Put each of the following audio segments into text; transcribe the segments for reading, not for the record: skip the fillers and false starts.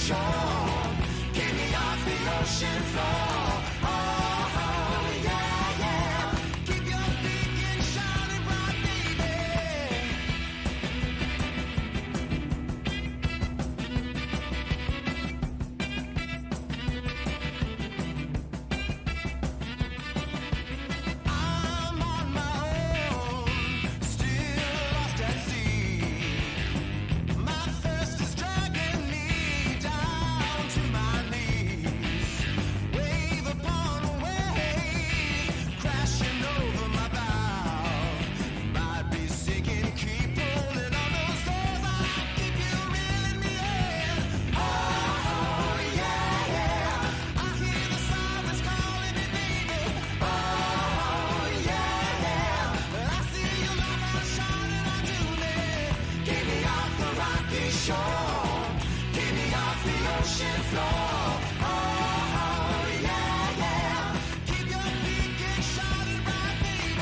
shore. Get me off the ocean floor. Oh, yeah, yeah. Keep your beacon shining bright, baby. I'm on my own, still lost at sea. My thirst is dragging me down to my knees. Wave upon wave, crashing over my bow. Might be sinking, keep pulling on those oars. I keep you reeling me in. Oh, yeah, yeah. I hear the sirens calling me, baby. Oh, yeah, yeah. But I see your light out shining onto me. Get me off the rocky shore. Get me off the ocean floor. Oh, yeah, yeah. Keep your beacon shining bright, baby.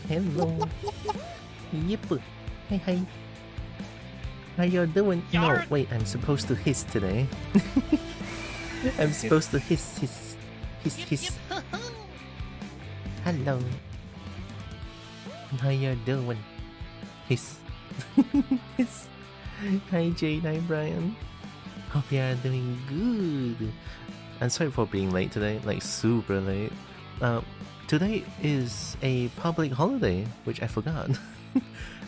Hello. Yep. Hey, hey. How you doing? No, wait, I'm supposed to hiss today. I'm supposed to hiss. Hello. How you doing? Hiss. Hiss. Hi Jade, hi Brian. Hope you are doing good. I'm sorry for being late today, like super late. Today is a public holiday, which I forgot.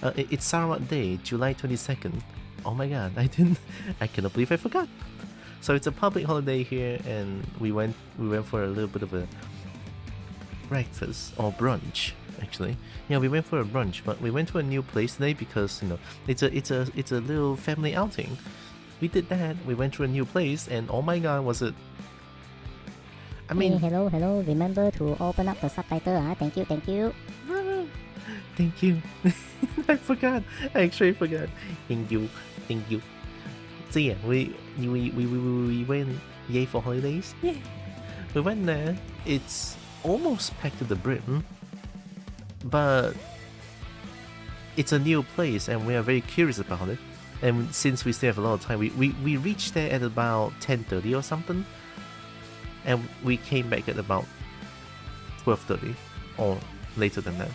It's Sarawak Day, July 22nd. Oh my god, I cannot believe I forgot. So it's a public holiday here, and we went for a little bit of a breakfast or brunch. Actually, yeah, we went for a brunch, but we went to a new place today because it's a little family outing. We did that. We went to a new place, and oh my god, was it? I mean, hey, hello. Remember to open up the subtitle, huh? Thank you. Thank you. I forgot. I actually forgot. Thank you. So yeah, we went yay for holidays. Yeah, we went there. It's almost packed to the brim, but it's a new place, and we are very curious about it. And since we still have a lot of time, we reached there at about 10:30 or something. And we came back at about 12:30 or later than that.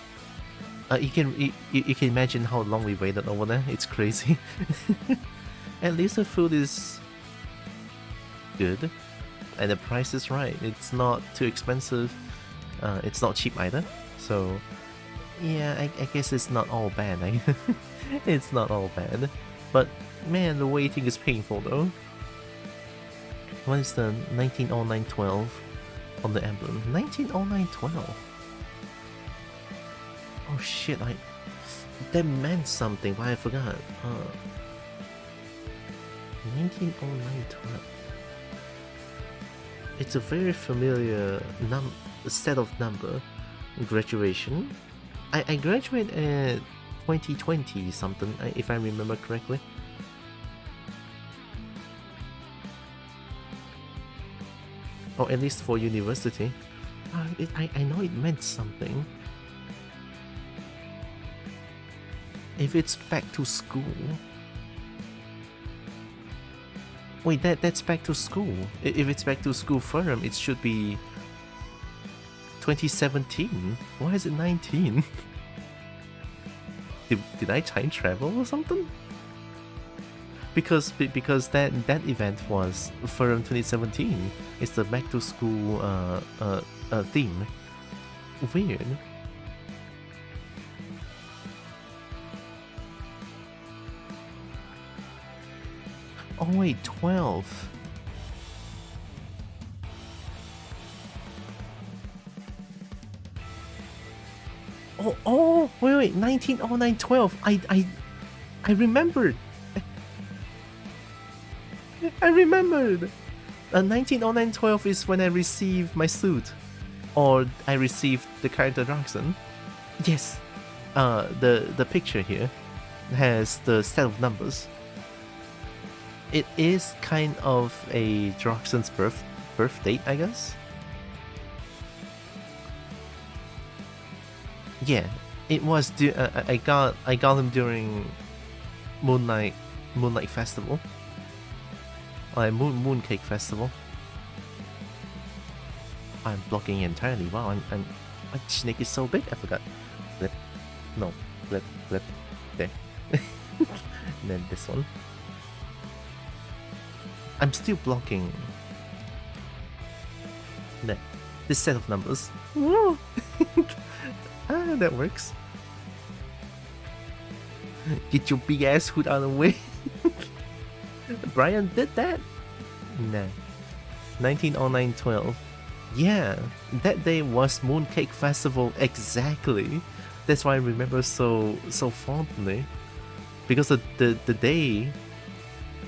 You can imagine how long we waited over there. It's crazy. At least the food is good, and the price is right. It's not too expensive. It's not cheap either. So yeah, I guess it's not all bad. It's not all bad. But man, the waiting is painful though. What is the 190912 on the emblem? 190912. Oh shit! That meant something, but I forgot. 190912. It's a very familiar set of number. Graduation. I graduated at 2020 something, if I remember correctly. Or at least for university. I know it meant something. If it's back to school. Wait, that's back to school. If it's back to school forum, it should be 2017. Why is it 19? Did I time travel or something? Because that event was forum 2017. It's the back to school theme. Weird. Oh wait, 12. Oh, wait, 1909 12. I remembered. I remembered. 1909 12 is when I received my suit, or I received the character Roxanne. Yes. The picture here has the set of numbers. It is kind of a Droxan's birth date, I guess. Yeah, it was. I got him during Moonlight Festival, Mooncake Festival. I'm blocking entirely. Wow, my snake is so big. I forgot. Flip, no, flip, there. And then this one. I'm still blocking. There. This set of numbers. That works. Get your big ass hood out of the way. Brian did that? Nah. 1909-12. Yeah, that day was Mooncake Festival exactly. That's why I remember so fondly. Because the day,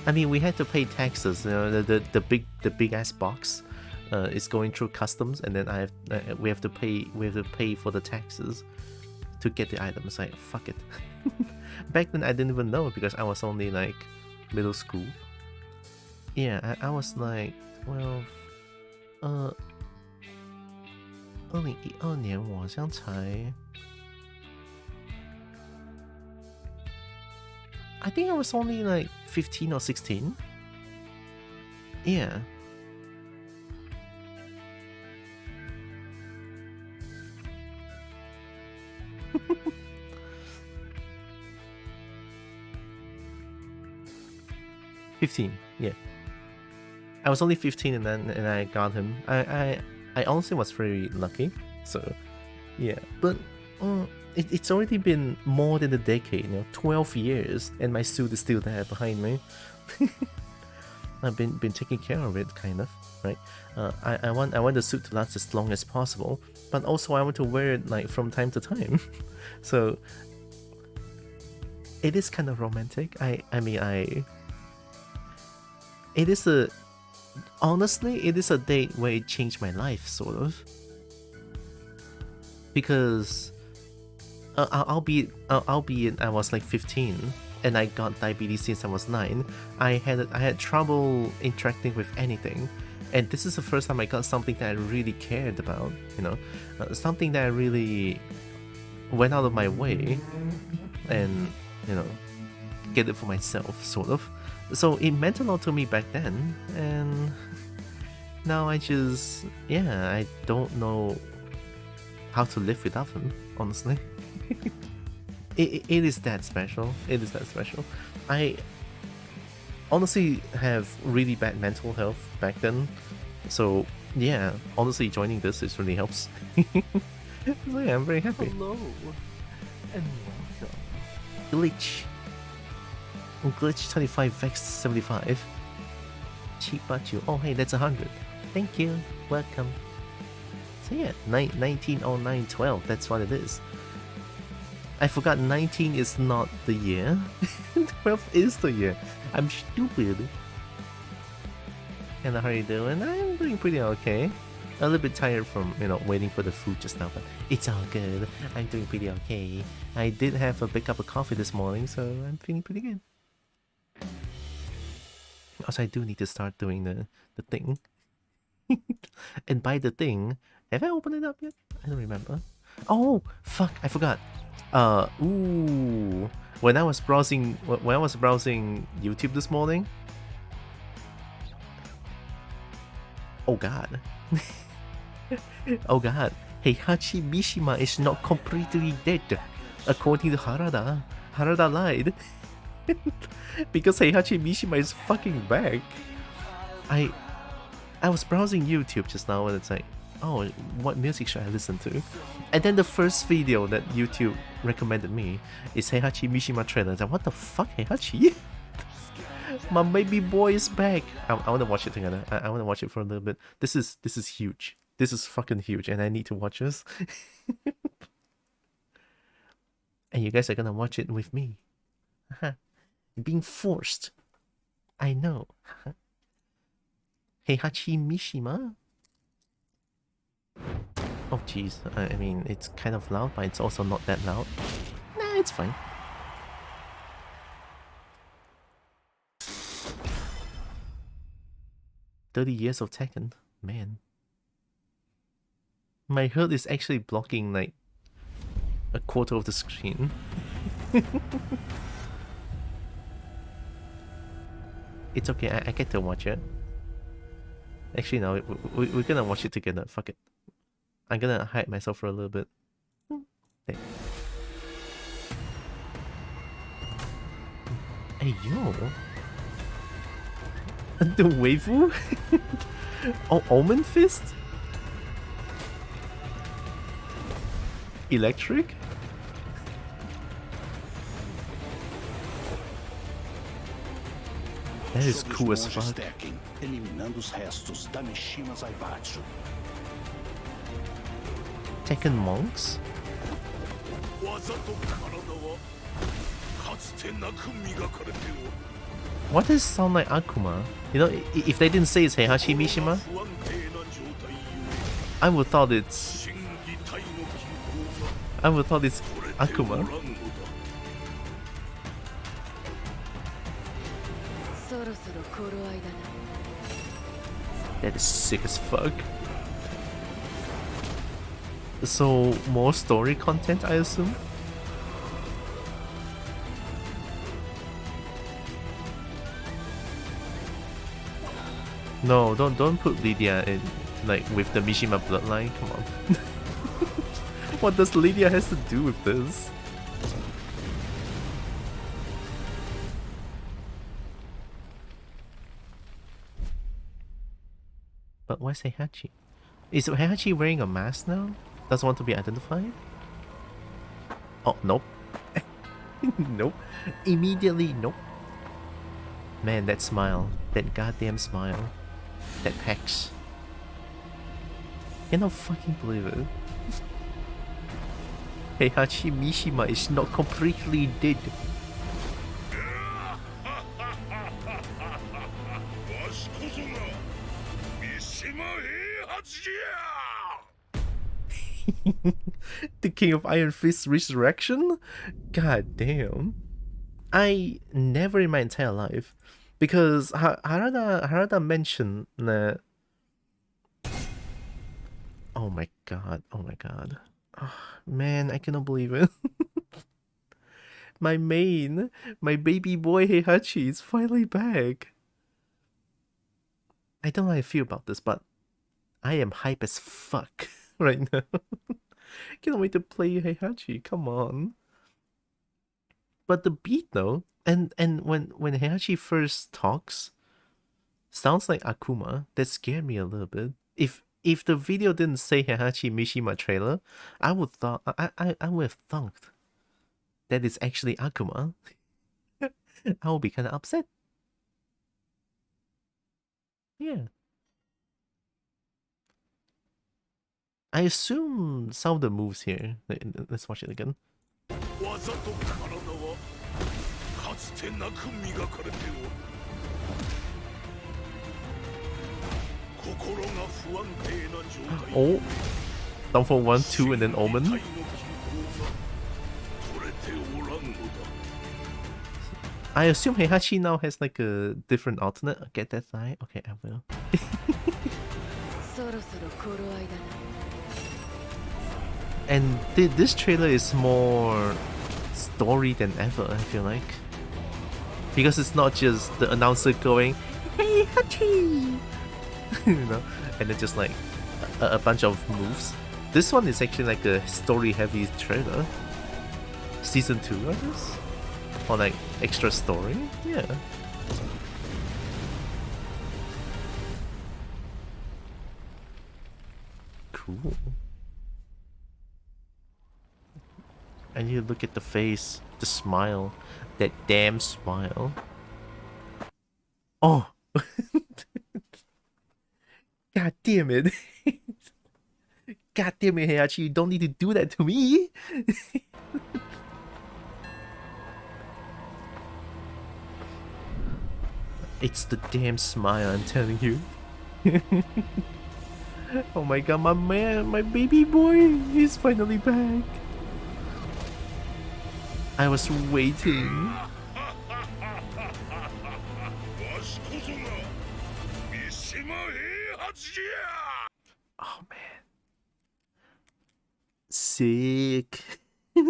I mean, we had to pay taxes. You know, the big ass box is going through customs, and then we have to pay for the taxes to get the items. Like, fuck it. Back then I didn't even know because I was only like middle school. Yeah, I was like 12. 2012年我好像才 I think I was only like 15 or 16. Yeah. $15, yeah. I was only 15 and I got him. I honestly was very lucky. So, yeah. But it's already been more than a decade, 12 years, and my suit is still there behind me. I've been taking care of it, kind of, right? I want the suit to last as long as possible, but also I want to wear it like from time to time. So it is kind of romantic. Honestly, it is a date where it changed my life, sort of. Because albeit I was like 15 and I got diabetes since I was 9. I had trouble interacting with anything, and this is the first time I got something that I really cared about. Something that I really went out of my way and get it for myself, sort of. So it meant a lot to me back then, and now I don't know how to live without him, honestly. It is that special. It is that special. I honestly have really bad mental health back then, so yeah, honestly joining this really helps. So yeah, I'm very happy. Hello and welcome. Glitch 25 Vex 75. Cheap Bachu. Oh hey, that's 100. Thank you. Welcome. So yeah, 1909-12. That's what it is. I forgot 19 is not the year. 12 is the year. I'm stupid. And how are you doing? I'm doing pretty okay. A little bit tired from waiting for the food just now, but it's all good. I'm doing pretty okay. I did have a big cup of coffee this morning, so I'm feeling pretty good. Also, I do need to start doing the thing. And by the thing, have I opened it up yet? I don't remember. Oh, fuck, I forgot. When I was browsing YouTube this morning, Oh god. Oh god. Heihachi Mishima is not completely dead, according to Harada. Harada lied. Because Heihachi Mishima is fucking back. I was browsing YouTube just now and it's like, oh, what music should I listen to? And then the first video that YouTube recommended me is Heihachi Mishima trailer. I was like, what the fuck, Heihachi? My baby boy is back. I want to watch it together. I want to watch it for a little bit. This is huge. This is fucking huge, and I need to watch this. And you guys are gonna watch it with me. Being forced. I know. Heihachi Mishima. Oh jeez. I mean, it's kind of loud, but it's also not that loud. Nah, it's fine. $30 of Tekken, man. My HUD is actually blocking like a quarter of the screen. It's okay, I get to watch it. Actually, no, we're gonna watch it together. Fuck it. I'm gonna hide myself for a little bit. There. Hey, yo. The waifu? Oh, Omen Fist? Electric? That is cool as fuck. Tekken monks? What does sound like Akuma? You know, if they didn't say it's Heihachi Mishima, I would thought it's Akuma. That is sick as fuck. So, more story content, I assume? No, don't put Lydia in, like, with the Mishima bloodline, come on. What does Lydia has to do with this? But why Heihachi? Is Heihachi wearing a mask now? Doesn't want to be identified? Oh, nope. Nope. Immediately, nope. Man, that smile. That goddamn smile. That pecs. Cannot fucking believe it. Heihachi Mishima is not completely dead. The King of Iron Fist Resurrection? God damn. I never in my entire life, because Harada mentioned that. Oh my god, oh my god. Oh, man, I cannot believe it. My main, my baby boy Heihachi is finally back. I don't know how I feel about this, but I am hype as fuck right now. Can't wait to play Heihachi, come on. But the beat though, and when Heihachi first talks, sounds like Akuma. That scared me a little bit. If the video didn't say Heihachi Mishima trailer, I would thought I would have thought that it's actually Akuma. I would be kind of upset. Yeah. I assume some of the moves here. Let's watch it again. Oh, down for 1, 2, and then Omen. I assume Heihachi now has like a different alternate. Get that right? Okay, I will. And this trailer is more story than ever, I feel like. Because it's not just the announcer going, Heihachi! you know, and then just like a bunch of moves. This one is actually like a story-heavy trailer. Season 2, I guess? Or like extra story? Yeah. Cool. And you look at the face, the smile, that damn smile. Oh! God damn it. God damn it, Heihachi, you don't need to do that to me. It's the damn smile, I'm telling you. Oh my god, my man, my baby boy, he's finally back. I was waiting. Oh man. Sick.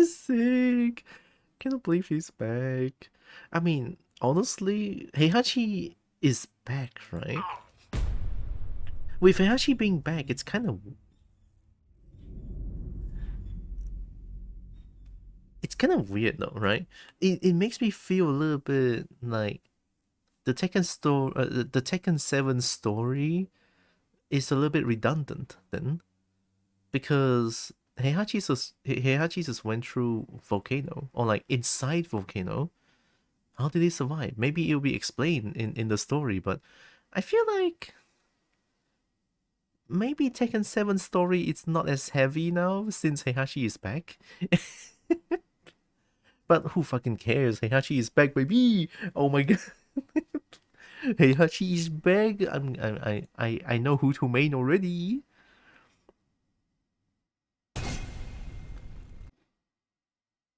Sick. Cannot believe he's back. I mean, honestly, Heihachi is back, right? With Heihachi being back, it's kind of weird though, right? It makes me feel a little bit like the Tekken the Tekken 7 story is a little bit redundant then, because Heihachi just went through volcano, or like inside volcano. How did he survive? Maybe it'll be explained in the story, but I feel like maybe Tekken 7 story is not as heavy now since Heihachi is back. But who fucking cares? Heihachi is back, baby! Oh my god. Heihachi is back. I know who to main already.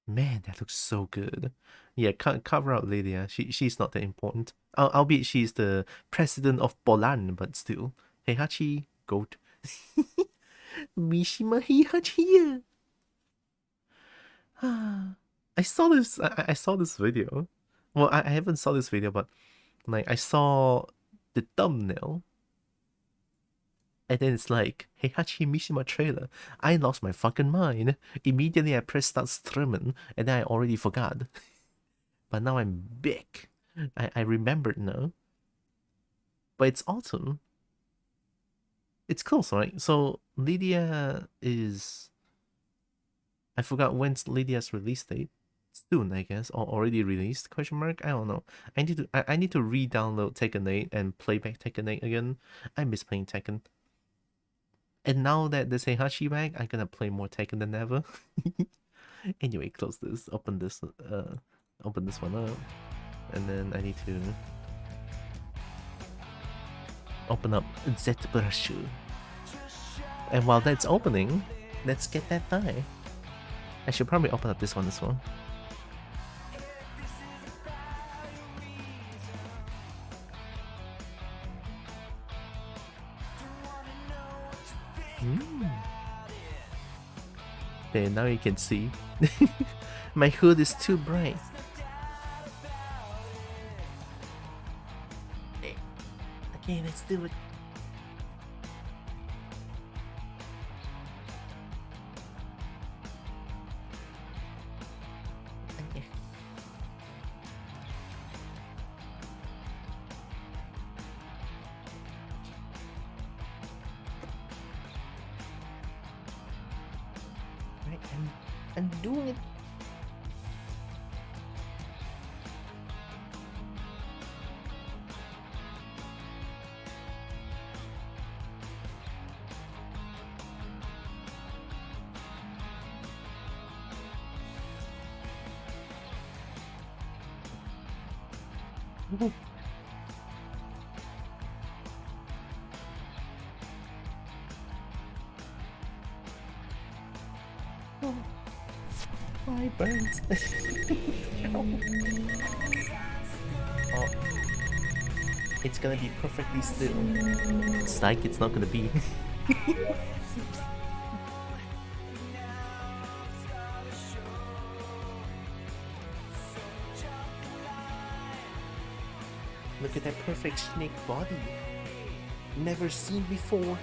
Man, that looks so good. Yeah, cover out Lydia. She's not that important. Albeit she's the president of Bolan, but still. Heihachi, goat. Mishima Heihachi. I saw this. I saw this video. Well, I haven't saw this video, but like I saw the thumbnail, and then it's like Heihachi Mishima trailer. I lost my fucking mind. Immediately I pressed start streaming, and then I already forgot. But now I'm back. I remembered now. But it's awesome. It's close, right? So Lydia is. I forgot when's Lydia's release date. Soon, I guess, or already released? Question mark. I don't know. I need to re-download Tekken 8 and play back Tekken 8 again. I miss playing Tekken. And now that there's Heihachi back, I'm gonna play more Tekken than ever. Anyway, close this. Open this one up, and then I need to open up ZBrush. And while that's opening, let's get that die. I should probably open up this one as well. Okay, now you can see. My hood is too bright. Okay, let's do it. Okay. Right, I'm doing it. Oh, my burns. Oh, it's gonna be perfectly still. It's like it's not gonna be. Look at that perfect snake body. never seen before.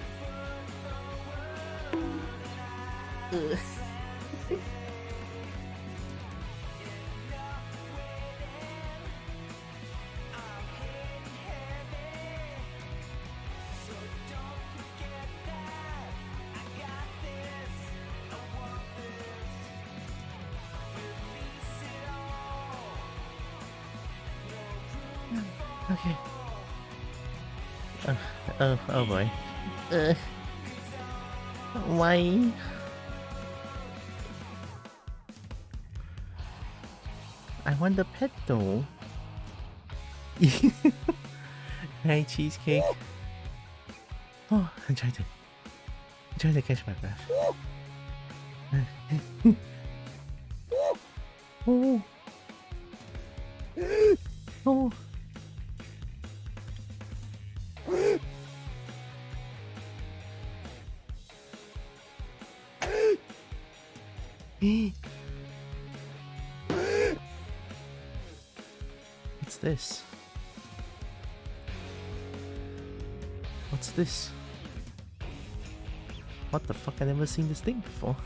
Okay. Oh boy. Why? I want the pet though. Hey, cheesecake. Oh, I'm trying to catch my breath. Oh. Oh. What's this? What's this? What the fuck? I never seen this thing before.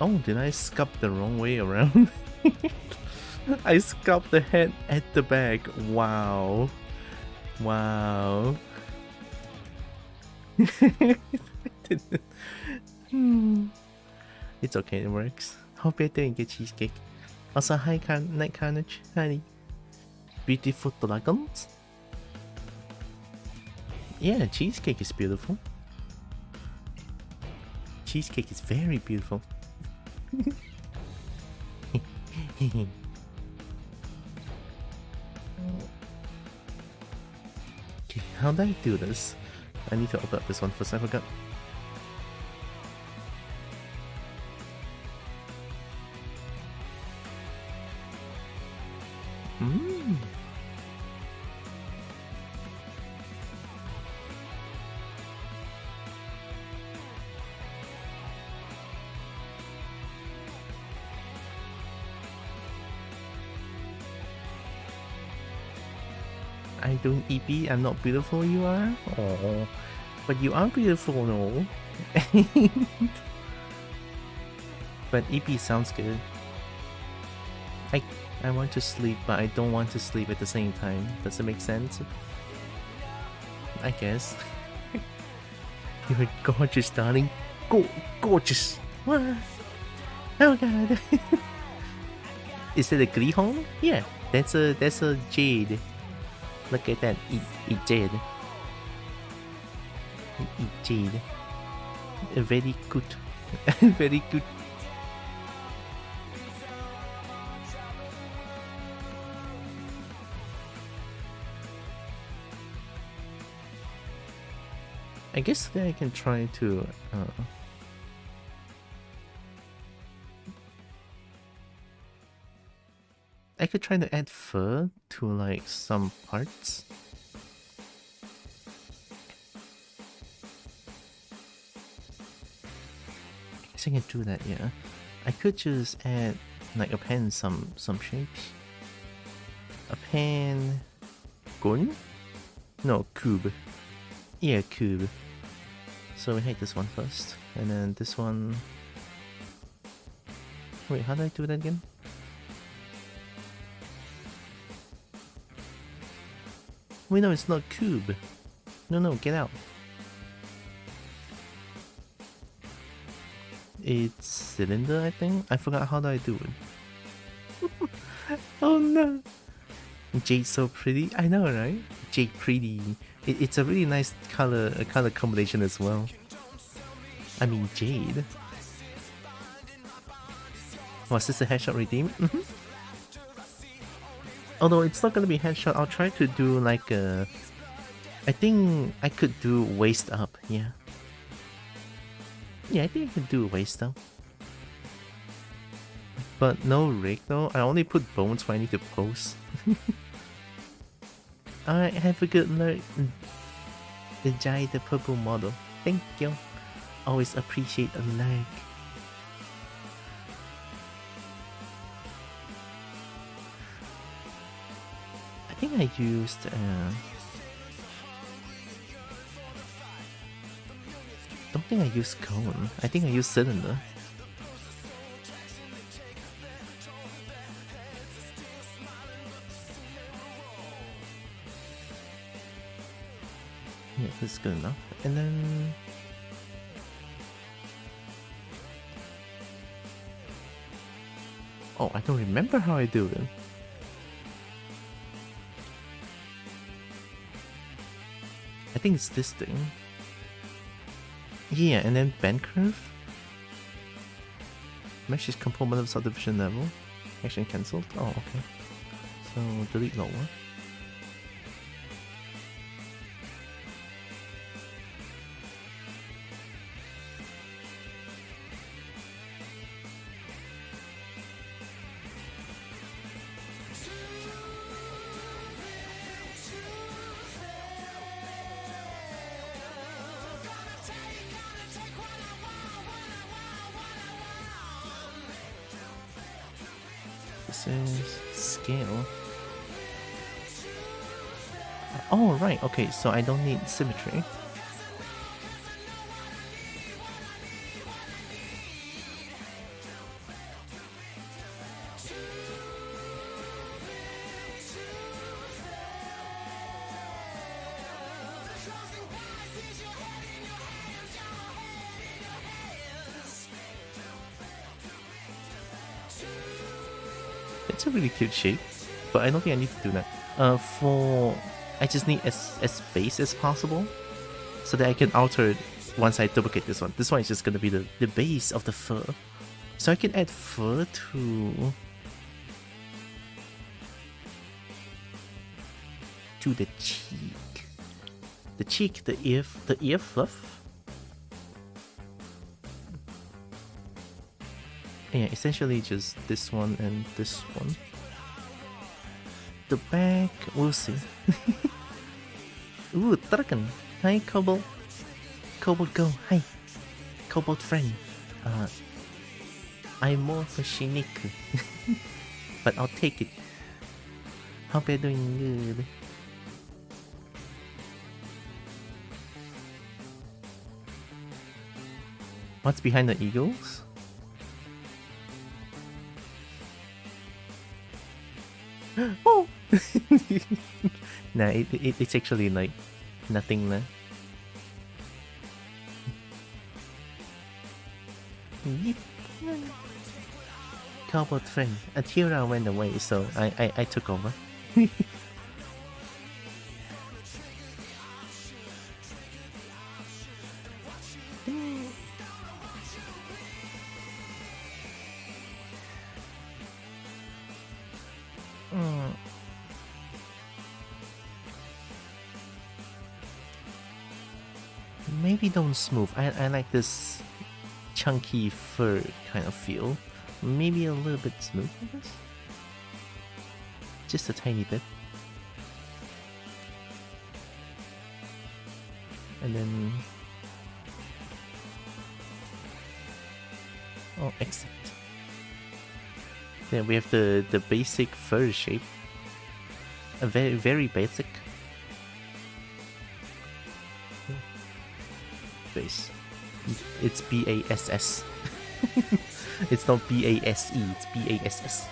Oh, did I sculpt the wrong way around? I sculpt the head at the back. Wow. Wow. It's okay, it works. Hope you're doing good, cheesecake. Also, hi, Night Carnage. Hi. Beautiful dragons. Yeah, cheesecake is beautiful. Cheesecake is very beautiful. Okay, how do I do this? I need to open up this one first, I forgot. I don't EP, I'm not beautiful, you are? Oh, but you are beautiful, no? But EP sounds good. I want to sleep, but I don't want to sleep at the same time. Does it make sense? I guess. You're gorgeous, darling. Gorgeous. What? Oh god. Is it a greenhorn? Yeah, that's a jade. Look at that, eat jade. Eat jade. Very good. Very good. I guess today I can try to I could try to add fur to like some parts. I guess I can do that, yeah. I could just add like a pen some shapes. A pen gun? No, cube. Yeah, cube. So we hate this one first. And then this one. Wait, how do I do that again? Wait, no, it's not cube. No, get out. It's cylinder, I think. I forgot how do I do it. Oh no. Jade's so pretty. I know, right? Jade pretty. It's a really nice color combination as well. I mean, Jade. Was this a headshot redeem? Although it's not gonna be headshot, I'll try to do like a... I think I could do waist up, yeah. Yeah, I think I can do waist up. But no rig though, I only put bones when I need to pose. Alright, have a good night. Enjoy the purple model. Thank you. Always appreciate a like. I think I used don't think I used cone. I think I used cylinder. Yeah, this is good enough. And then oh, I don't remember how I do it. I think it's this thing. Yeah, and then bend curve. Mesh is component of subdivision level. Action cancelled. Oh, okay. So delete lower. This is scale. Oh, right. Okay, so I don't need symmetry. It's a really cute shape, but I don't think I need to do that. I just need as base as possible, so that I can alter it once I duplicate this one. This one is just gonna be the base of the fur, so I can add fur to the cheek, the ear fluff. Yeah, essentially just this one and this one. The back, we'll see. Ooh, Tarkan. Hi, Cobalt. Cobalt, go. Hi. Cobalt friend. I'm more for Shiniku. But I'll take it. Hope you're doing good. What's behind the eagles? Oh! Nah, it's actually like nothing there. Cowboy friend. Atira went away, so I took over. Maybe don't smooth. I like this chunky fur kind of feel. Maybe a little bit smooth, I guess. Just a tiny bit. And then... oh, accept. Then we have the basic fur shape. A very, very basic. Base. It's BASS. It's not BASE, it's BASS.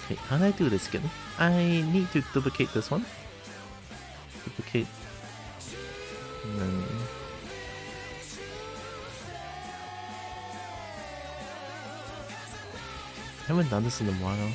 Okay, how do I do this again? I need to duplicate this one. Duplicate. And then... I haven't done this in a while.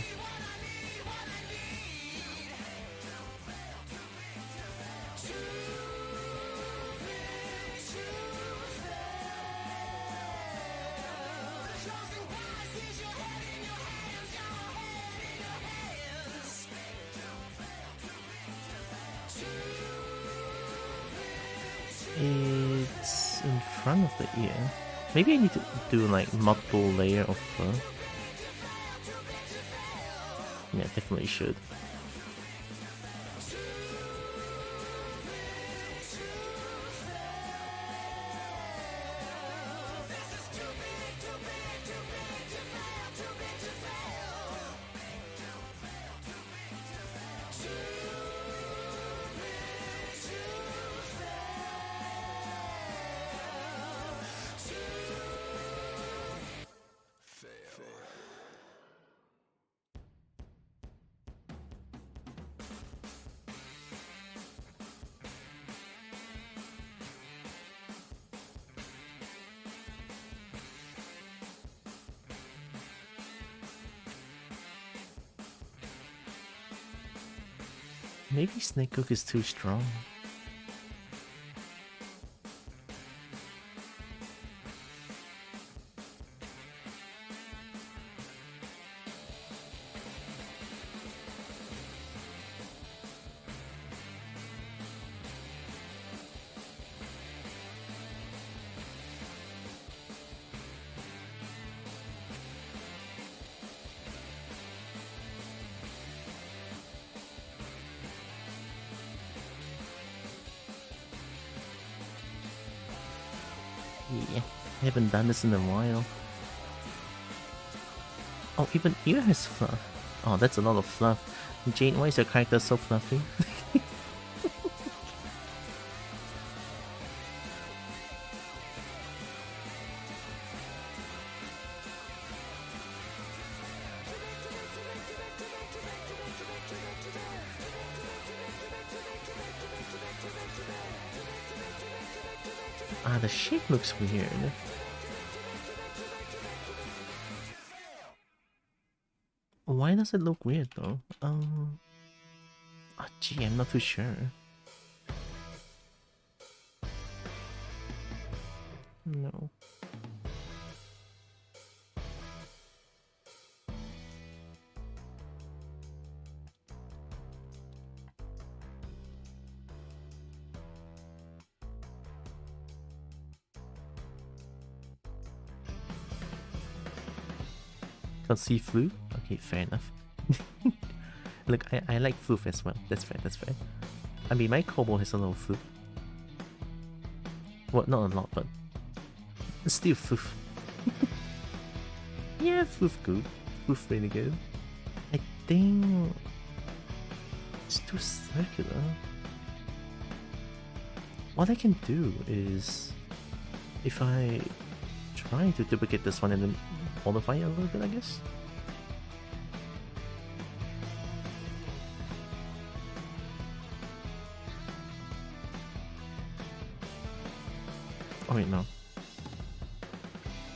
It's in front of the ear. Maybe I need to do like multiple layer of fur. Yeah, definitely should. Maybe snake cook is too strong. Yeah, I haven't done this in a while. Oh, even ear has fluff. Oh, that's a lot of fluff. Jane, why is your character so fluffy? Ah, the shape looks weird. Why does it look weird though? Oh, gee, I'm not too sure. No. Can't see floof? Okay, fair enough. Look, I like floof as well. That's fair, that's fair. I mean, my kobold has a little floof. Well, not a lot, but still floof. Yeah, floof good. Floof really good. I think it's too circular. What I can do is, if I try to duplicate this one and then modify it a little bit, I guess. Oh wait, no.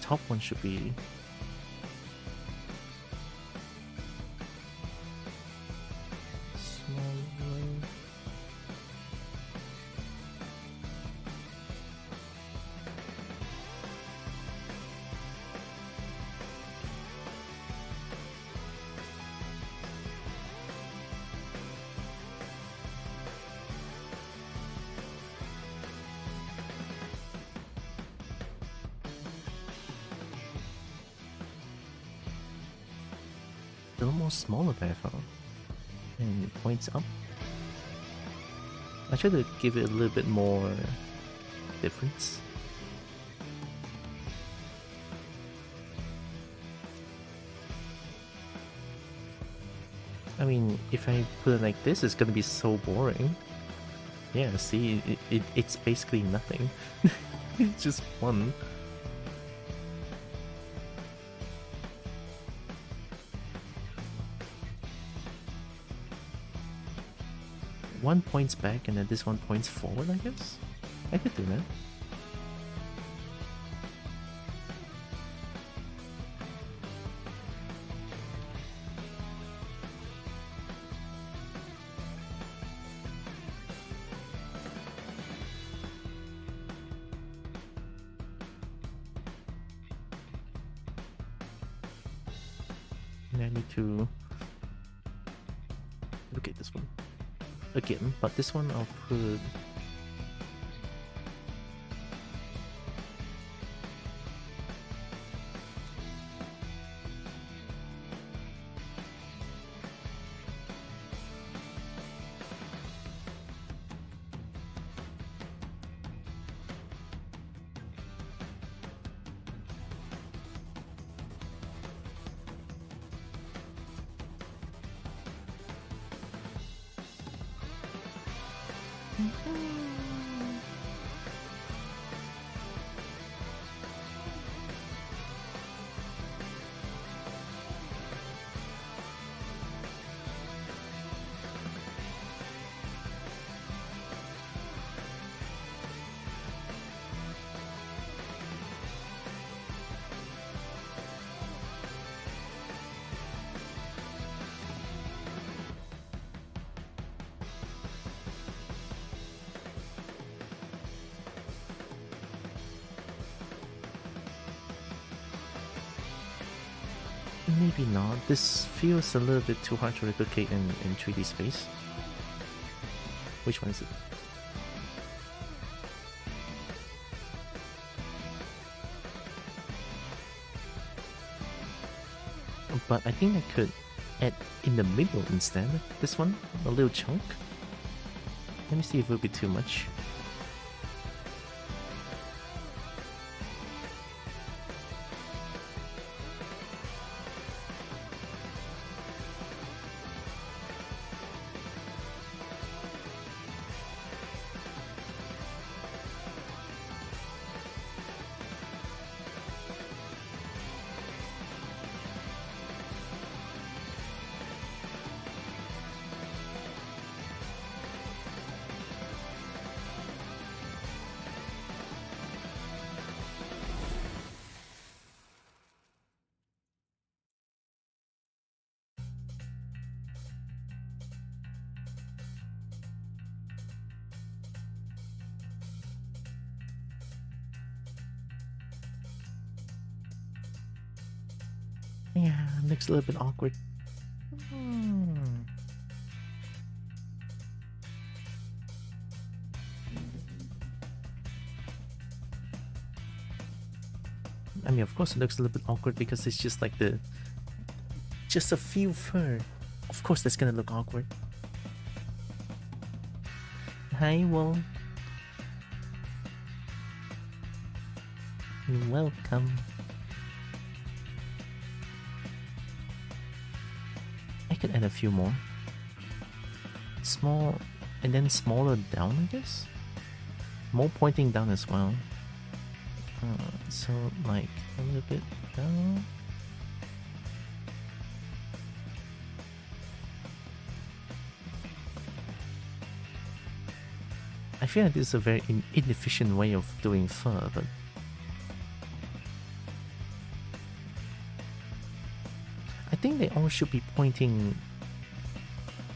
Top one should be smaller. A little more smaller than I found. And it points up. I try to give it a little bit more difference. I mean, if I put it like this, it's gonna be so boring. Yeah, see, it's basically nothing. It's just one. One points back and then this one points forward, I guess? I could do that. And I need to look at this one again, but this one I'll put maybe not. This feels a little bit too hard to replicate in 3D space. Which one is it? But I think I could add in the middle instead. This one, a little chunk. Let me see if it will be too much. Yeah, looks a little bit awkward. I mean, of course it looks a little bit awkward because it's just like just a few fur. Of course that's gonna look awkward. Hi, Wall. You're welcome. I could add a few more. Small, and then smaller down, I guess? More pointing down as well. So, like, a little bit down. I feel like this is a very inefficient way of doing fur, but I think they all should be pointing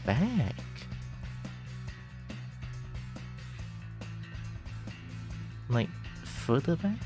back. Like, further back?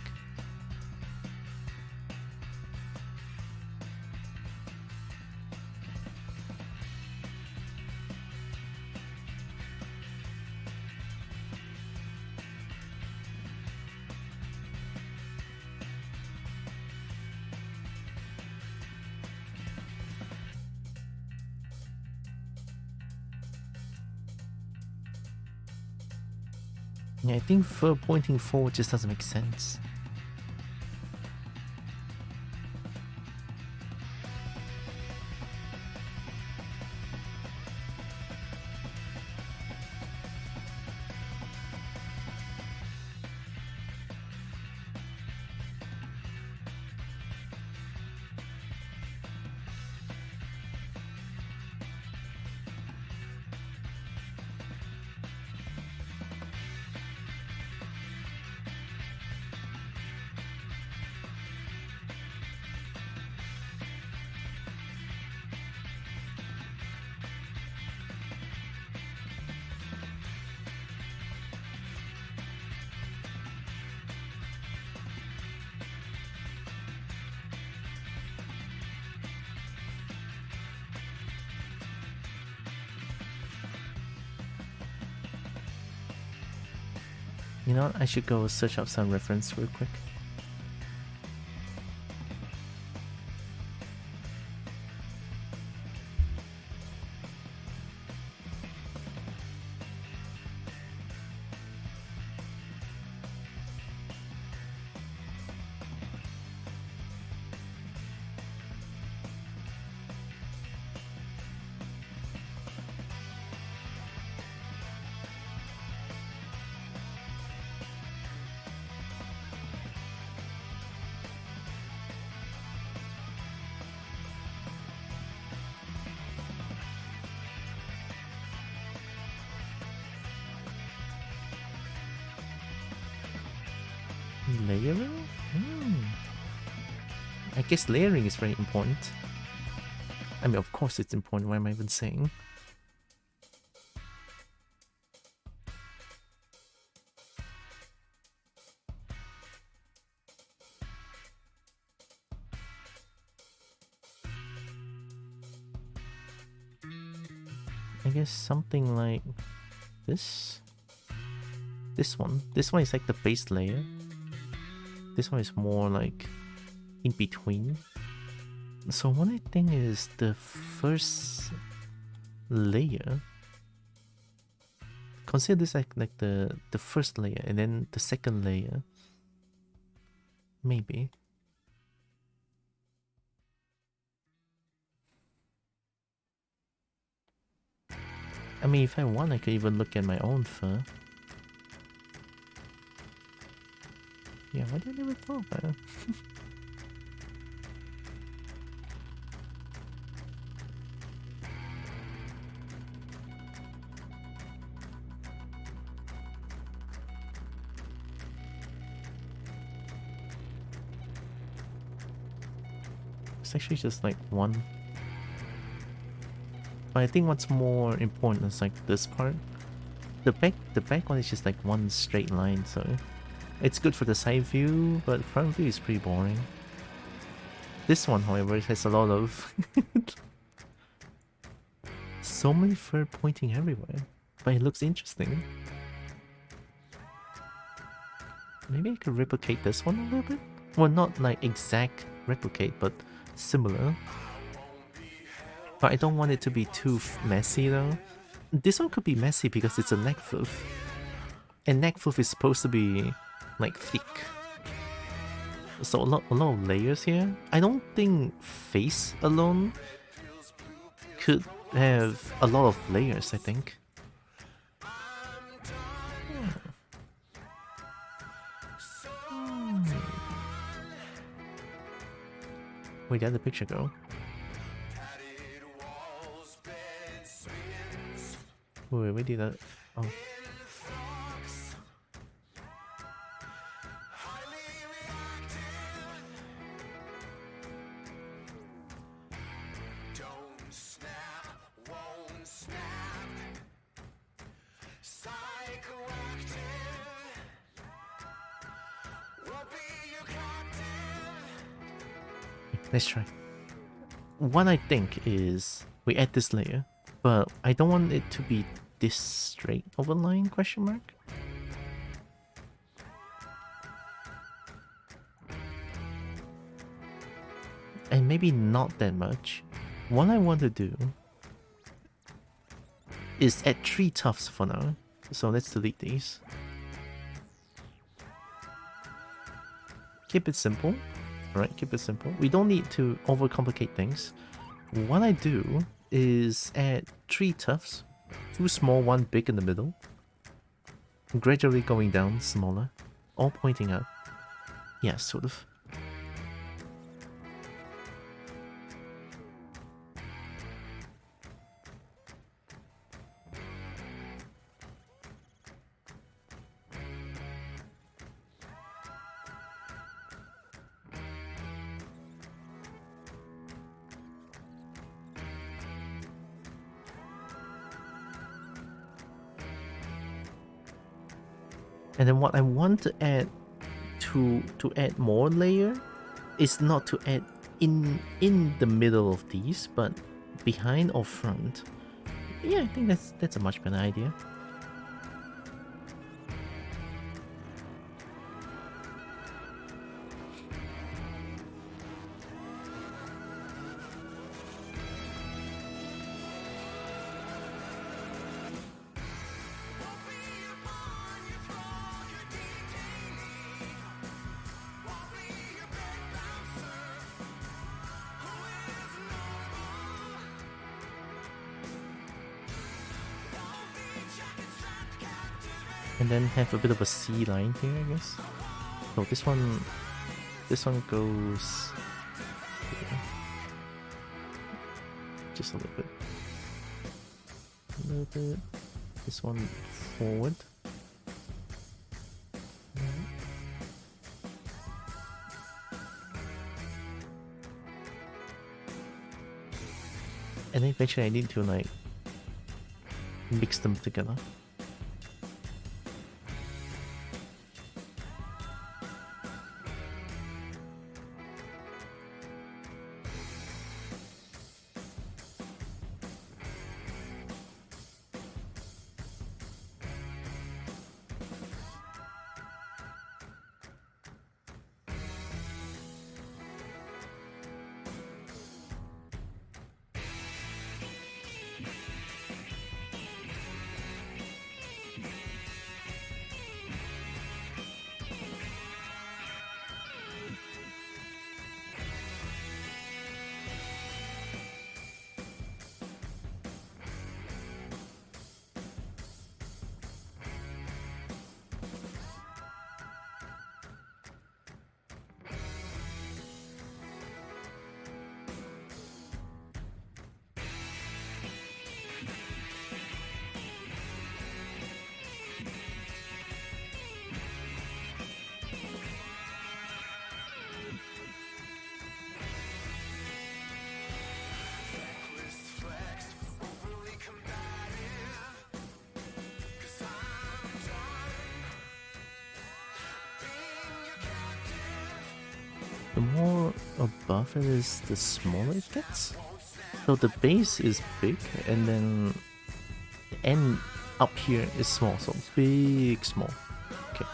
Yeah, I think fur pointing forward just doesn't make sense. You know what? I should go search up some reference real quick. Layering? I guess layering is very important. I mean, of course it's important. Why am I even saying? I guess something like this. This one is like the base layer. This one is more like in between. So what I think is the first layer. Consider this like the first layer, and then the second layer. Maybe. I mean, if I want, I could even look at my own fur. Yeah, why did I never thought about it? It's actually just like one. But I think what's more important is like this part. The back one is just like one straight line, so it's good for the side view, but front view is pretty boring. This one, however, has a lot of so many fur pointing everywhere, but it looks interesting. Maybe I could replicate this one a little bit? Well, not like exact replicate, but similar. But I don't want it to be too messy though. This one could be messy because it's a neck fluff. And neck fluff is supposed to be like thick. So a lot of layers here. I don't think face alone could have a lot of layers, I think. Wait, where'd the picture go? Wait, where did that? Oh. Let's try. What I think is we add this layer, but I don't want it to be this straight of a line, question mark? And maybe not that much. What I want to do is add 3 tufts for now. So let's delete these. Keep it simple. Alright, keep it simple. We don't need to overcomplicate things. What I do is add 3 tufts. 2 small, 1 big in the middle. Gradually going down smaller. All pointing up. Yeah, sort of. And then what I want to add to add more layer is not to add in the middle of these, but behind or front. Yeah, I think that's a much better idea. And then have a bit of a C line here, I guess. So this one goes here. Just a little bit. A little bit. This one forward. And then eventually I need to like mix them together. the more above it is, the smaller it gets. So the base is big, and then the end up here is small, so big, small. Okay.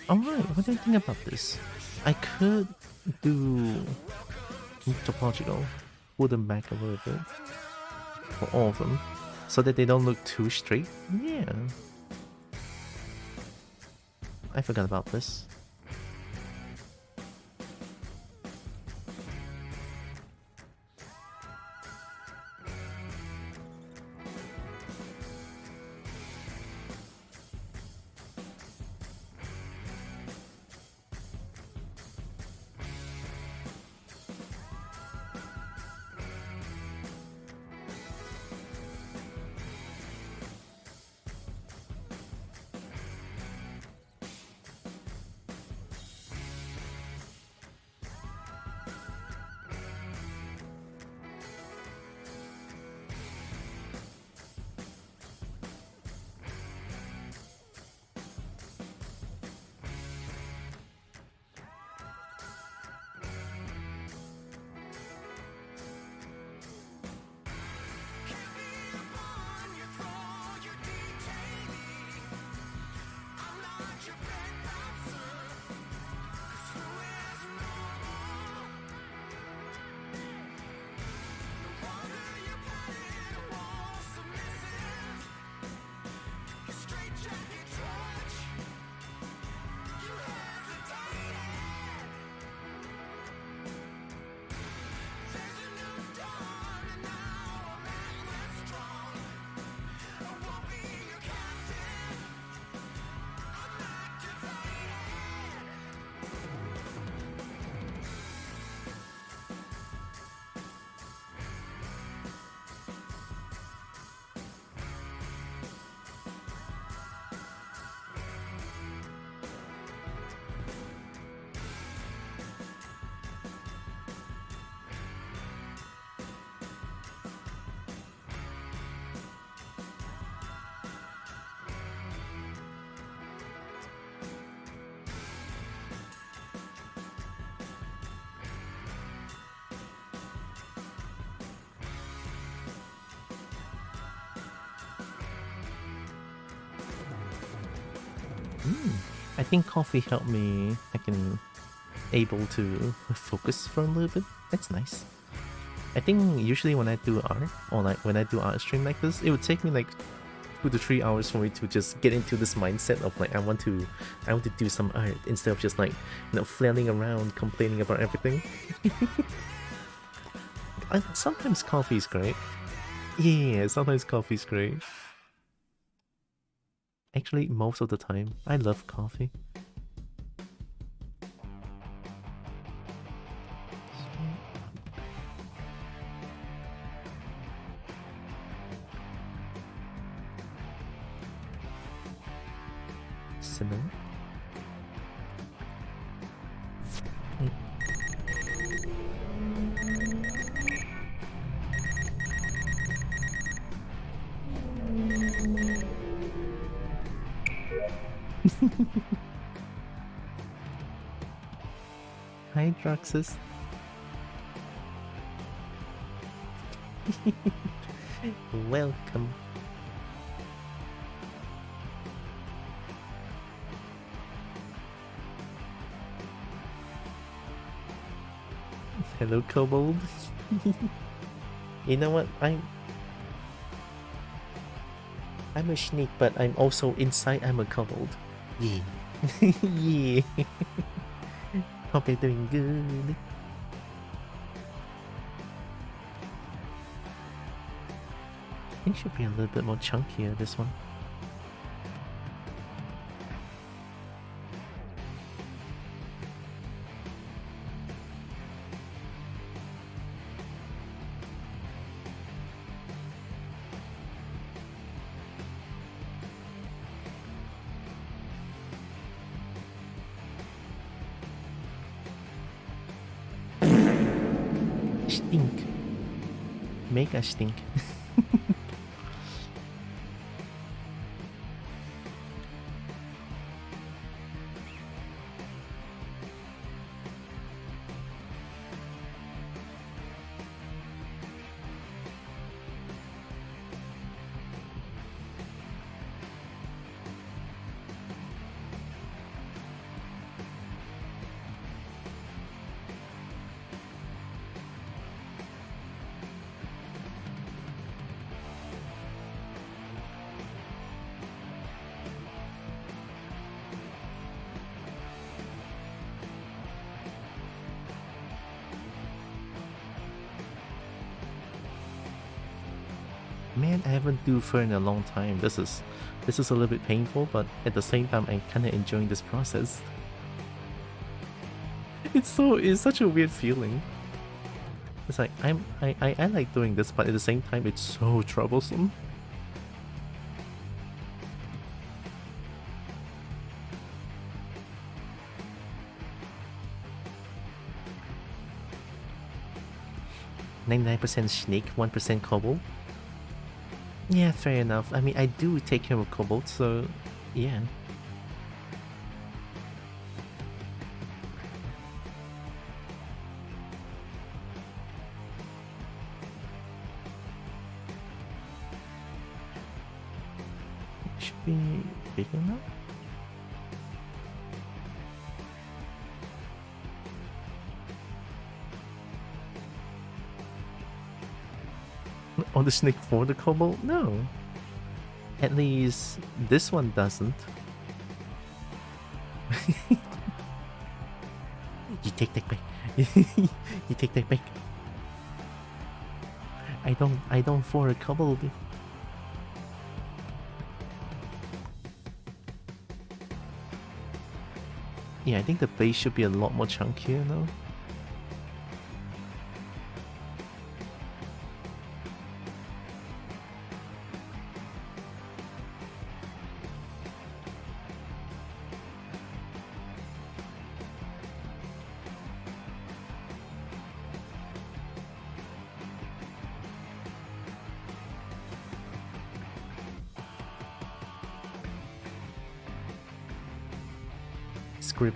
Alright, what do you think about this? I could do topological, pull them back a little bit for all of them, so that they don't look too straight. Yeah. I forgot about this. I think coffee helped me. I can able to focus for a little bit. That's nice. I think usually when I do art, or like when I do art stream like this, it would take me like 2 to 3 hours for me to just get into this mindset of like I want to do some art instead of just like, you know, flailing around complaining about everything. Sometimes coffee is great. Yeah, sometimes coffee is great. Actually, most of the time, I love coffee. Cinnamon. Hi, Droxus. Welcome. Hello, Kobold. You know what? I'm a snake, but I'm also inside. I'm a kobold. Yeah. Yeah. Hope you're doing good. I think should be a little bit more chunkier, this one. stink. Mega stink. Man, I haven't do fur in a long time. This is a little bit painful, but at the same time, I'm kind of enjoying this process. It's such a weird feeling. It's like I like doing this, but at the same time, it's so troublesome. %99 snake, 1% cobalt. Yeah, fair enough. I mean, I do take care of cobalt, so yeah. Should be big enough. On the snake for the cobalt? No. At least this one doesn't. You take that back. You take that back. I don't for a cobalt. Yeah, I think the base should be a lot more chunkier now.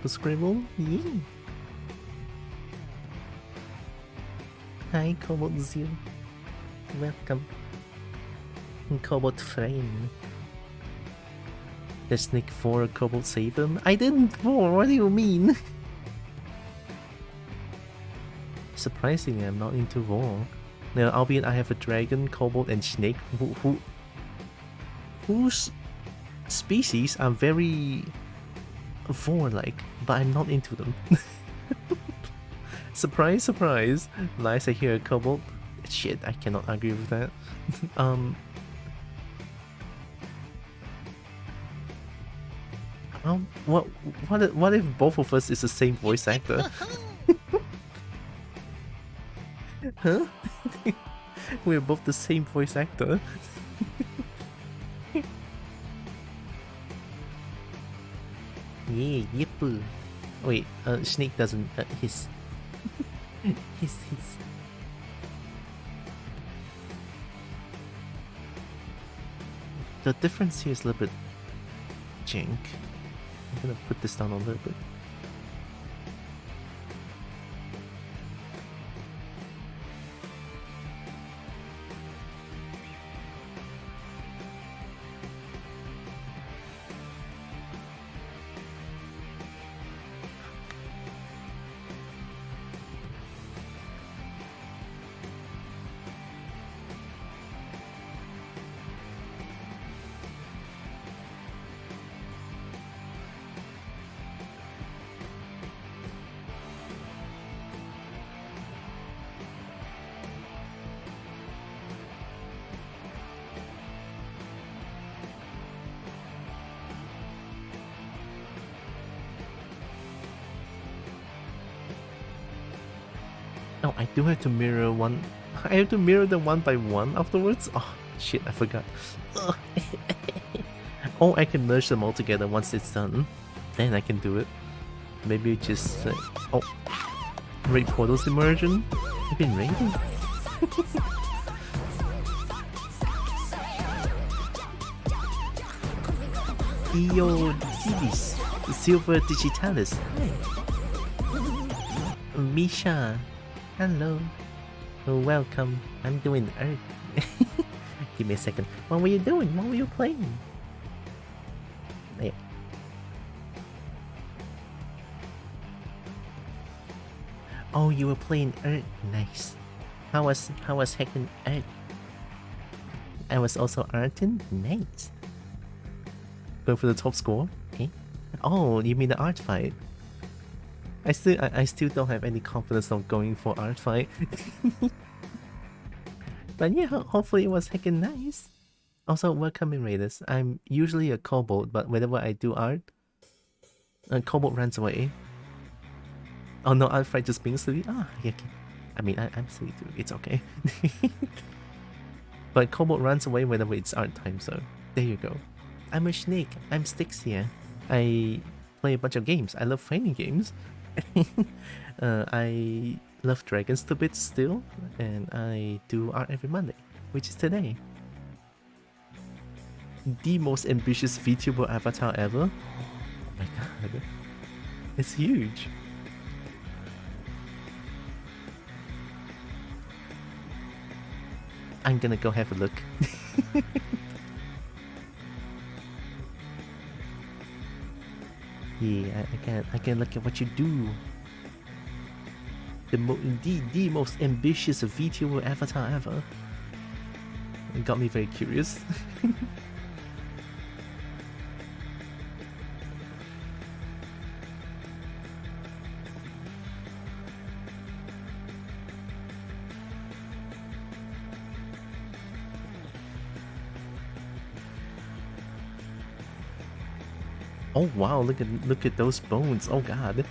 Scribble? Yeah. Hi, Cobalt Zero. Welcome. Cobalt Frame. The snake for Cobalt save him? I didn't for, what do you mean? Surprisingly, I'm not into Vor. Now, albeit I have a dragon, Cobalt, and snake whose species are very Vor-like, but I'm not into them. Surprise, surprise. Nice, I hear a Cobalt. Shit, I cannot argue with that. What if both of us is the same voice actor? Huh? We're both the same voice actor. Yeah, yep. Wait, snake doesn't hiss. Hiss. The difference here is a little bit jank. I'm gonna put this down a little bit. Oh, I do have to mirror one. I have to mirror them one by one afterwards? Oh, shit, I forgot. Oh, I can merge them all together once it's done. Then I can do it. Maybe just... oh. Raid Portal's immersion? You've been raiding? Io Divis, Silver Digitalis. Hi. Misha, hello. Welcome. I'm doing Earth. Give me a second. What were you doing? What were you playing? There. Oh, you were playing Earth. Nice. How was heckin' Earth? I was also Artin. Nice. Going for the top score. Okay. Oh, you mean the art fight? I still don't have any confidence of going for art fight. But yeah, hopefully it was heckin' nice. Also, welcome in Raiders. I'm usually a kobold, but whenever I do art, a kobold runs away. Oh no, art fight just being silly. Ah, yeah. I mean, I'm silly too. It's okay. But kobold runs away whenever it's art time, so there you go. I'm a snake. I'm Styx here. I play a bunch of games. I love fighting games. I love Dragons to bits still, and I do art every Monday, which is today. The most ambitious VTuber avatar ever. Oh my god, it's huge. I'm gonna go have a look. Yeah, I can look at what you do. The most ambitious VTuber avatar ever. It got me very curious. Oh wow, look at those bones. Oh god.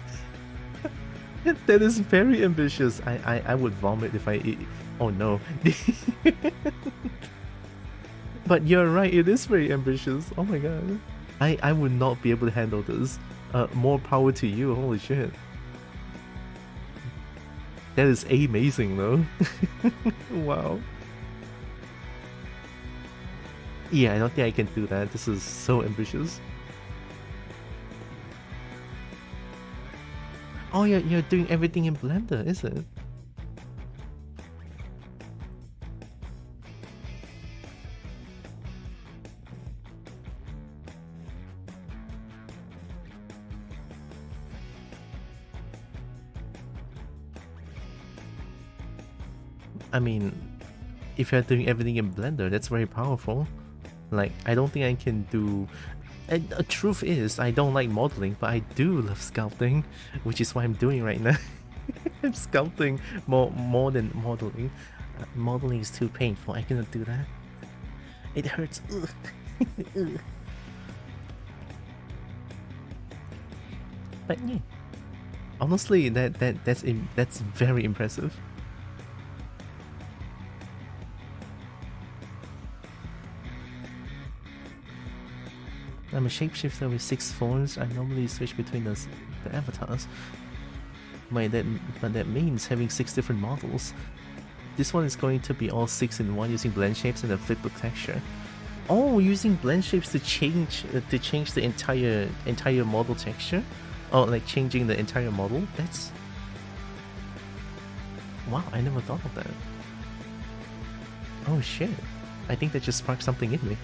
That is very ambitious. I would vomit if I eat. Oh no. But you're right, it is very ambitious. Oh my god. I would not be able to handle this. More power to you, holy shit. That is amazing though. Wow. Yeah, I don't think I can do that. This is so ambitious. Oh, you're doing everything in Blender, is it? I mean, if you're doing everything in Blender, that's very powerful. Like, I don't think I can do... And the truth is, I don't like modeling, but I do love sculpting, which is what I'm doing right now. I'm sculpting more than modeling. Modeling is too painful. I cannot do that. It hurts. But yeah, honestly, that's very impressive. I'm a shapeshifter with 6 forms. I normally switch between the avatars. But that means having 6 different models. This one is going to be all 6 in one using blend shapes and a flipbook texture. Oh, using blend shapes to change the entire model texture? Oh, like changing the entire model? That's... Wow, I never thought of that. Oh shit. I think that just sparked something in me.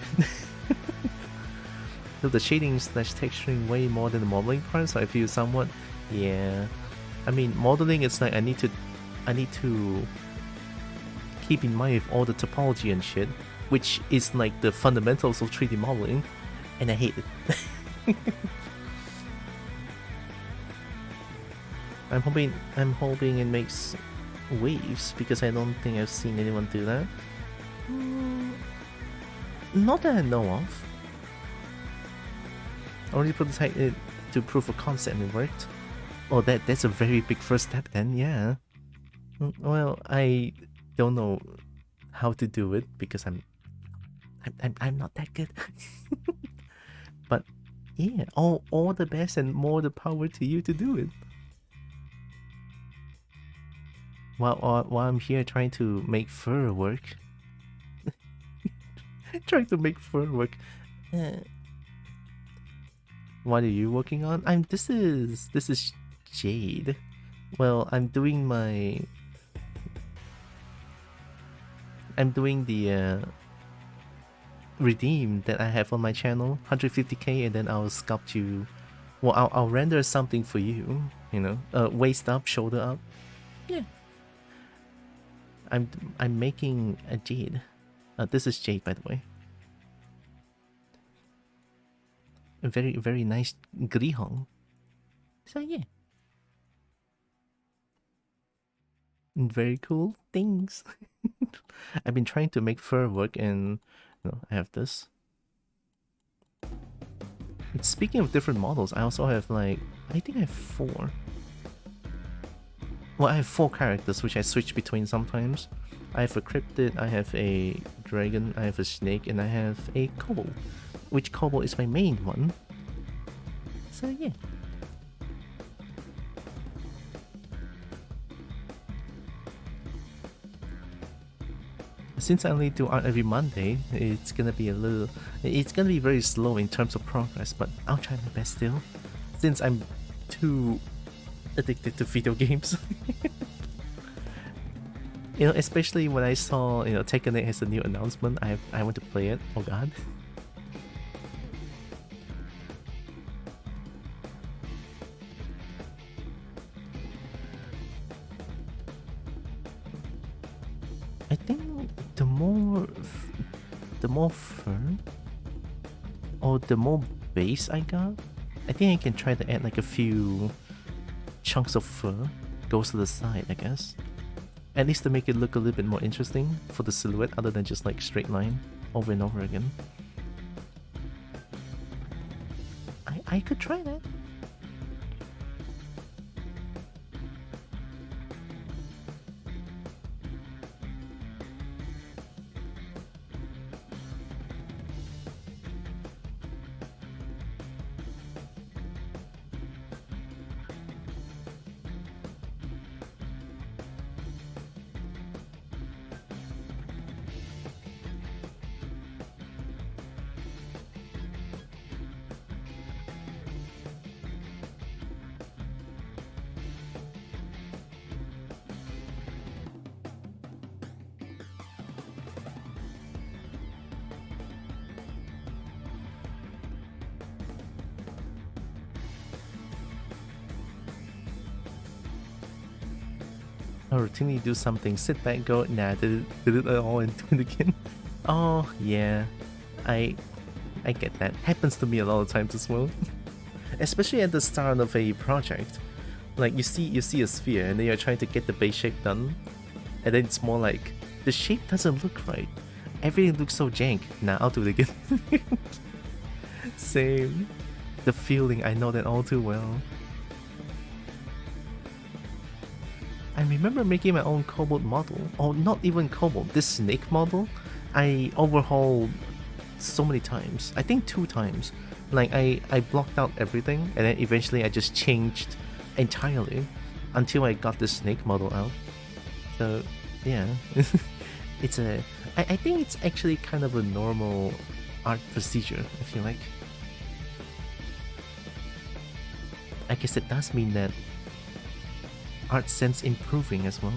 So the shading / texturing way more than the modeling part, so I feel somewhat... Yeah... I mean, modeling is like I need to keep in mind with all the topology and shit, which is like the fundamentals of 3D modeling, and I hate it. I'm hoping it makes waves, because I don't think I've seen anyone do that. Not that I know of. I already prototyped it to proof of concept and it worked. Oh, that's a very big first step then, yeah. Well, I don't know how to do it because I'm not that good. But yeah, all the best and more the power to you to do it. while I'm here trying to make fur work. Trying to make fur work. What are you working on? This is Jade. Well, I'm doing the redeem that I have on my channel, 150k, and then I'll sculpt you. Well, I'll render something for you. You know, waist up, shoulder up. Yeah. I'm making a Jade. This is Jade, by the way. A very, very nice grihong. So yeah. Very cool things. I've been trying to make fur work, and I have this. And speaking of different models, I also have I think I have 4. Well, I have 4 characters which I switch between sometimes. I have a cryptid, I have a dragon, I have a snake, and I have a kobold. Which kobold is my main one. So yeah. Since I only do art every Monday, it's gonna be very slow in terms of progress, but I'll try my best still. Since I'm too addicted to video games. Especially when I saw, Tekken 8 has a new announcement, I want to play it. Oh god. I think the more fur or the more base I got, I think I can try to add a few chunks of fur goes to the side, I guess. At least to make it look a little bit more interesting for the silhouette, other than just straight line over and over again. I could try that. I'll routinely do something, sit back, go, nah, did it all and do it again. Oh yeah, I get that. Happens to me a lot of times as well. Especially at the start of a project. You see a sphere and then you're trying to get the base shape done, and then it's more like the shape doesn't look right. Everything looks so jank. Nah, I'll do it again. Same. The feeling, I know that all too well. I remember making my own kobold model, or not even kobold, this snake model. I overhauled so many times, I think 2 times. I blocked out everything, and then eventually I just changed entirely until I got the snake model out. So yeah, I think it's actually kind of a normal art procedure, I feel like. I guess it does mean that art sense improving as well.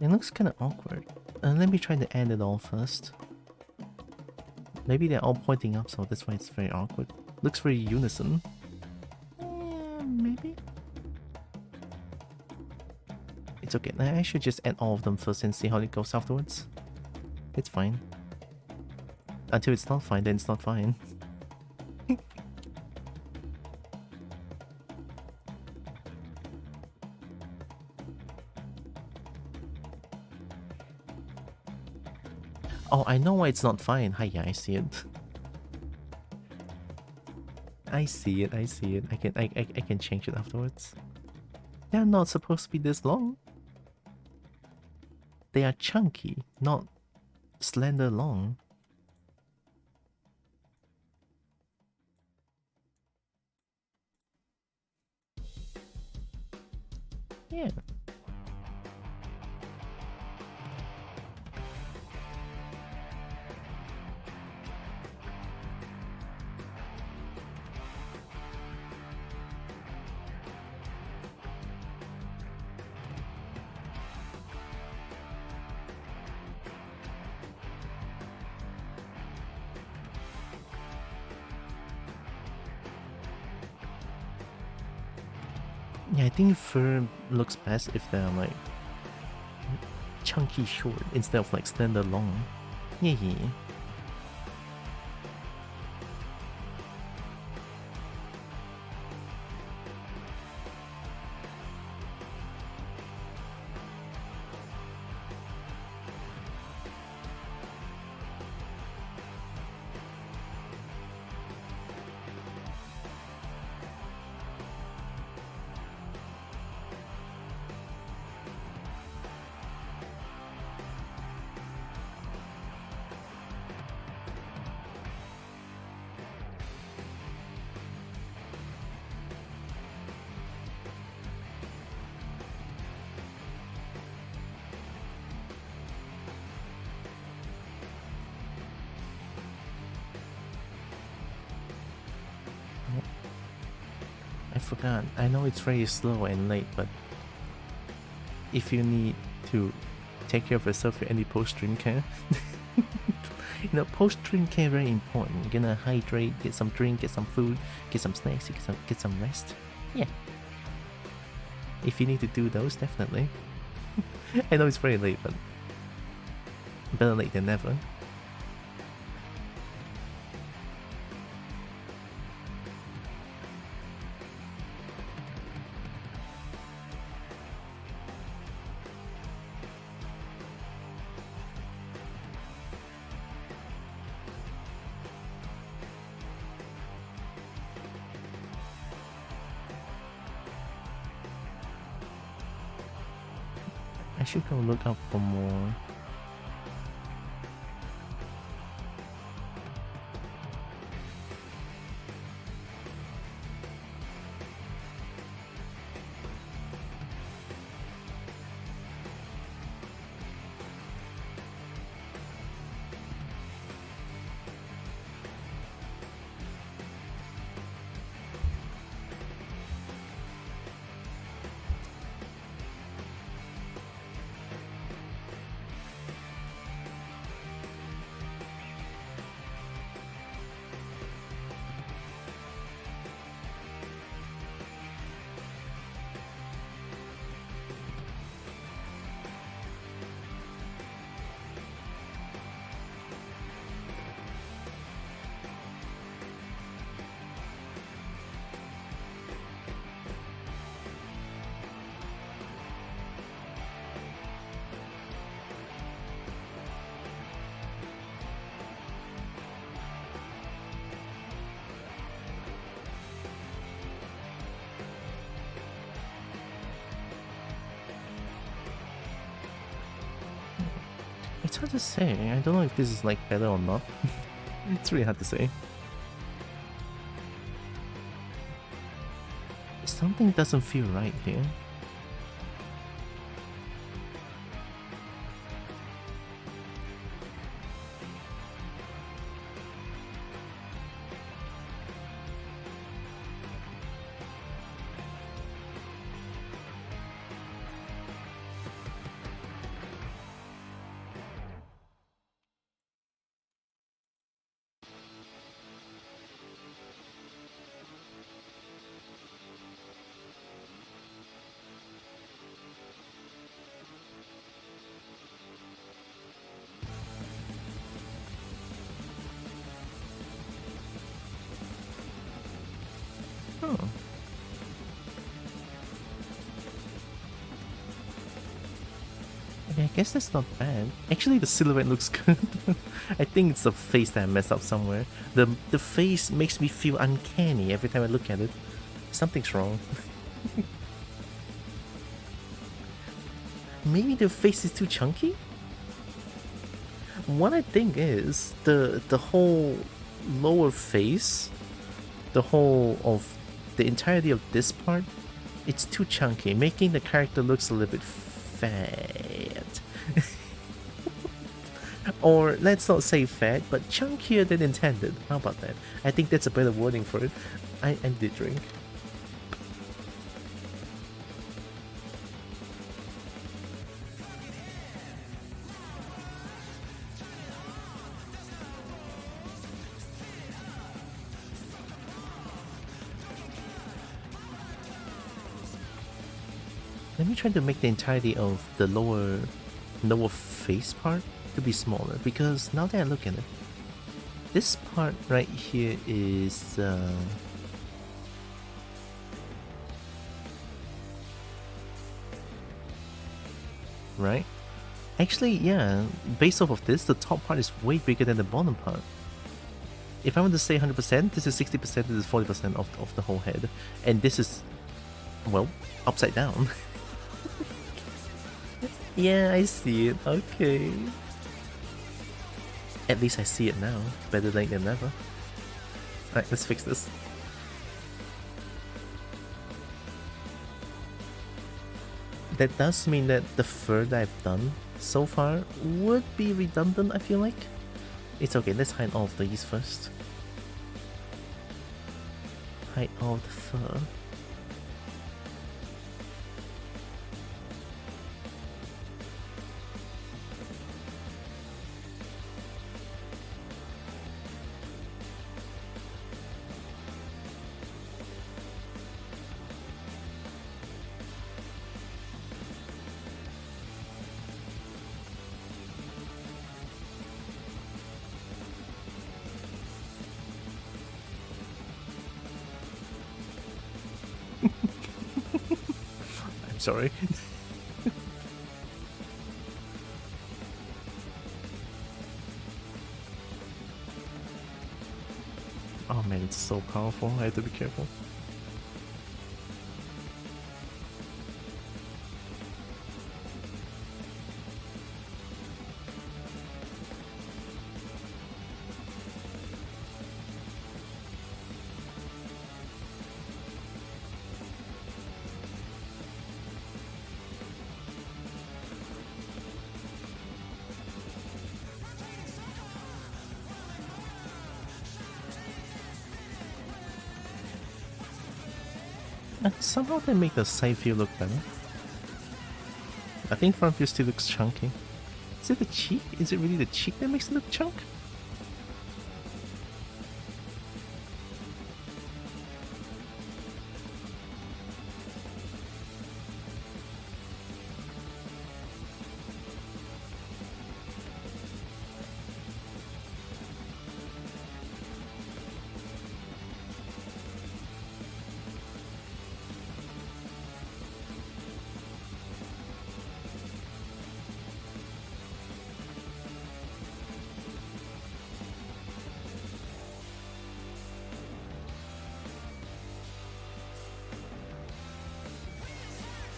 It looks kind of awkward. Let me try to end it all first. Maybe they're all pointing up, so that's why it's very awkward. Looks very unison. It's okay. I should just add all of them first and see how it goes afterwards. It's fine. Until it's not fine, then it's not fine. Oh, I know why it's not fine. Hi, yeah, I see it. I see it, I see it. I can change it afterwards. They're not supposed to be this long. They are chunky, not slender long. Yeah. Yeah, I think fur looks best if they're like chunky short instead of like slender long. Yeah, yeah, yeah. I forgot. I know it's very slow and late, but if you need to take care of yourself with any post-stream care, you know, post-stream care very important. You're gonna hydrate, get some drink, get some food, get some snacks, get some rest. Yeah. If you need to do those, definitely. I know it's very late, but better late than never. I should go look up for more. It's hard to say. I don't know if this is like better or not. It's really hard to say. Something doesn't feel right here. I guess that's not bad. Actually, the silhouette looks good. I think it's the face that I messed up somewhere. The face makes me feel uncanny every time I look at it. Something's wrong. Maybe the face is too chunky? What I think is the whole lower face, the whole of the entirety of this part, it's too chunky, making the character looks a little bit fat. Or let's not say fat, but chunkier than intended. How about that? I think that's a better wording for it. I did drink. Let me try to make the entirety of the lower face part to be smaller, because now that I look at it, this part right here is right? Actually, yeah, based off of this, the top part is way bigger than the bottom part. If I want to say 100%, this is 60%, this is 40% of the whole head. And this is, well, upside down. Yeah, I see it. Okay. At least I see it now. Better late than never. Alright, let's fix this. That does mean that the fur that I've done so far would be redundant, I feel like. It's okay, let's hide all of these first. Hide all the fur. I'm sorry. Oh man, it's so powerful. I have to be careful. Somehow they make the side view look better. I think front view still looks chunky. Is it the cheek? Is it really the cheek that makes it look chunk?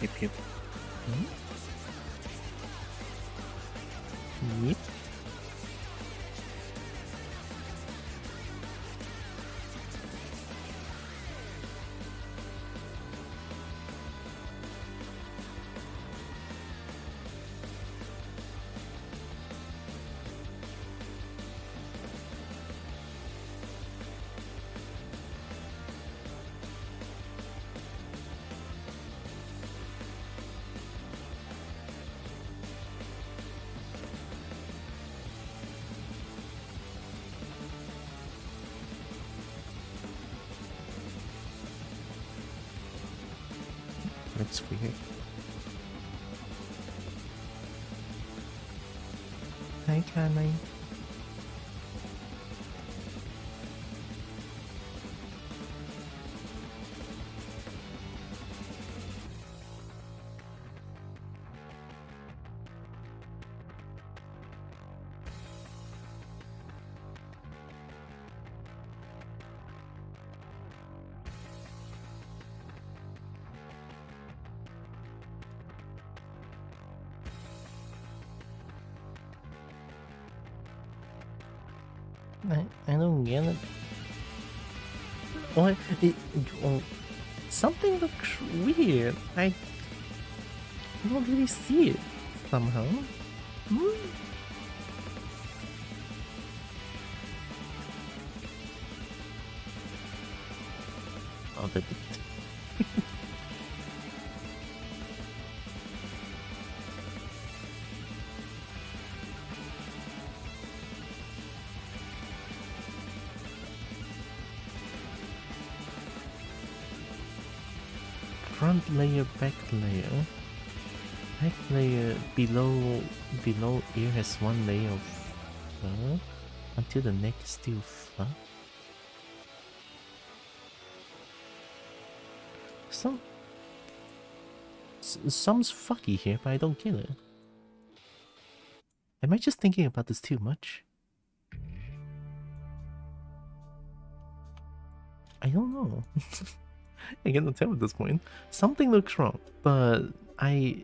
Yep, yep. Yep. That's weird. Hi, Caroline. I don't get it. What? Oh, something looks weird. I don't really see it somehow. Oh, the front layer, back layer. Back layer below ear has one layer of fur until the neck is still fur. Some's fucky here, but I don't get it. Am I just thinking about this too much? I don't know. I cannot tell at this point. Something looks wrong, but I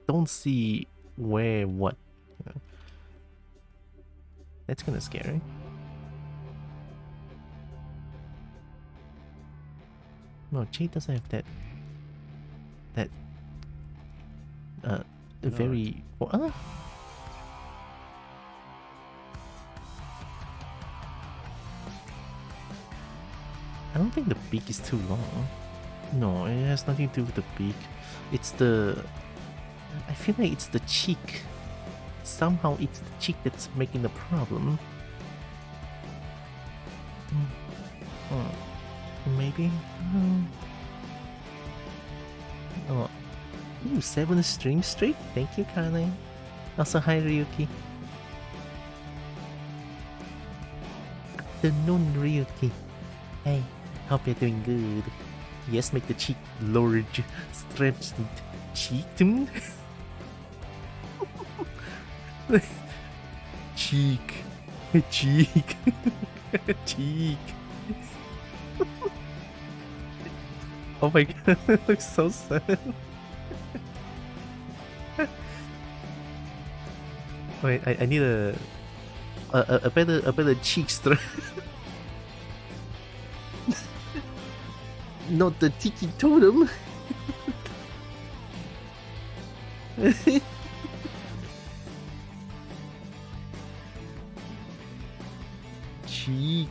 don't see where what. You know. That's kind of scary. No, Jade doesn't have that very I don't think the beak is too long. No, it has nothing to do with the beak. It's the... I feel like it's the cheek. Somehow it's the cheek that's making the problem. Maybe? Oh. Ooh, 7 strings straight? Thank you, Kane. Also, hi, Ryuki. Afternoon, Ryuki. Hey, hope you're doing good. Yes, make the cheek large, stretch the cheek. Cheek. Cheek. Cheek. Oh my god, it looks so sad. Wait, I need a better cheek strap. Not the tiki totem. Cheek.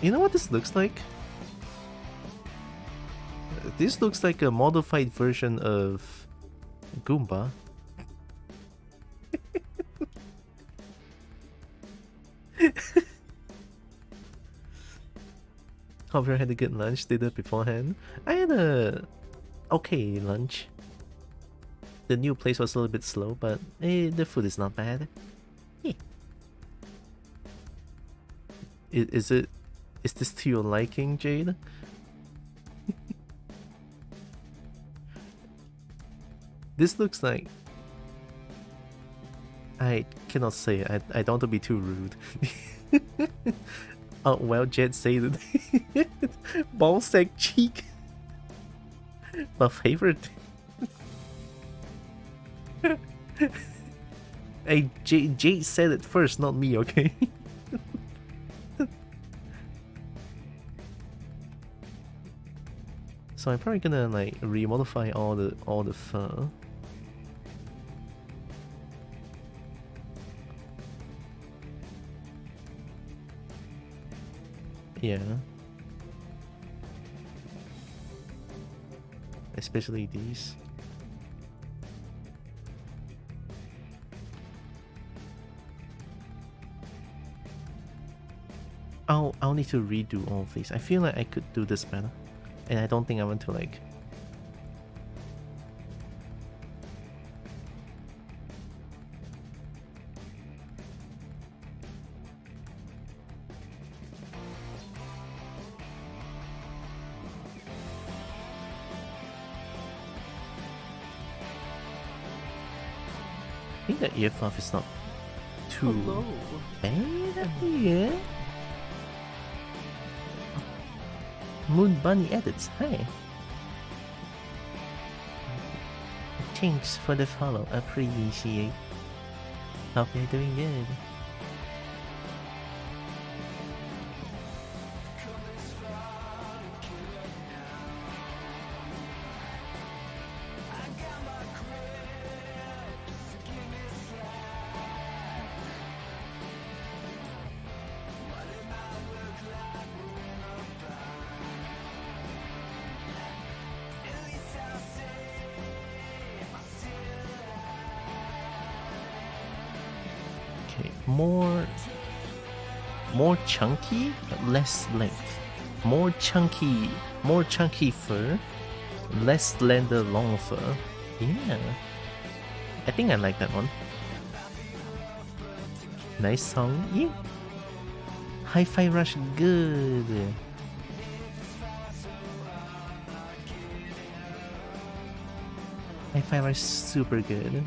You know what this looks like? This looks like a modified version of Goomba. Hope you had a good lunch. Did it beforehand. I had a okay lunch. The new place was a little bit slow, but the food is not bad. Yeah. Is this to your liking, Jade? This looks like... I cannot say it. I don't want to be too rude. Oh, well, Jet said it. Ballsack cheek. My favorite. Hey, Jade said it first, not me, okay? So I'm probably gonna like remodify all the fur. Yeah. Especially these. I'll need to redo all of these. I feel like I could do this better. And I don't think I want to like... I think the ear fluff is not too bad. Yeah. Moon Bunny edits. Hi. Thanks for the follow. Appreciate. Hope you're doing good. Okay, more chunky, less length. More chunky fur, less slender long fur. Yeah, I think I like that one. Nice song. Yeah. Hi-Fi Rush, good. Hi-Fi Rush, super good.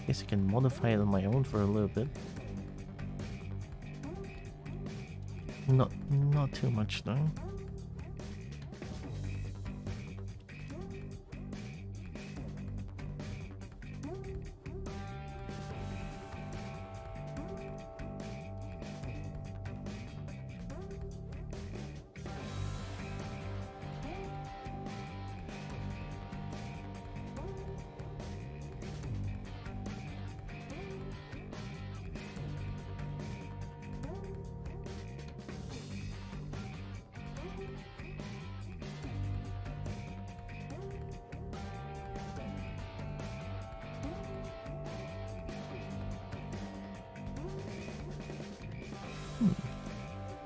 Guess I can modify it on my own for a little bit. Not too much though.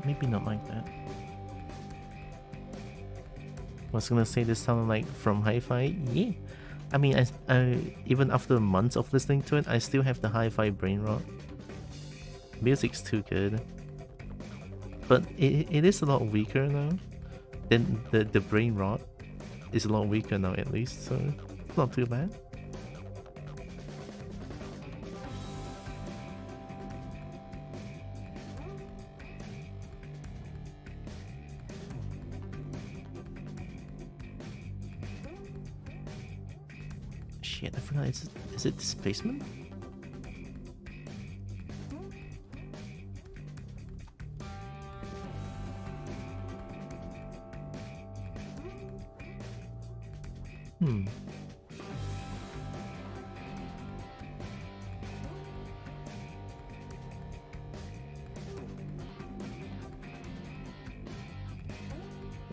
Maybe not like that. I was gonna say this sounded like from Hi-Fi. Yeah. I mean, I even after months of listening to it, I still have the Hi-Fi brain rot. Music's too good. But it is a lot weaker now. Then the brain rot is a lot weaker now at least, so it's not too bad. Shit, I forgot. Is it displacement?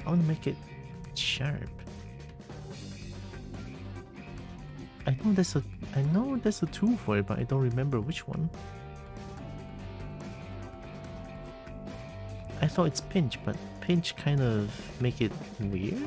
I want to make it sharp. I know there's a tool for it, but I don't remember which one. I thought it's pinch, but pinch kind of make it weird.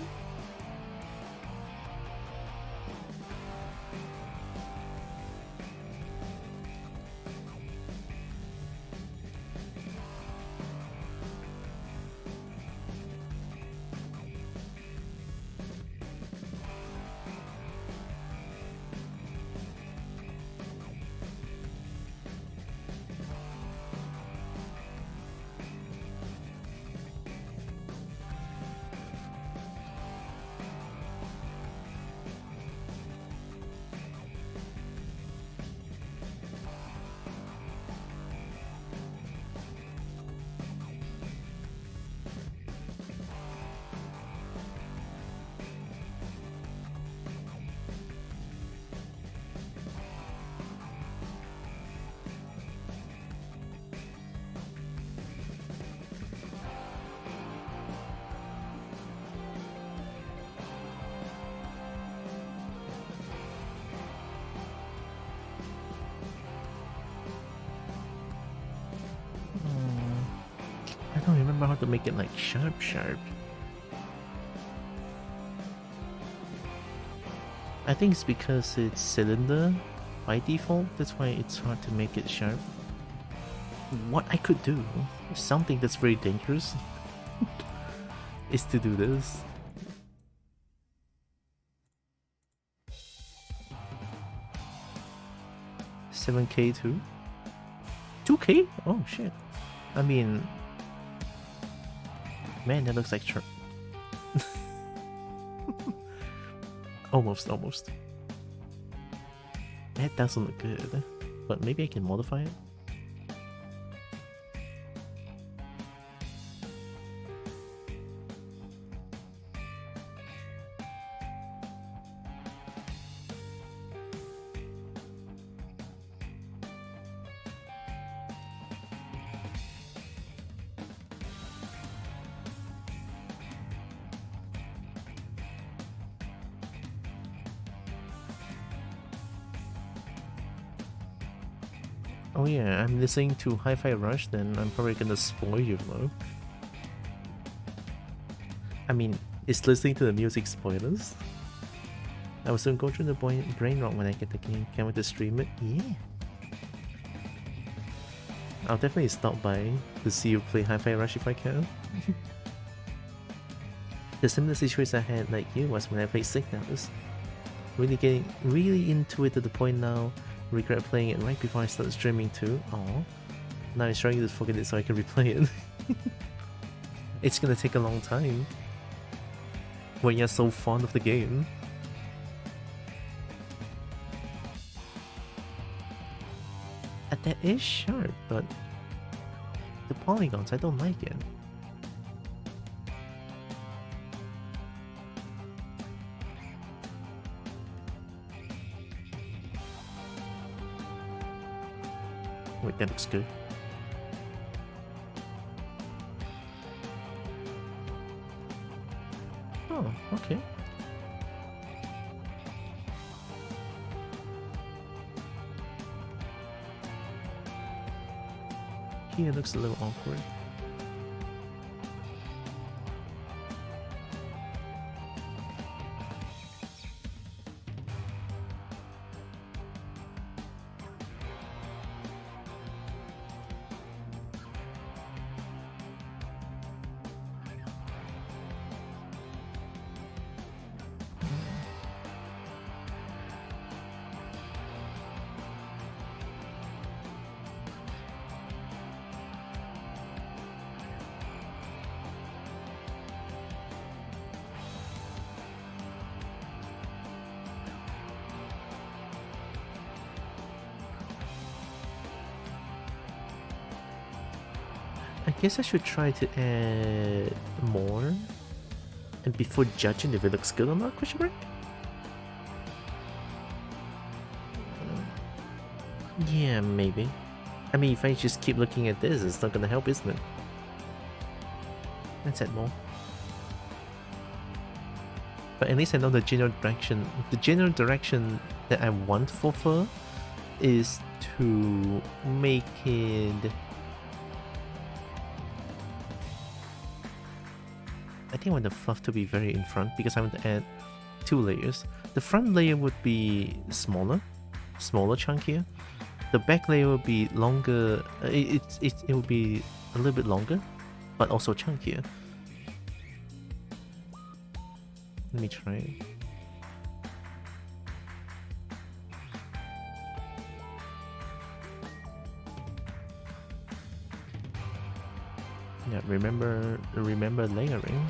remember how to make it like sharp. I think it's because it's cylinder by default, that's why it's hard to make it sharp. What I could do, something that's very dangerous, is to do this. $7K too? 2K? Oh shit. I mean, man, that looks like almost. That doesn't look good, but maybe I can modify it. Oh yeah, I'm listening to Hi-Fi Rush, then I'm probably gonna spoil your flow. I mean, is listening to the music spoilers? I will soon go through the brain rot when I get the game. Can't wait to stream it. Yeah. I'll definitely stop by to see you play Hi-Fi Rush if I can. The similar situation I had like you was when I played Signals. Really getting really into it to the point now. Regret playing it right before I started streaming too. Aww. Now I'm trying to forget it so I can replay it. It's gonna take a long time when you're so fond of the game. That is sharp, but the polygons, I don't like it. Wait, that looks good. Oh, okay. Here looks a little awkward. I guess I should try to add more, and before judging if it looks good or not, question mark? Yeah, maybe. I mean, if I just keep looking at this, it's not gonna help, isn't it? Let's add more. But at least I know the general direction. The general direction that I want for fur is to make it... I think I want the fluff to be very in front because I want to add 2 layers. The front layer would be smaller, chunkier. The back layer would be longer. It would be a little bit longer, but also chunkier. Let me try it. Yeah, remember layering.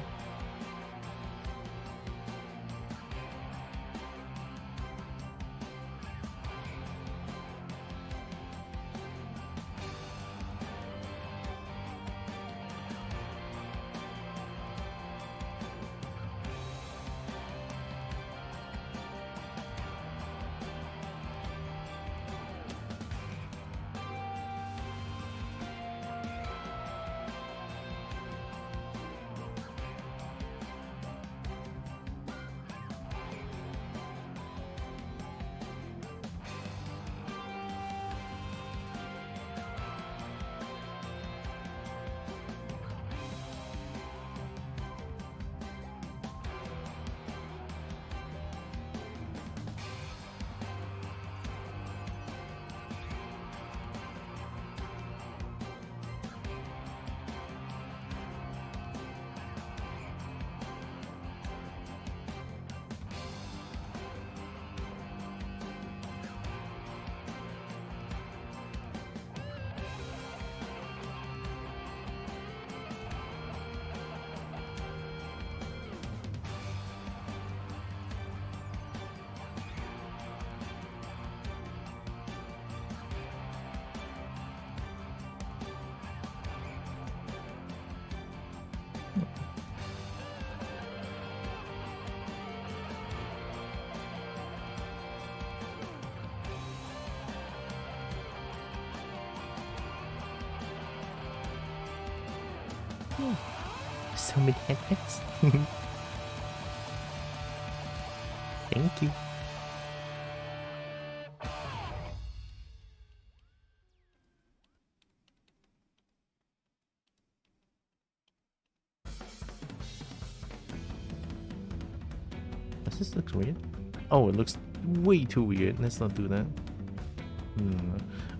So many headheads. Thank you. Does this look weird? Oh, it looks way too weird. Let's not do that.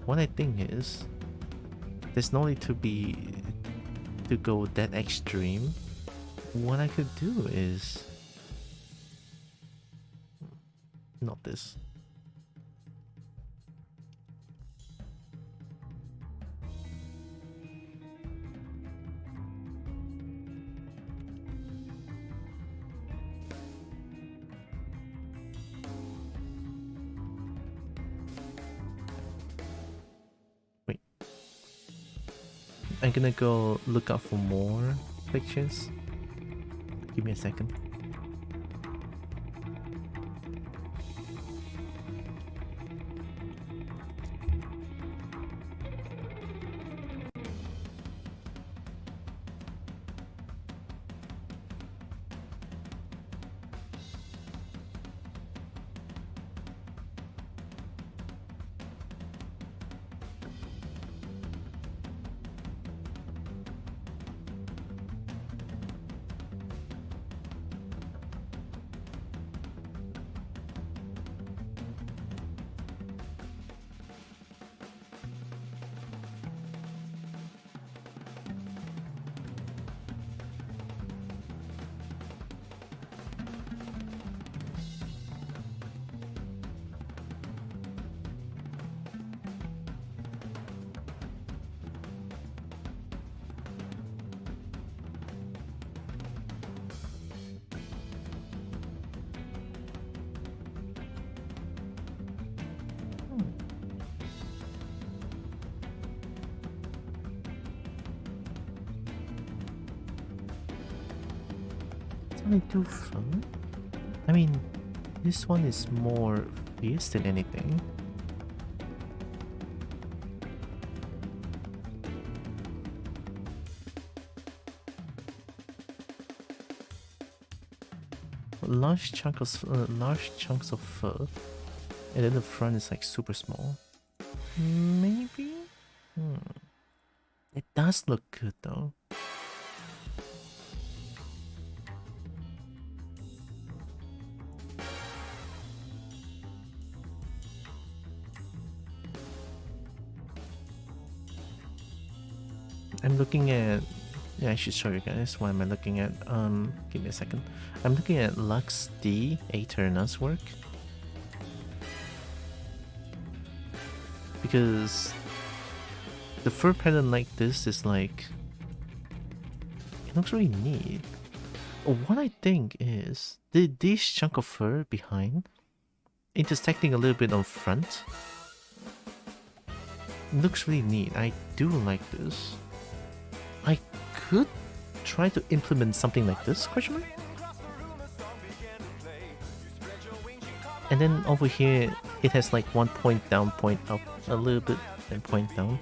What I think is, there's no need to go that extreme. What I could do is not this. Wait. I'm gonna go look out for more pictures. Give me a second. Only too fun. I mean, this one is more fierce than anything. Large chunks of fur, and then the front is like super small. Maybe. It does look good though. I'm looking at, yeah, I should show you guys. What am I looking at? Give me a second. I'm looking at Lux D Aeterna's work, because the fur pattern like this is like, it looks really neat. What I think is this chunk of fur behind intersecting a little bit on front looks really neat. I do like this. I could try to implement something like this, question mark? And then over here, it has like one point down, point up, a little bit, and point down.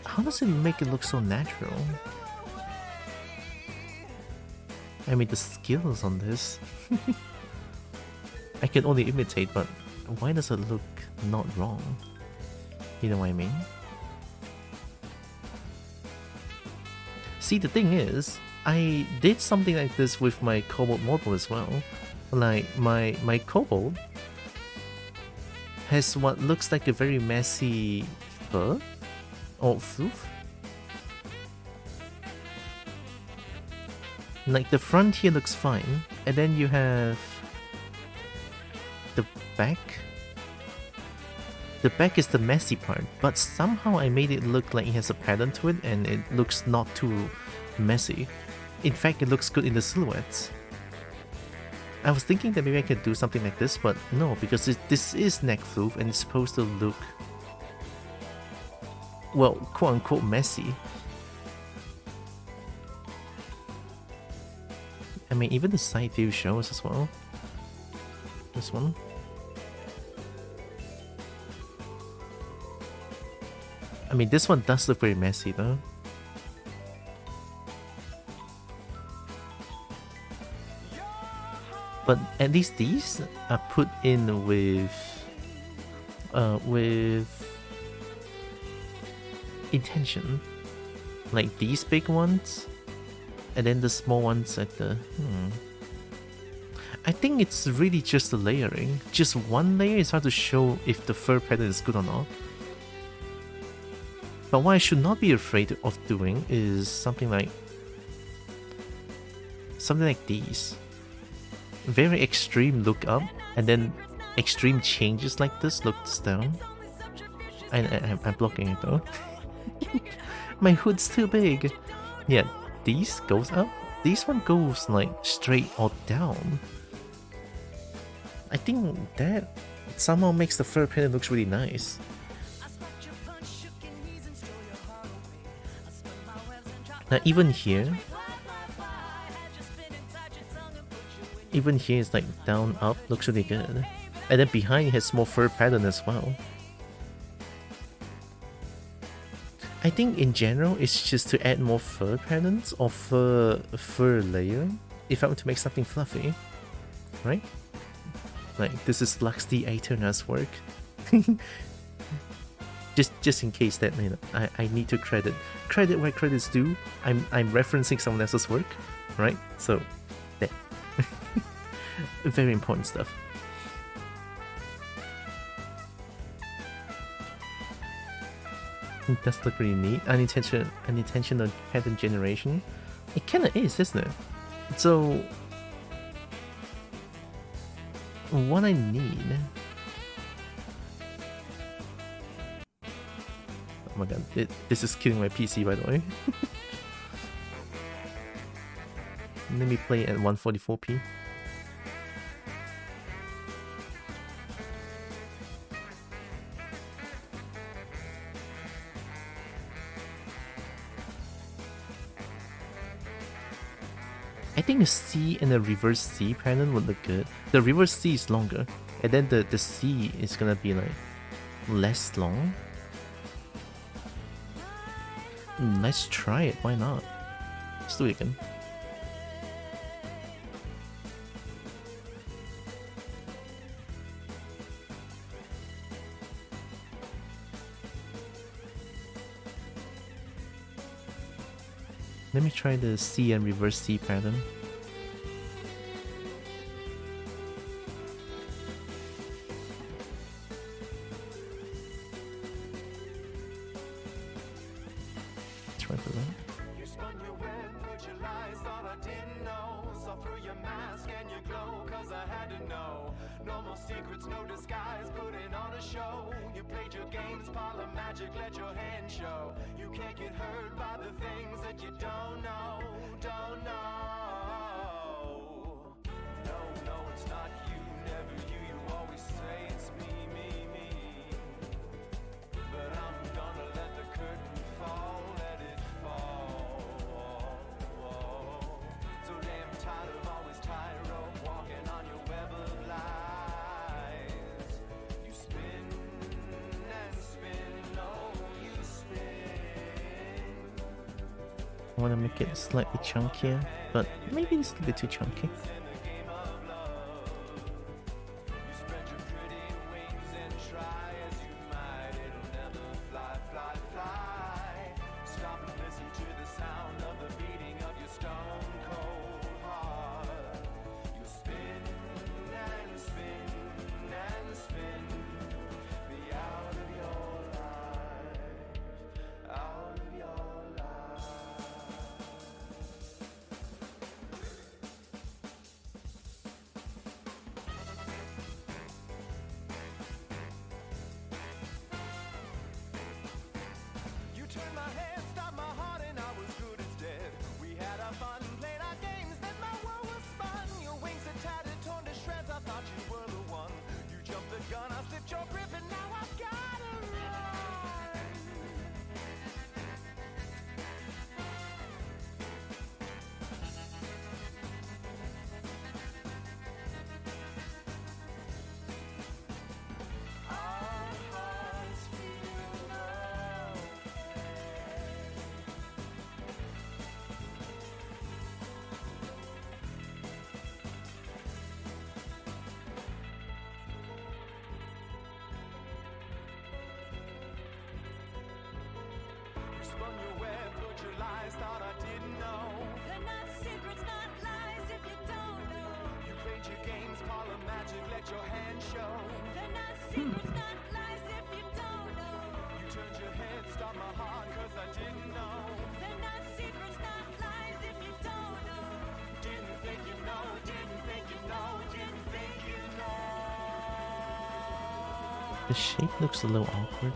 How does it make it look so natural? I mean, the skills on this. I can only imitate, but why does it look not wrong? You know what I mean? See, the thing is, I did something like this with my kobold model as well. Like, my kobold has what looks like a very messy fur or floof. Like, the front here looks fine, and then you have the back. The back is the messy part, but somehow I made it look like it has a pattern to it and it looks not too messy. In fact, it looks good in the silhouettes. I was thinking that maybe I could do something like this, but no, because this is neck floof and it's supposed to look, well, quote unquote messy. I mean, even the side view shows as well. This one. I mean, this one does look very messy though. But at least these are put in with intention. Like these big ones, and then the small ones at the. I think it's really just the layering. Just one layer is hard to show if the fur pattern is good or not. But what I should not be afraid of doing is something like these. Very extreme look up, and then extreme changes like this looks down. I'm blocking it though. My hood's too big. Yeah, these goes up. This one goes like straight or down. I think that somehow makes the fur pattern looks really nice. Now even here it's like down up, looks really good. And then behind it has more fur pattern as well. I think in general it's just to add more fur patterns or fur layer if I want to make something fluffy, right? Like this is Lux the Aeterna's work. just in case that, you know, I need to credit where credit's due. I'm referencing someone else's work, right? So that very important stuff. It does look really neat. Unintentional pattern generation. It kinda is, isn't it? So what I need. Oh my god, this is killing my PC, by the way. Let me play at 144p. I think the C and the reverse C pattern would look good. The reverse C is longer, and then the C is gonna be like less long. Let's try it, why not? Let's do it again. Let me try the C and reverse C pattern. Try for that. You spun your web, put your lies, thought I didn't know. Saw through your mask and your glow, cause I had to know. No more secrets, no disguise, putting on a show. You played your games, pile of magic, let your hand show. You can't get hurt by the things that you don't know, don't know. No, it's not you, never you, you always say it's me. But I'm gonna let the curtain fall, let it fall. So damn tired of always tightrope walking on your web of lies. You spin and spin, oh you spin. I want to make it slightly chunkier, but maybe it's a bit too chunky. In the game of love, you spread your pretty wings and try as you might, it'll never fly. Stop and listen to the sound of the beating of your stone cold heart. You spin and spin and spin me out of your life, out of your life. You turned my head, stopped my heart, and I was good as dead. We had our fun, played our games, then my world was spun. Your wings are tattered, torn to shreds, I thought you were the one. You jumped the gun, I slipped your grip, and now I've gotta run. Our hearts feel love. spun your web, put your lies, thought I didn't know. They're not secrets, not lies if you don't know. You played your games, parlor magic, let your hand show. They're not secrets, not lies if you don't know. You turned your head, stopped my heart, cause I didn't know. They're not secrets, not lies if you don't know. Didn't think you know, didn't think you know, didn't think you know. The shape looks a little awkward.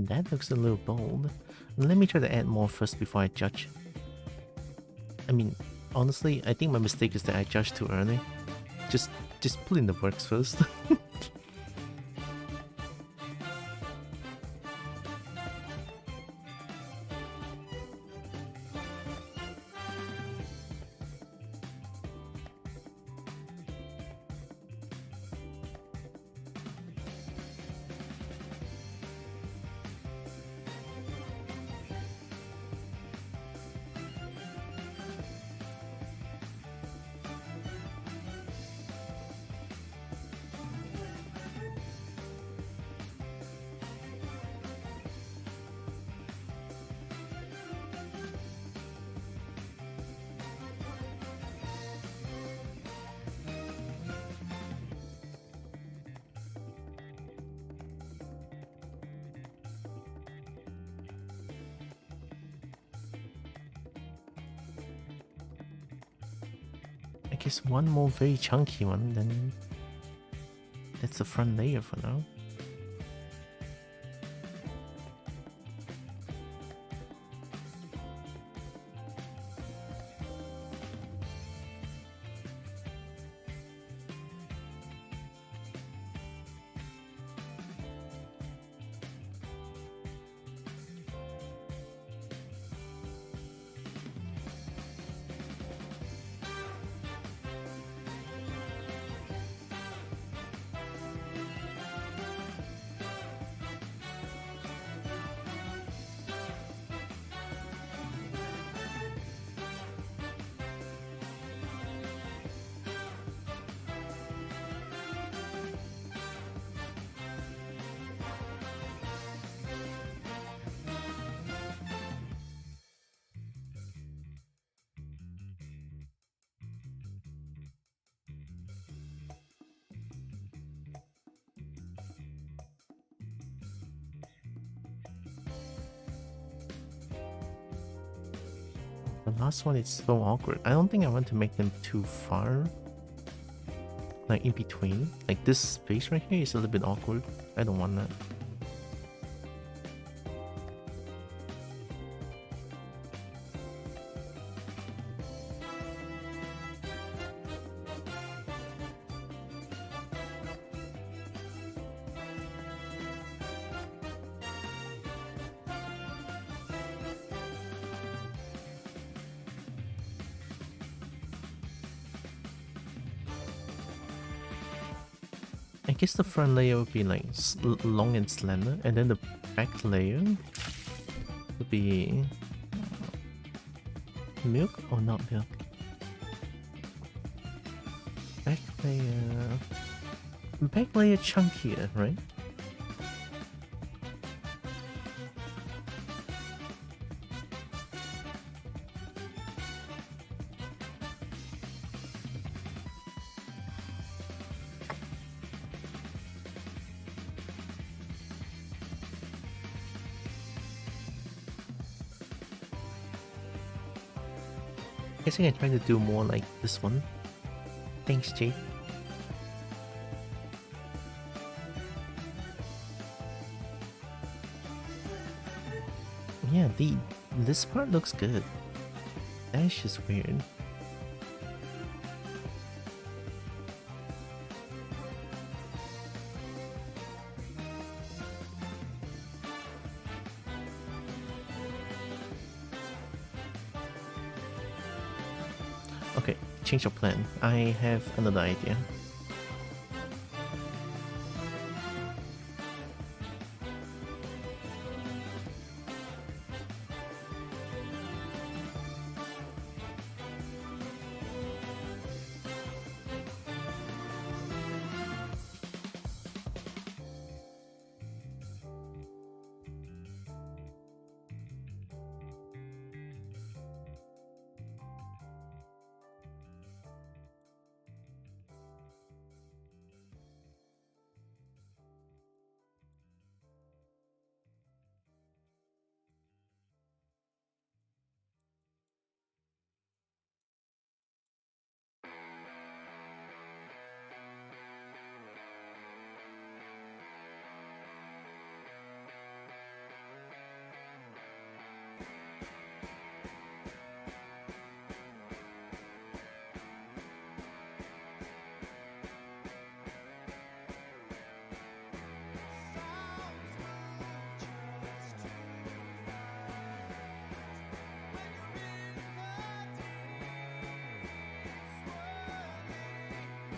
That looks a little bold. Let me try to add more first before I judge. I mean, honestly, I think my mistake is that I judged too early. Just put in the works first. I guess one more very chunky one, then that's the front layer for now. The last one is so awkward. I don't think I want to make them too far. Like in between. Like this space right here is a little bit awkward. I don't want that. I guess the front layer would be like long and slender, and then the back layer would be milk or not milk. Back layer chunkier, right? guess I can try to do more like this one. Thanks, Jade. Yeah, this part looks good. That's just weird. Okay, change of plan. I have another idea.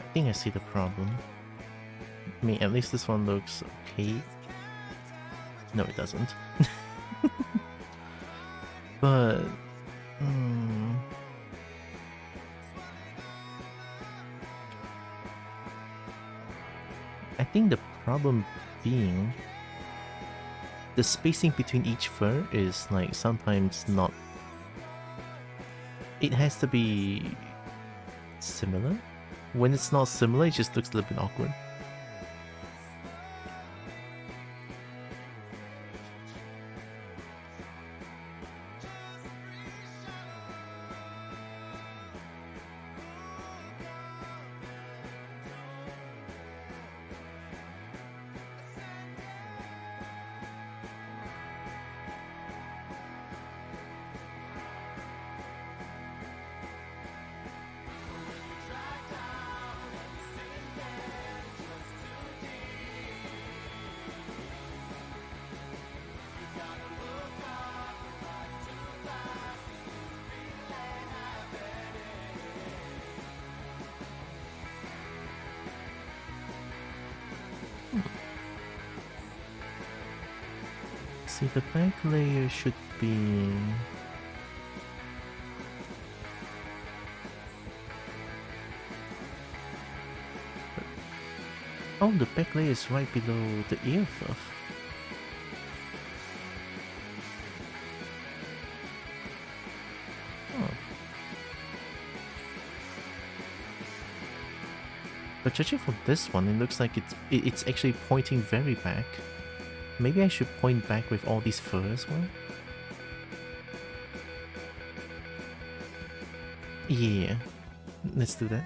I think I see the problem. I mean, at least this one looks okay. No, it doesn't. But... I think the problem being the spacing between each fur is like sometimes not... It has to be similar. When it's not similar, it just looks a little bit awkward. See, the back layer should be... Oh, the back layer is right below the ear fluff. Oh. But judging from this one, it looks like it's actually pointing very back. Maybe I should point back with all these fur as well? Yeah, let's do that.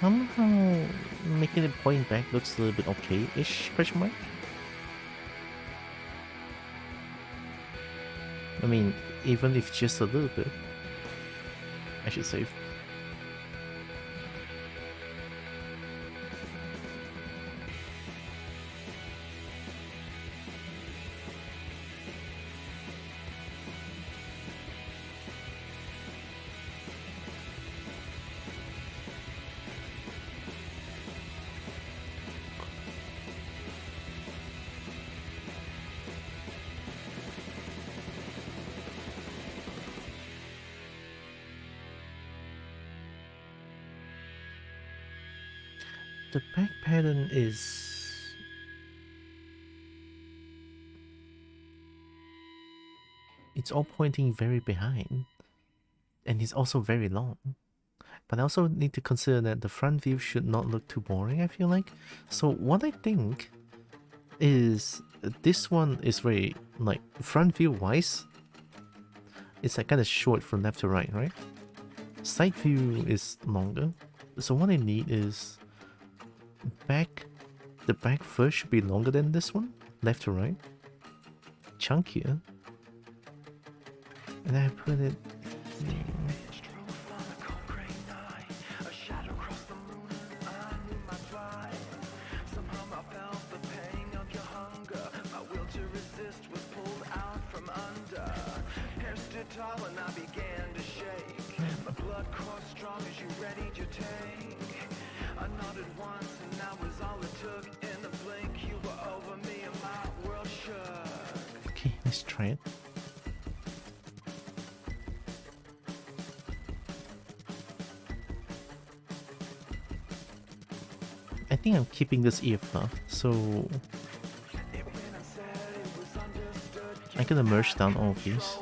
somehow making it point back looks a little bit okay-ish, question mark? I mean, even if just a little bit, I should say. The back pattern is... it's all pointing very behind. And it's also very long. But I also need to consider that the front view should not look too boring, I feel like. So what I think is this one is very, like, front view wise, it's like kind of short from left to right, right? Side view is longer. So what I need is the back first should be longer than this one, left to right, chunkier, and I put it tall and I began to shake. My blood coursed strong as you readied your tank. I nodded once and that was all it took. In a blink you were over me and my world shook. okay, let's try it. I think I'm keeping this ear fluff, so I'm gonna merge down all of these.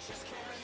Just can't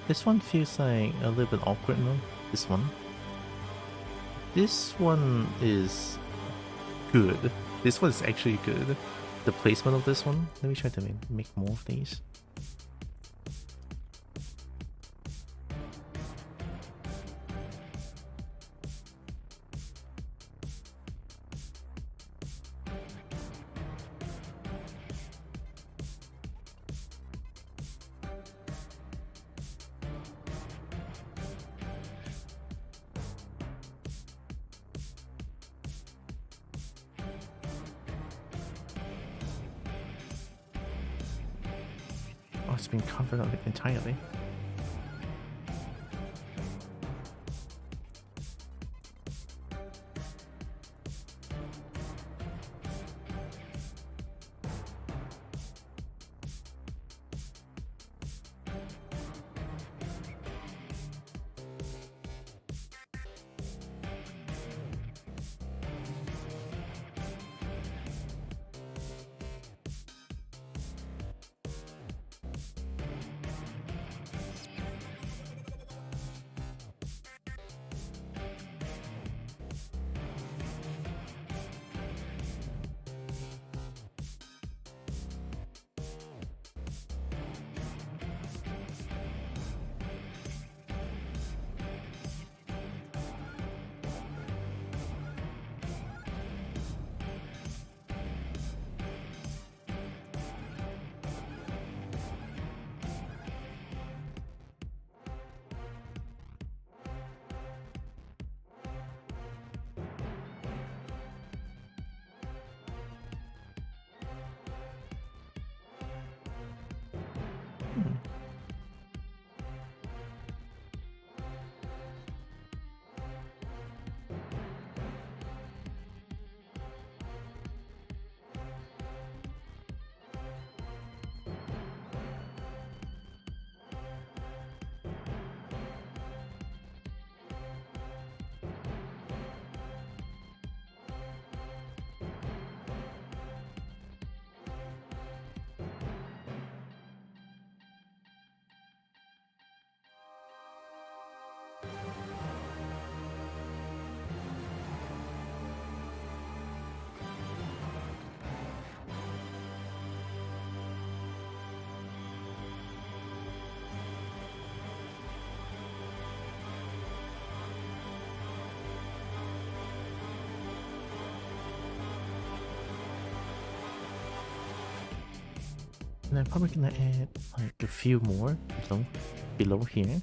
This one feels like a little bit awkward now. This one. This one is good. This one is actually good. The placement of this one. Let me try to make more of these. Oh, it's been covered up entirely. And I'm probably gonna add like a few more below here.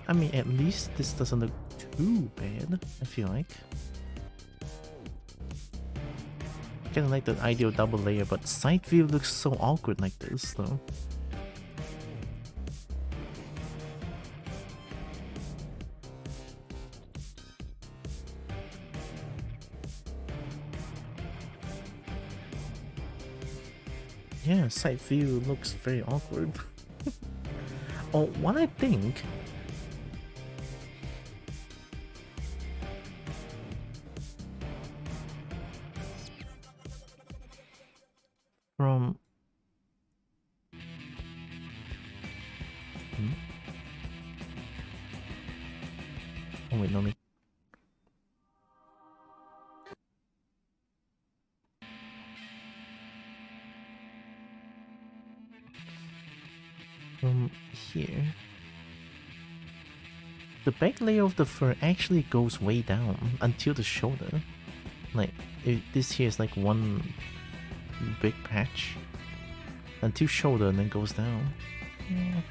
I mean, at least this doesn't look too bad, I feel like. Kinda like the ideal double layer, but side view looks so awkward like this, though. Yeah. yeah, side view looks very awkward. Or what I think from oh wait, no me. From here, the back layer of the fur actually goes way down until the shoulder. Like this here is like one big patch until shoulder and then goes down. Yeah.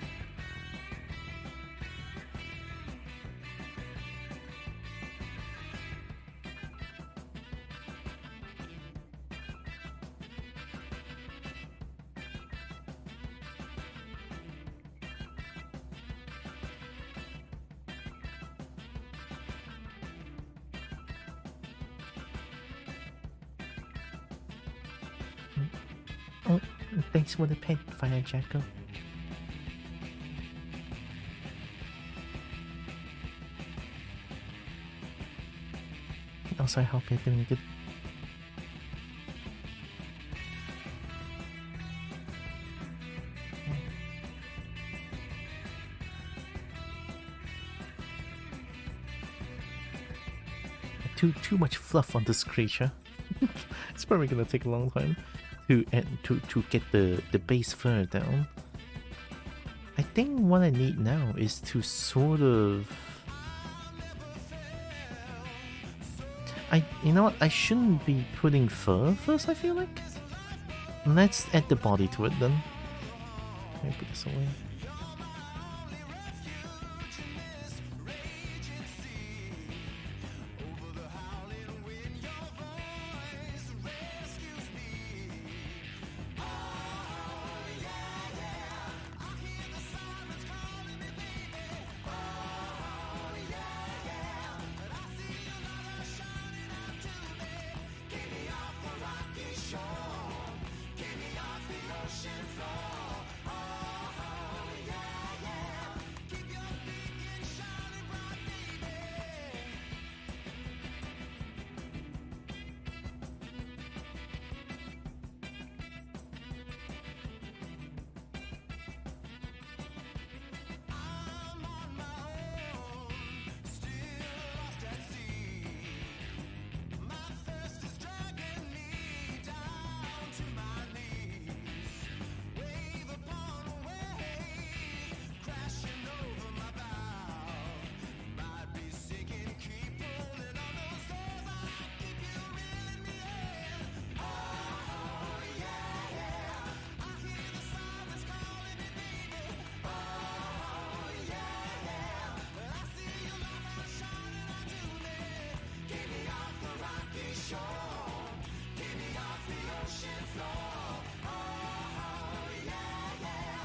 Oh, thanks for the pet, Fire Jackal. Also, I hope you're doing good. Too much fluff on this creature. It's probably gonna take a long time to get the base fur down. I think what I need now is to sort of you know what, I shouldn't be putting fur first, I feel like. Let's add the body to it then. Let me put this away.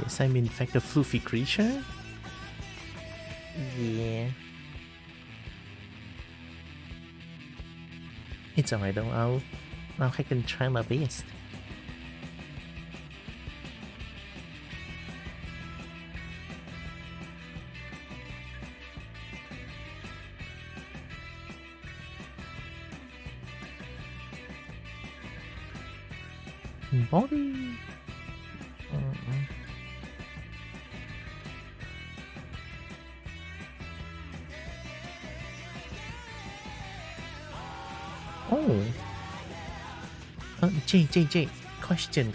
Yes, I'm in fact a fluffy creature. Yeah. It's alright though, I can try my best. Body. Oh. J. Question.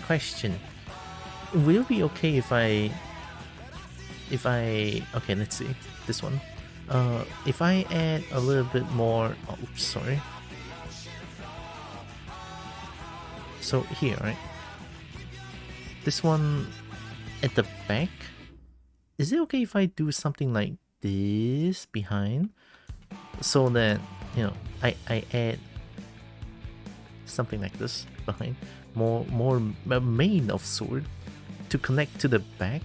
Will it be okay if I... Okay, let's see. This one. If I add a little bit more... Oh, oops, sorry. So here, right? This one at the back. Is it okay if I do something like this behind? So that, you know, I add something like this behind, more mane of sword to connect to the back.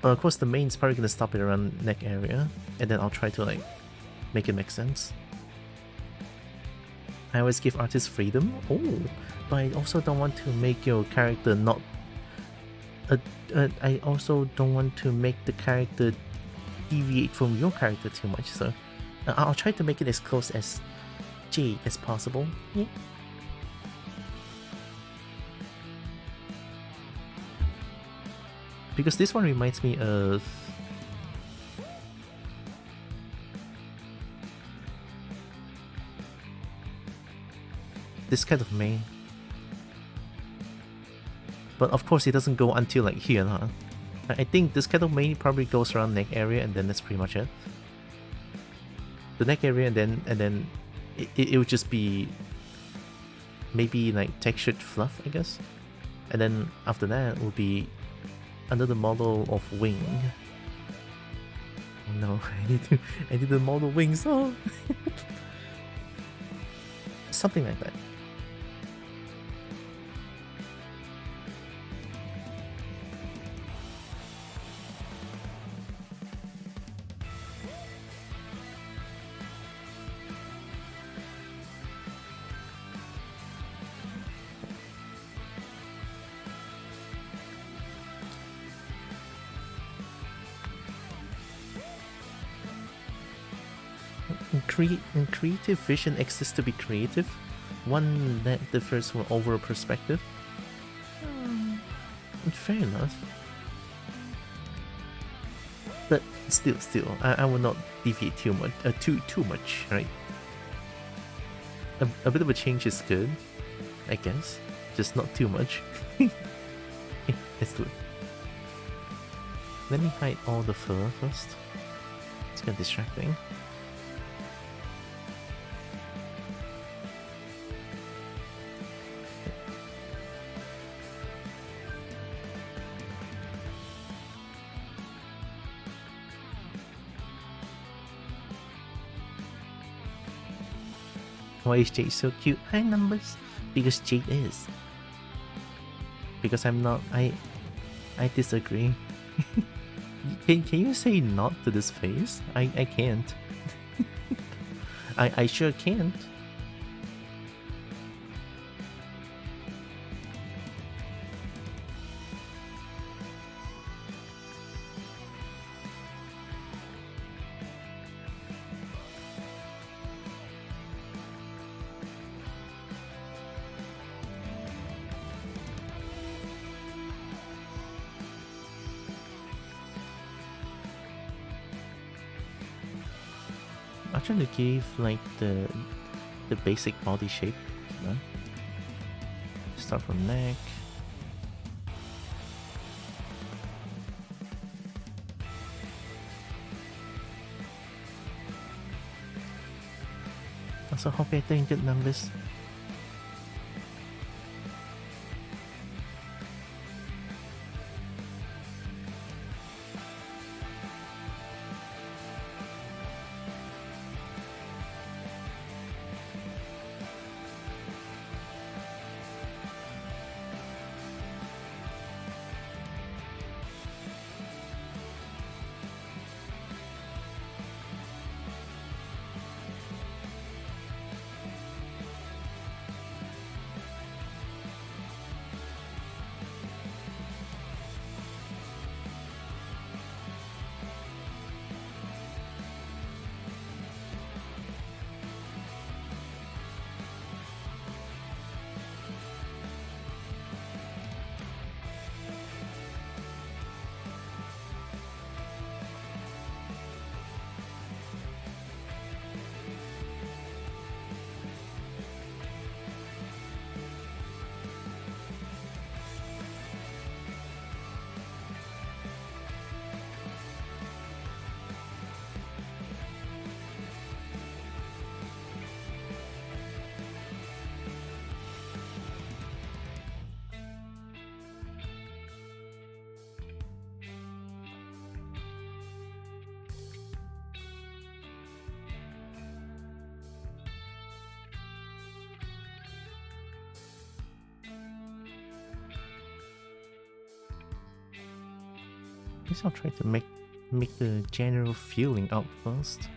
Of course, the main's probably gonna stop it around neck area, and then I'll try to like make it make sense. I always give artists freedom. Oh, but I also don't want to make your character not. I also don't want to make the character deviate from your character too much. So I'll try to make it as close as Jade as possible. Yeah. Because this one reminds me of this kind of mane. But of course it doesn't go until like here, huh? I think this kind of mane probably goes around neck area and then that's pretty much it. The neck area and then it would just be maybe like textured fluff, I guess. And then after that will be another model of wing. Oh no, I need to model wings. Oh, something like that. Creative vision exists to be creative, one that differs from overall perspective. Fair enough. But still, I will not deviate too much, too much, right? A bit of a change is good, I guess. Just not too much. Let's do it. Let me hide all the fur first. It's kind of distracting. Why is Jade so cute? Hi numbers. Because Jade is. Because I'm not. I disagree. Can you say not to this face? I can't. I sure can't. I'm trying to give like the basic body shape. No? Start from neck. Also hope you're doing good numbers. I guess I'll try to make the general feeling out first.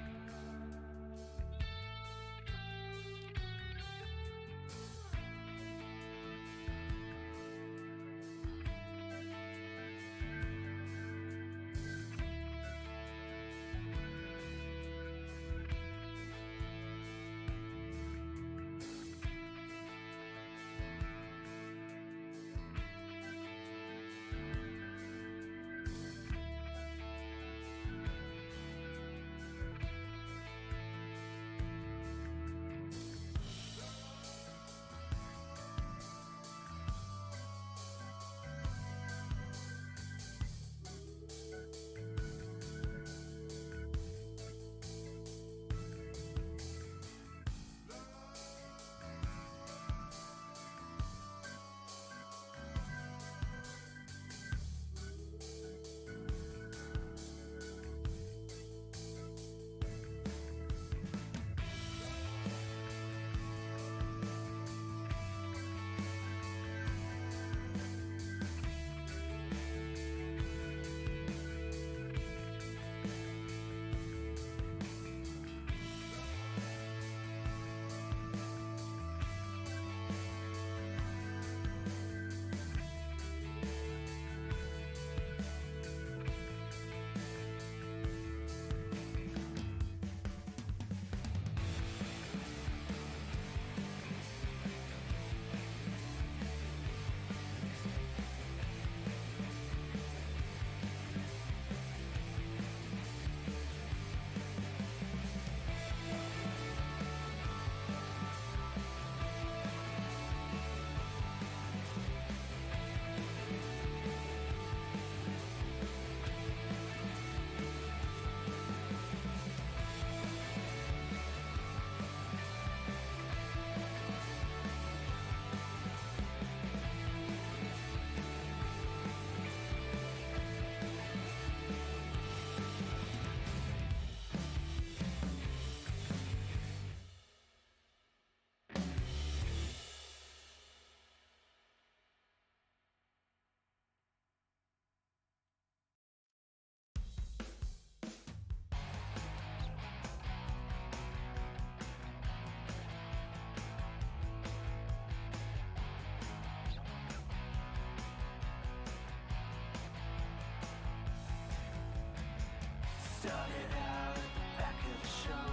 Started out at the back of the show.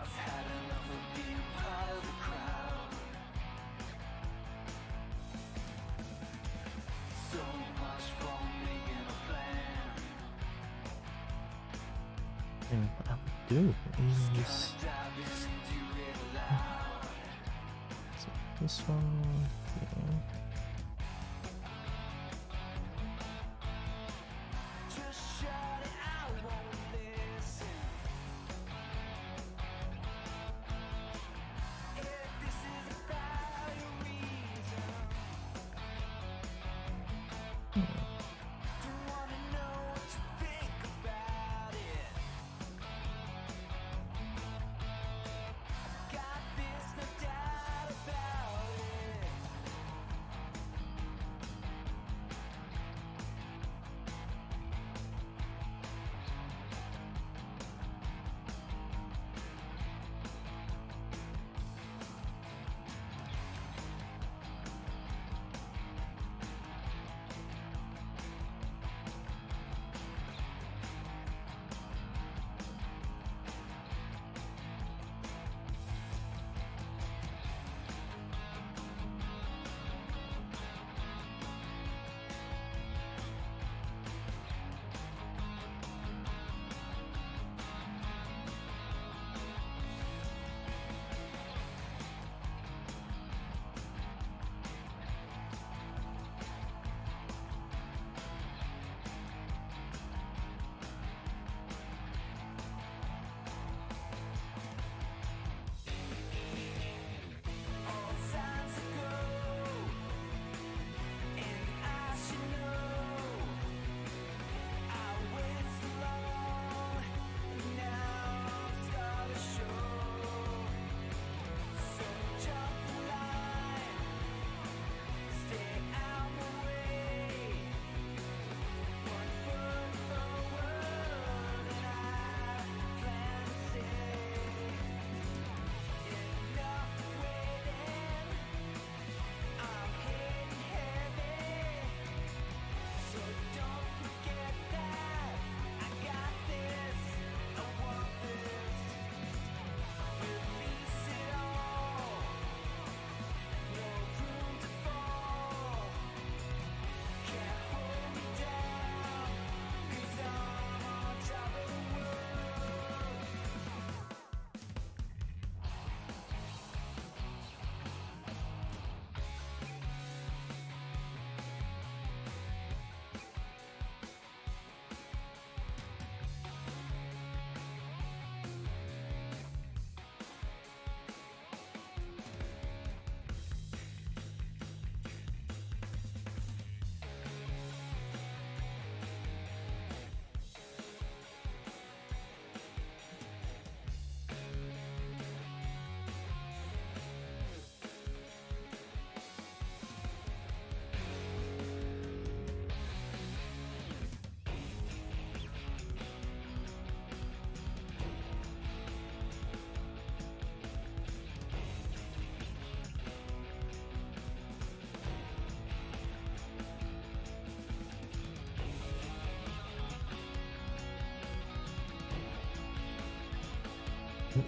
I've had enough of being part of the crowd. So much for making a plan. And what I would do is Dive in and do it loud. so this one, yeah. Just shout it, I won't listen. If this is about your reason, don't wanna know what you think about it. Got this, no doubt about it. All signs are go, and I should know. I waited so long, and now I'm starting to show. So jump the line, stay out my way. One foot forward, and I plan to say. Enough waiting, I'm hitting heavy. So don't forget that I got this, I want this. Release it all, no room to fall. Can't hold me down, 'cause I'm on top of the world.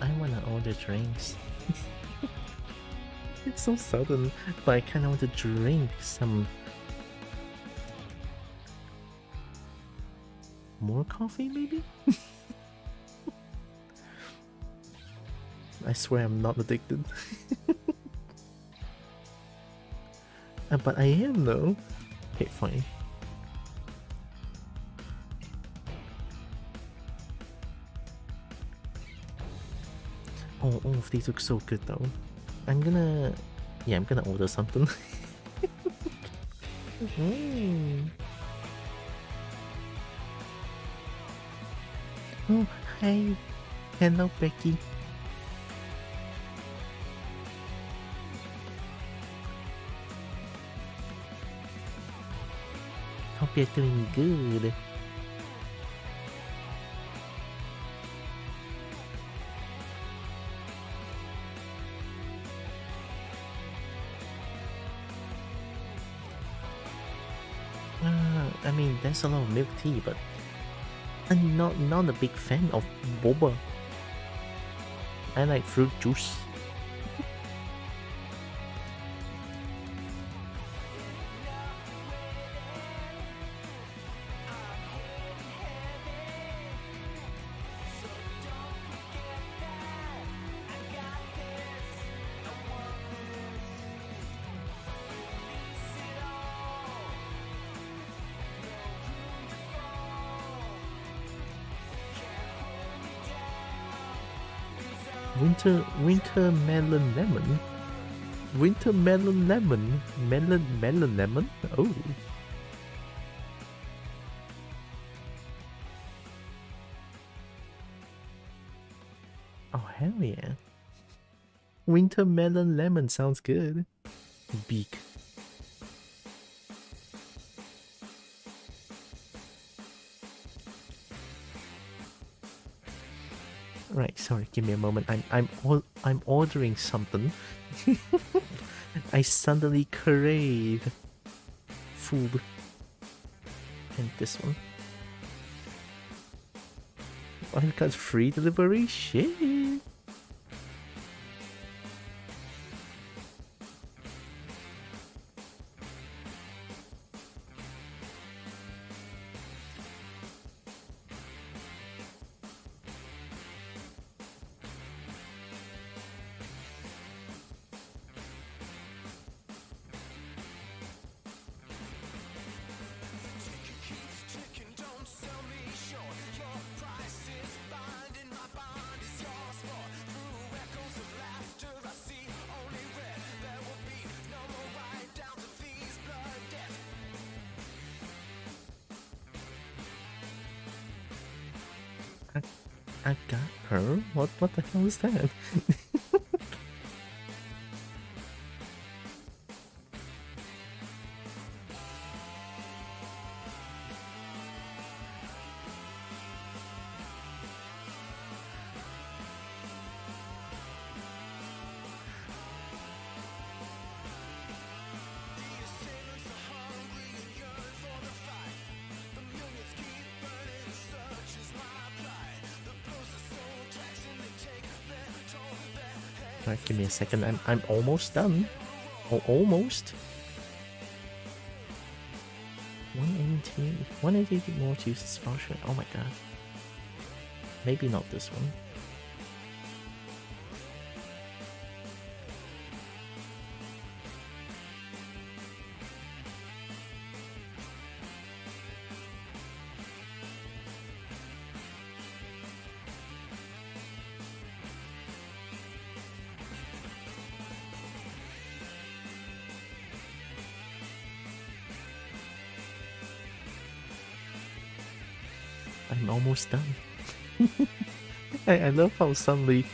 I wanna order drinks. It's so sudden, but I kinda want to drink some more coffee, maybe? I swear I'm not addicted. But I am though. Okay, fine. Oh, these look so good though. I'm gonna order something. Oh, hi. Hello, Becky. Hope you're doing good. I mean, there's a lot of milk tea, but I'm not a big fan of boba. I like fruit juice. Winter melon lemon. Winter melon lemon. Melon lemon. Oh. Oh hell yeah. Winter melon lemon sounds good. Beak. Right, sorry, give me a moment. I'm ordering something. I suddenly crave food. And this one. I've got free delivery? Shit. I got her? What the hell is that? Right, give me a second. I'm almost done. Oh, almost. 180 more uses function. Oh my god. Maybe not this one. I'm almost done. I love how suddenly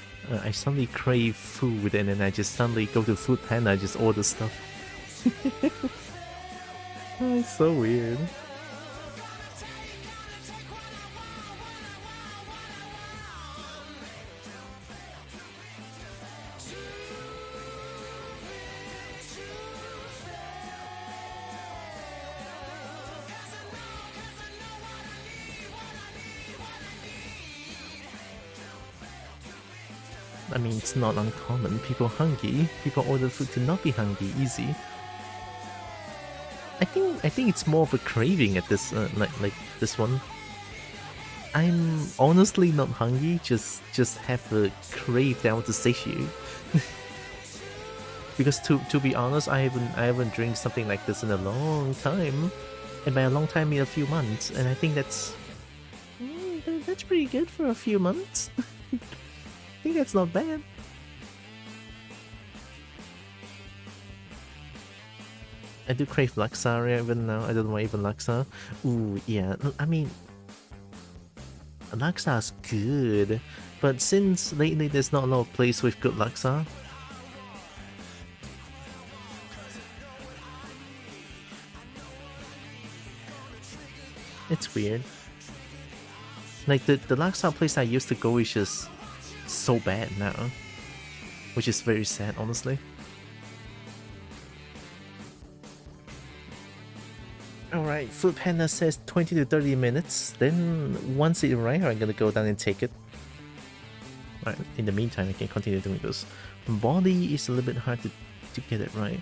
I suddenly crave food and then I just suddenly go to Food Panda and just order stuff. Oh, it's so weird. I mean, it's not uncommon. People hungry. People order food to not be hungry. Easy. I think it's more of a craving at this like this one. I'm honestly not hungry. Just have a crave that I want to satiate. Because to be honest, I haven't drank something like this in a long time, and by a long time, I mean a few months. And I think that's pretty good for a few months. I think that's not bad. I do crave Laksa even now. I don't want even Laksa. Ooh, yeah. I mean, Laksa's good, but since lately there's not a lot of place with good Laksa. It's weird. Like the Laksa place I used to go is just so bad now, which is very sad, honestly. Alright, Food Panda says 20 to 30 minutes. Then once it arrives, I'm gonna go down and take it. Alright, in the meantime, I can continue doing this. Body is a little bit hard to get it right.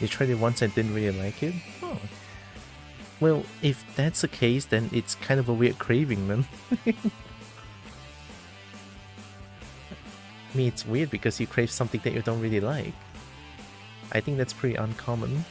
You tried it once and didn't really like it? Oh. Well, if that's the case, then it's kind of a weird craving then. I mean, it's weird because you crave something that you don't really like. I think that's pretty uncommon.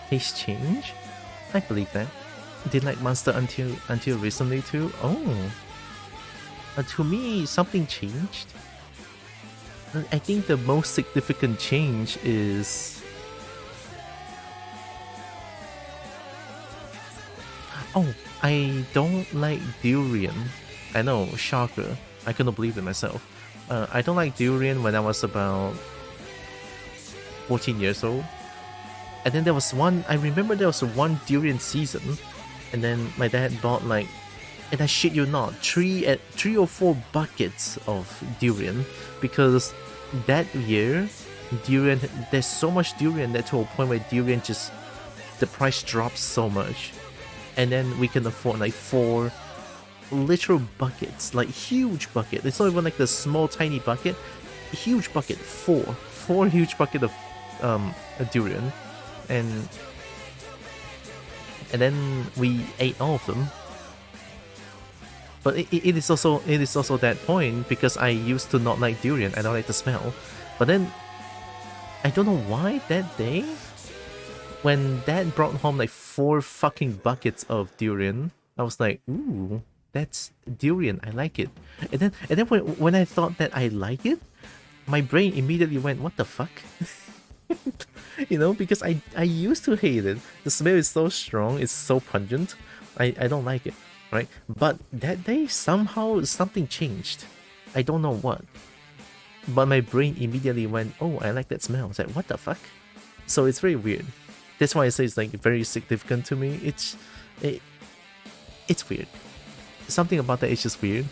Taste change? I believe that. Did like Monster until recently too? Oh. To me, something changed. I think the most significant change is... Oh, I don't like durian. I know, shocker. I couldn't believe it myself. I don't like durian when I was about 14 years old. And then there was one, I remember there was one durian season, and then my dad bought like, and I shit you not, three or four buckets of durian, because that year, durian, there's so much durian that to a point where durian just, the price drops so much. And then we can afford like 4 literal buckets, like huge bucket. It's not even like the small tiny bucket, huge bucket, 4 huge bucket of durian. And then we ate all of them. But it is also that point, because I used to not like durian. I don't like the smell. But then I don't know why that day, when Dad brought home like 4 fucking buckets of durian, I was like, ooh, that's durian. I like it. And then when I thought that I like it, my brain immediately went, what the fuck? You know, because I used to hate it. The smell is so strong, it's so pungent. I don't like it, right? But that day, somehow something changed. I don't know what. But my brain immediately went, oh, I like that smell. I was like, what the fuck? So it's very weird. That's why I say it's like very significant to me. It's weird. Something about that is just weird.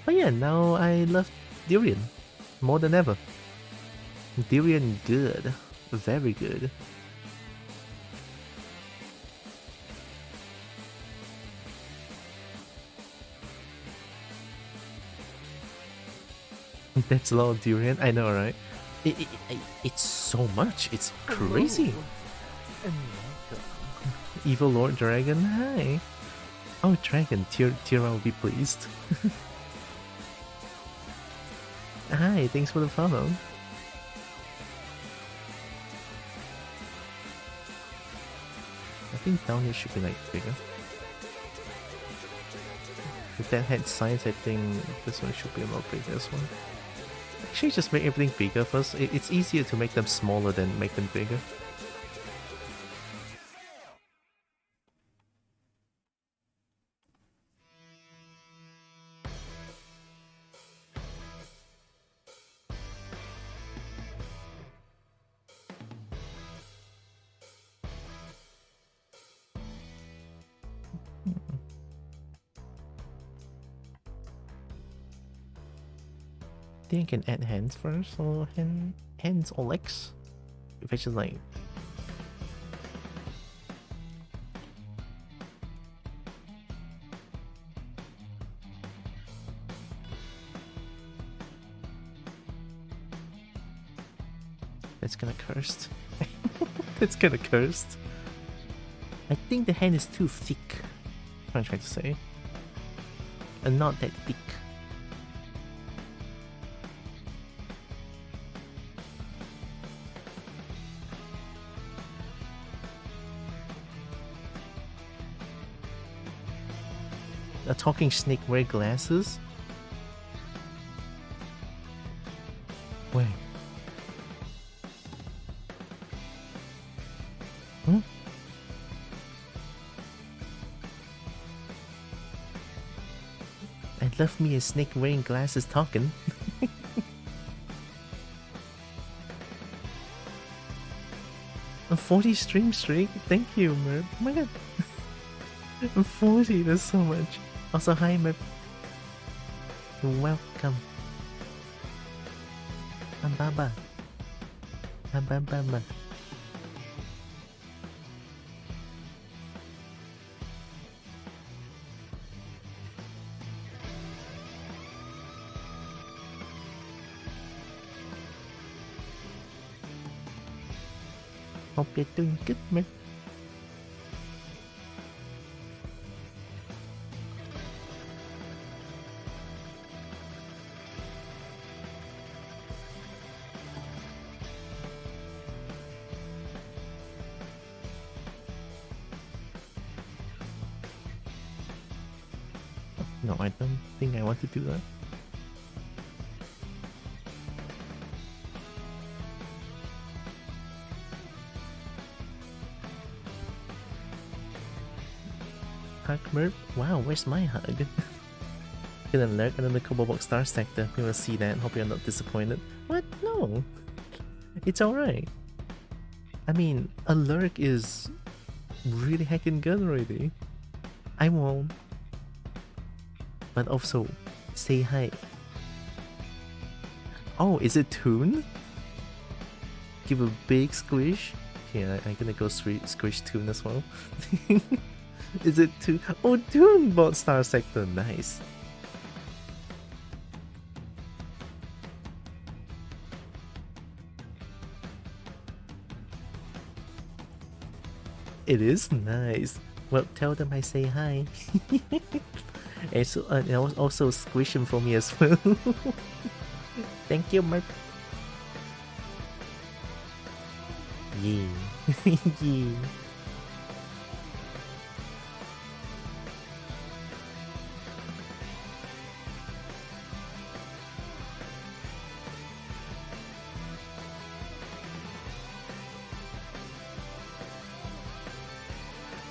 But yeah, now I love durian more than ever. Durian good. Very good. That's a lot of durian. I know, right? It's so much. It's crazy. And welcome. Evil Lord Dragon, hi. Oh, Dragon, Tira will be pleased. Hi, thanks for the follow. I think down here should be like bigger. If that had size, I think this one should be a lot bigger as well. Actually, just make everything bigger first. It's easier to make them smaller than make them bigger. I think I can add hands first, or hands or legs. If I just like... That's kinda cursed. That's kinda cursed. I think the hand is too thick. What I'm trying to say. And not that thick. A talking snake wear glasses? Wait. Hmm? I love me a snake wearing glasses talking. A 40 stream streak? Thank you, Merp. Oh my god. 40, that's so much. Also, hi, Merp. Welcome. Baba. Baba. Hope you're doing good, man. No, I don't think I want to do that. Hug Merp? Wow, where's my hug? Gonna lurk under the Kobo Box Star sector. We will see that. Hope you're not disappointed. What? No. It's alright. I mean, a lurk is really heckin' good already. I won't. But also, say hi. Oh, is it Toon? Give a big squish. Yeah, I'm gonna go squish Toon as well. Is it Toon? Oh, Toon bought Star Sector. Nice. It is nice. Well, tell them I say hi. And so, also squish him for me as well. Thank you, Mark. Yeah. Yeah.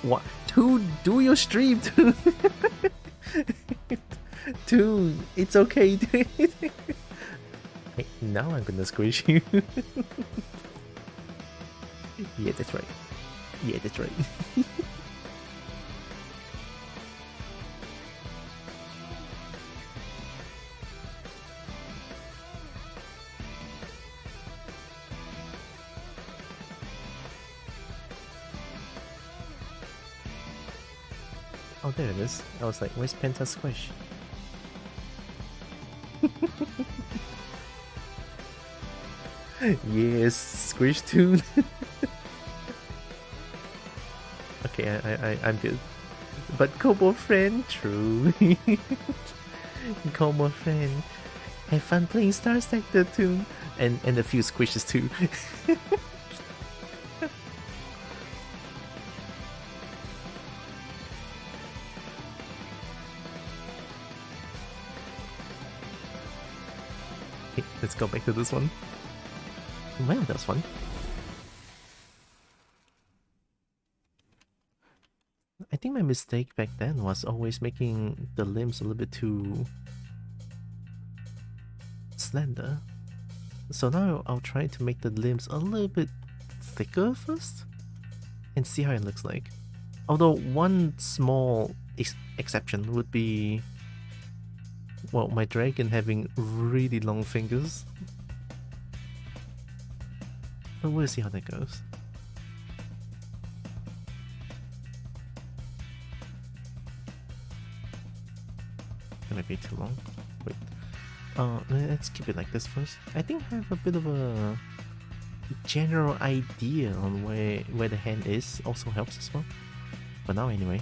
What? Do your stream, Toon. Toon, it's okay. Hey, now I'm gonna squish you. Yeah, that's right. Yeah, that's right. Oh, there it is. I was like, where's Penta Squish? Yes, Squish Toon. Okay, I'm good. But Kobo friend, true. Kobo friend. Have fun playing Star Sector Toon. And a few squishes too. Okay, let's go back to this one. Well, that was fun. I think my mistake back then was always making the limbs a little bit too slender. So now I'll try to make the limbs a little bit thicker first and see how it looks like. Although one small exception would be, well, my dragon having really long fingers. But we'll see how that goes. That might be too long. Wait. Let's keep it like this first. I think I have a bit of a general idea on where the hand is. Also helps as well. For now, anyway.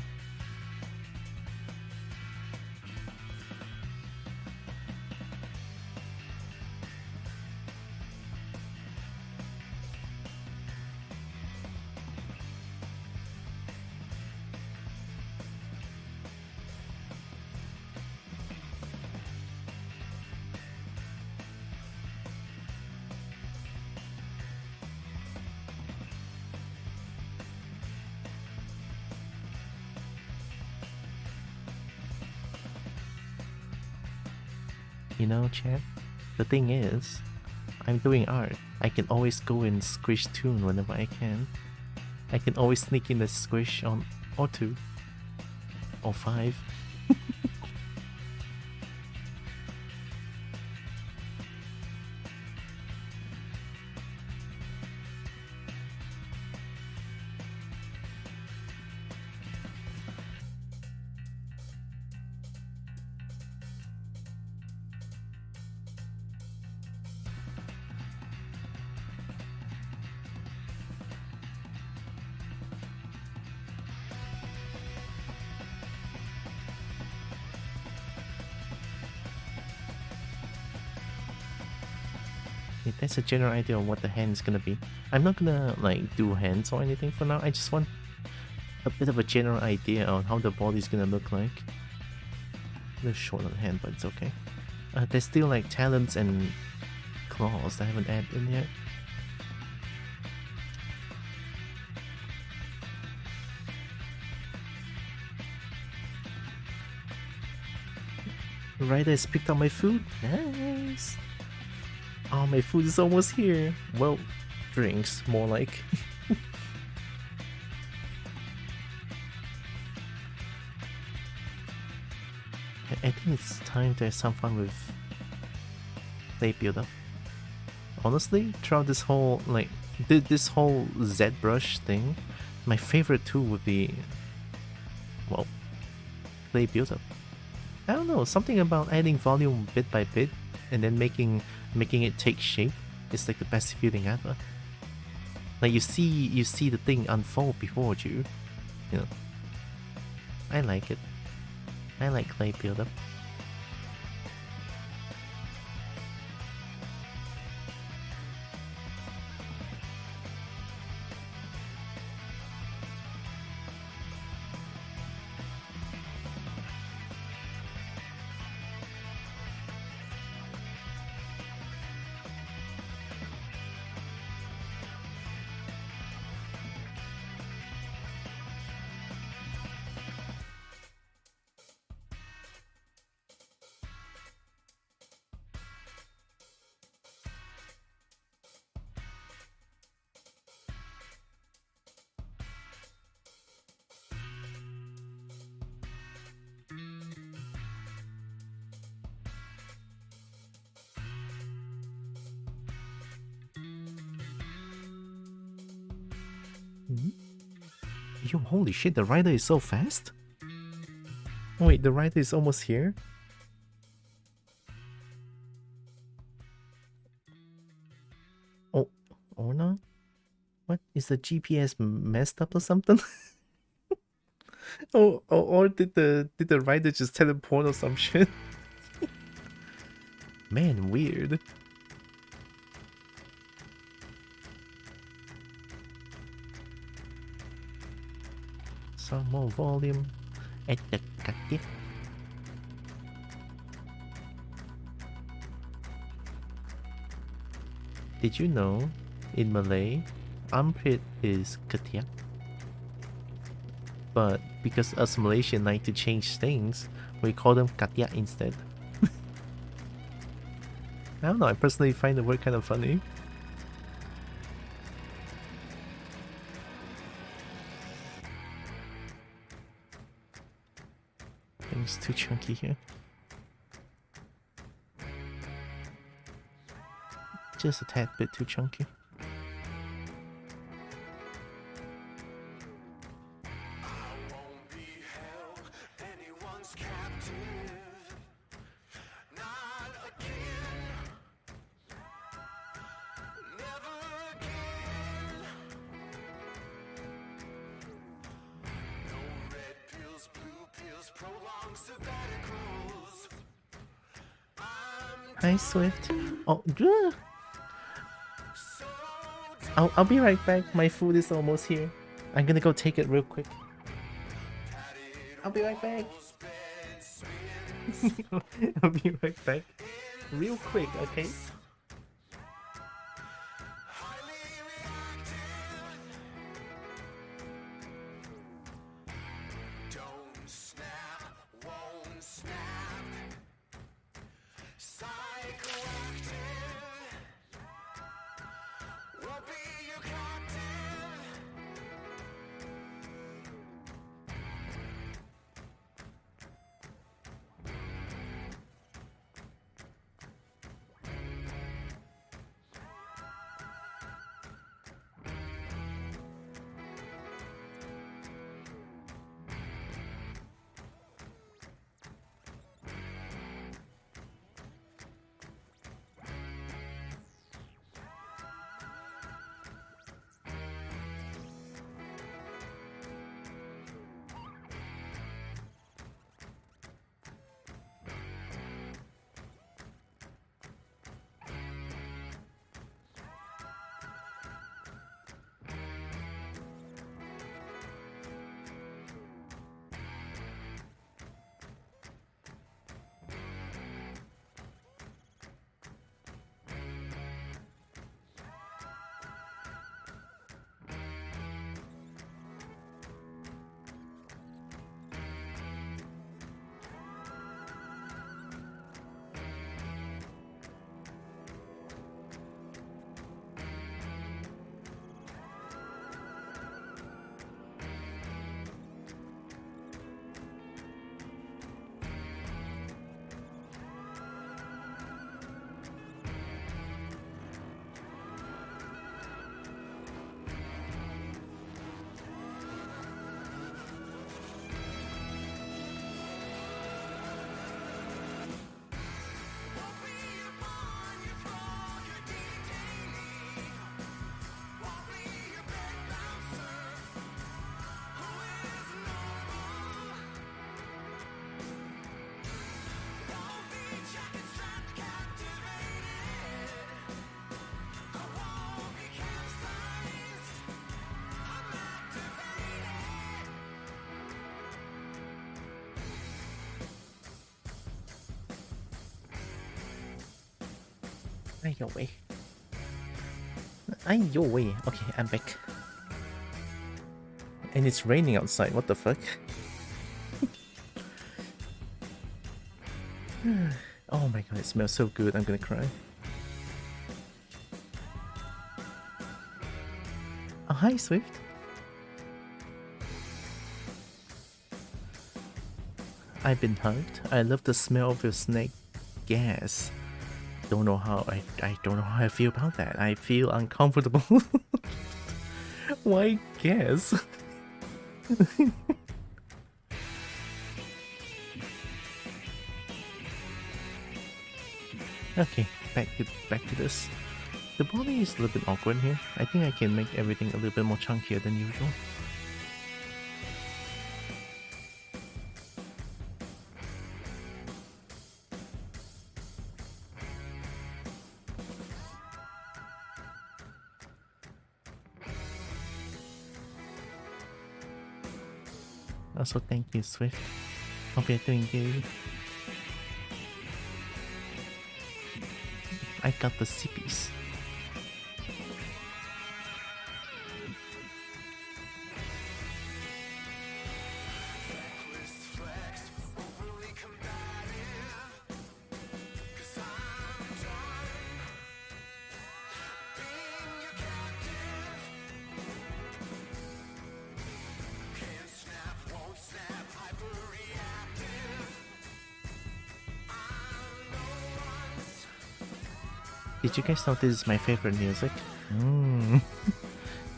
You know, chat? The thing is, I'm doing art. I can always go and squish tune whenever I can. I can always sneak in a squish on or 2 or 5. That's a general idea of what the hand's gonna be. I'm not gonna like do hands or anything for now. I just want a bit of a general idea on how the body's gonna look like. A little short on the hand, but it's okay. There's still like talons and claws that I haven't added in yet. Ryder has picked up my food. Nice. Oh, my food is almost here. Well, drinks, more like. I think it's time to have some fun with play build-up. Honestly, throughout this whole, like, this whole ZBrush thing, my favorite tool would be, well, play build-up. I don't know, something about adding volume bit by bit and then making it take shape is like the best feeling ever. Like you see the thing unfold before you. You know. I like it. I like clay build-up. Yo, holy shit, the rider is so fast? Wait, the rider is almost here? Oh, or not? What? Is the GPS messed up or something? or did the rider just teleport or some shit? Man, weird. Some more volume at the Katif. Did you know in Malay, armpit is ketiak? But because us Malaysians like to change things, we call them katiak instead. I don't know, I personally find the word kind of funny. It's too chunky here. Just a tad bit too chunky. Hi, Swift. Oh, I'll be right back. My food is almost here. I'm gonna go take it real quick. I'll be right back. I'll be right back. Real quick, okay? Don't snap, won't snap. Ayo way. Ayo way. Okay, I'm back. And it's raining outside. What the fuck? Oh my god, it smells so good. I'm gonna cry. Oh, hi, Swift. I've been hugged. I love the smell of your snake gas. Don't know how I don't know how I feel about that. I feel uncomfortable. Why gas? Okay, back to this. The body is a little bit awkward here. I think I can make everything a little bit more chunkier than usual. Also, thank you, Swift. Hope you're doing good. I got the sippies. Did you guys know this is my favorite music?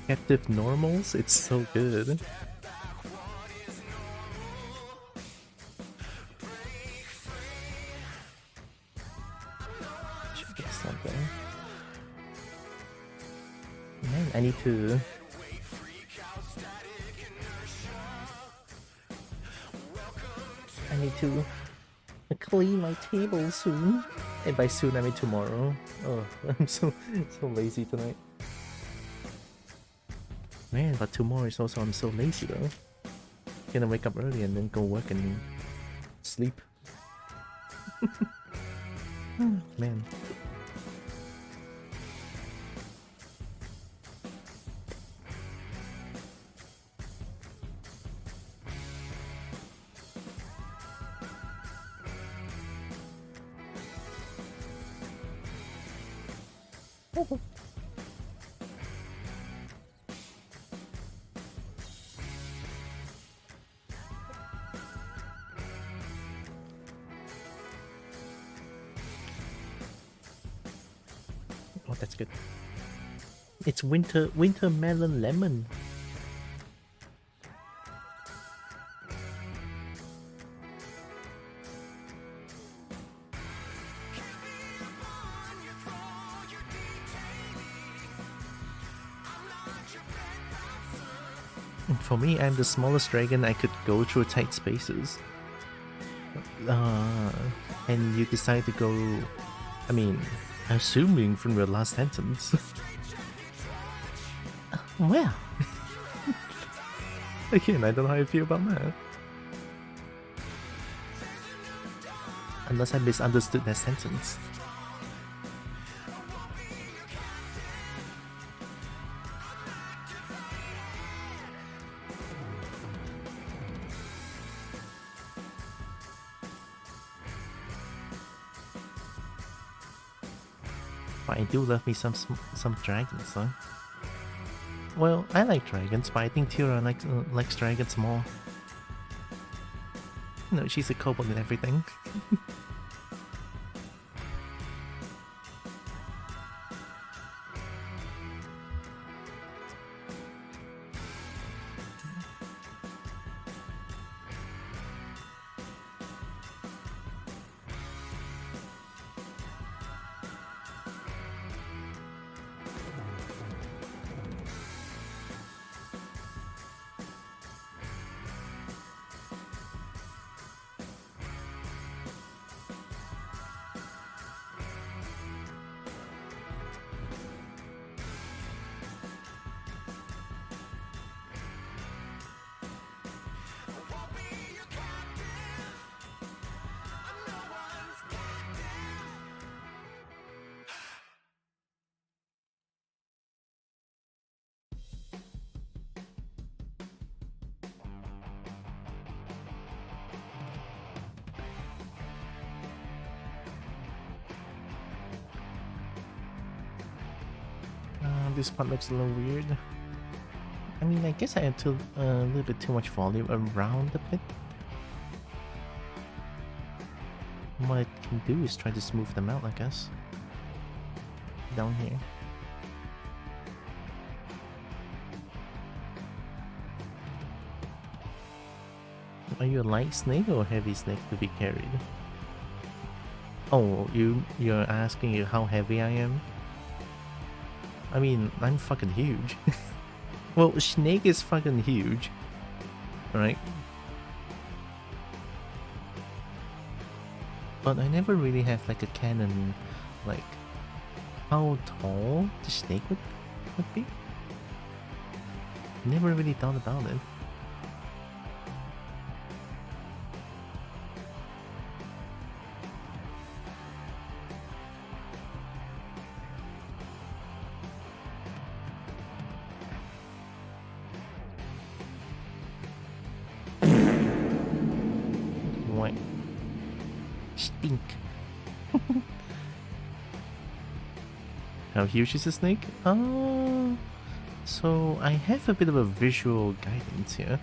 Captive Normals? It's so good. Should get something. Man, I need to... clean my table soon. And by soon I mean tomorrow. Oh, I'm so lazy tonight. Man, but tomorrow is also I'm so lazy though. Gonna wake up early and then go work and sleep. Man. Oh, that's good. It's winter melon lemon. For me, I'm the smallest dragon. I could go through tight spaces. And you decide to go... I mean, assuming from your last sentence. Well... Again, I don't know how I feel about that. Unless I misunderstood that sentence. But I do love me some dragons, though. Well, I like dragons, but I think Tira likes dragons more. No, she's a kobold and everything. This part looks a little weird. I mean, I guess I had a little bit too much volume around the pit. What I can do is try to smooth them out, I guess. Down here. Are you a light snake or a heavy snake to be carried? Oh, you're asking how heavy I am? I mean, I'm fucking huge. Well, snake is fucking huge, right? But I never really have like a canon, like how tall the snake would be. Never really thought about it. What? Stink. How huge is the snake? So I have a bit of a visual guidance here,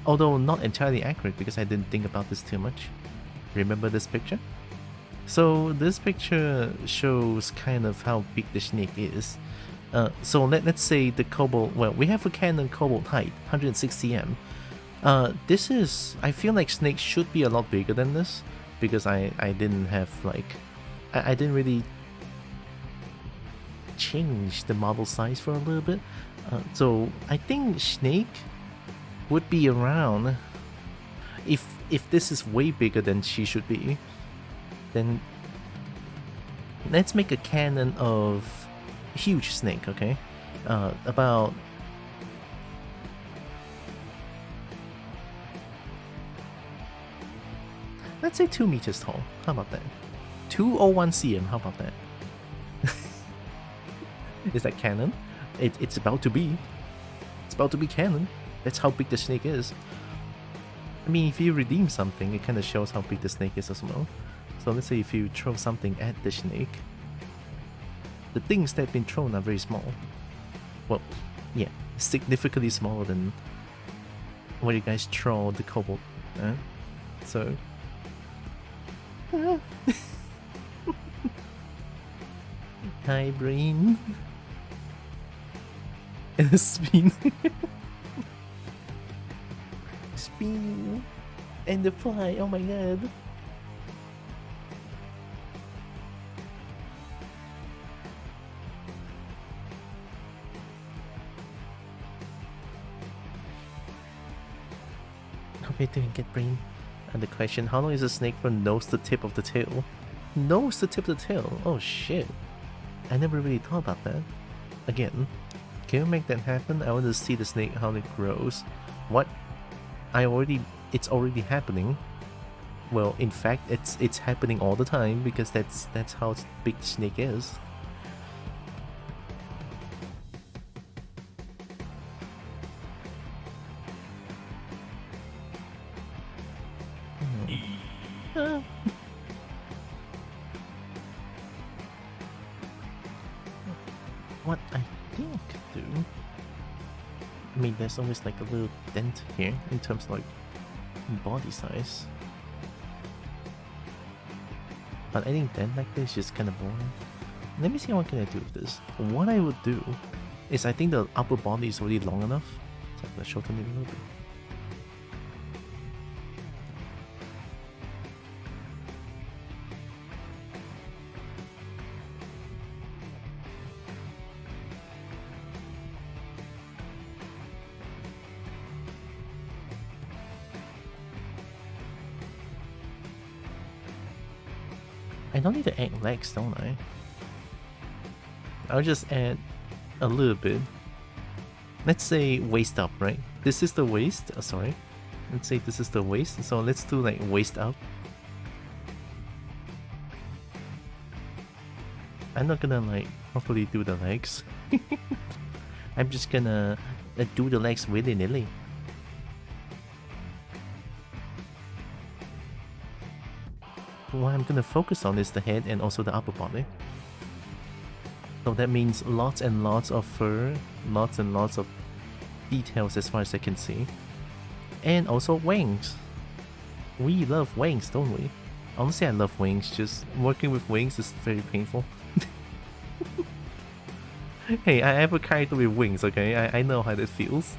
although not entirely accurate because I didn't think about this too much. Remember this picture? So this picture shows kind of how big the snake is. So let's say the cobalt, well, we have a Canon cobalt height, 160 m. This is, I feel like snakes should be a lot bigger than this because I didn't have like, I didn't really change the model size for a little bit. So I think snake would be around, if this is way bigger than she should be, then let's make a canon of huge snake, okay? About let's say 2 meters tall. How about that? 201 cm. How about that? Is that canon? It's about to be. It's about to be canon. That's how big the snake is. I mean, if you redeem something, it kind of shows how big the snake is as well. So let's say if you throw something at the snake, the things that have been thrown are very small. Well, yeah, significantly smaller than what you guys throw the cobalt. So. Hi, brain. And a spin. Spin. And the fly. Oh my god. Hope you're doing good, brain. And the question, how long is a snake from nose to tip of the tail? Nose to tip of the tail? Oh shit. I never really thought about that. Again, can you make that happen? I want to see the snake, how it grows. What? It's already happening. Well, in fact, it's happening all the time because that's how big the snake is. What I think I could do, I mean, there's always like a little dent here in terms of like body size, but I think dent like this is just kind of boring. Let me see what can I do with this. What I would do is, I think the upper body is already long enough, so I'm gonna shorten it a little bit. I don't need to add legs, don't I? I'll just add a little bit. Let's say waist up, right? This is the waist. Sorry. Let's say this is the waist. So let's do like waist up. I'm not gonna like properly do the legs. I'm just gonna do the legs willy-nilly. What I'm gonna focus on is the head and also the upper body. So that means lots and lots of fur, lots and lots of details as far as I can see. And also wings. We love wings, don't we? Honestly, I love wings. Just working with wings is very painful. Hey, I have a character with wings, okay? I know how that feels.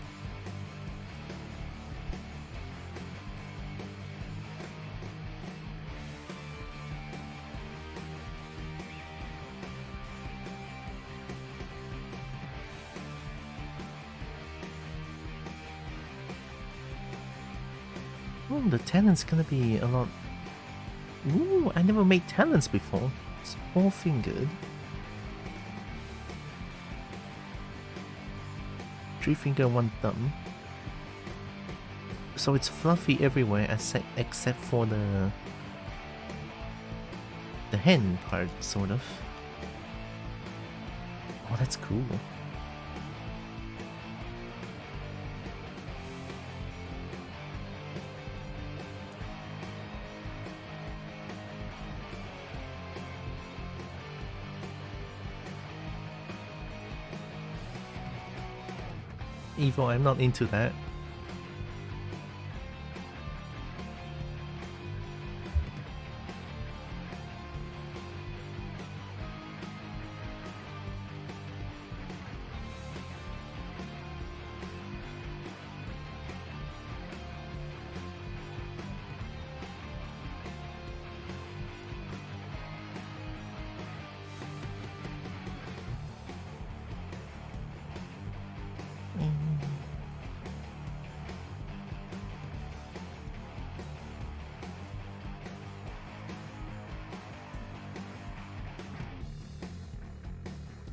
Oh, the talent's gonna be a lot. Ooh, I never made talents before. It's four-fingered. 3-finger, 1 thumb. So it's fluffy everywhere except for the hand part, sort of. Oh, that's cool. Evo, I'm not into that.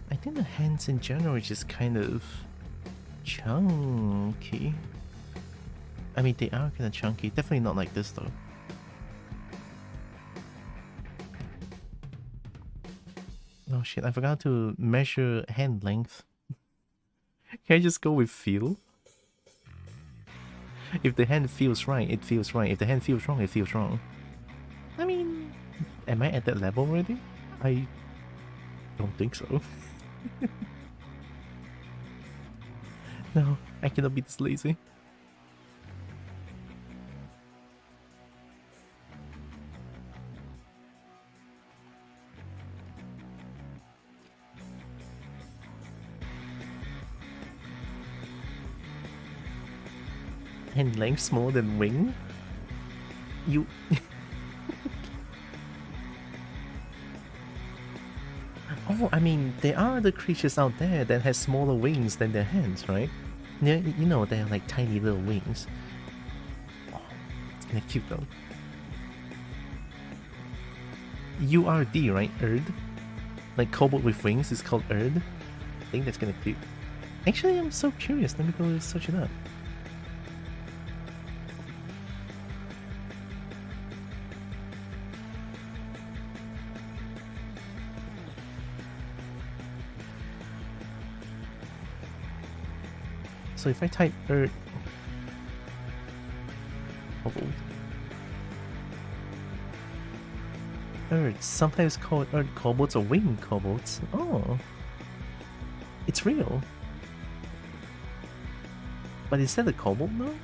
I think the hands in general is just kind of chunky. I mean, they are kind of chunky. Definitely not like this though. Oh shit, I forgot to measure hand length. Can I just go with feel? If the hand feels right, it feels right. If the hand feels wrong, it feels wrong. I mean, am I at that level already? I don't think so. No, I cannot be this lazy. Hand length smaller than wing? You... Oh, I mean, there are other creatures out there that have smaller wings than their hands, right? Yeah, you know, they're like tiny little wings. Oh, it's kinda cute though. URD, right? Erd? Like kobold with wings is called Erd. I think that's kinda cute. Actually, I'm so curious. Let me go search it up. So if I type Erd... Kobold. Erd, sometimes called Erd kobolds or winged kobolds. Oh. It's real. But is that a kobold though?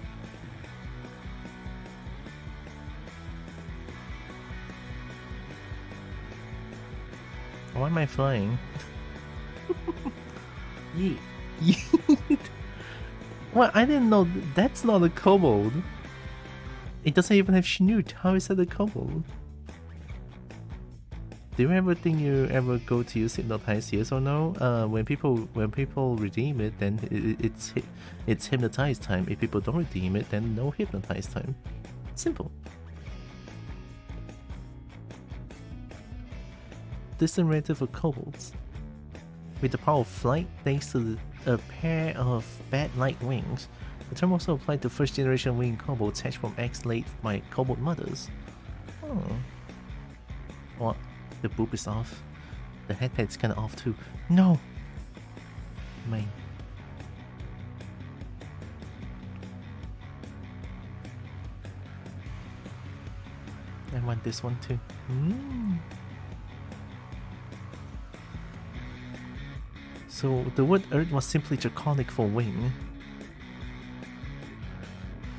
Why am I flying? Yeet. Yeet. What? I didn't know that's not a kobold. It doesn't even have snoot. How is that a kobold? Do you ever think you ever go to use hypnotize? Yes or no? When people redeem it, then it's hypnotize time. If people don't redeem it, then no hypnotize time. Simple. Distant relative of kobolds. With the power of flight, thanks to a pair of bat-like wings, the term also applied to first-generation winged kobolds hatched from eggs laid by kobold mothers. Oh. What? The boob is off. The head's kinda off too. No! Mine. I want this one too. So the word earth was simply draconic for wing.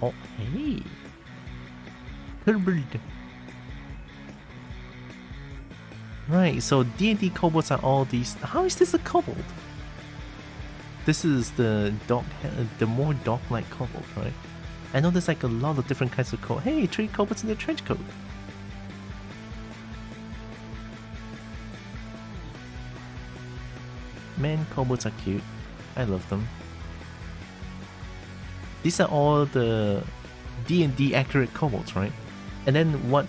Oh, hey. Herbert. Right, so D&D kobolds are all these. How is this a kobold? This is the dog, the more dog-like kobold, right? I know there's like a lot of different kinds of kobold. Hey, 3 kobolds in the trench coat. Man, kobolds are cute. I love them. These are all the D&D accurate kobolds, right? And then what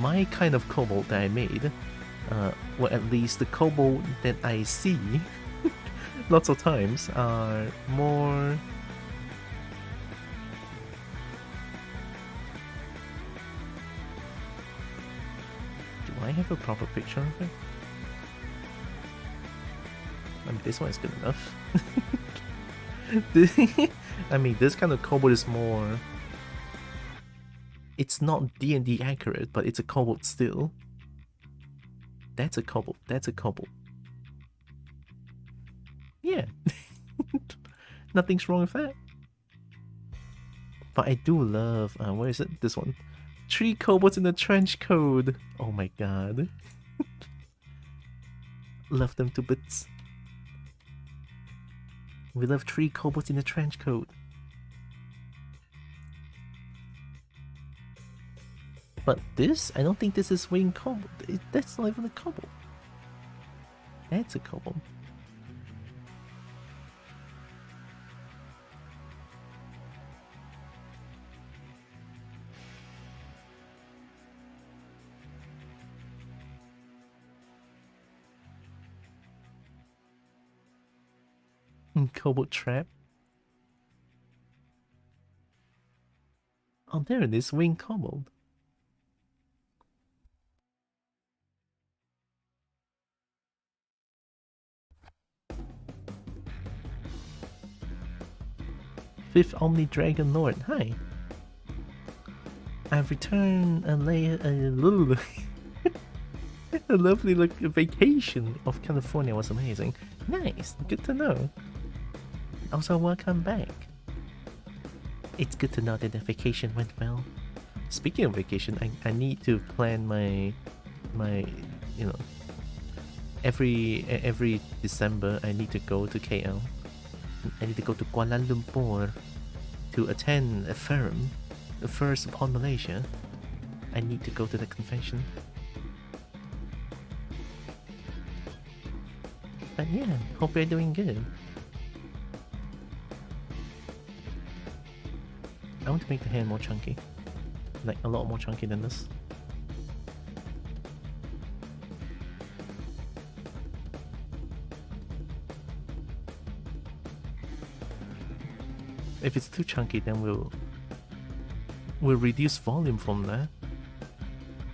my kind of kobold that I made, well, at least the kobold that I see lots of times are more. Do I have a proper picture of it? I mean, this one is good enough. I mean, this kind of kobold is more. It's not D&D accurate, but it's a kobold still. That's a kobold. That's a kobold. Yeah. Nothing's wrong with that. But I do love, where is it? This one. 3 kobolds in the trench coat. Oh my god. Love them to bits. We love 3 kobolds in the trench coat. But this, I don't think this is wing kobold. That's not even a kobold. That's a kobold. Kobold trap. Oh, there it is, wing kobold. Fifth Omni Dragon Lord. Hi. I've returned a lovely vacation of California was amazing. Nice, good to know. Also, welcome back. It's good to know that the vacation went well. Speaking of vacation, I need to plan my you know, every December I need to go to KL. I need to go to Kuala Lumpur to attend a forum, the first upon Malaysia. I need to go to the convention. But yeah, hope you're doing good. I want to make the hand more chunky. Like a lot more chunky than this. If it's too chunky, then we'll reduce volume from there.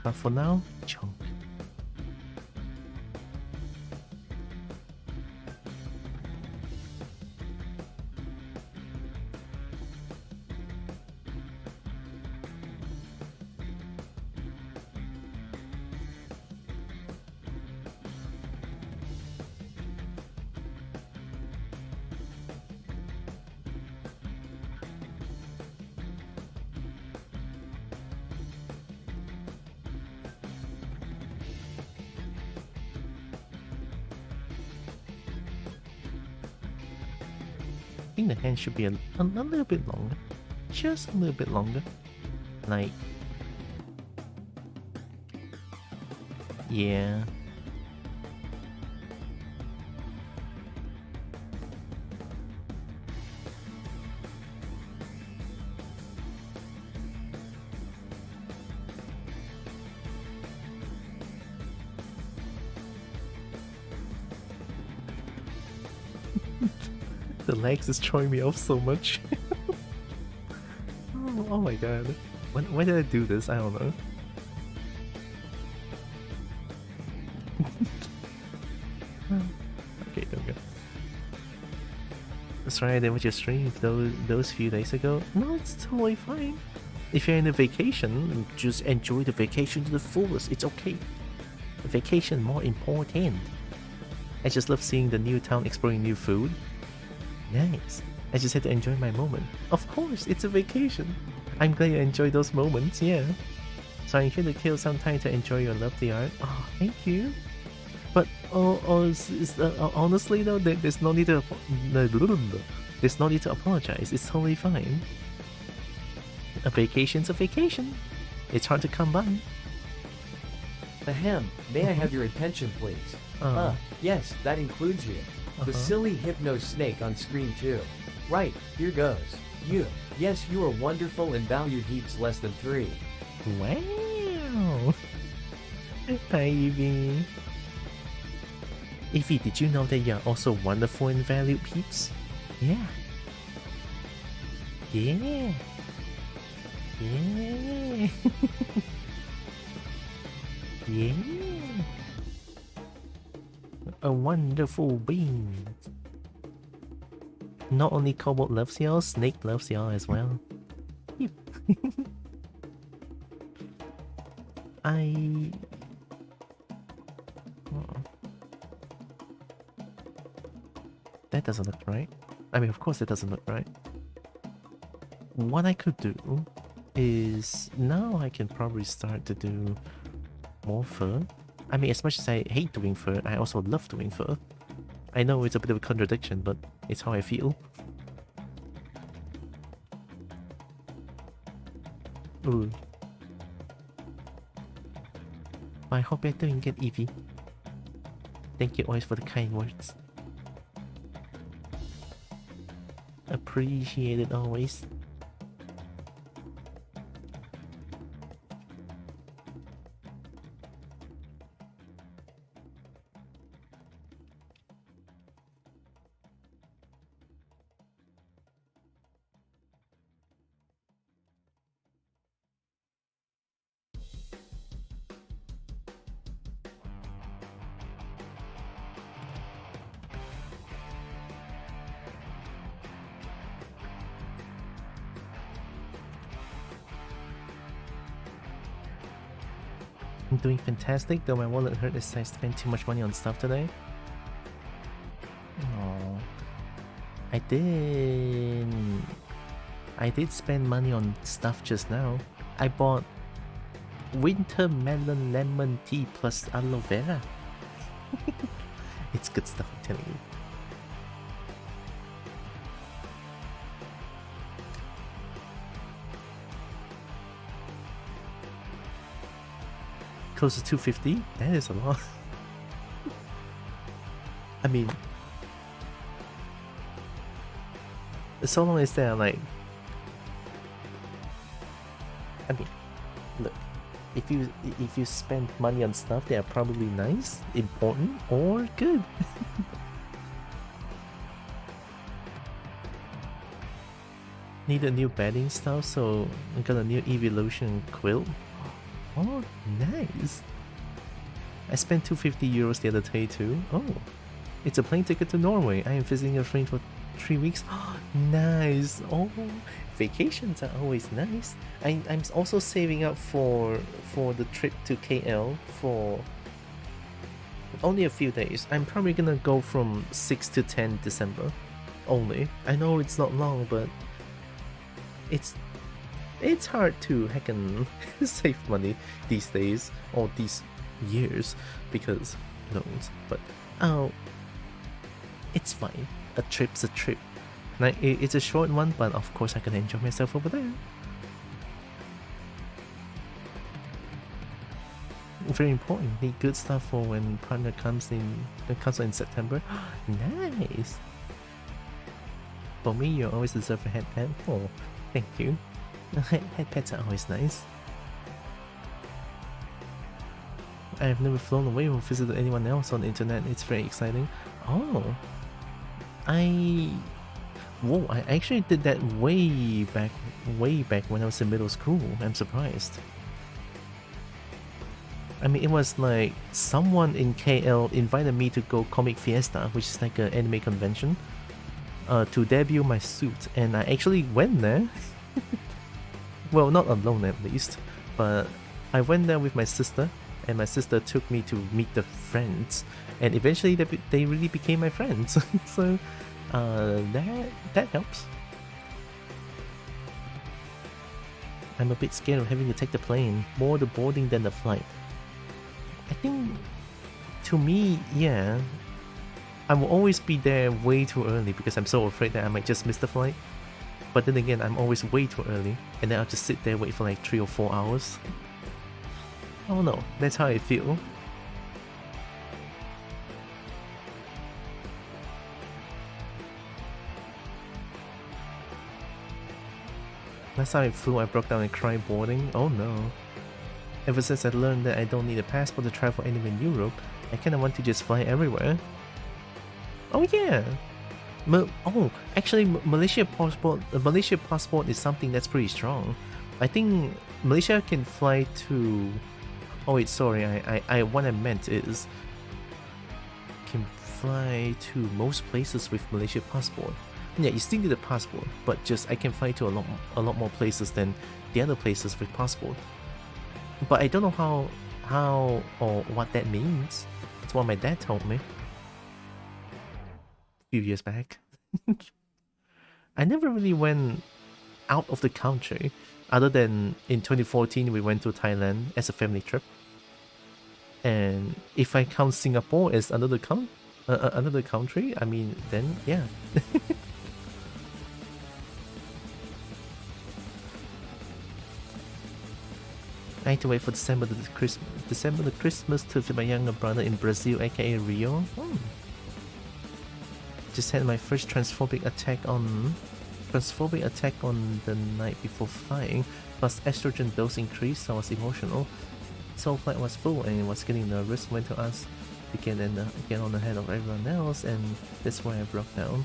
But for now, chunk. I think the hand should be a little bit longer. Just a little bit longer. Like... yeah. The legs is throwing me off so much. Oh my god. Why did I do this? I don't know. Okay, there we go. Sorry I didn't just stream those few days ago. No, it's totally fine. If you're in a vacation, just enjoy the vacation to the fullest. It's okay. The vacation more important. I just love seeing the new town, exploring new food. Nice. I just had to enjoy my moment. Of course, it's a vacation. I'm glad you enjoy those moments, yeah. So I'm here to kill some time to enjoy your lovely art. Oh, thank you. But honestly though, there's no need to there's no need to apologize. It's totally fine. A vacation's a vacation. It's hard to come by. Ahem, may I have your attention please? Yes, that includes you. The silly hypno snake on screen too. Right, here goes. You. Yes, you are wonderful and valued heaps less than 3. Wow. Hi, Evie. Evie, did you know that you're also wonderful and valued peeps? Yeah. Yeah. Yeah. Yeah. A wonderful being. Not only Cobalt loves y'all, Snake loves y'all as well. Yep. That doesn't look right. I mean, of course it doesn't look right. What I could do is now I can probably start to do more fur. I mean, as much as I hate doing fur, I also love doing fur. I know it's a bit of a contradiction, but it's how I feel. Ooh. I hope you're doing good, Evie. Thank you always for the kind words. Appreciate it always. I'm doing fantastic, though my wallet hurt as I spent too much money on stuff today. Oh, I did spend money on stuff just now. I bought winter melon lemon tea plus aloe vera. It's good stuff, I'm telling you. Close to 250? That is a lot. I mean, so long as they're like, I mean, look, if you spend money on stuff that are probably nice, important, or good. Need a new bedding stuff, so I got a new evolution quilt. Oh, nice. I spent 250 euros the other day too. Oh, it's a plane ticket to Norway. I am visiting a friend for 3 weeks. Oh, nice. Oh, vacations are always nice. I'm also saving up for the trip to KL for only a few days. I'm probably gonna go from 6 to 10 December only. I know it's not long, but it's hard to heckin' save money these days or these years because loans, but oh, it's fine. A trip's a trip. Like, it's a short one, but of course I can enjoy myself over there. Very important. Need good stuff for when partner comes in September. Nice. For me, you always deserve a headband. Oh, thank you. Headpads are always nice. I have never flown away or visited anyone else on the internet. It's very exciting. Oh, I actually did that way back when I was in middle school. I'm surprised. I mean, it was like someone in KL invited me to go Comic Fiesta, which is like an anime convention, to debut my suit, and I actually went there. Well, not alone at least, but I went there with my sister, and my sister took me to meet the friends, and eventually they really became my friends. So that helps. I'm a bit scared of having to take the plane, more the boarding than the flight. I think, to me, yeah, I will always be there way too early because I'm so afraid that I might just miss the flight. But then again, I'm always way too early, and then I'll just sit there wait for like 3 or 4 hours. I don't know, that's how I feel. Last time I flew, I broke down and cried boarding. Oh no. Ever since I learned that I don't need a passport to travel anywhere in Europe, I kinda want to just fly everywhere. Oh yeah! Actually, Malaysia passport is something that's pretty strong. I think Malaysia can fly to... Oh wait, sorry, what I meant is... can fly to most places with Malaysia passport. Yeah, you still need a passport, but just I can fly to a lot more places than the other places with passport. But I don't know how or what that means. That's what my dad told me a few years back. I never really went out of the country, other than in 2014 we went to Thailand as a family trip. And if I count Singapore as another country, I mean, then yeah. I had to wait for December the Christmas to visit my younger brother in Brazil, aka Rio. Just had my first transphobic attack on the night before flying, plus estrogen dose increased, so I was emotional. So flight was full and I was getting nervous, went to us to get on ahead of everyone else, and that's why I broke down.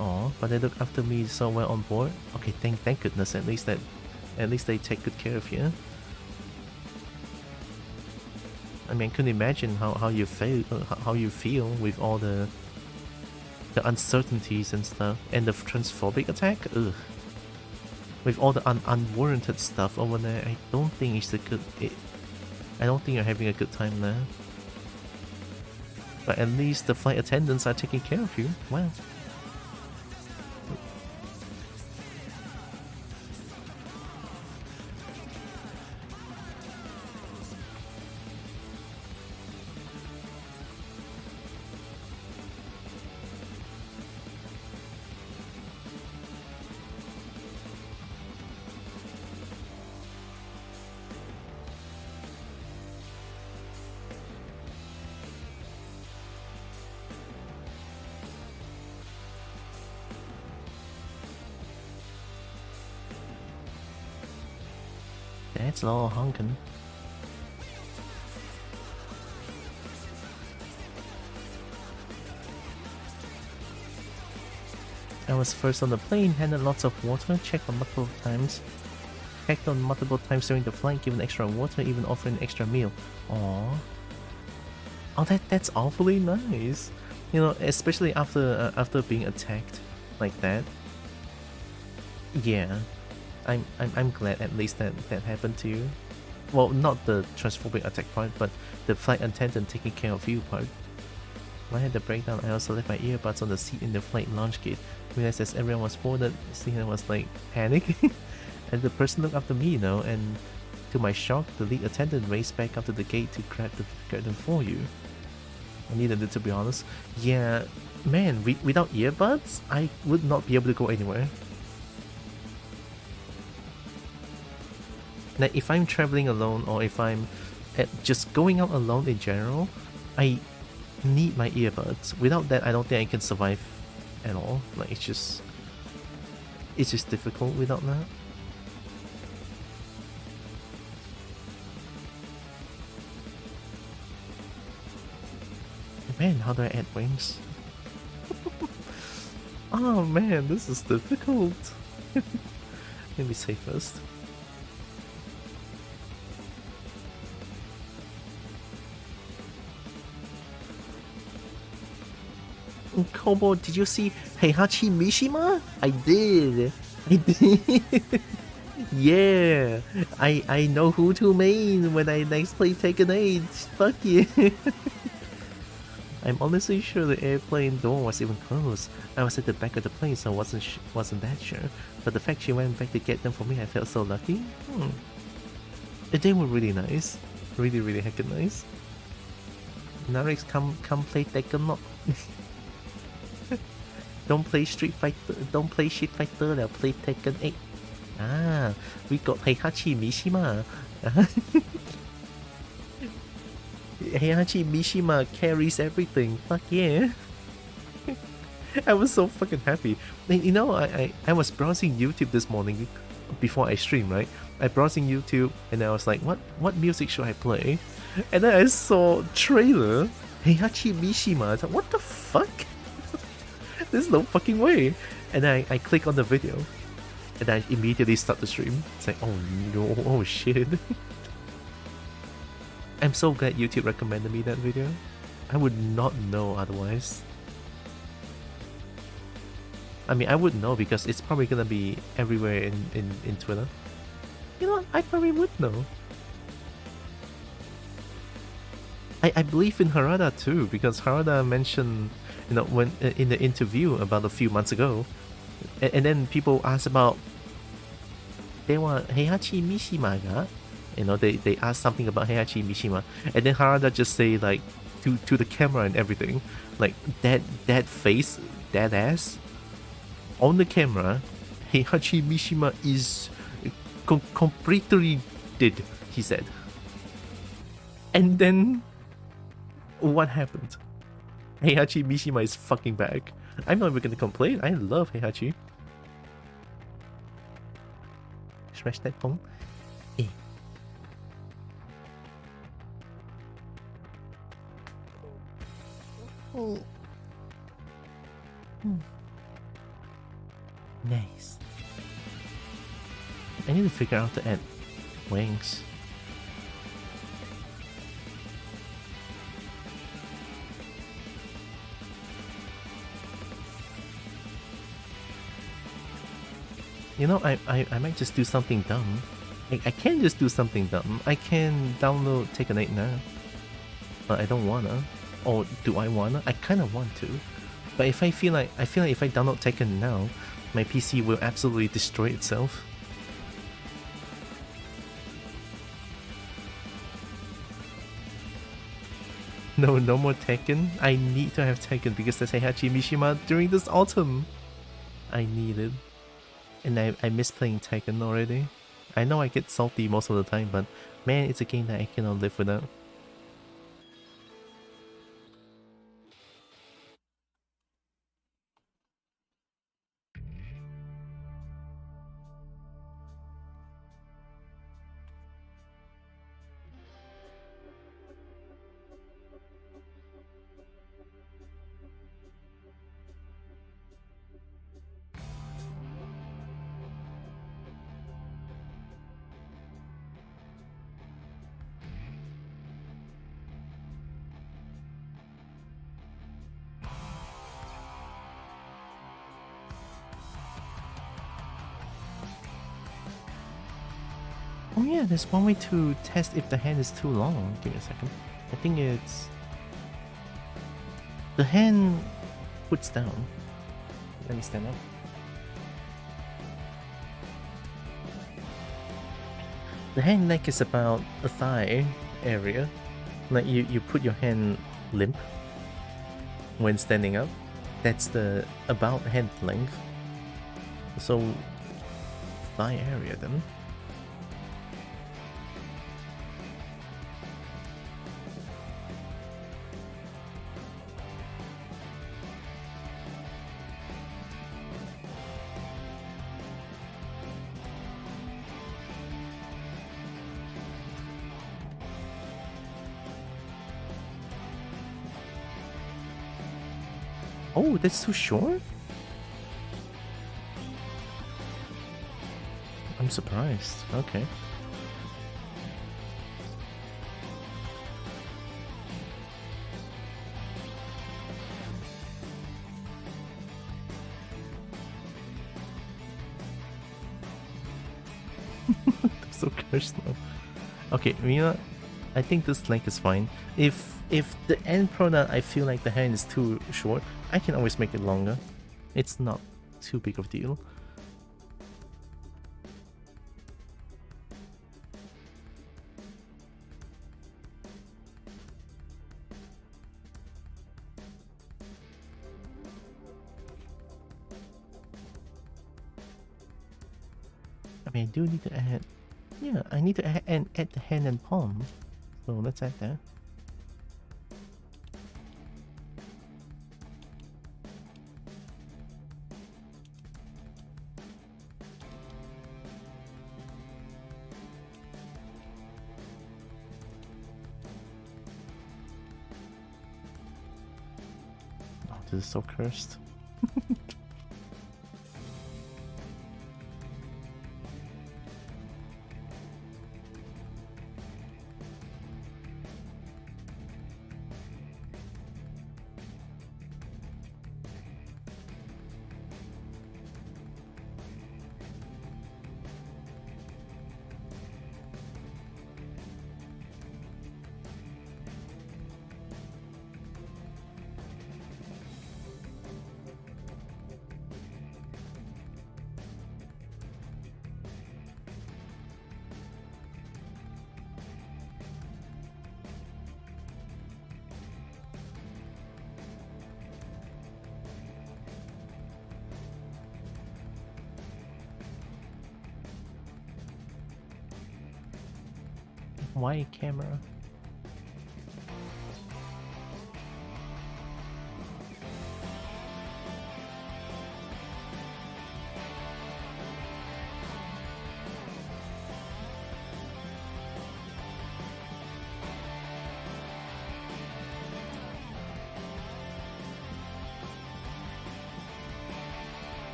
Aw, but they look after me so well on board. Okay, thank goodness, at least they take good care of you. I mean, I couldn't imagine how you feel with all the uncertainties and stuff, and the transphobic attack. Ugh. With all the unwarranted stuff over there, I don't think I don't think you're having a good time there. But at least the flight attendants are taking care of you. Wow. That's a lot of honking. I was first on the plane, handed lots of water, checked on multiple times during the flight, given extra water, even offering an extra meal. Aww. Oh, that's awfully nice. You know, especially after being attacked like that. Yeah. I'm glad at least that happened to you. Well, not the transphobic attack part, but the flight attendant taking care of you part. When I had the breakdown, I also left my earbuds on the seat in the flight launch gate. Realized as everyone was boarded, I was like panic, and the person looked after me, you know. And to my shock, the lead attendant raced back up to the gate to grab them for you. I needed it, to be honest. Yeah, man, without earbuds, I would not be able to go anywhere. Like, if I'm traveling alone, or if I'm just going out alone in general, I need my earbuds. Without that, I don't think I can survive at all. Like, it's just difficult without that. Man, how do I add wings? Oh man, this is difficult. Let me say first. Kobo, did you see Heihachi Mishima? I did. Yeah, I know who to main when I next play Tekken 8. Fuck yeah. I'm honestly sure the airplane door was even closed. I was at the back of the plane, so wasn't that sure. But the fact she went back to get them for me, I felt so lucky. They were really nice, really heckin' nice. Narix, come play Tekken no. Don't play Street Fighter, don't play Street Fighter, they'll play Tekken 8. Ah, we got Heihachi Mishima. Heihachi Mishima carries everything. Fuck yeah. I was so fucking happy. And, you know, I was browsing YouTube this morning before I stream, right? I browsing YouTube and I was like, what music should I play? And then I saw trailer Heihachi Mishima. I was like, what the fuck? There's no fucking way. And I click on the video and I immediately start the stream. It's like, oh no, oh shit. I'm so glad YouTube recommended me that video. I would not know otherwise. I mean, I would know because it's probably gonna be everywhere in Twitter. You know what? I probably would know. I believe in Harada too, because Harada mentioned, you know, when in the interview about a few months ago, and then people asked about they were Heihachi Mishima ga? You know, they asked something about Heihachi Mishima, and then Harada just say like to the camera and everything, like that face, that ass on the camera, Heihachi Mishima is completely dead, he said. And then what happened? Heihachi Mishima is fucking back. I'm not even gonna complain. I love Heihachi. Smash that phone. Eh. Nice. I need to figure out to add wings. You know, I might just do something dumb. I can just do something dumb. I can download Tekken 8 now. But I don't wanna. Or do I wanna? I kinda want to. But if I feel like if I download Tekken now, my PC will absolutely destroy itself. No more Tekken. I need to have Tekken because there's Heihachi Mishima during this autumn. I need it. And I miss playing Tekken already. I know I get salty most of the time, but man, it's a game that I cannot live without. Oh yeah, there's one way to test if the hand is too long. Give me a second. I think it's... the hand puts down. Let me stand up. The hand neck is about a thigh area. Like you put your hand limp when standing up. That's the about hand length. So thigh area then. Oh, that's too short? I'm surprised. Okay. There's no. Okay, you know, I think this length is fine. If the end product I feel like the hand is too short, I can always make it longer. It's not too big of a deal. I mean, I do need to add. Yeah, I need to add the hand and palm. So let's add that. Oh, this is so cursed. Why camera?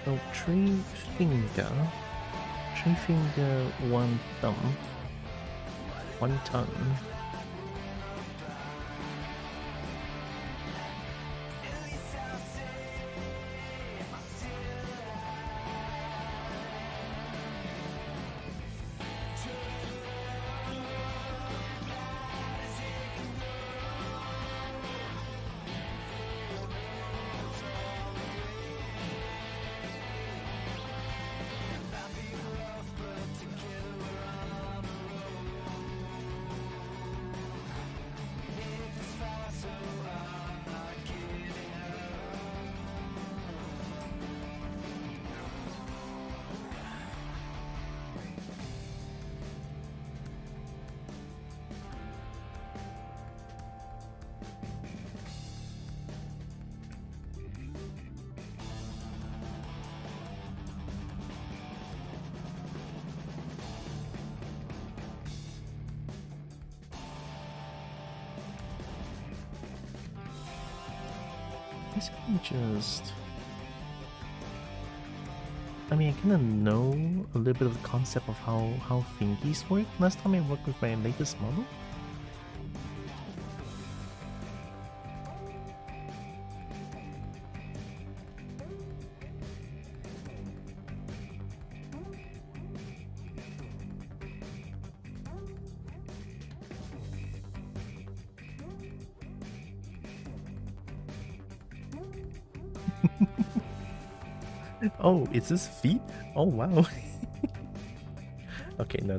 So three finger, one thumb, one tongue. guess I can just... I mean, I kind of know a little bit of the concept of how thingies work. Last time I worked with my latest model. Oh, is this feet? Oh wow. Okay, no.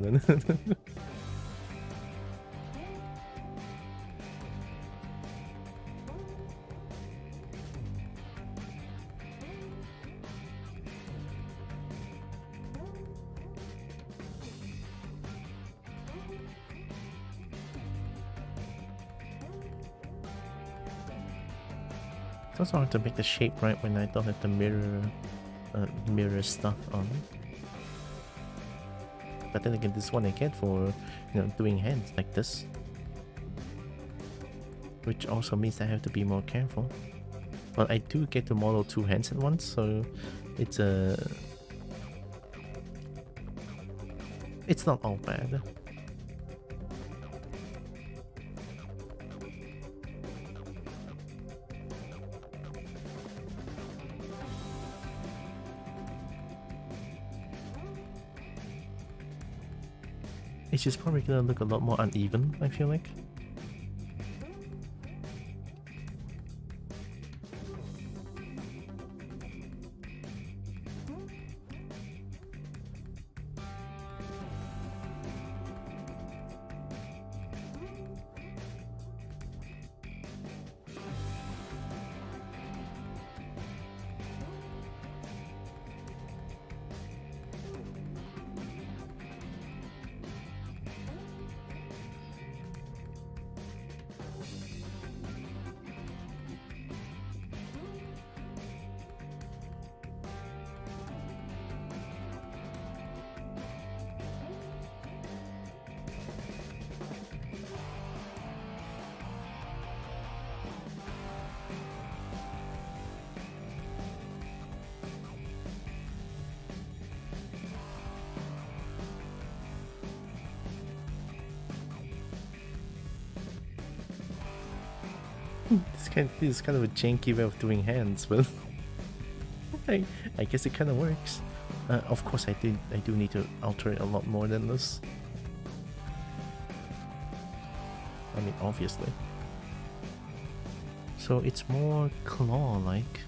It's also hard to make the shape right when I don't have the mirror stuff on. But then again, this is what I get for, you know, doing hands like this. Which also means I have to be more careful. But I do get to model two hands at once, so it's a... It's not all bad. It's just probably gonna look a lot more uneven, I feel like. This is kind of a janky way of doing hands, but I guess it kind of works. Of course, I do need to alter it a lot more than this. I mean, obviously. So it's more claw-like.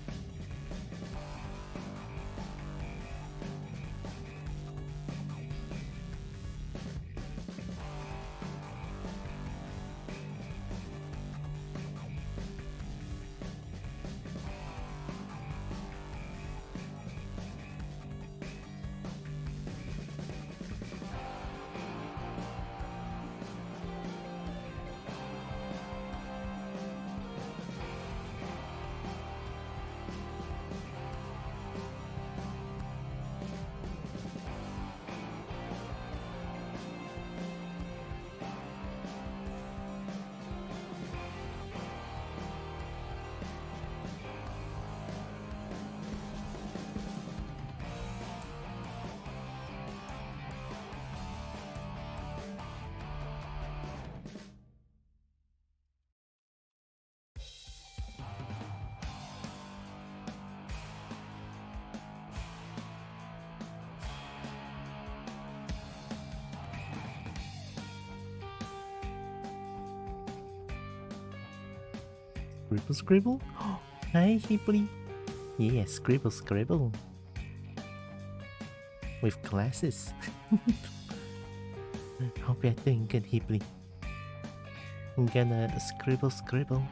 Scribble scribble? Hi, Hipply. Yeah, scribble scribble. With glasses. Hope you're doing good, Hipply. I'm gonna scribble scribble.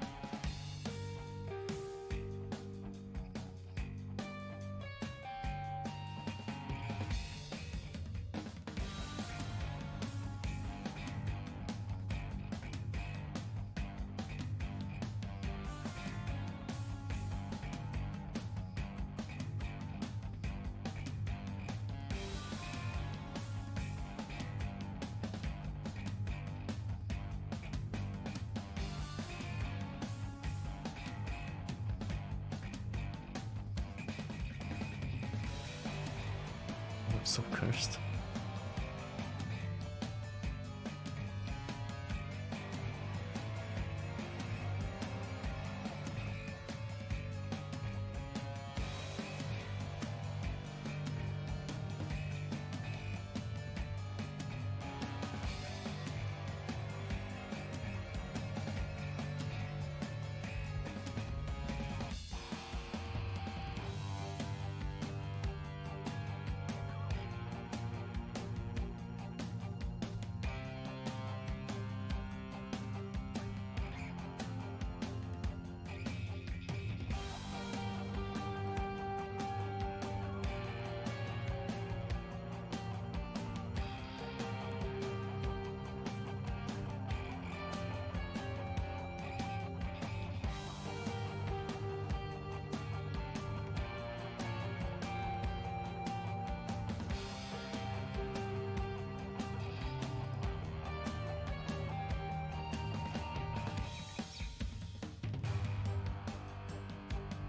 I'm so cursed.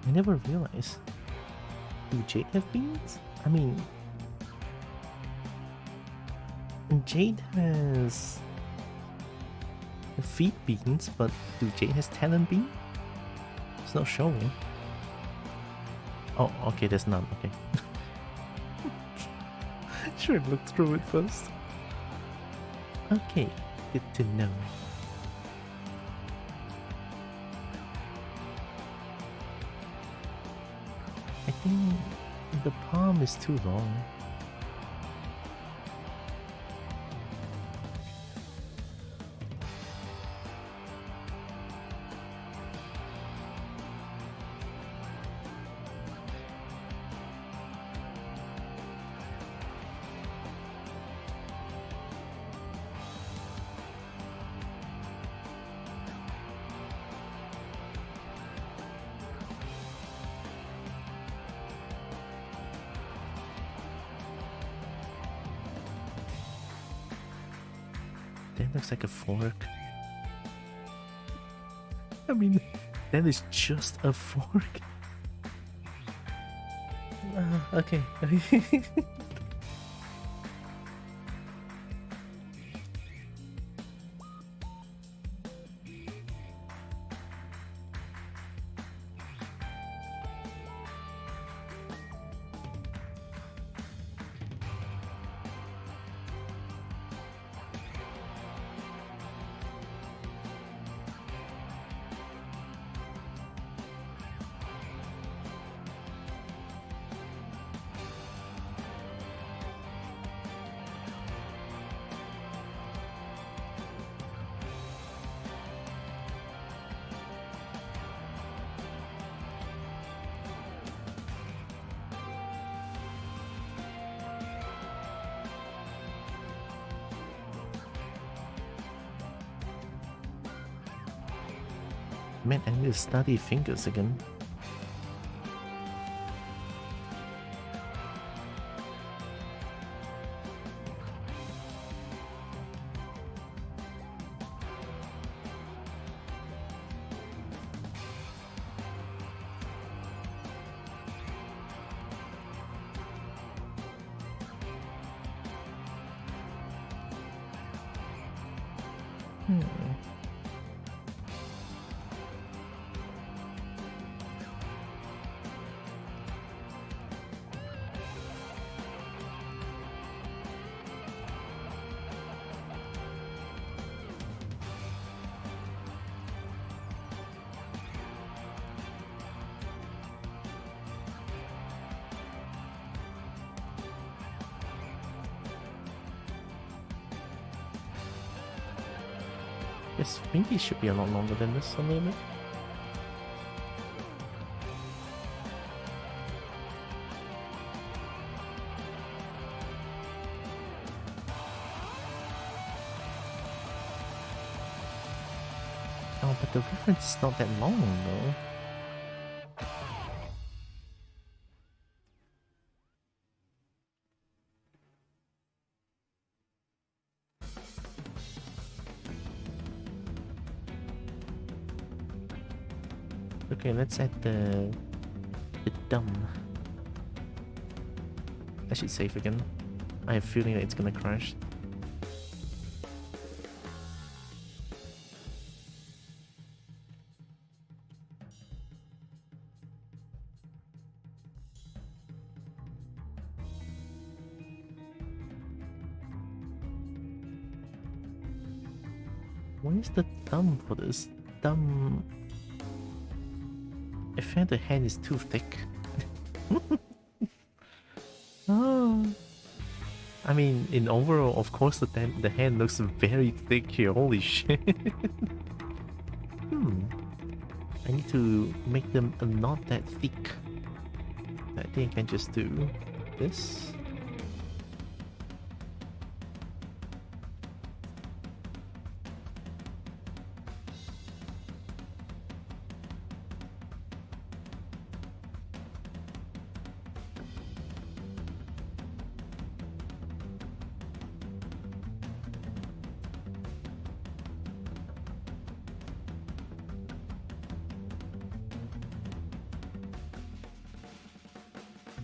I never realized. Do Jade have beans? I mean, Jade has feet beans, but do Jade has talent bean? It's not showing. Oh, okay, there's none. Okay. Should look through it first. Okay, good to know. I think the palm is too long. That looks like a fork. I mean, that is just a fork. Okay. Man, I need to study fingers again. This maybe should be a lot longer than this a little bit. Oh, but the reference is not that long though. Okay, let's add the dumb. I should save again. I have a feeling that it's gonna crash. Where's the thumb for this? Thumb. I find the hand is too thick. Oh. I mean, in overall, of course, the hand looks very thick here. Holy shit. I need to make them not that thick. I think I can just do this.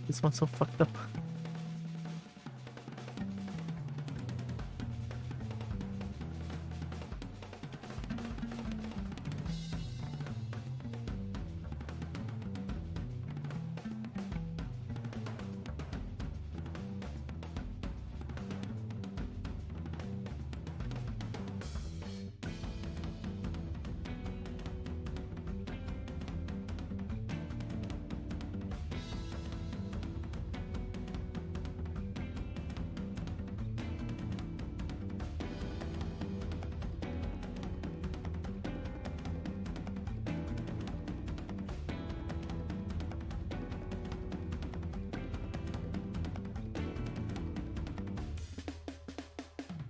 This one's so fucked up.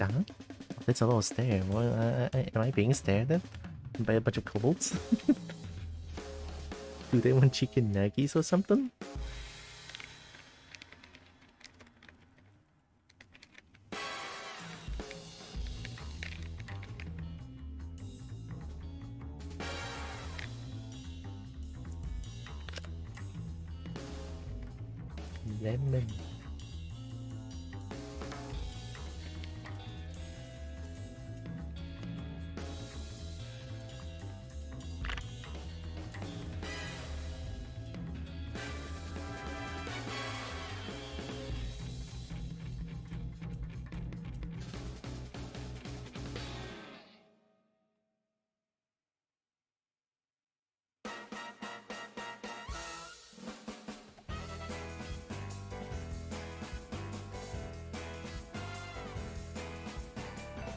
Huh? That's a lot of stare. Well, am I being stared at by a bunch of kobolds? Do they want chicken nuggets or something? Lemon.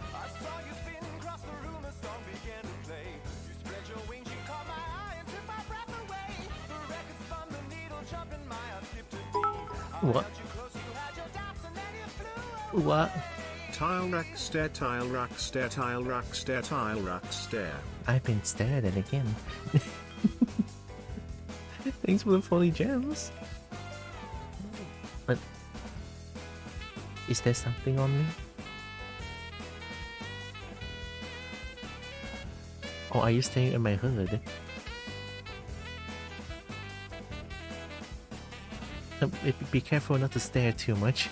I saw you spin across the room, a song began to play. You spread your wings, you caught my eye and took my breath away. The record spun, the needle jumped, and my heart skipped a beat. I What? held you close, you had your doubts, and then you flew away. What? Tile rack stare, tile rack stare, tile rack stare, tile rack stare. I've been stared at again. Thanks for the 40 gems. But is there something on me? Or are you staying in my hood? Be careful not to stare too much.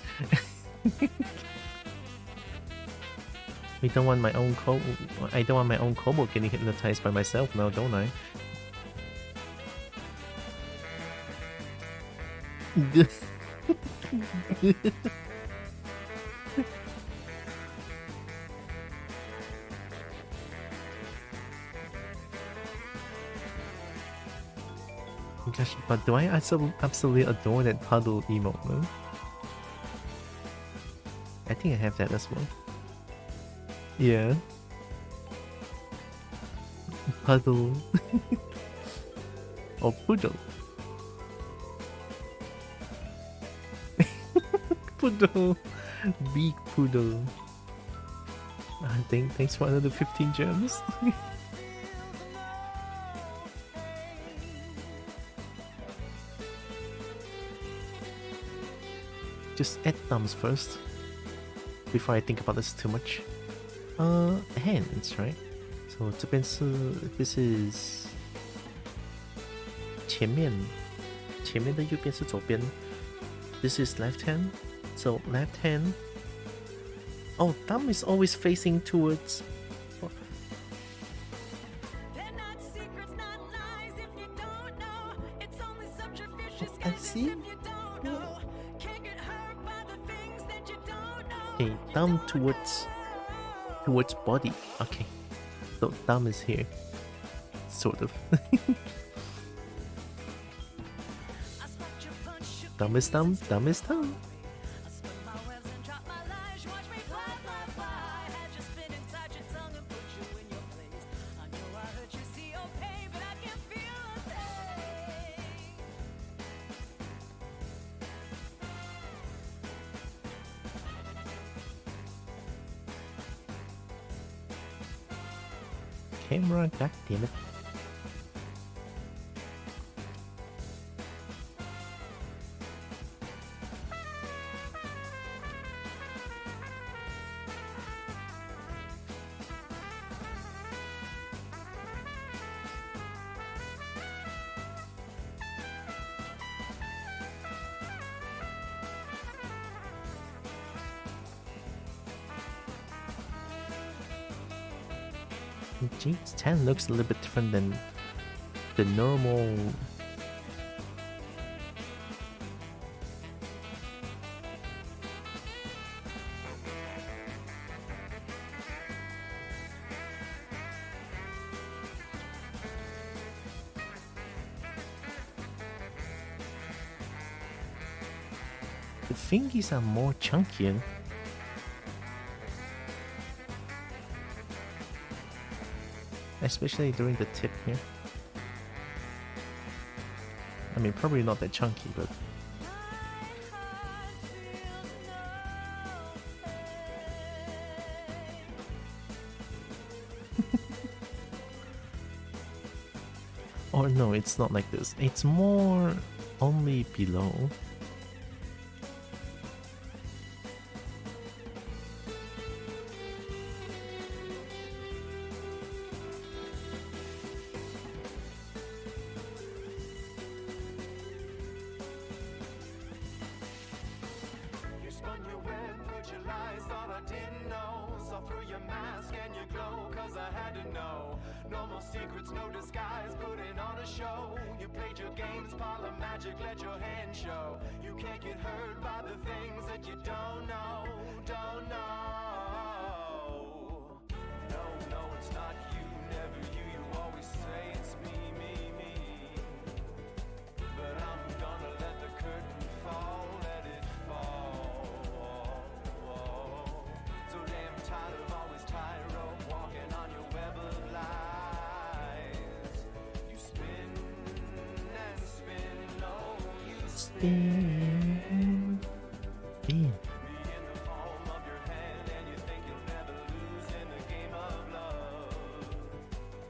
I don't want my own kobold getting hypnotized by myself now, don't I? Gosh, but do I absolutely adore that puddle emote, man? I think I have that as well. Yeah. Puddle. Or poodle. Poodle. Big poodle. Thanks for another 15 gems. Just add thumbs first before I think about this too much. Hands, right? So 这边是 this is 前面的右边是左边 this is left hand, so left hand. Oh, thumb is always facing towards. They're not secrets, not lies. If you don't know, it's only subterfuge. I see. If you don't know, can't get hurt by the things that you don't know. Okay, thumb towards body. Okay, so thumb is here, sort of. I spot your punch, shook Thumb is thumb. Thumb is thumb. I spun my webs and dropped my lies. You watch me fly, fly, fly. Had you spin inside your tongue and put you in your place. I know I hurt you, see your pain, but I can feel the pain. Camera, god damn it. Geez, 10 looks a little bit different than the normal. The fingies are more chunkier. Especially during the tip here. I mean, probably not that chunky, but Or no, it's not like this. It's more only below. You spun your web, put your lies, thought I didn't know. Saw through your mask and your glow, cause I had to know. No more secrets, no disguise, putting on a show. You played your games, parlor magic, let your hand show. You can't get hurt by the things that you don't know, don't know. No, no, it's not you, never you. You always say it's me, me, me. But I'm gonna let the curtain fall, let it fall. So damn tired of always tightrope walking on your web of lies. You spin and spin, no, you Spin. be in the palm of your hand and you think you'll never lose in the game of love.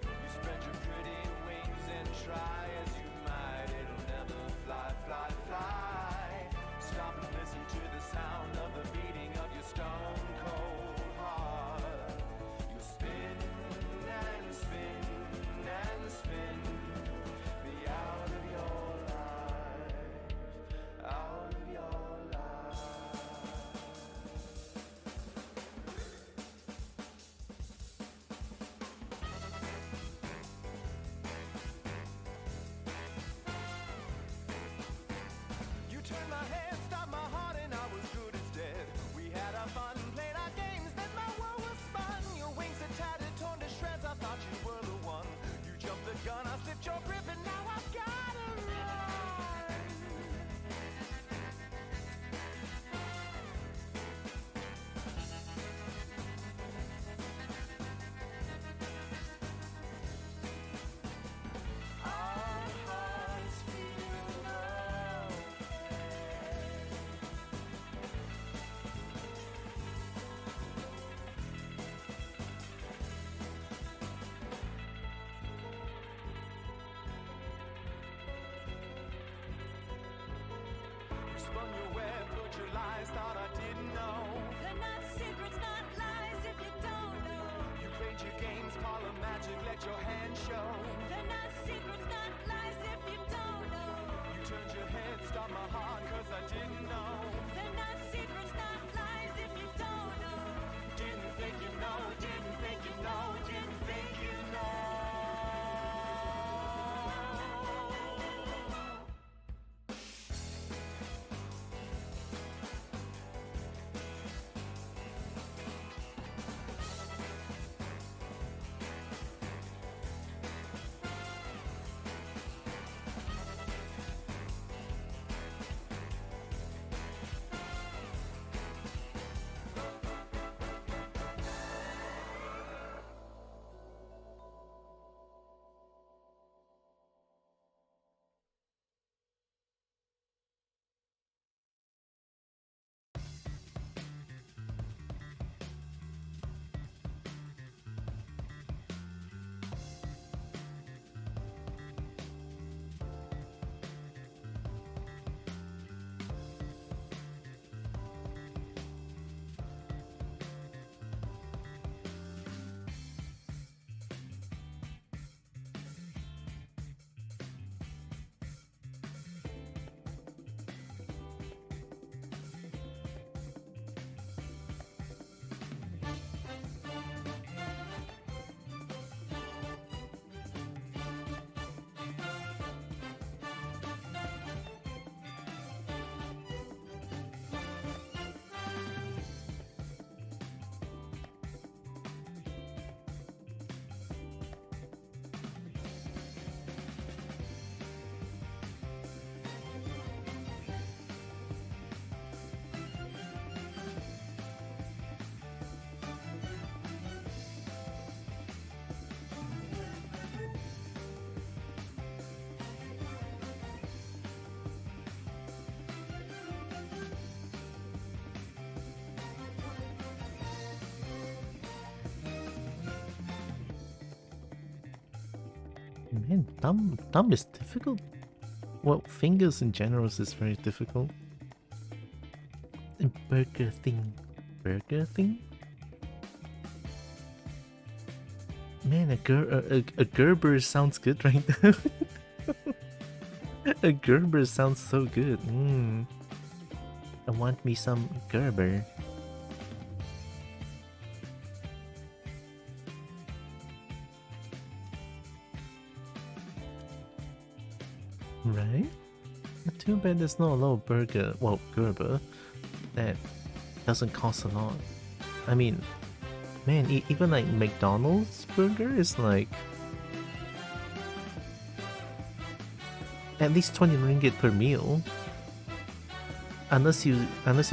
You spread your pretty wings and try as you might, it'll never fly, fly, fly. Stop and listen to the sound of the beating of your stone cold heart. You spin and spin and spin, be out of your life, out of your life. You turned my head, stopped my heart, and I was good as dead. We had our fun, played our games, then my world was spun. Your wings are tattered, torn to shreds, I thought you were the one. You jumped the gun, I slipped your grip, and now I've gotta run. Our hearts feel no You spun your web, put your lies, thought I didn't know. They're not secrets, not lies if you don't know. You played your games, parlor magic, let your hand show. They're not secrets, not lies if you don't know. You turned your head, stopped my heart, cause I didn't know. They're not secrets, not lies if you don't know. Didn't think you know, didn't think you know, didn't think you know. Man, thumb is difficult. Well, fingers in general is very difficult. And burger thing. Man, a Gerber sounds good right now. A Gerber sounds so good. I want me some Gerber. Right? Too bad there's not a lot of Gerber that doesn't cost a lot. I mean, man, even like McDonald's burger is like at least 20 ringgit per meal. Unless you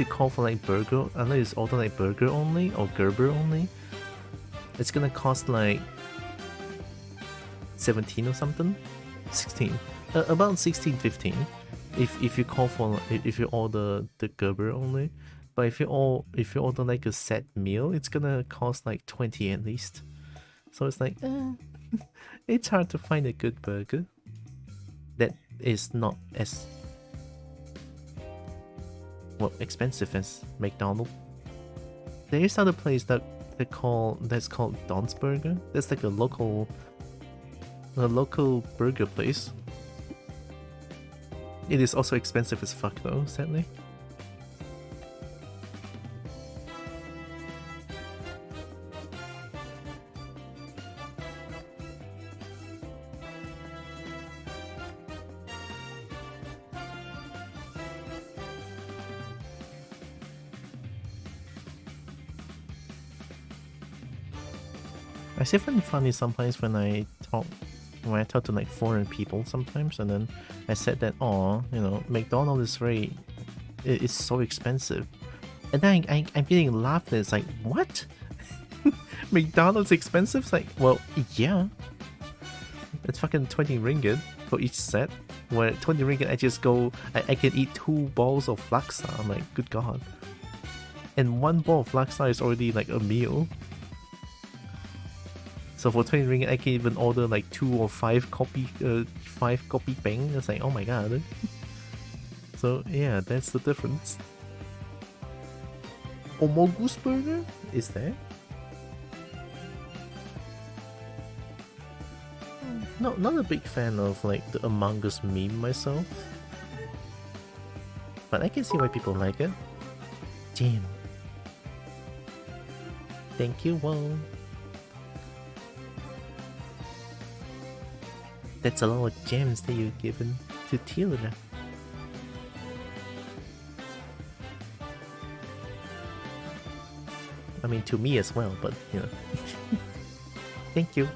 call for like burger, unless you order like burger only or Gerber only, it's gonna cost like 17 or something, 16, about 16, 15. If you call for if you order the Gerber only, but if you order like a set meal, it's gonna cost like 20 at least. So it's like, it's hard to find a good burger that is not as expensive as McDonald's. There is other place that's called Don's Burger. That's like a local burger place. It is also expensive as fuck though, sadly. I still find it funny sometimes when I talk to like foreign people sometimes, and then I said that, McDonald's is so expensive, and then I'm getting laughed at. It's like, what? McDonald's expensive? It's like, well, yeah, it's fucking 20 ringgit for each set. Where 20 ringgit, I can eat 2 balls of laksa. I'm like, good god. And 1 ball of laksa is already like a meal. So for 20 ringgit, I can even order like 2 or 5 kopi bang. It's like, oh my god. So yeah, that's the difference. Omogus burger? Is there? No, not a big fan of like the Among Us meme myself. But I can see why people like it. Jam. Thank you, Whoa. That's a lot of gems that you've given to Tilda. I mean, to me as well, but you know. Thank you.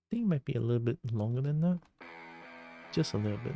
I think it might be a little bit longer than that. Just a little bit.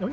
Oh,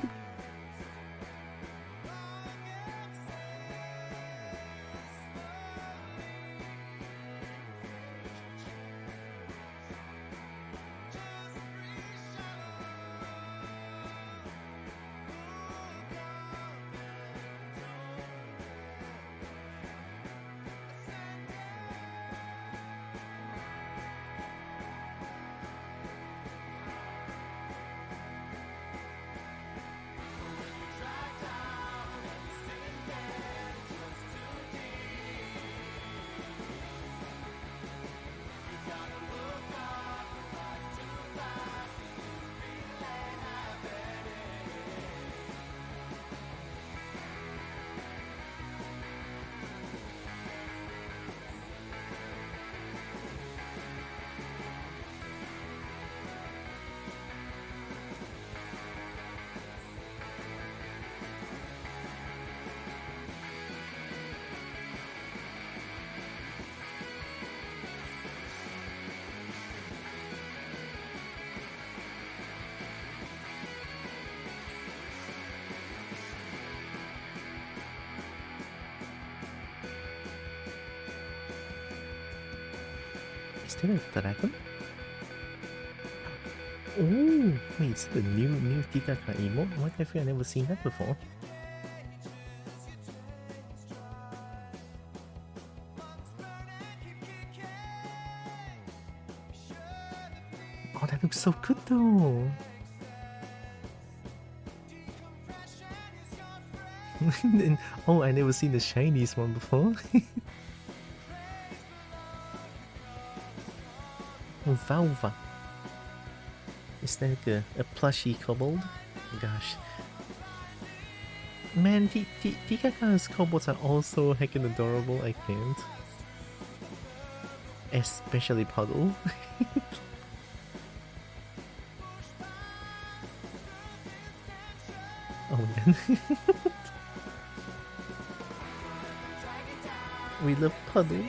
Is there a dragon? Oh, wait, it's the new Tikaka emote? Why I feel I've never seen that before? Oh, that looks so good though! Oh, I never seen the Chinese one before. Oh, Valva. Is that like a plushy kobold? Gosh. Man, Tikaka's kobolds are also heckin' adorable, I can't. Especially Puddle. Oh man. We love Puddle.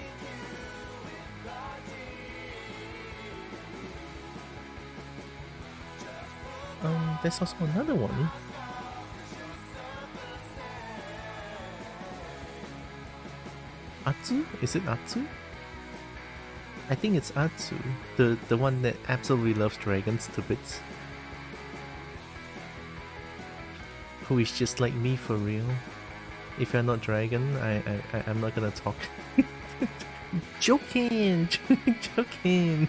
There's also another one. Atsu? Is it Atsu? I think it's Atsu, the one that absolutely loves dragons to bits. Who is just like me for real. If you're not dragon, I'm not gonna talk. Joking! Joking!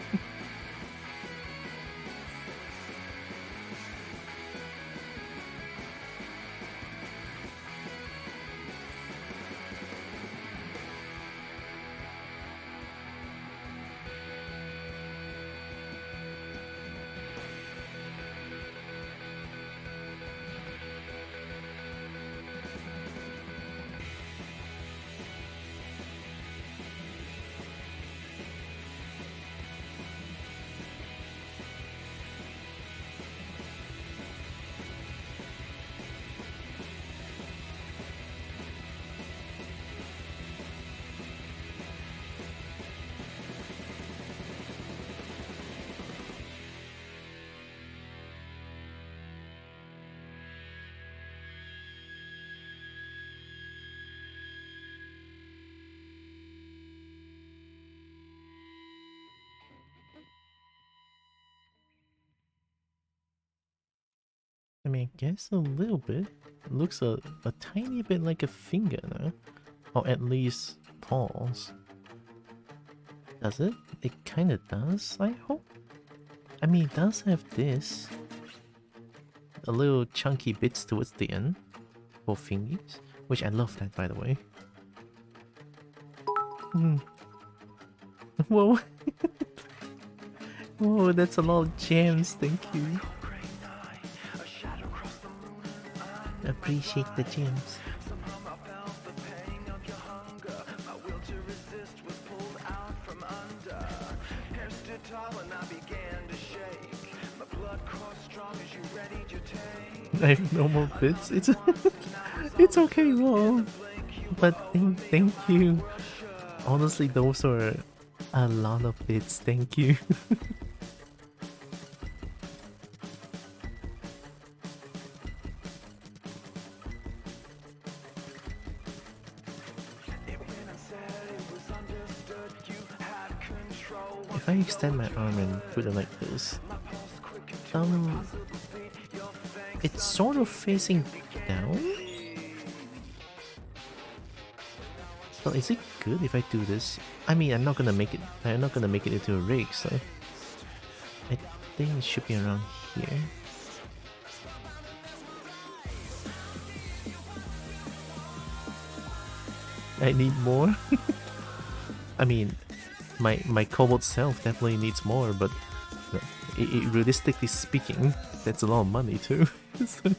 I mean, I guess a little bit. It looks a tiny bit like a finger now. Or at least paws. Does it? It kinda does, I hope? I mean, it does have this. A little chunky bits towards the end. For fingies. Which I love that, by the way. Whoa. Whoa, that's a lot of gems, thank you. Appreciate the gems. I have no more bits. It's it's okay, whoa. But thank you. Honestly, those are a lot of bits. Thank you. If I extend my arm and put it like this, it's sort of facing down. Well, is it good if I do this? I mean, I'm not gonna make it into a rig, so I think it should be around here. I need more. I mean, my kobold self definitely needs more, but realistically speaking, that's a lot of money too. So,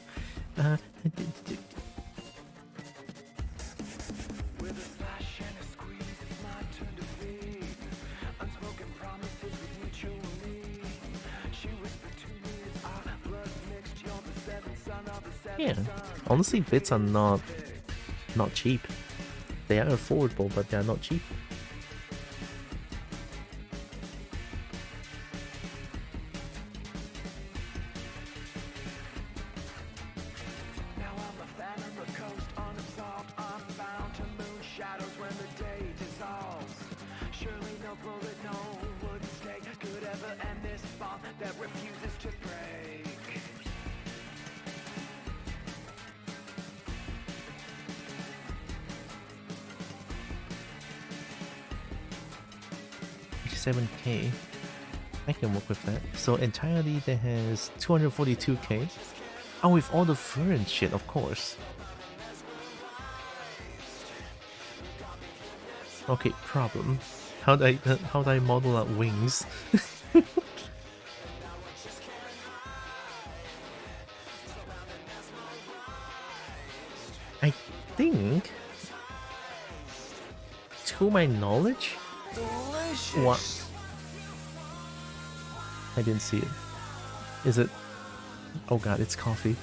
yeah, honestly, bits are not cheap. They are affordable, but they are not cheap. and this bond that refuses to break. $7K. I can work with that. So entirely that has 242K. Oh, with all the fur and shit, of course. Okay, problem. How do I model out wings? I think, to my knowledge, what? I didn't see it. Is it? Oh god, it's coffee.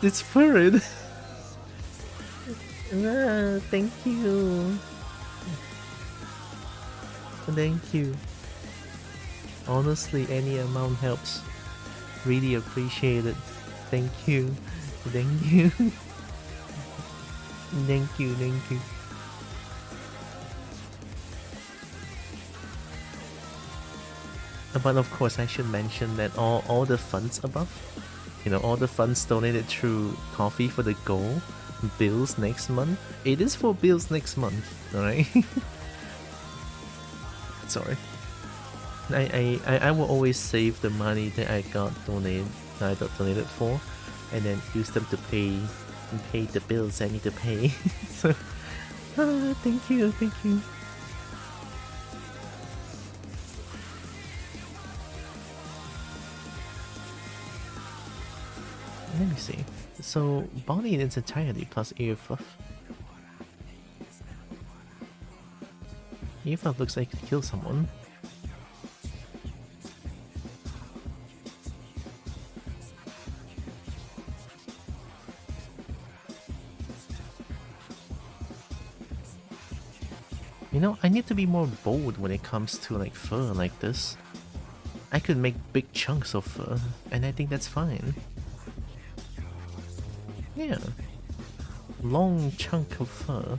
It's furred. Ah, thank you. Thank you. Honestly, any amount helps. Really appreciate it. Thank you. Thank you. Thank you, thank you. But of course, I should mention that all the funds above, you know, all the funds donated through Coffee for the Goal, bills next month. It is for bills next month, alright? Sorry. I will always save the money that I got donated for, and then use them to pay the bills I need to pay. So, thank you, thank you. Let me see. So, body in its entirety plus ear fluff. Ear fluff looks like it could kill someone. You know, I need to be more bold when it comes to like fur like this. I could make big chunks of fur, and I think that's fine. Yeah. Long chunk of fur.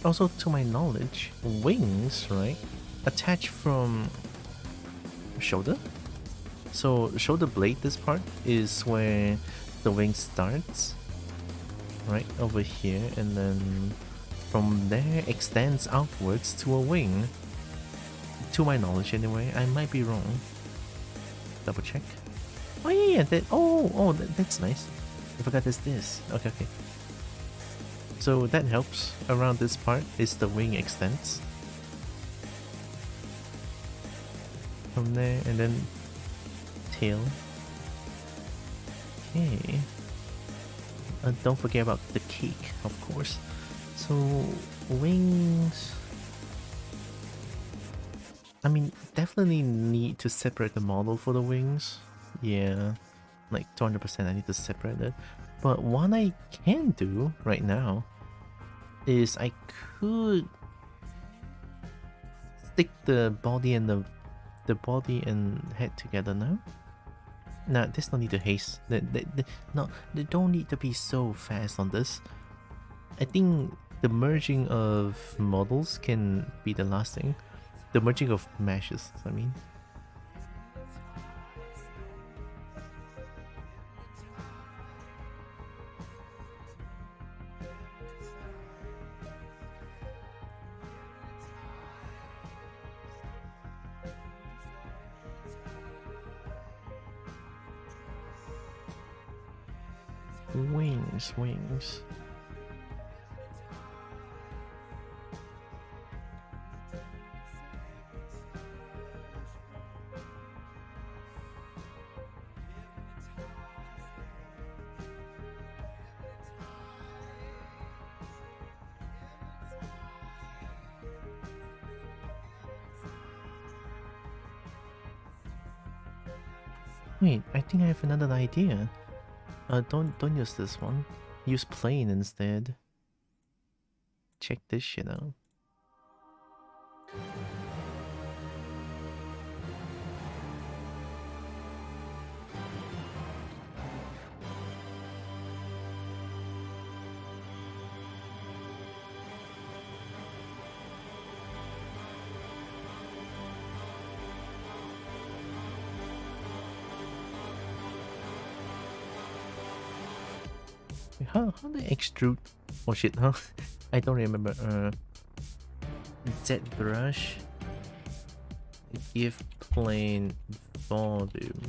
Also, to my knowledge, wings, right, attach from shoulder. So shoulder blade, this part is where the wing starts, right over here, and then from there extends outwards to a wing. To my knowledge, anyway. I might be wrong. Double check. Oh yeah, that's nice. I forgot there's this. Okay. So that helps. Around this part is the wing extends. From there, and then tail. Okay. Don't forget about the cake, of course. So wings. I mean, definitely need to separate the model for the wings. Yeah, like 200% I need to separate it. But what I can do right now is I could stick the body and the body and head together now. Nah, there's no need to haste. They don't need to be so fast on this. I think the merging of models can be the last thing. The merging of meshes, I mean. Wings. Wait, I think I have another idea. Don't use this one. Use plane instead. Check this shit out. How they extrude? Oh shit, huh? I don't remember. Z brush. Give plane volume.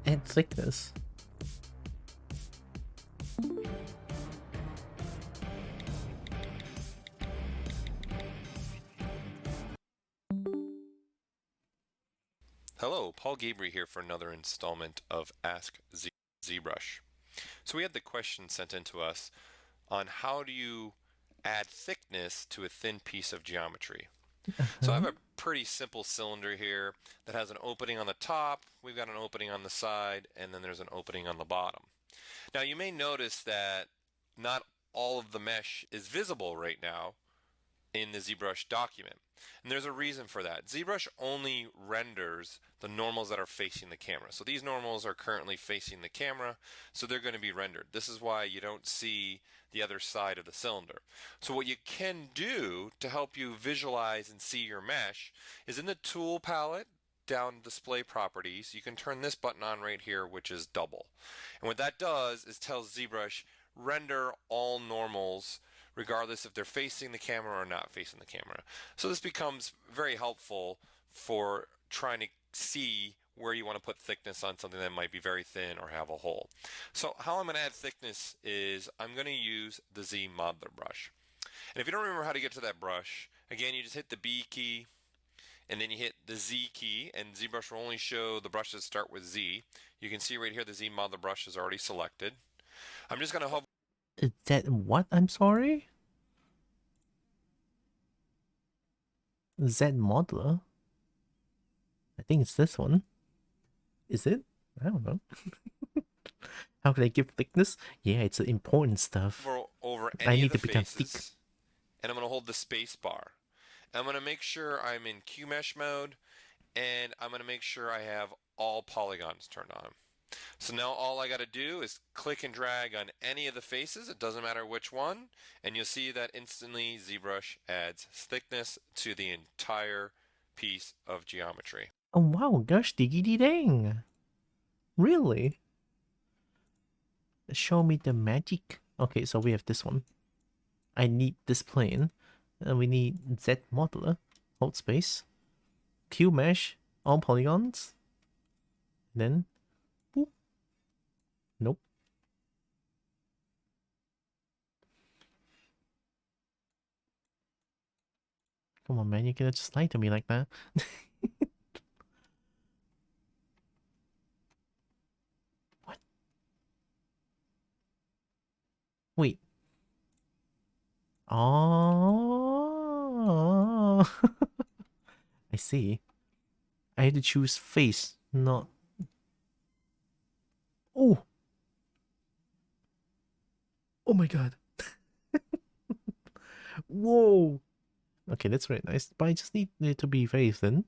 Add thickness. Hello, Paul Gabriel here for another installment of Ask ZBrush. So we had the question sent in to us on how do you add thickness to a thin piece of geometry. So I have a pretty simple cylinder here that has an opening on the top, we've got an opening on the side, and then there's an opening on the bottom. Now you may notice that not all of the mesh is visible right now in the ZBrush document. And there's a reason for that. ZBrush only renders the normals that are facing the camera. So these normals are currently facing the camera, so they're going to be rendered. This is why you don't see the other side of the cylinder. So what you can do to help you visualize and see your mesh is in the tool palette, down display properties, you can turn this button on right here, which is double. And what that does is tells ZBrush render all normals regardless if they're facing the camera or not facing the camera. So this becomes very helpful for trying to see where you want to put thickness on something that might be very thin or have a hole. So how I'm going to add thickness is I'm going to use the Z modeler brush. And if you don't remember how to get to that brush, again, you just hit the B key and then you hit the Z key, and ZBrush will only show the brushes start with Z. You can see right here the Z modeler brush is already selected. I'm just going to hover. Is that what? I'm sorry? Z modeler? I think it's this one. Is it? I don't know. How can I give thickness? Yeah, it's important stuff. Over I any need of to the become faces, thick. and I'm going to hold the space bar. I'm going to make sure I'm in QMesh mode, and I'm going to make sure I have all polygons turned on. So now all I got to do is click and drag on any of the faces, it doesn't matter which one, and you'll see that instantly ZBrush adds thickness to the entire piece of geometry. Oh wow, gosh diggity dang. Really? Show me the magic. Okay, so we have this one. I need this plane. And we need Z modeler. Hold space. Q mesh. All polygons. Then boop. Nope. Come on, man, you cannot just lie to me like that. What? Wait. Oh. I see. I had to choose face, not. Oh. Oh my god. Whoa. Okay, that's very nice. But I just need it to be very thin.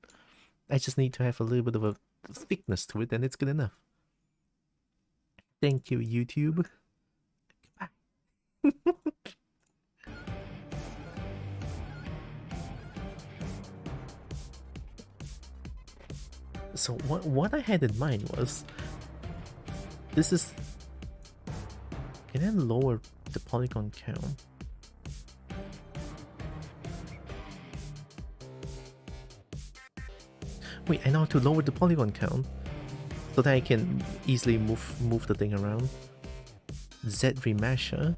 I just need to have a little bit of a thickness to it, and it's good enough. Thank you, YouTube. Goodbye. So what I had in mind was, this is. Can I lower the polygon count? Wait, I know how to lower the polygon count so that I can easily move the thing around. Z remesher.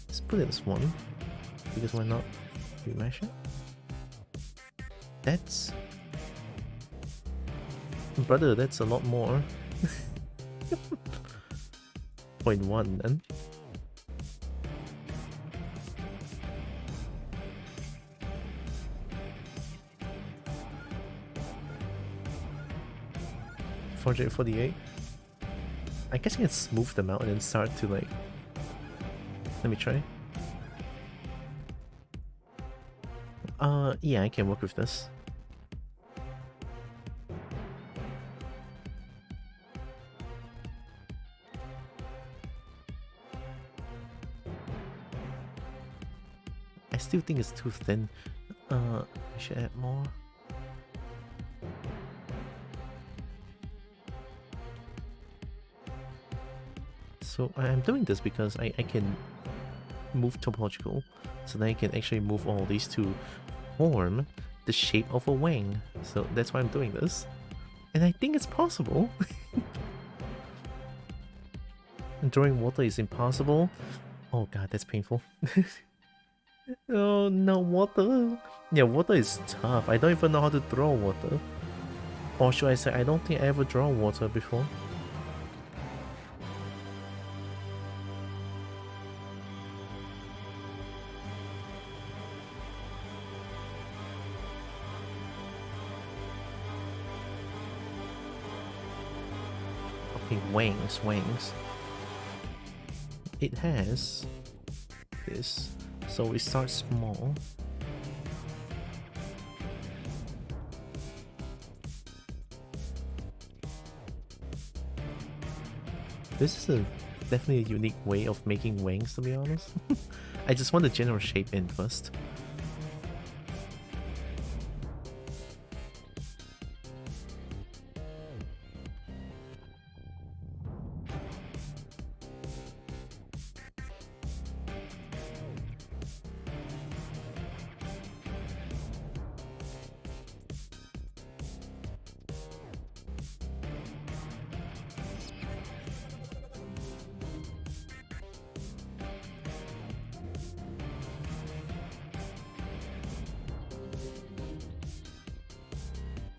Let's put it as 1, because why not remesher? That's, brother, that's a lot more. 1.1 then. $448. I guess I can smooth them out and then start to like. Let me try. Yeah, I can work with this. I still think it's too thin. I should add more. So I'm doing this because I can move topological, so then I can actually move all these to form the shape of a wing. So that's why I'm doing this. And I think it's possible. Drawing water is impossible. Oh god, that's painful. Oh no, water. Yeah, water is tough. I don't even know how to draw water. Or should I say, I don't think I ever draw water before. Okay, wings. It has this, so we start small. This is definitely a unique way of making wings, to be honest. I just want the general shape in first.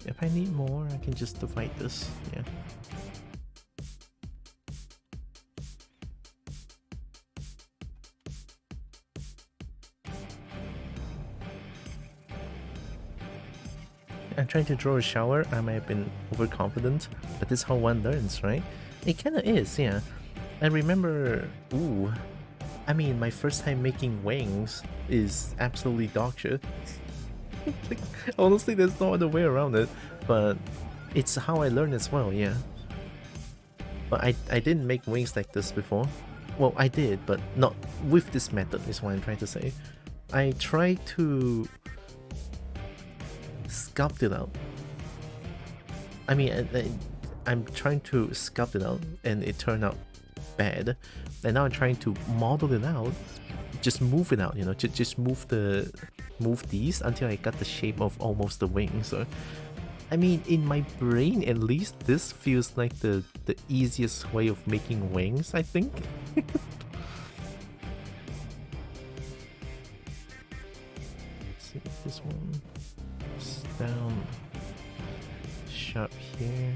If I need more, I can just divide this, yeah. I'm trying to draw a shower. I might have been overconfident, but this is how one learns, right? It kinda is, yeah. I remember, I mean, my first time making wings is absolutely dog shit. Like, honestly, there's no other way around it, but it's how I learned as well, yeah. But I didn't make wings like this before. Well, I did, but not with this method, is what I'm trying to say. I tried to sculpt it out. I mean, I'm trying to sculpt it out, and it turned out bad. And now I'm trying to model it out, just move it out, you know, just move these until I got the shape of almost the wing. So, I mean, in my brain, at least, this feels like the easiest way of making wings, I think. Let's see, this one is down sharp here.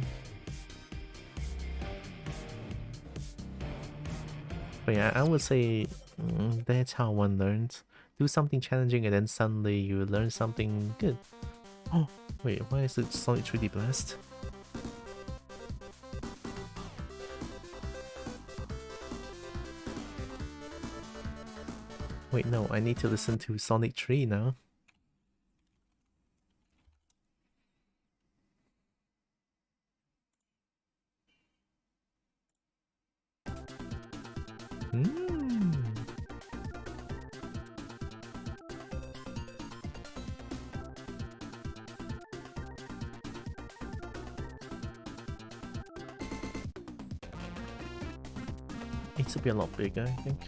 But yeah, I would say that's how one learns. Do something challenging and then suddenly you learn something good. Oh, wait, why is it Sonic 3D Blast? Wait, no, I need to listen to Sonic 3 now. Needs to be a lot bigger, I think.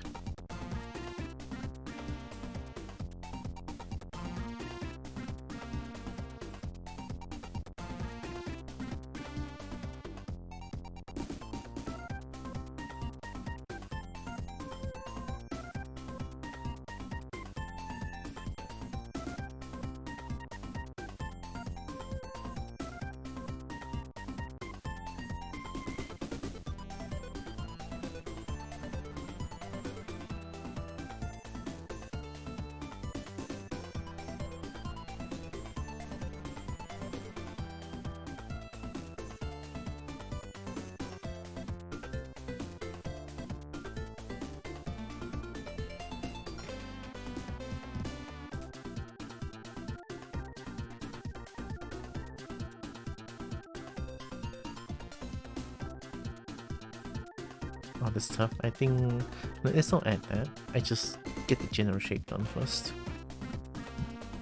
Oh, that's tough. I think let's not add that. I just get the general shape done first.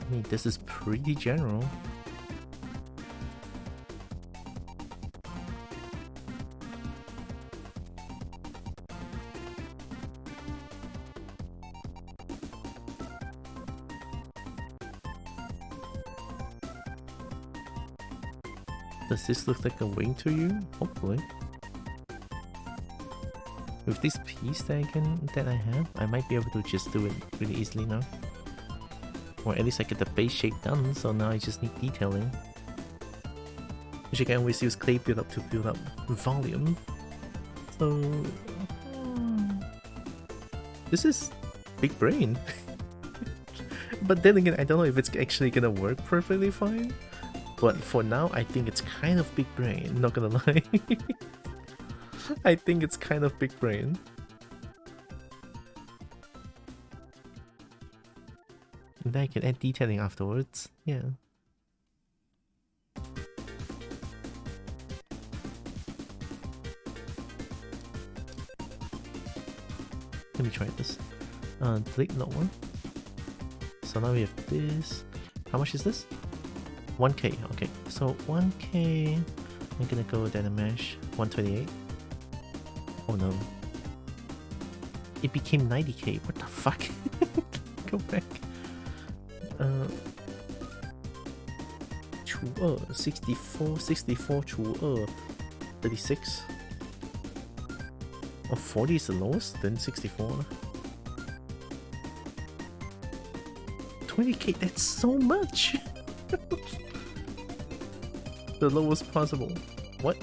I mean, this is pretty general. Does this look like a wing to you? Hopefully. With this piece that I have, I might be able to just do it really easily now. Or at least I get the base shape done, so now I just need detailing. Which I can always use clay build up to build up volume. So this is big brain. But then again, I don't know if it's actually gonna work perfectly fine. But for now, I think it's kind of big brain, not gonna lie. I think it's kind of big brain. And then I can add detailing afterwards, yeah. Let me try this. Delete lower. So now we have this. How much is this? 1k, okay. So 1k, I'm gonna go data mesh 128. Oh no. It became 90k, what the fuck? Go back. 除2 64 64 除2 36. Oh, 40 is the lowest, then 64. 20k, that's so much! The lowest possible. What?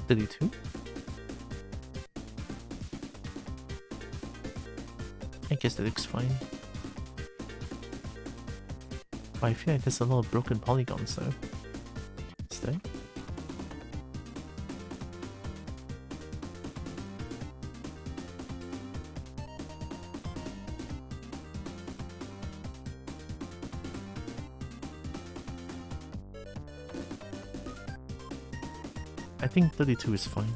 $32? I guess that looks fine. But I feel like there's a lot of broken polygons though. Stay. I think 32 is fine.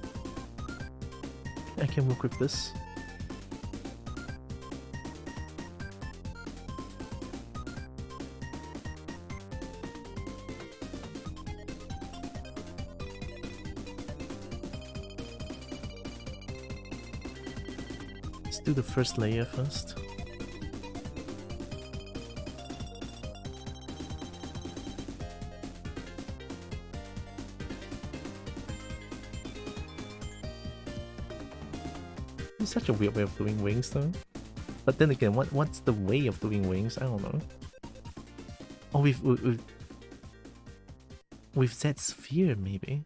I can work with this. Let's do the first layer first. It's such a weird way of doing wings though. But then again, what's the way of doing wings? I don't know. Oh, we've said sphere maybe.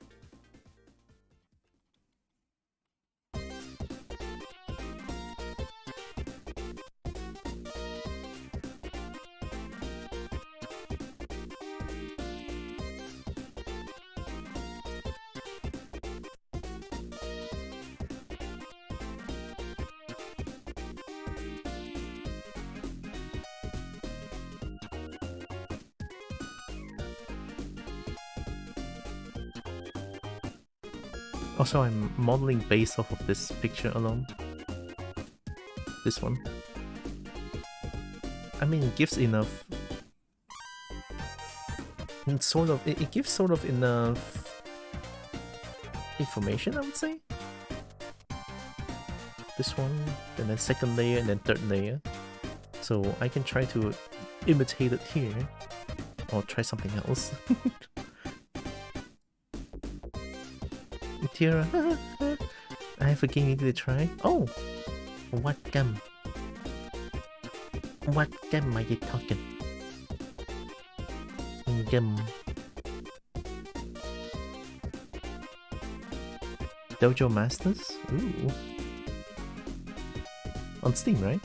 Also, I'm modeling based off of this picture alone. This one. I mean, it gives enough. And sort of, it gives sort of enough information, I would say. This one, and then second layer, and then third layer. So I can try to imitate it here, or try something else. Tira, I have a game you need to try. Oh, what gum? What gum are you talking? Gum. Dojo Masters? Ooh. On Steam, right?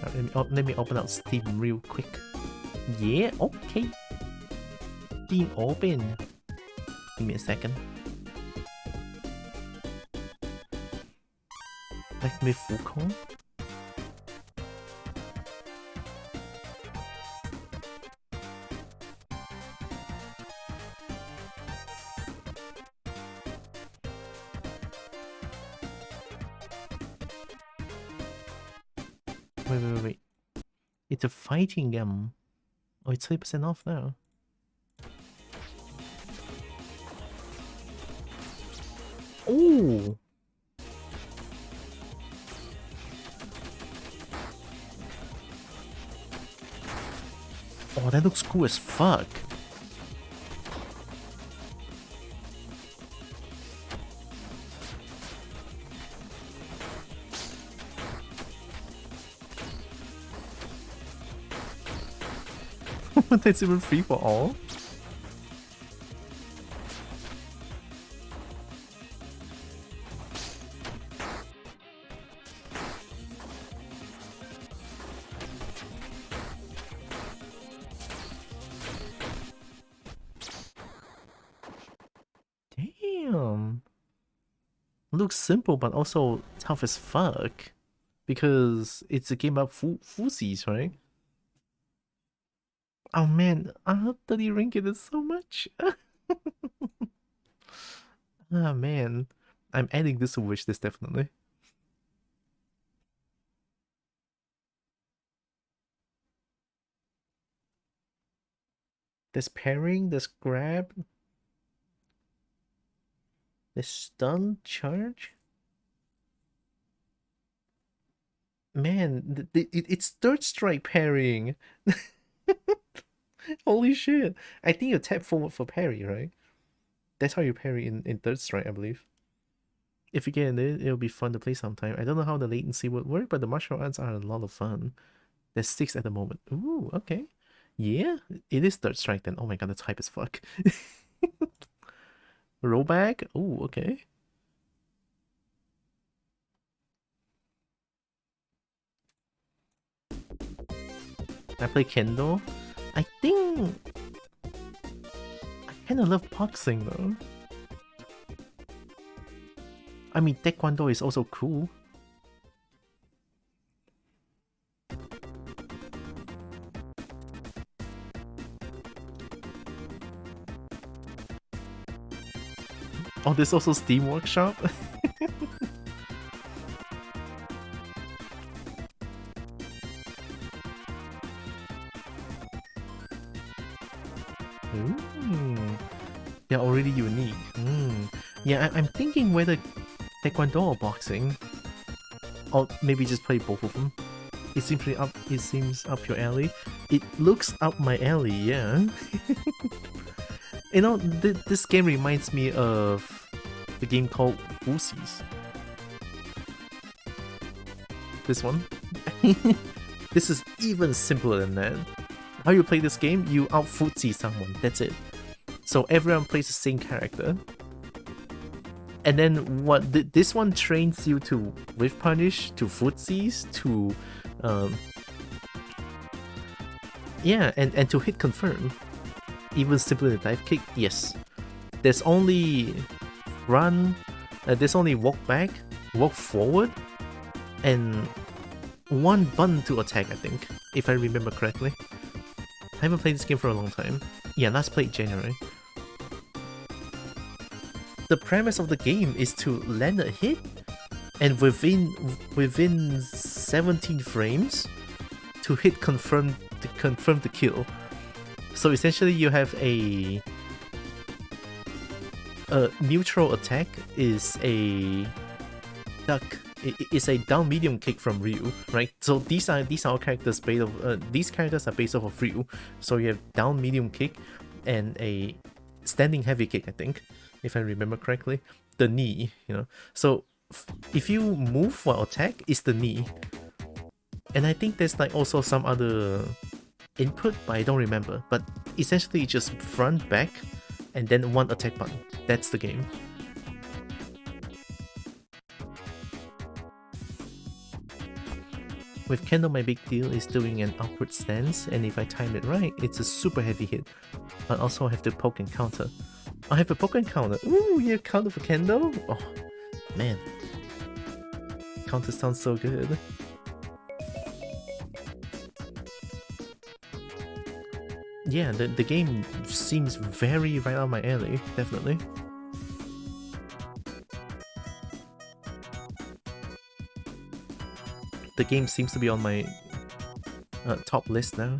Alright, let me open up Steam real quick. Yeah, okay. Steam open. Give me a second. Like me Fukong? Wait. It's a fighting game. Oh, it's 30% off now. Oh! Oh, that looks cool as fuck. That's even free for all? Damn. Looks simple but also tough as fuck. Because it's a game about Fusies, right? Oh man, 30 ringgit is so much. Ah man, I'm adding this to wish list definitely. There's parrying, there's grab, there's stun charge. Man, it's third strike parrying. Holy shit. I think you tap forward for parry, right? That's how you parry in third strike, I believe. If you get it, it'll be fun to play sometime. I don't know how the latency would work, but the martial arts are a lot of fun. There's 6 at the moment. Ooh, okay. Yeah, it is third strike then. Oh my god, that's hype as fuck. Rollback? Ooh, okay. I play Kendo. I think I kind of love boxing though. I mean, Taekwondo is also cool. Oh, there's also Steam Workshop. Ooh, they're already unique. Yeah, I'm thinking whether Taekwondo or boxing, or maybe just play both of them. It seems up your alley. It looks up my alley, yeah. You know, this game reminds me of the game called Fusies. This one. This is even simpler than that. How you play this game, you out-footsie someone, that's it. So everyone plays the same character. And then this one trains you to whiff punish, to footsies, to yeah, and to hit confirm. Even simpler than dive kick, yes. There's only run, there's only walk back, walk forward, and one button to attack, I think, if I remember correctly. I haven't played this game for a long time. Yeah, last played January. The premise of the game is to land a hit, and within 17 frames, to hit confirm the kill. So essentially, you have a neutral attack is a duck. It's a down medium kick from Ryu, right? So these are characters based of these characters are based off of Ryu. So you have down medium kick and a standing heavy kick, I think, if I remember correctly. The knee, you know. So if you move while attack, it's the knee. And I think there's like also some other input, but I don't remember. But essentially, it's just front, back, and then one attack button. That's the game. With Kendo, my big deal is doing an awkward stance, and if I time it right, it's a super heavy hit. But also I have to poke and counter. I have a poke and counter. Ooh, yeah, counter for Kendo? Oh, man. counter sounds so good. Yeah, the game seems very right up my alley, definitely. The game seems to be on my top list now.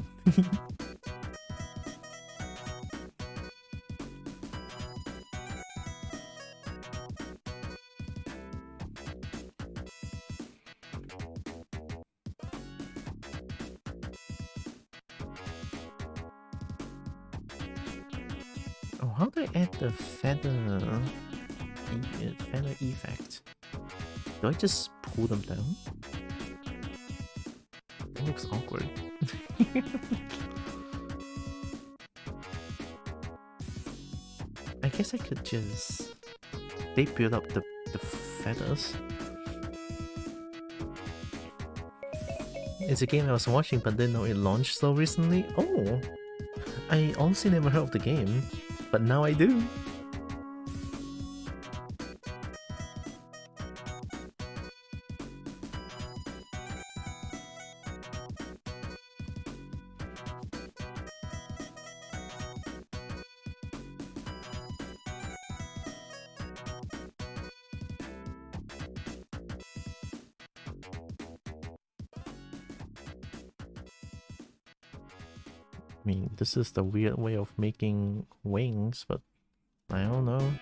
Oh, how do I add the feather effect? Do I just pull them down? That looks awkward. I guess I could just... They build up the feathers. It's a game I was watching but didn't know it launched so recently. Oh! I honestly never heard of the game, but now I do. I mean, this is the weird way of making wings, but I don't know.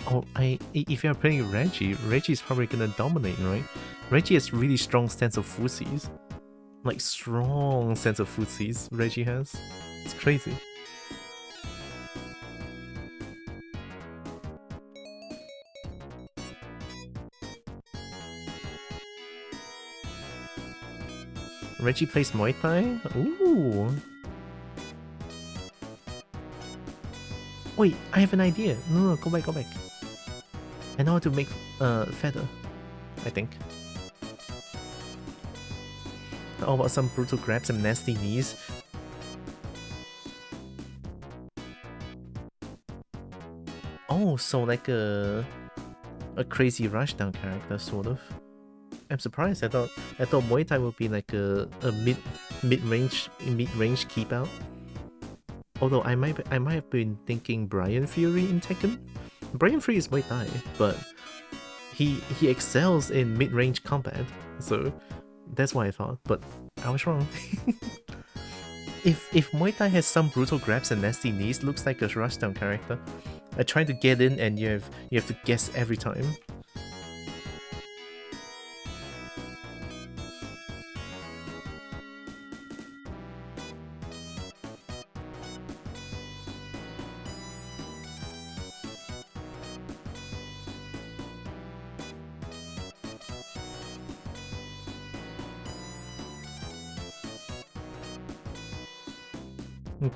Oh, if you're playing Reggie's probably gonna dominate, right? Reggie has really strong sense of footsies. Like, strong sense of footsies Reggie has. It's crazy. Reggie plays Muay Thai? Ooh. Wait, I have an idea. No, go back. I know how to make feather, I think. How about some brutal grabs and nasty knees? Oh, so like a crazy rushdown character, sort of. I'm surprised. I thought Muay Thai would be like a mid-range keep out. Although I might have been thinking Brian Fury in Tekken. Brian Fury is Muay Thai, but he excels in mid-range combat, so that's why I thought. But I was wrong. If Muay Thai has some brutal grabs and nasty knees, looks like a rushdown character. I try to get in and you have to guess every time.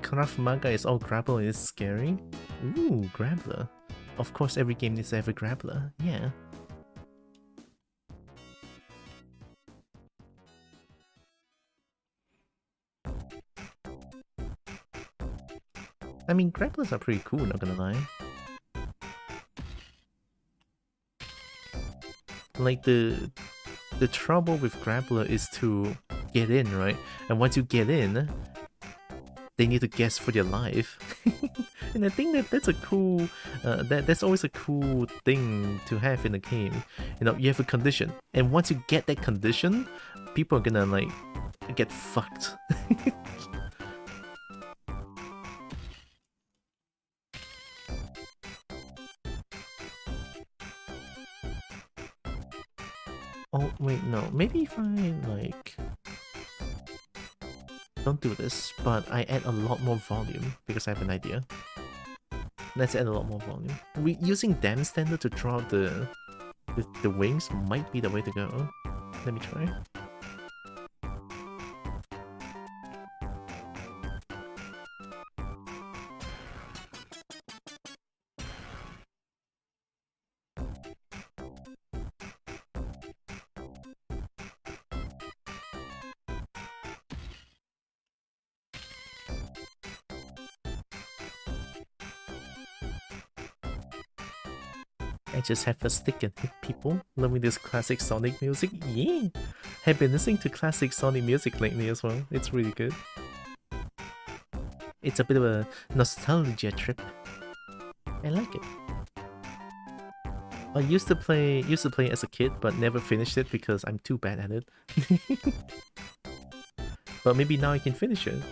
Krav Maga is all grapple is scary. Ooh, grappler. Of course every game needs to have a grappler, yeah. I mean, grapplers are pretty cool, not gonna lie. Like, the trouble with grappler is to get in, right? And once you get in, they need to guess for their life. And I think that's a cool, that's always a cool thing to have in a game. You know, you have a condition, and once you get that condition, people are gonna like get fucked. Oh wait, no. Maybe if I like don't do this, but I add a lot more volume because I have an idea. Let's add a lot more volume. Using dam standard to draw out the wings might be the way to go. Let me try. I just have a stick and hit people. Loving this classic Sonic music. Yeah! Have been listening to classic Sonic music lately as well. It's really good. It's a bit of a nostalgia trip. I like it. I used to play as a kid, but never finished it because I'm too bad at it. But maybe now I can finish it.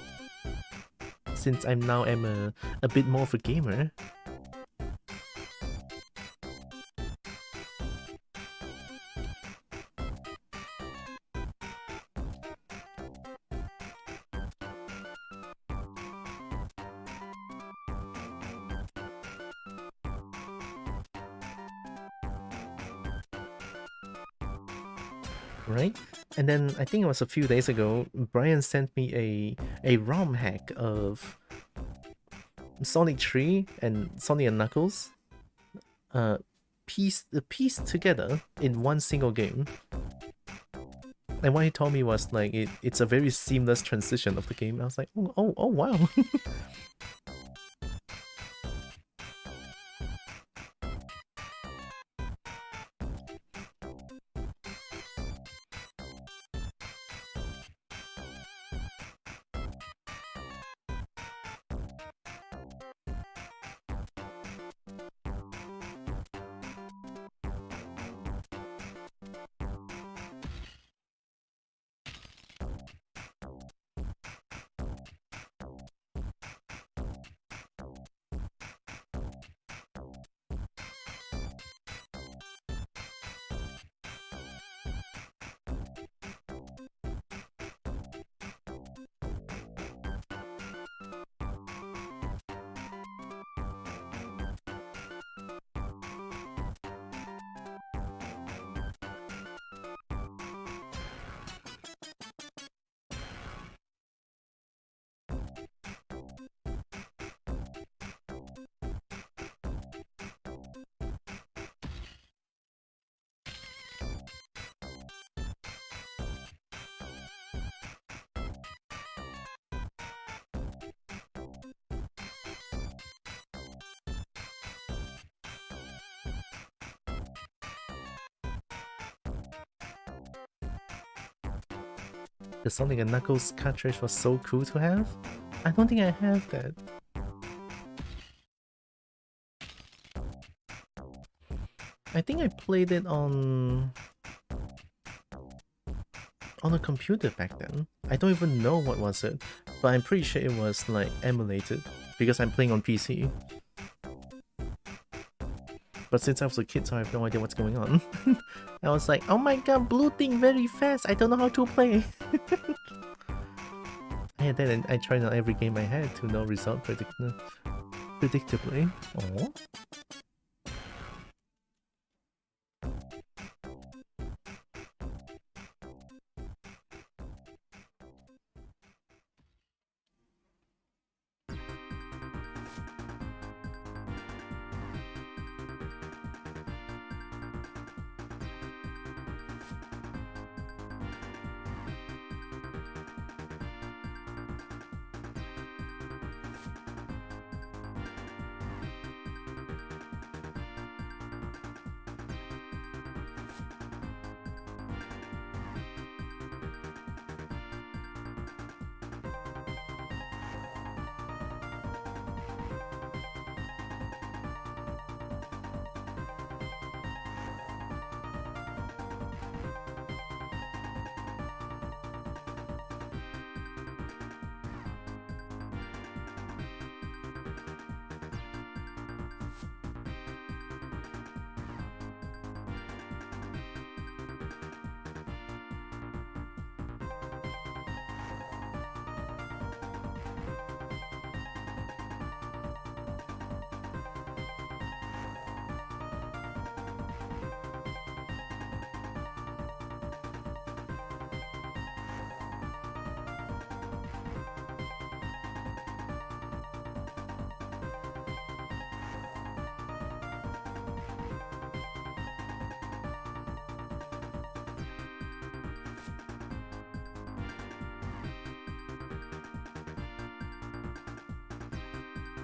Since I'm a bit more of a gamer. Right? And then I think it was a few days ago, Brian sent me a ROM hack of Sonic 3 and Sonic and Knuckles pieced together in one single game. And what he told me was like it's a very seamless transition of the game. I was like, oh wow. The Sonic and Knuckles cartridge was so cool to have. I don't think I have that. I think I played it on a computer back then. I don't even know what was it, but I'm pretty sure it was like emulated because I'm playing on PC. But since I was a kid, so I have no idea what's going on. I was like, oh my god, blue thing very fast, I don't know how to play. And then I tried out every game I had to know result predictably. Aww.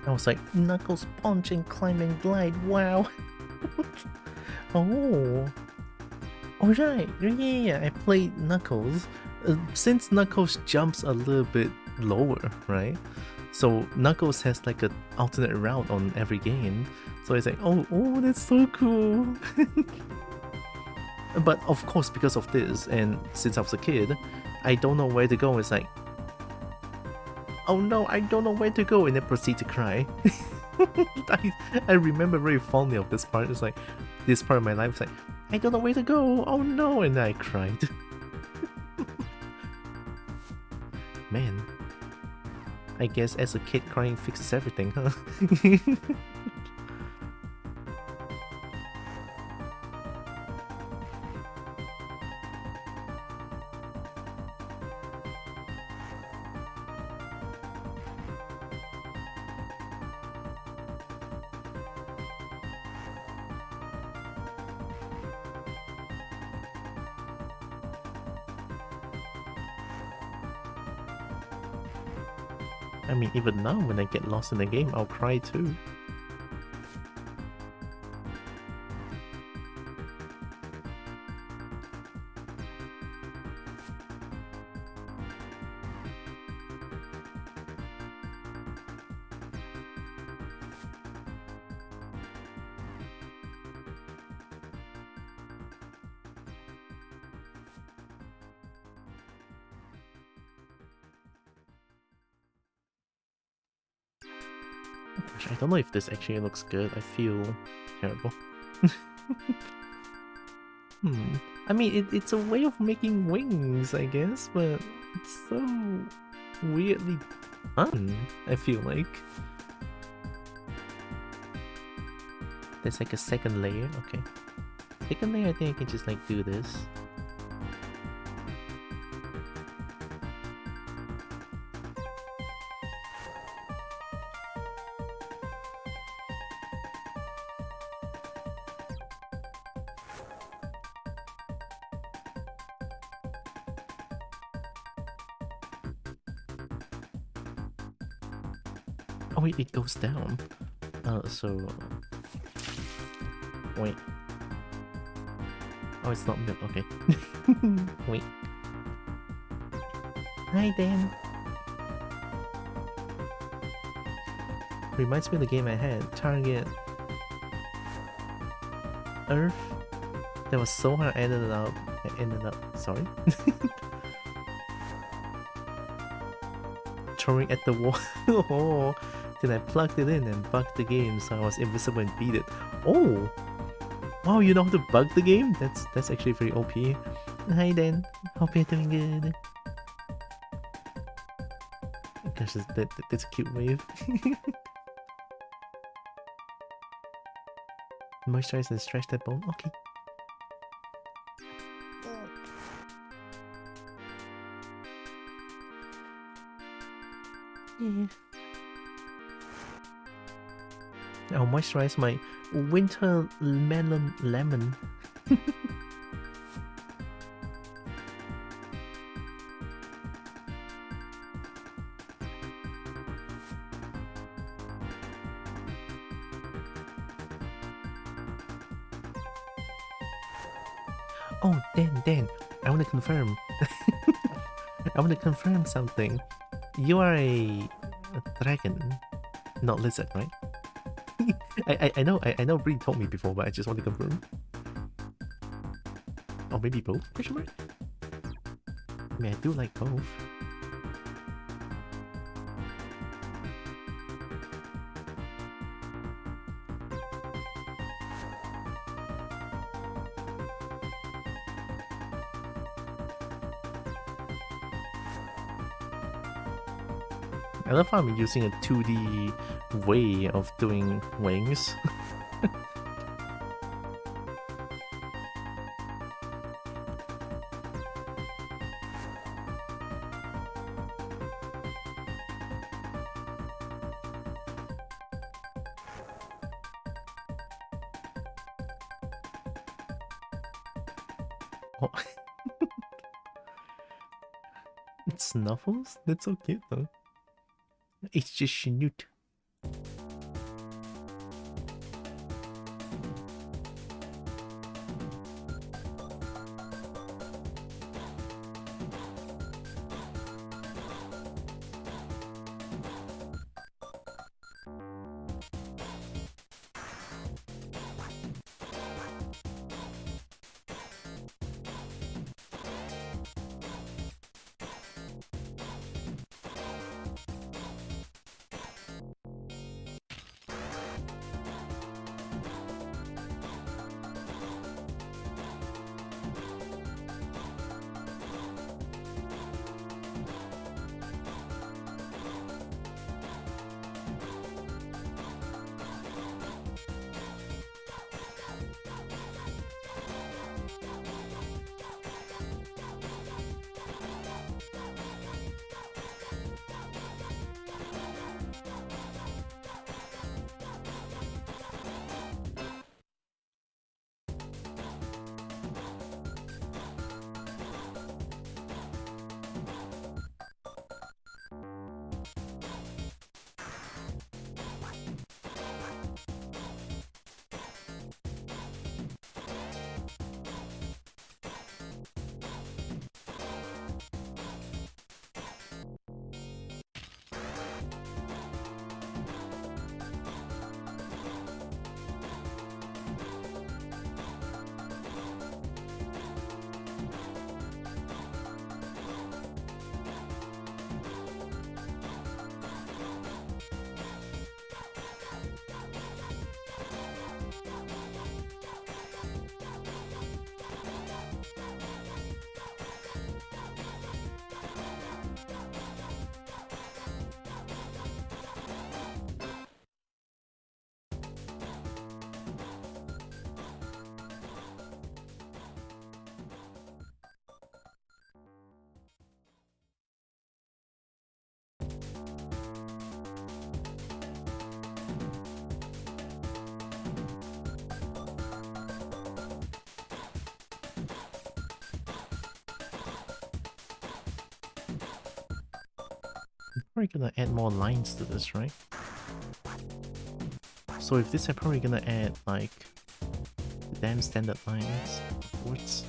I was like, Knuckles punch and climb and glide, wow. Oh. Oh, right. Yeah. I played Knuckles. Since Knuckles jumps a little bit lower, right? So Knuckles has like an alternate route on every game. So it's like, oh, that's so cool. But of course, because of this, and since I was a kid, I don't know where to go. It's like, oh no, I don't know where to go, and then proceed to cry. I remember very fondly of this part. It's like, this part of my life, it's like, I don't know where to go, oh no, and I cried. Man, I guess as a kid, crying fixes everything, huh? I mean, even now, when I get lost in the game, I'll cry too. Gosh, I don't know if this actually looks good. I feel terrible. I mean, it's a way of making wings, I guess, but it's so weirdly done, I feel like. There's like a second layer, okay. Second layer, I think I can just like do this. Oh wait, it goes down. So... Wait. Oh, it's not milk, okay. Wait. Hi, Dan. Reminds me of the game I had, Target Earth. That was so hard, I ended up, sorry? Throwing at the wall. Oh, then I plugged it in and bugged the game so I was invisible and beat it. Oh! Wow, you know how to bug the game? That's actually very OP. Hi Dan, hope you're doing good. Gosh, that's a cute wave. Moisturize and stretch that bone. Okay. Yeah. I'll moisturize my winter melon lemon. Oh, Dan, I want to confirm. I want to confirm something. You are a dragon, not lizard, right? I know Bree told me before, but I just want to confirm. Or maybe both? Question mark? I mean, I do like both. I love how I'm using a 2D way of doing wings. Oh. It snuffles? That's so cute though. It's just Shinute. probably gonna add more lines to this, right? So if this, I'm probably gonna add like the damn standard lines afterwards.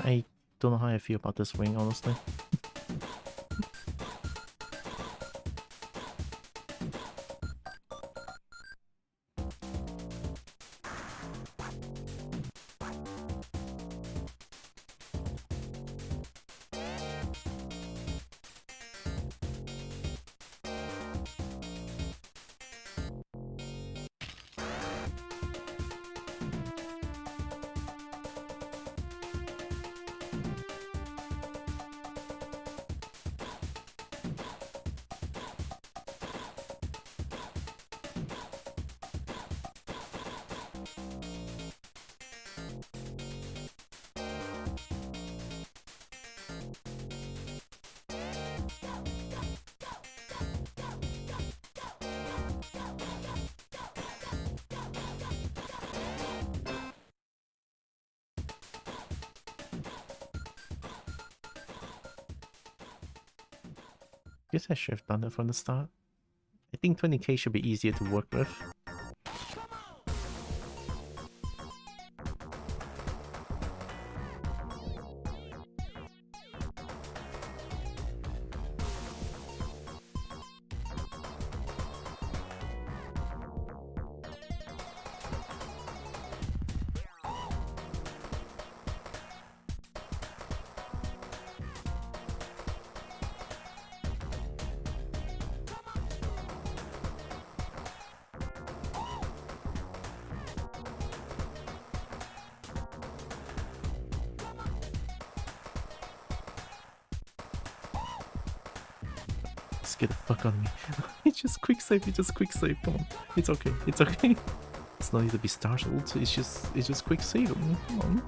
I don't know how I feel about this wing, honestly. Guess I should have done that from the start. I think 20k should be easier to work with. Just get the fuck on me. It's just quick save, it's just quick save. Come on. It's okay, it's okay. It's not need to be startled, it's just quick save. Come on.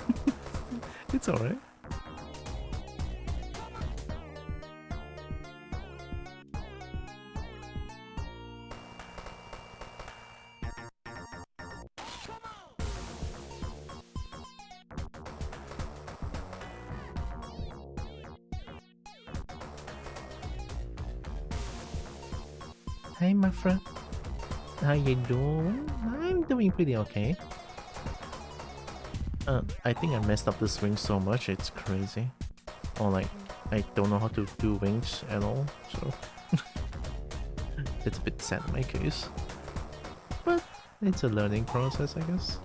It's alright. Hi, my friend. How you doing? I'm doing pretty okay. I think I messed up this wing so much, it's crazy. Or like, I don't know how to do wings at all, so... It's a bit sad in my case. But it's a learning process, I guess.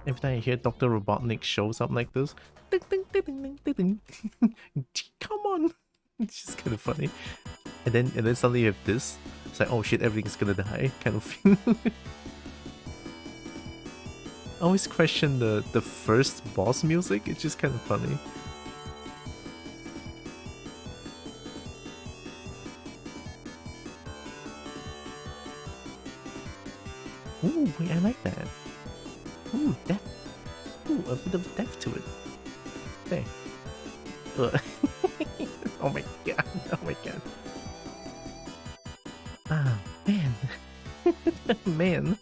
Every time I hear Dr. Robotnik shows up like this, ding, ding, ding, ding, ding, ding, ding. Come on! It's just kind of funny. And then suddenly you have this. It's like, oh shit, everything's gonna die, kind of feel. I always question the first boss music. It's just kind of funny. Ooh, wait, I like that. Ooh, depth. Ooh, a bit of depth to it. Okay. Oh my god, oh my god. Ah, man. Man.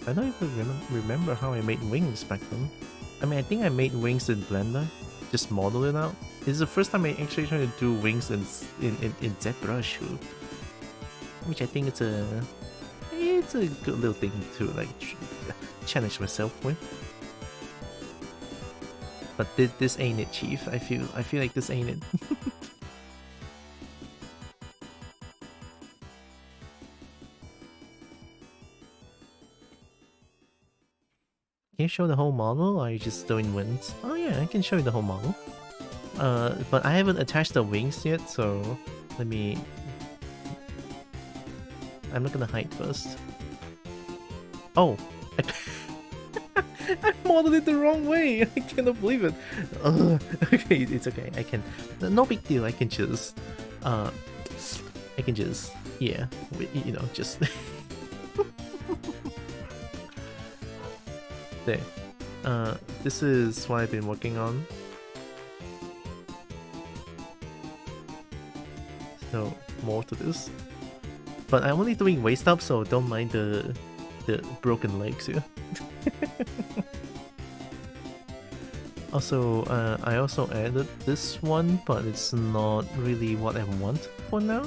I don't even remember how I made wings back then. I mean, I think I made wings in Blender, just model it out. It's the first time I actually try to do wings in ZBrush, which I think it's a good little thing to like challenge myself with. But this ain't it, Chief. I feel like this ain't it. Can you show the whole model, or are you just doing wings? Oh yeah, I can show you the whole model. But I haven't attached the wings yet, so let me... I'm not gonna hide first. Oh! I modeled it the wrong way! I cannot believe it! Okay, it's okay, I can... No big deal, I can just... yeah, you know, just... there. This is what I've been working on. So, more to this. But I'm only doing waist up, so don't mind the broken legs here. Also, I also added this one, but it's not really what I want for now.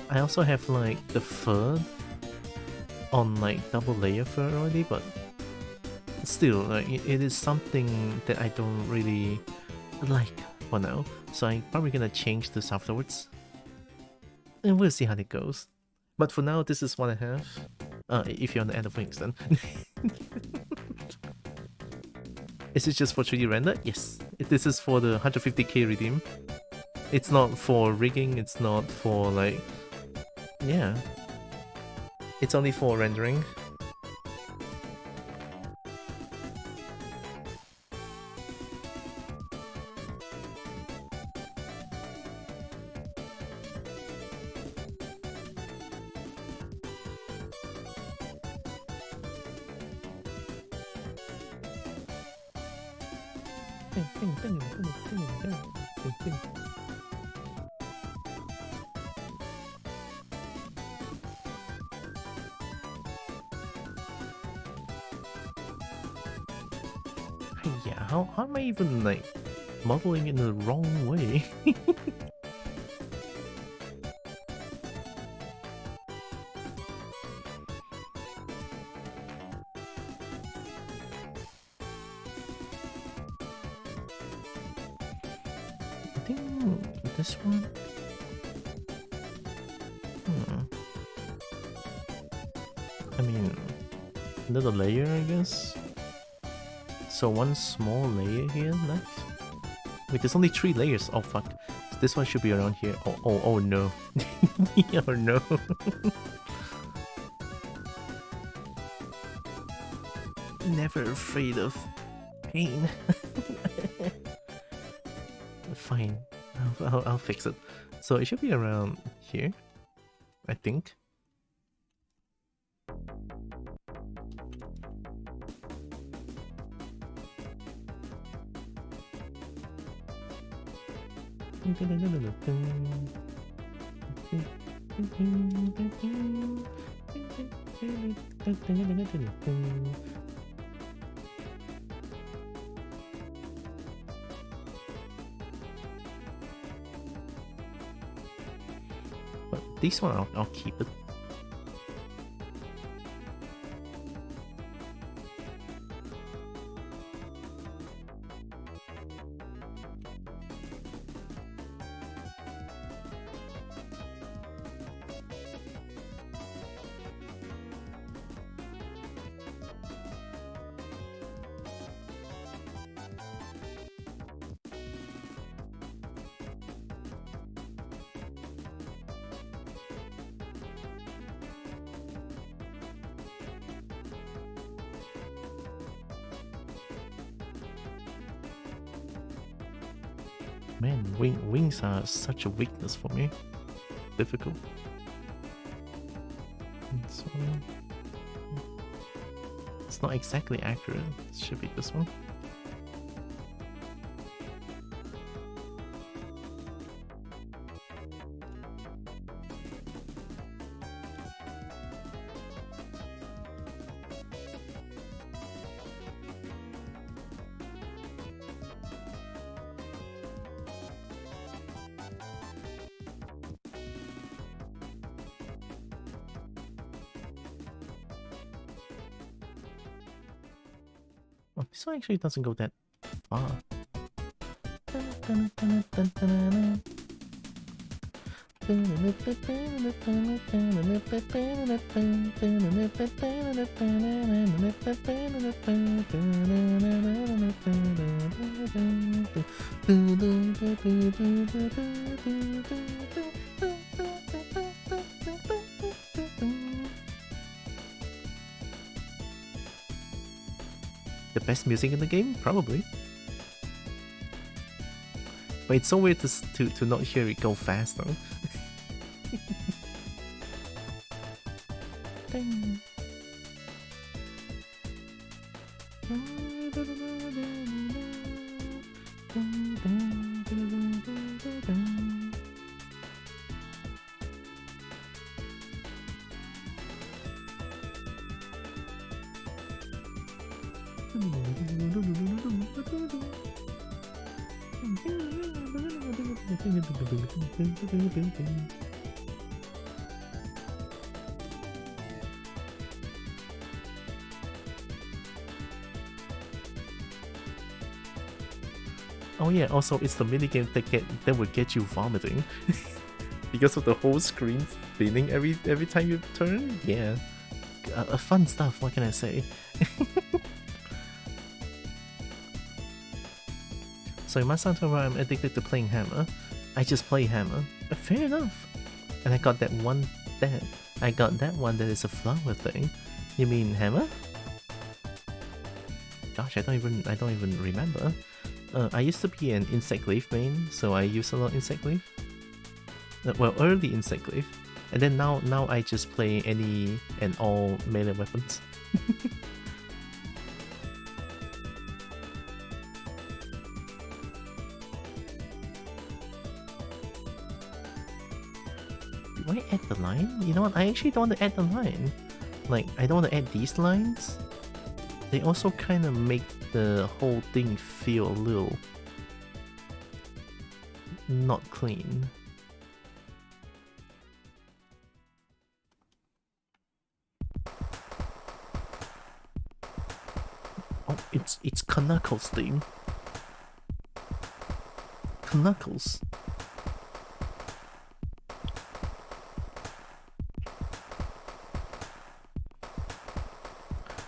I also have like the fur on like double layer fur already, but still, like, it is something that I don't really like for now. So I'm probably gonna change this afterwards. And we'll see how it goes. But for now, this is what I have. If you're on the end of wings, then. Is it just for 3D render? Yes. This is for the 150k redeem. It's not for rigging, it's not for like... yeah. It's only for rendering. Yeah, how am I even like modeling in the wrong way? I think this one. I mean, another layer, I guess. So one small layer here left. Wait, there's only 3 layers. Oh fuck. This one should be around here. Oh no. Oh no. Never afraid of pain. Fine. I'll fix it. So it should be around here, I think. But this one I'll keep it. Man, wings are such a weakness for me. Difficult. So, it's not exactly accurate. It should be this one. Oh, this one actually doesn't go that far. The best music in the game? Probably. But it's so weird to not hear it go fast though. Ding. Oh yeah, also it's the minigame that would get you vomiting. Because of the whole screen spinning every time you turn. Yeah. Fun stuff, what can I say? So in my Santover, I'm addicted to playing Hammer. I just play Hammer. Fair enough. And I got that one that is a flower thing. You mean Hammer? Gosh, I don't even remember. I used to be an Insect Leaf main, so I use a lot Insect Leaf. Well, early Insect Leaf. And then now I just play any and all melee weapons. Do I add the line? You know what? I actually don't want to add the line. Like, I don't want to add these lines. They also kind of make the whole thing feel a little not clean. Oh, it's Knuckles' theme. Knuckles.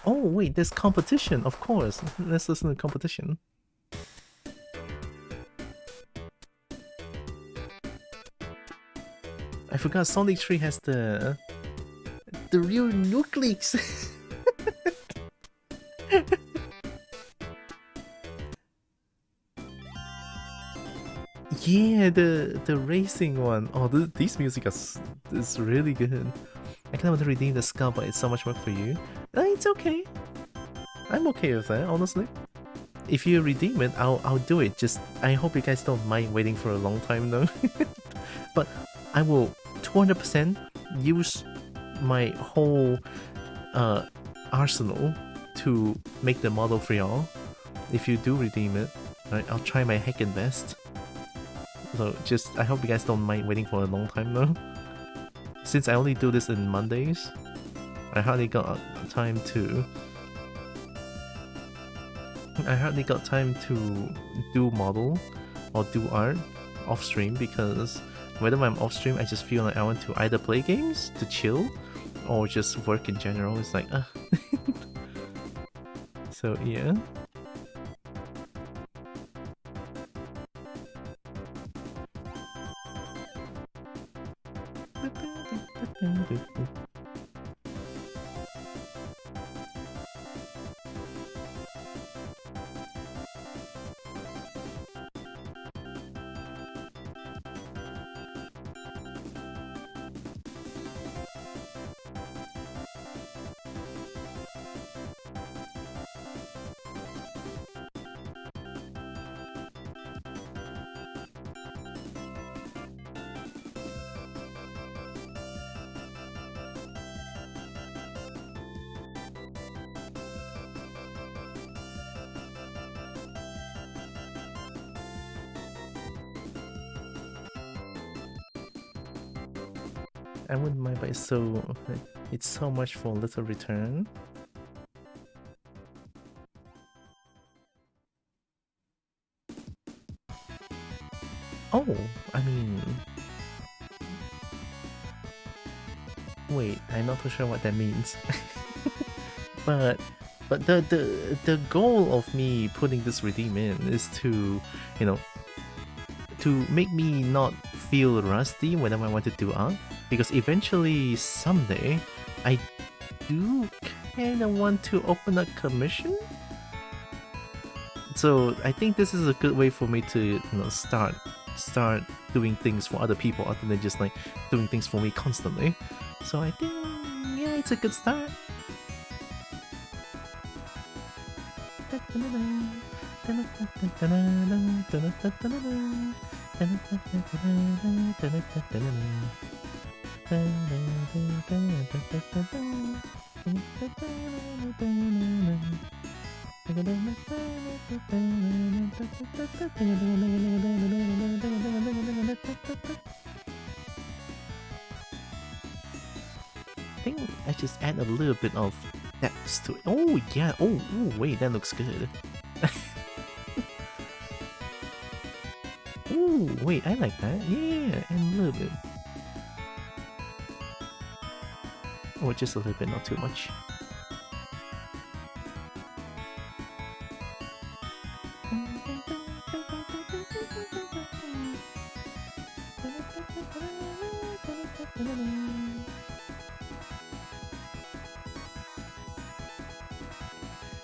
Oh wait, there's competition, of course. Let's listen to competition. I forgot Sonic 3 has the real nucleus. Yeah, the racing one. Oh, these music is really good. I kind of want to redeem the skull, but it's so much work for you. It's okay. I'm okay with that, honestly. If you redeem it, I'll do it. Just I hope you guys don't mind waiting for a long time though. But I will 200% use my whole arsenal to make the model for y'all. If you do redeem it, right, I'll try my heckin' best. So just I hope you guys don't mind waiting for a long time though. Since I only do this in Mondays, I hardly got time to do model or do art off stream, because whenever I'm off stream I just feel like I want to either play games to chill or just work in general. It's like So yeah. I wouldn't mind, but it's so much for little return. Oh, I mean, wait, I'm not too sure what that means. but the goal of me putting this redeem in is to, you know, to make me not feel rusty whenever I want to do art, because eventually someday I do kind of want to open a commission. So I think this is a good way for me to, you know, start doing things for other people other than just like doing things for me constantly. So I think, yeah, it's a good start. I think I just add a little bit of depth to it. Oh yeah, oh ooh, wait, that looks good. Ooh, wait, I like that. Yeah, and a little bit. Or just a little bit, not too much.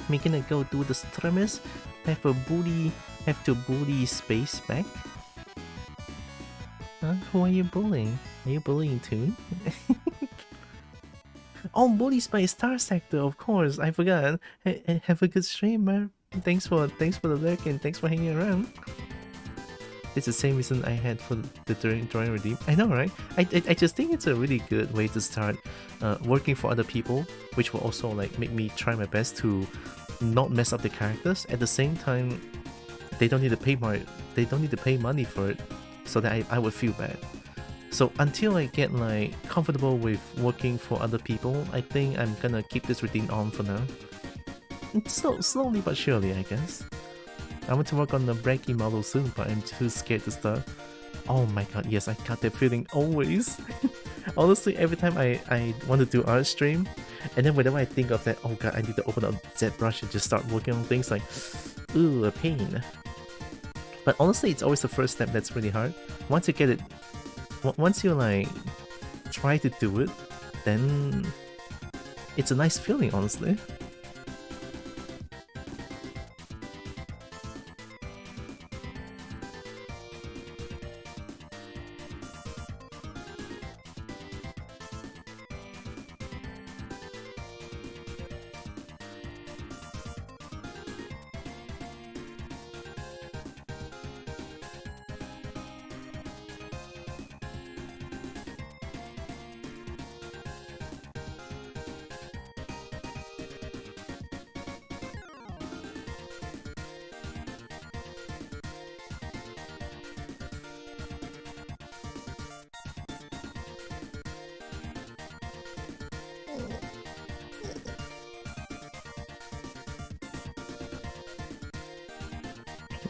Making a go do the streamers have to bully space back. Huh? Who are you bullying? Are you bullying Toon? Oh, bully by Star Sector, of course. I forgot. Have a good stream, man. Thanks for the lurk and thanks for hanging around. It's the same reason I had for the drawing redeem. I know, right? I just think it's a really good way to start working for other people, which will also like make me try my best to not mess up the characters. At the same time, they don't need to pay money for it, so that I would feel bad. So until I get like comfortable with working for other people, I think I'm gonna keep this routine on for now. So slowly but surely, I guess. I want to work on the Brekkie model soon, but I'm too scared to start. Oh my god, yes, I got that feeling always. Honestly, every time I want to do art stream, and then whenever I think of that, oh god, I need to open up ZBrush and just start working on things, like, ooh, a pain. But honestly, it's always the first step that's really hard. Once you get it, once you like try to do it, then it's a nice feeling, honestly.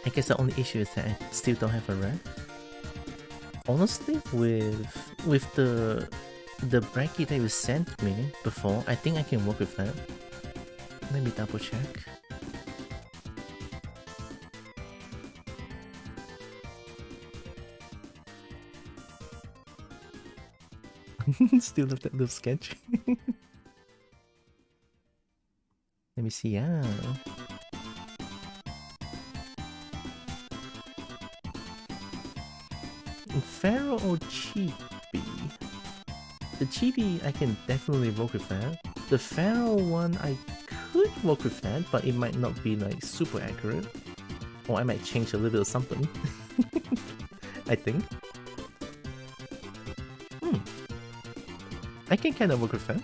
I guess the only issue is that I still don't have a ref. Honestly, with the Brekkie that you sent me before, I think I can work with that. Let me double check. Still love that little sketch. Let me see. Yeah. Pharaoh or Chibi? The Chibi I can definitely work with that. The Pharaoh one I could work with that, but it might not be like super accurate. Or I might change a little bit of something. I think. I can kind of work with that.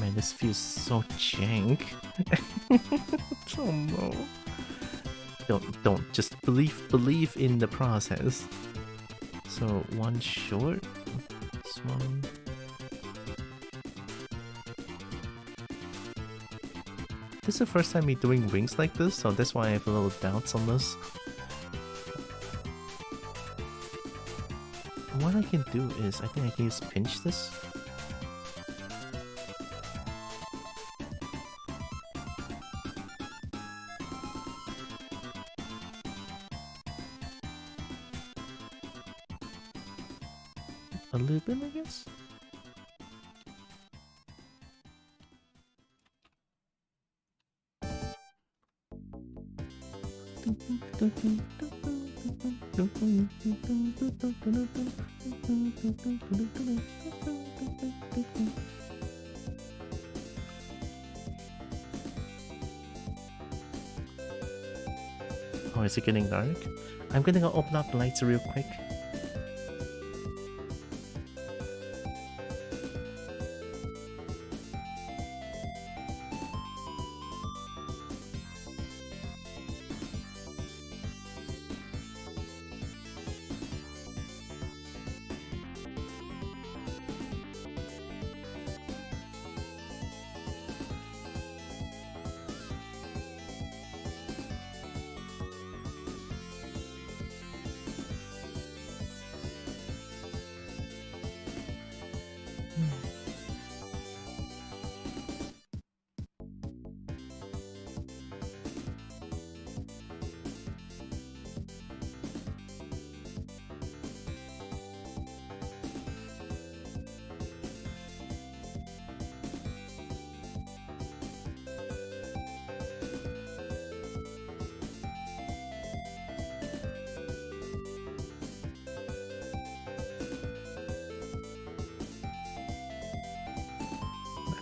Man, this feels so jank. Oh no. Don't. Just believe in the process. So one short. This one. This is the first time me doing wings like this, so that's why I have a little doubts on this. What I can do is, I think I can just pinch this. A little bit, I guess. Oh, is it getting dark? I'm gonna go open up the lights real quick.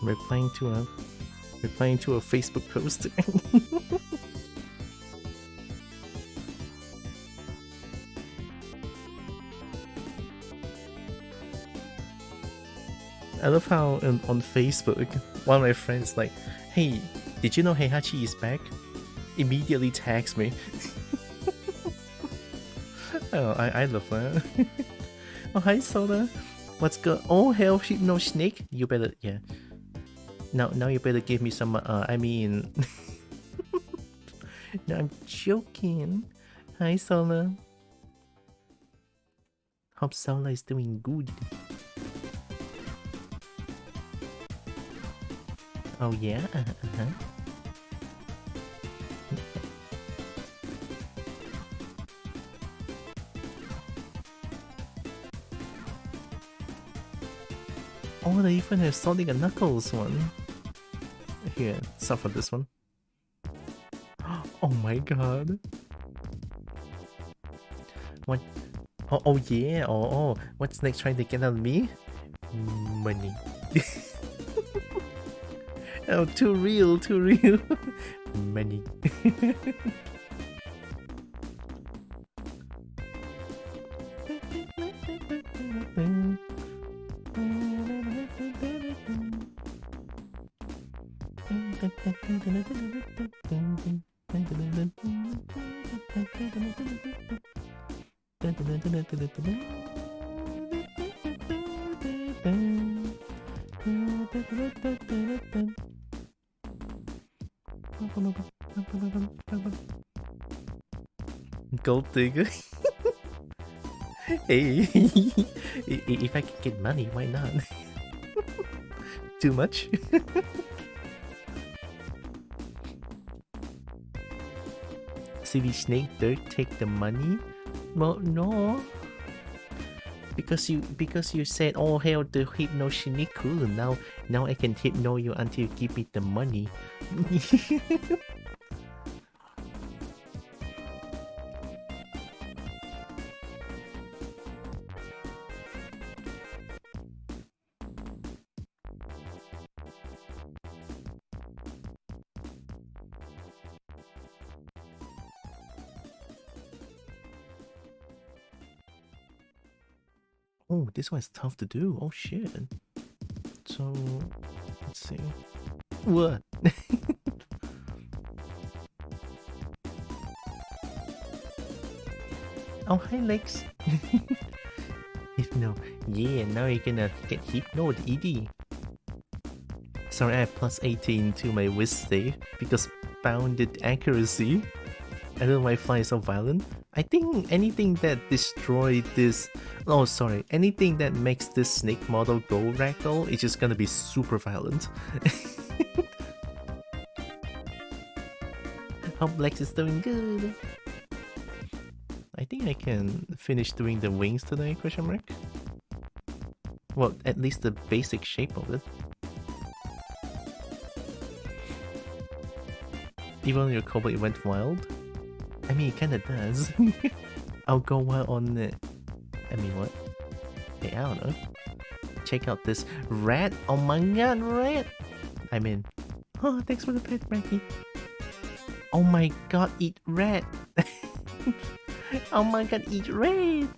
I'm replying to a Facebook post. I love how on Facebook, one of my friends like, hey, did you know Heihachi is back? Immediately tags me. Oh, I love that. Oh, hi Soda. What's good? Oh, hell, no snake. You better, yeah. Now you better give me some, I mean... No, I'm joking. Hi Sola. Hope Sola is doing good. Oh yeah? Uh-huh. Oh, they even have Sonic and Knuckles one. Here, suffer this one. Oh my god. What? Oh yeah. Oh, what's next trying to get out of me? Money. Oh, too real. Money. Gold digger. Hey, if I can get money, why not? Too much? Silly snake dirt take the money? Well, no. Because you said, oh hell, the hypno shiniku. Now I can hypno you until you give me the money. Oh, this one's tough to do. Oh shit. So Let's see. What? Oh, hi, Lex. Hypno. Yeah, now you're gonna get hypnoed, ED. Sorry, I have plus 18 to my whiz save because bounded accuracy. I don't know why fly is so violent. I think anything that destroyed this... Oh, sorry. Anything that makes this snake model go ragdoll is just gonna be super violent. Hope Lex is doing good. I think I can finish doing the wings today, question mark? Well, at least the basic shape of it. Even on your Cobalt it went wild? I mean, it kinda does. I'll go wild on it. I mean, what? Hey, I don't know. Check out this rat. Oh my god, rat! I mean... Oh, thanks for the pet, Frankie. Oh my god, eat rat! Oh my god, eat rat!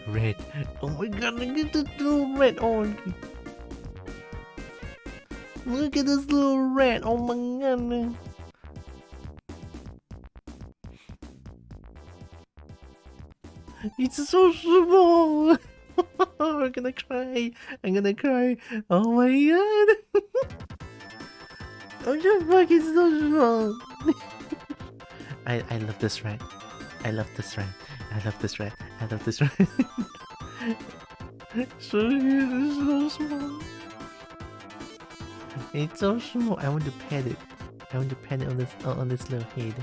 Rat. Oh my god, look at this little rat. Oh, look at this little rat. Oh my god. It's so small. I'm gonna cry. I'm gonna cry. Oh my god. Oh the fuck, it's so small. I love this rat. I love this rat. I love this rat. I love this rat. So it's so small. It's so small. I want to pet it. I want to pet it on this little head.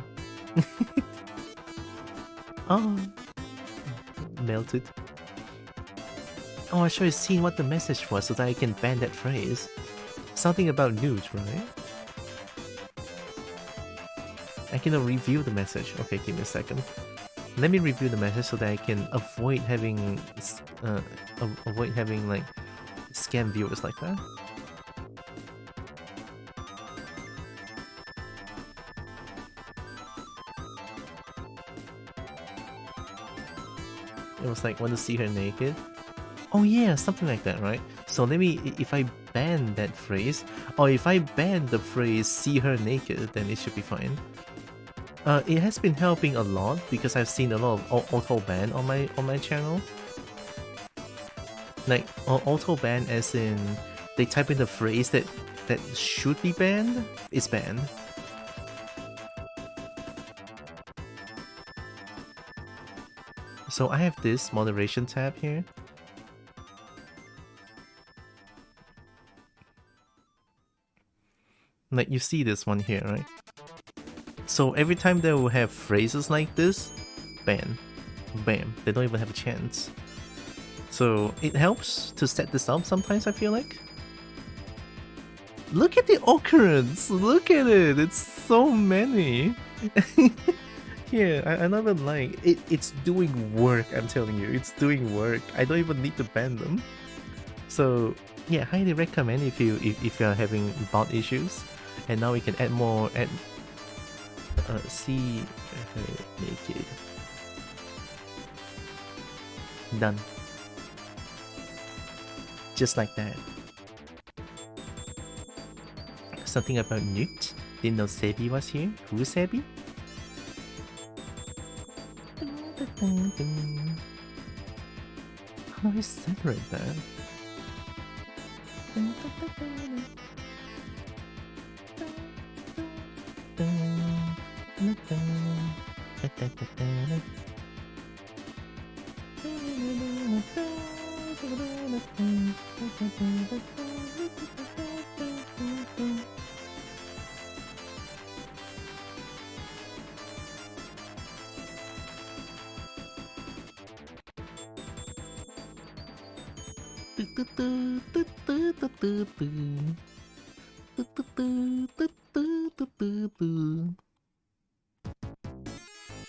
Oh, melted. Oh, I should have seen what the message was so that I can ban that phrase. Something about nudes, right? I cannot review the message. Okay, give me a second. Let me review the message so that I can avoid having like scam viewers like that. It was like, want to see her naked? Oh yeah, something like that, right? So let me, if I ban that phrase, or if I ban the phrase see her naked, then it should be fine. It has been helping a lot because I've seen a lot of auto ban on my channel. Like auto ban as in they type in the phrase that should be banned, it's banned. So I have this moderation tab here. Like you see this one here, right? So every time they will have phrases like this, ban, bam, they don't even have a chance. So it helps to set this up sometimes, I feel like. Look at the occurrence! Look at it! It's so many! Yeah, I never like it. It's doing work, I'm telling you. It's doing work. I don't even need to ban them. So yeah, highly recommend if you are having bot issues. And now we can add more. See her naked. Done. Just like that. Something about Newt. Didn't know Sebi was here. Who's Sebi? How do I separate that?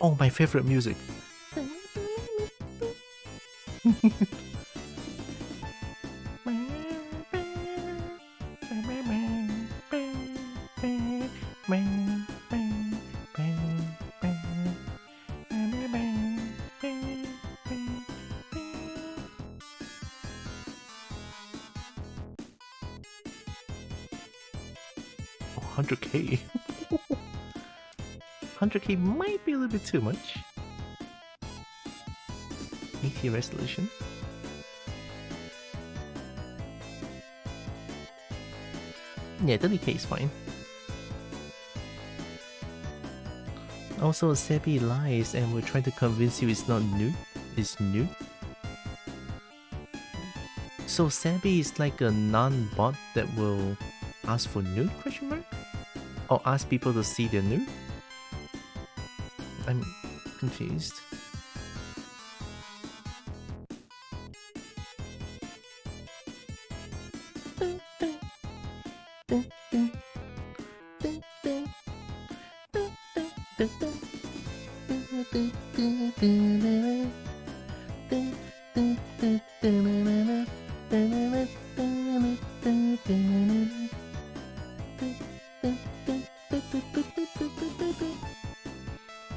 Oh, my favorite music. 100k. 100k might be a little bit too much. 80 resolution. Yeah, 30k is fine. Also, Sebi lies and we're trying to convince you it's not new. It's new. So Sebi is like a non-bot that will ask for nude, question mark? Or ask people to see their nude? I'm confused.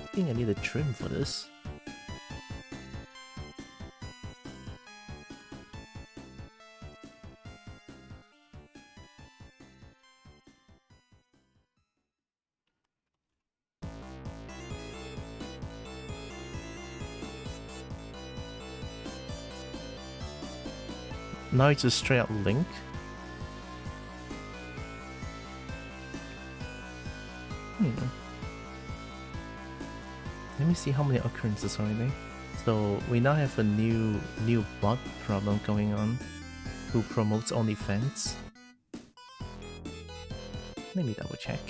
I think I need a trim for this. Now it's a straight up link. Let me see how many occurrences already. So we now have a new bot problem going on who promotes OnlyFans. Let me double check.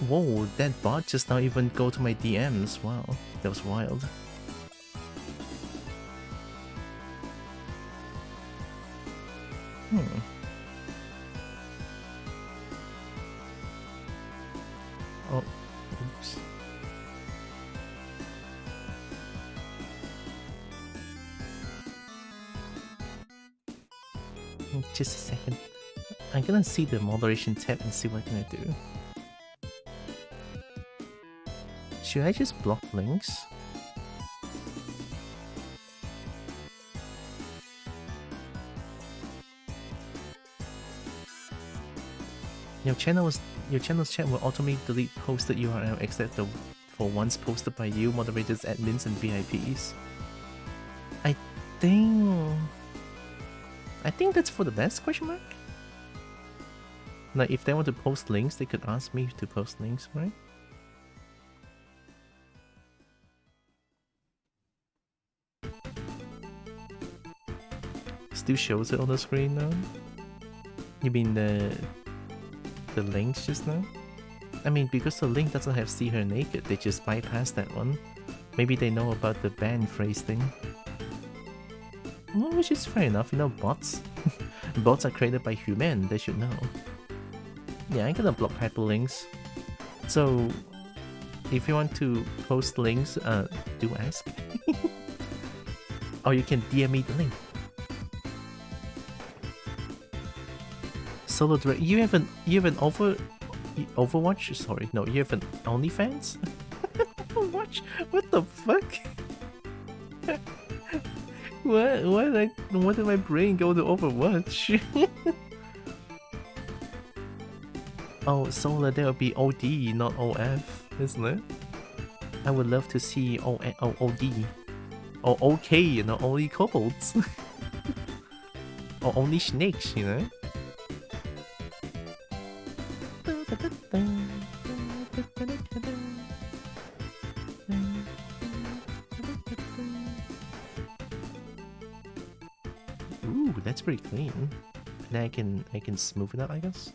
Whoa, that bot just now even go to my DMs. Wow, that was wild. Oh, oops. Just a second. I'm gonna see the moderation tab and see what can I do. Should I just block links? Your channel's chat will automatically delete posted URL except for ones posted by you, moderators, admins, and VIPs. I think that's for the best, question mark? Like if they want to post links, they could ask me to post links, right? Still shows it on the screen now? You mean the links just now? I mean, because the link doesn't have see her naked, they just bypass that one. Maybe they know about the ban phrase thing. Well, which is fair enough, you know, bots. Bots are created by humans, they should know. Yeah, I'm gonna block hyperlinks. So, if you want to post links, do ask. Or you can DM me the link. Solo direct. You have an Overwatch? Sorry, no, you have an OnlyFans? Overwatch? What the fuck? Why did my brain go to Overwatch? Oh, Solar, that would be OD, not OF, isn't it? I would love to see OD. Or OK, you know, only kobolds. Or only snakes, you know? Ooh, that's pretty clean. Now I can smooth it out, I guess.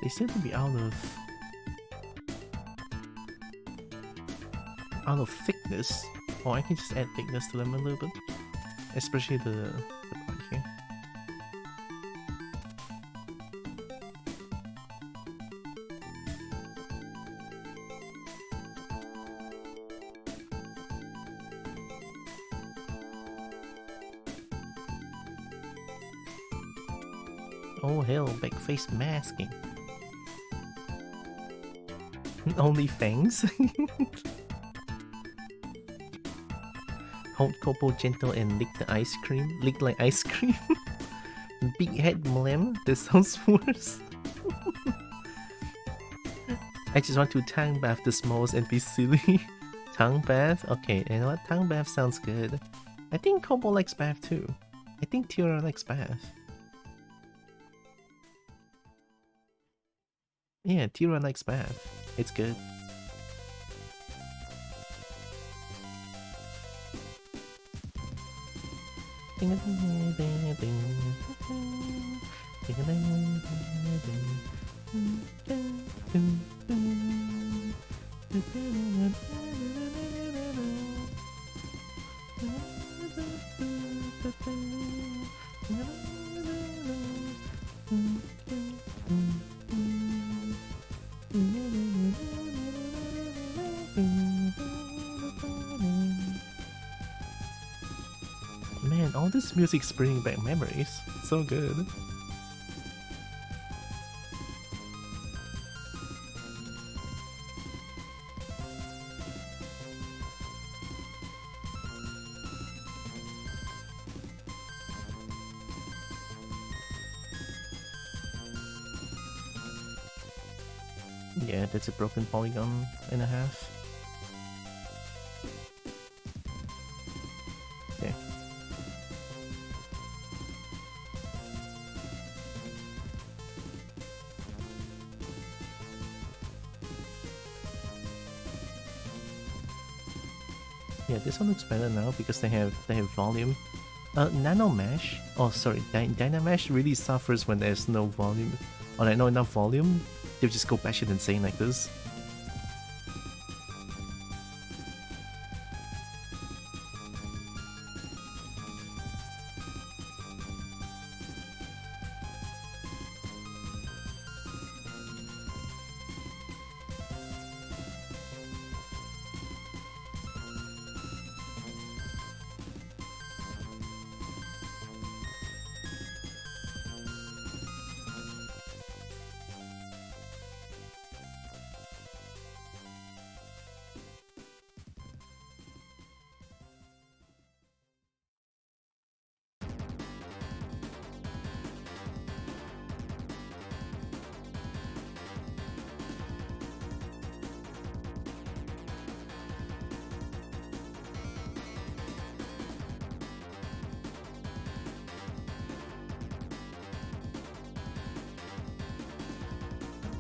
They seem to be out of thickness. Or I can just add thickness to them a little bit. Especially the part here. Oh hell, backface masking. Only fangs? Hold Copo gentle and lick the ice cream. Lick like ice cream. Big head Mlem? That sounds worse. I just want to tongue bath the smalls and be silly. Tongue bath? Okay, you know what? Tongue bath sounds good. I think Copo likes bath too. I think Tira likes bath. Yeah, Tira likes bath. It's good. Man, all this music's bringing back memories. So good. Yeah, that's a broken polygon and a half. Okay. Yeah, this one looks better now because they have volume. Nano Mesh. Oh, sorry, Dynamesh really suffers when there's no volume, or like not enough volume. They'll just go batshit insane like this.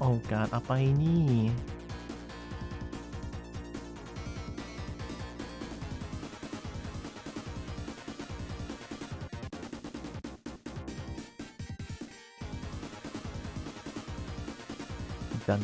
Oh god, apa ini? Done.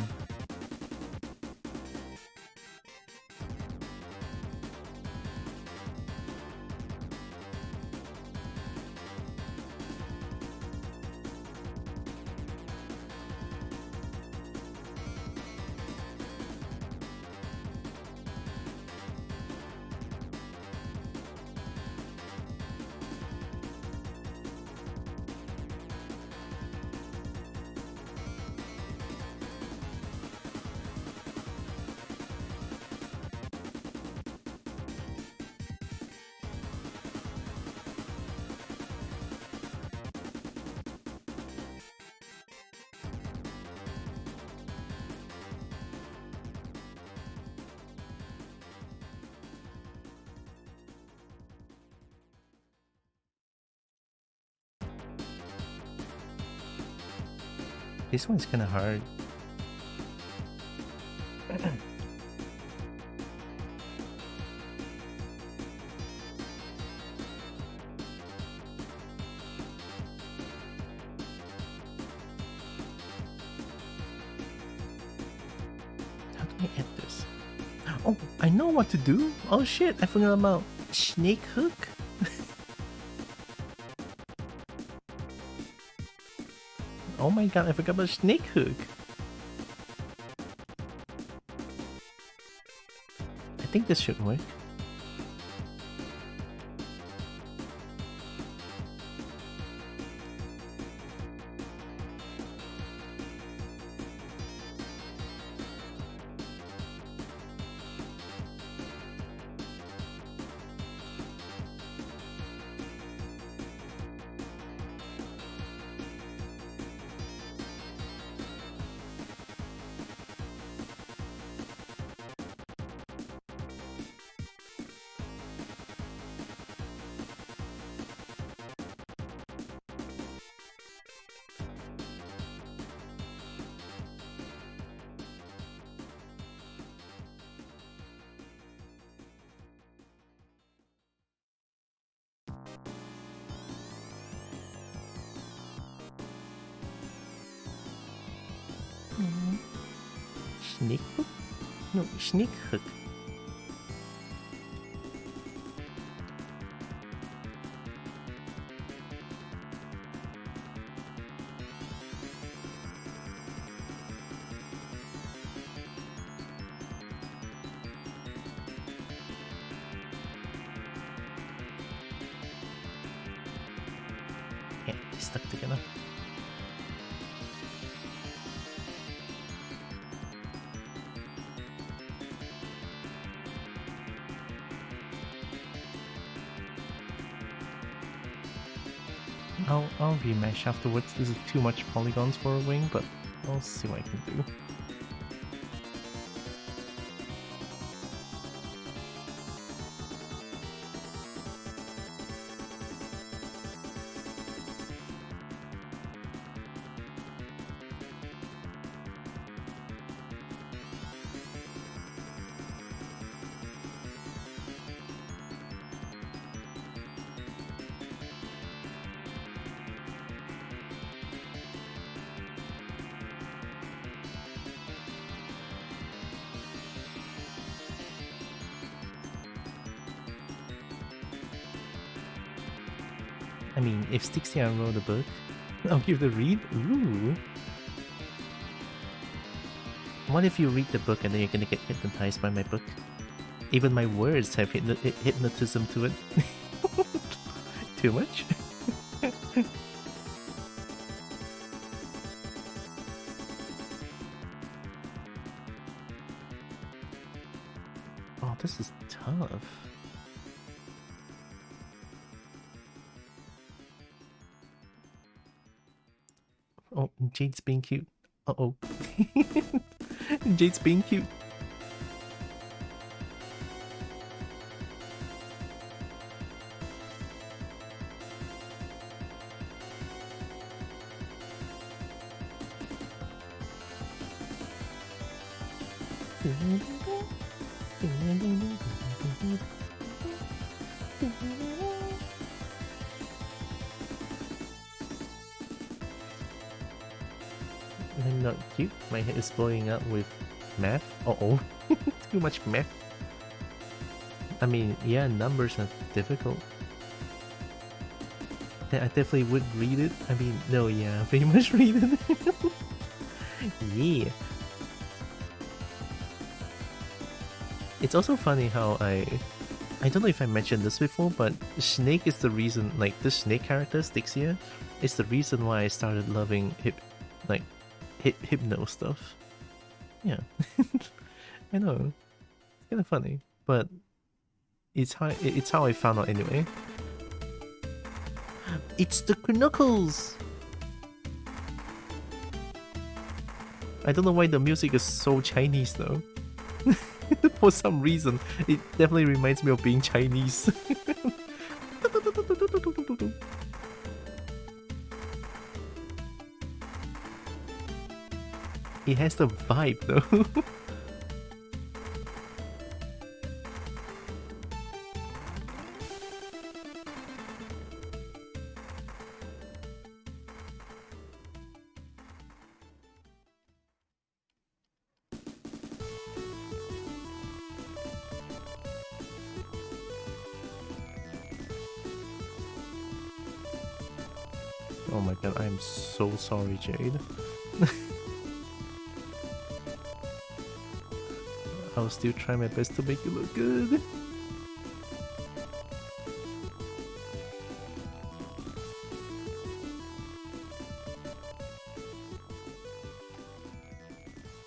This one's kinda hard. Let me add this. Oh, I know what to do. Oh shit, I forgot about snake hook. Oh my god, I forgot about snake hook. I think this should work. Snake hook? No, snake hook. Yeah, they stuck together. I'll remesh afterwards. This is too much polygons for a wing, but I'll see what I can do. I mean, if Stixia wrote a book, I'll give the read. Ooh. What if you read the book and then you're gonna get hypnotized by my book? Even my words have hypnotism to it. Too much? Oh, this is tough. Oh, Jade's being cute. Uh-oh. Jade's being cute. I'm not cute. My head is blowing up with math. Uh-oh. Too much math. I mean, yeah, numbers are difficult. I definitely would read it. I mean, no, yeah, pretty much read it. Yeah. It's also funny how I don't know if I mentioned this before, but Snake is the reason, like, this Snake character, Stixia, is the reason why I started loving hypno stuff. Yeah. I know. It's kinda funny, but it's how I found out anyway. It's the Knuckles! I don't know why the music is so Chinese though. For some reason, it definitely reminds me of being Chinese. It has the vibe though. Oh my god, I'm so sorry, Jade. I'll still try my best to make you look good.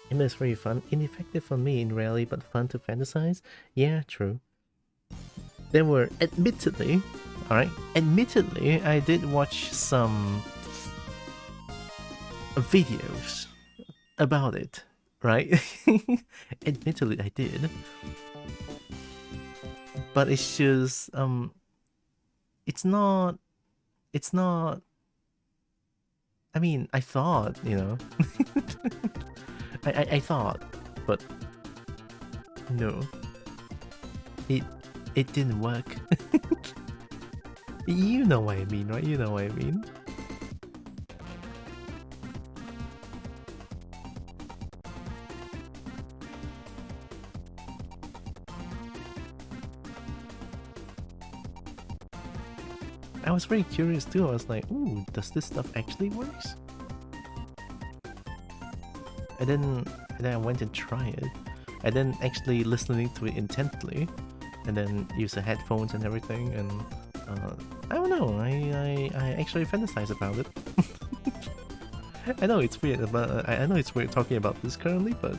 It was very fun, ineffective for me in reality, but fun to fantasize. Yeah, true. There were, admittedly, I did watch some videos about it, right? Admittedly, I did. But it's just, it's not, I mean, I thought, you know, I thought, but no, it didn't work. You know what I mean, right? You know what I mean. I was very curious too. I was like, ooh, does this stuff actually works? And then I went and tried it. And then actually listening to it intently, and then use the headphones and everything, and I don't know, I actually fantasize about it. I know it's weird, but I know it's weird talking about this currently, but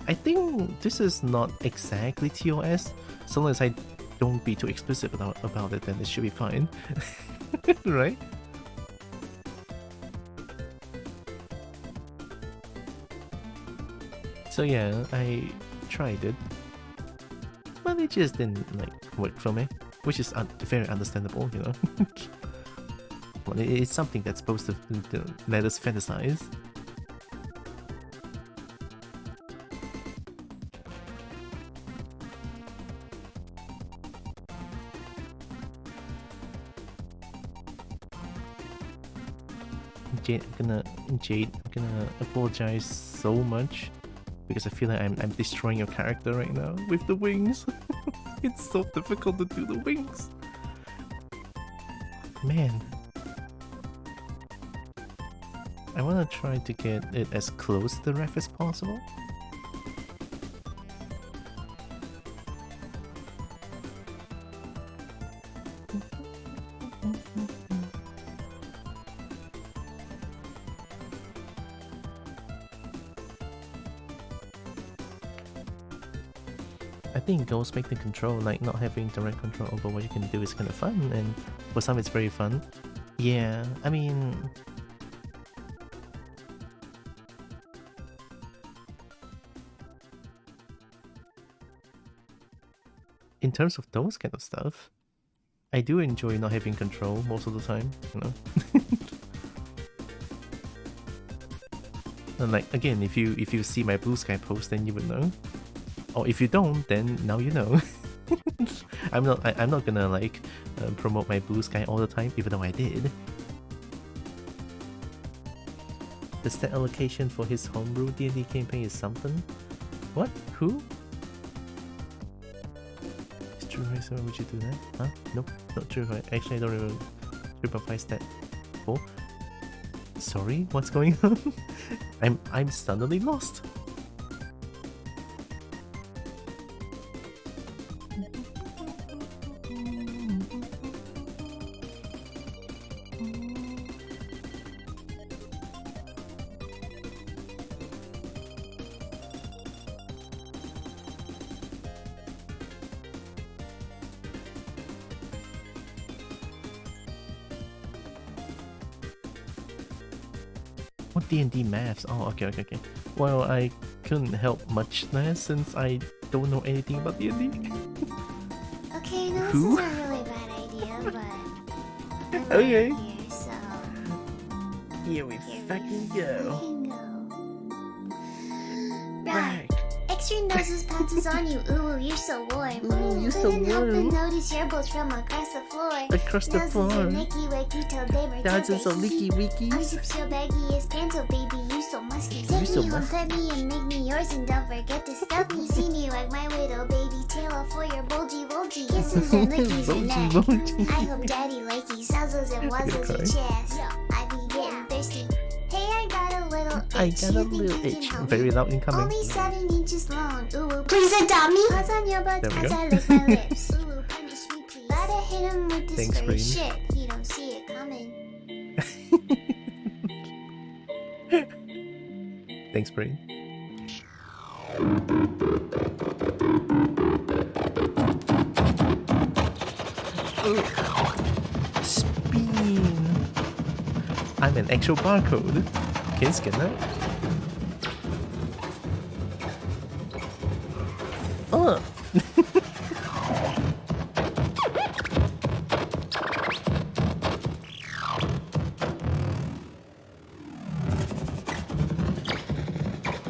I think this is not exactly TOS. So long as I don't be too explicit about it, then it should be fine. Right? So yeah, I tried it, but it just didn't like work for me, which is very understandable, you know. Well, it's something that's supposed to let us fantasize. Jade, I'm gonna apologize so much because I feel like I'm destroying your character right now with the wings. It's so difficult to do the wings. Man. I wanna try to get it as close to the ref as possible. I think goals make the control, like not having direct control over what you can do is kind of fun, and for some it's very fun. Yeah, I mean... in terms of those kind of stuff, I do enjoy not having control most of the time, you know? And like, again, if you see my Blue Sky post, then you would know. Or if you don't, then now you know. I'm not gonna like promote my Blue Sky all the time, even though I did. The stat allocation for his homebrew D&D campaign is something. What? Who? It's true, right? So would you do that? Huh? Nope, not true. Right? Actually, I don't remember. 3.5 stat. 4. Sorry, what's going on? I'm suddenly lost. What D&D maths? Oh, okay. Well, I couldn't help much there since I don't know anything about D&D. Okay, no, this Who? is a really bad idea, but I'm Okay. right here, so Here we here fucking we go. fucking go. Right. Back. Extra noses pounces on you. Ooh, you're so warm. Ooh, you're so Couldn't help warm. but notice your bolts from across the floor. Across the Noses floor. are nicky wacky till they were Thousands of leaky I'm wikis. so baggy as pants, oh baby, you so musky. You Take so me home, musky. pet me and make me yours, and don't forget to stuff me. See me like my widow baby tail for your bulgy. Kisses and lickies your neck. Bulgy. I hope daddy likey, sazzles and wazzles your cry. chest. I be I itch. got a You think little you can itch. help Very me? loud incoming. Only 7 inches long. Ooh, please adopt me. Paws on your butt There we as go. I lick my lips. Ooh, punish me, please. Gotta hit him with this Thanks, furry Green. shit. He don't see it coming. Thanks, Brain. Spin. I'm an actual barcode. Can you scan that? Oh.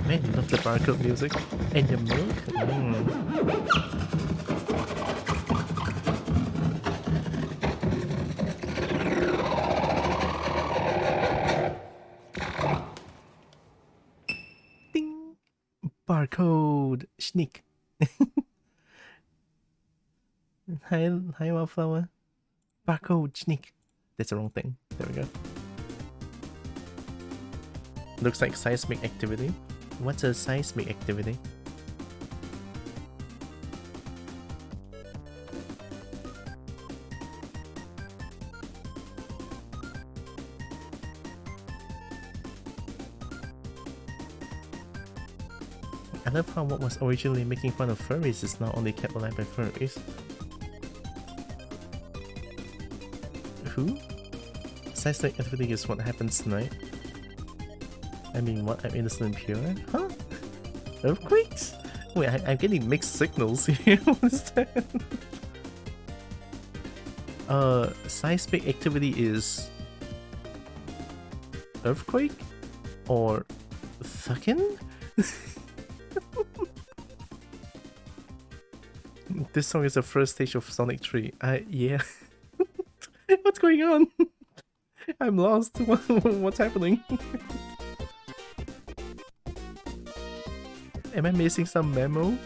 Man, love the barcode music. And the milk. Ding. Barcode. Sneak. Hi, Wildflower. Barcode. Sneak. That's the wrong thing. There we go. Looks like seismic activity. What's a seismic activity? I love how what was originally making fun of furries is now only kept alive by furries. Who? Seismic activity is what happens tonight. I mean, what? I'm innocent and pure? Huh? Earthquakes? Wait, I'm getting mixed signals here. What is that? Seismic activity is earthquake or thuggin? This song is the first stage of Sonic 3. Yeah. What's going on? I'm lost. What's happening? Am I missing some memo?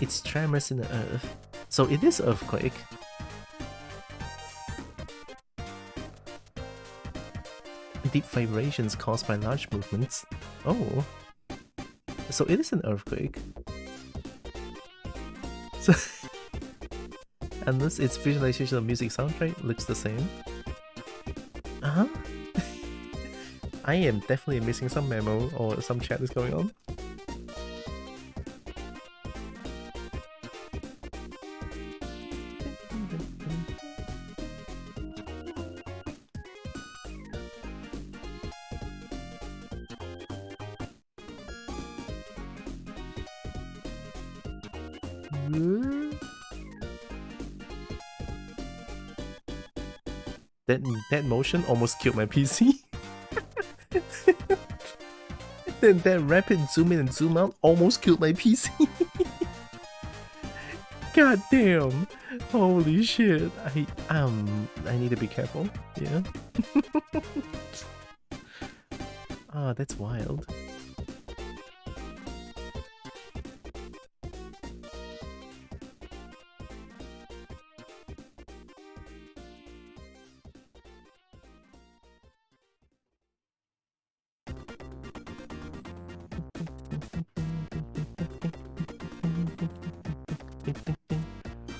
It's tremors in the earth. So it is earthquake. Deep vibrations caused by large movements. Oh. So it is an earthquake. So unless its visualization of music soundtrack looks the same. Uh-huh. I am definitely missing some memo or some chat is going on. That motion almost killed my PC. Then that rapid zoom in and zoom out almost killed my PC. God damn. Holy shit. I need to be careful. Yeah. Ah, that's wild.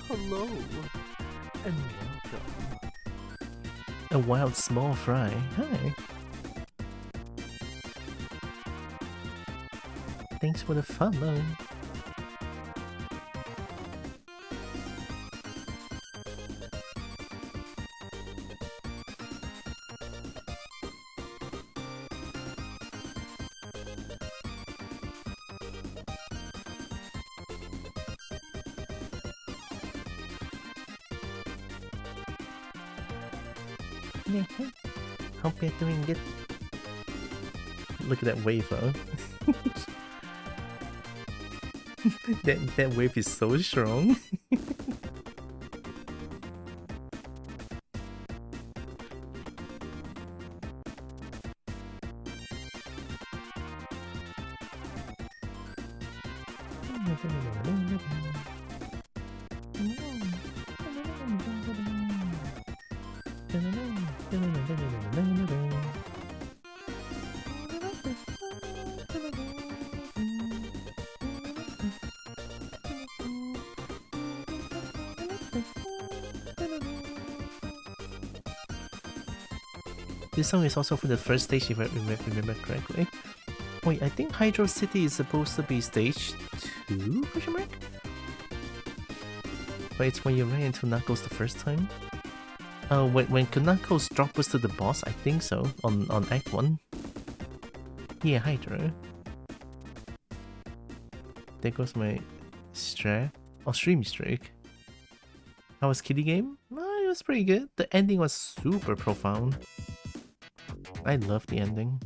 Hello and welcome. A wild small fry. Hi. Thanks for the follow. Yeah. Hope you're doing good. Look at that wave, huh? that wave is so strong. This song is also for the first stage, if I remember correctly. Wait, I think Hydro City is supposed to be stage 2? Question mark? But it's when you ran into Knuckles the first time. When Knuckles drop us to the boss, I think so, on Act 1. Yeah, Hydro. There goes my stream streak. How was Kitty Game? Oh, it was pretty good. The ending was super profound. I love the ending.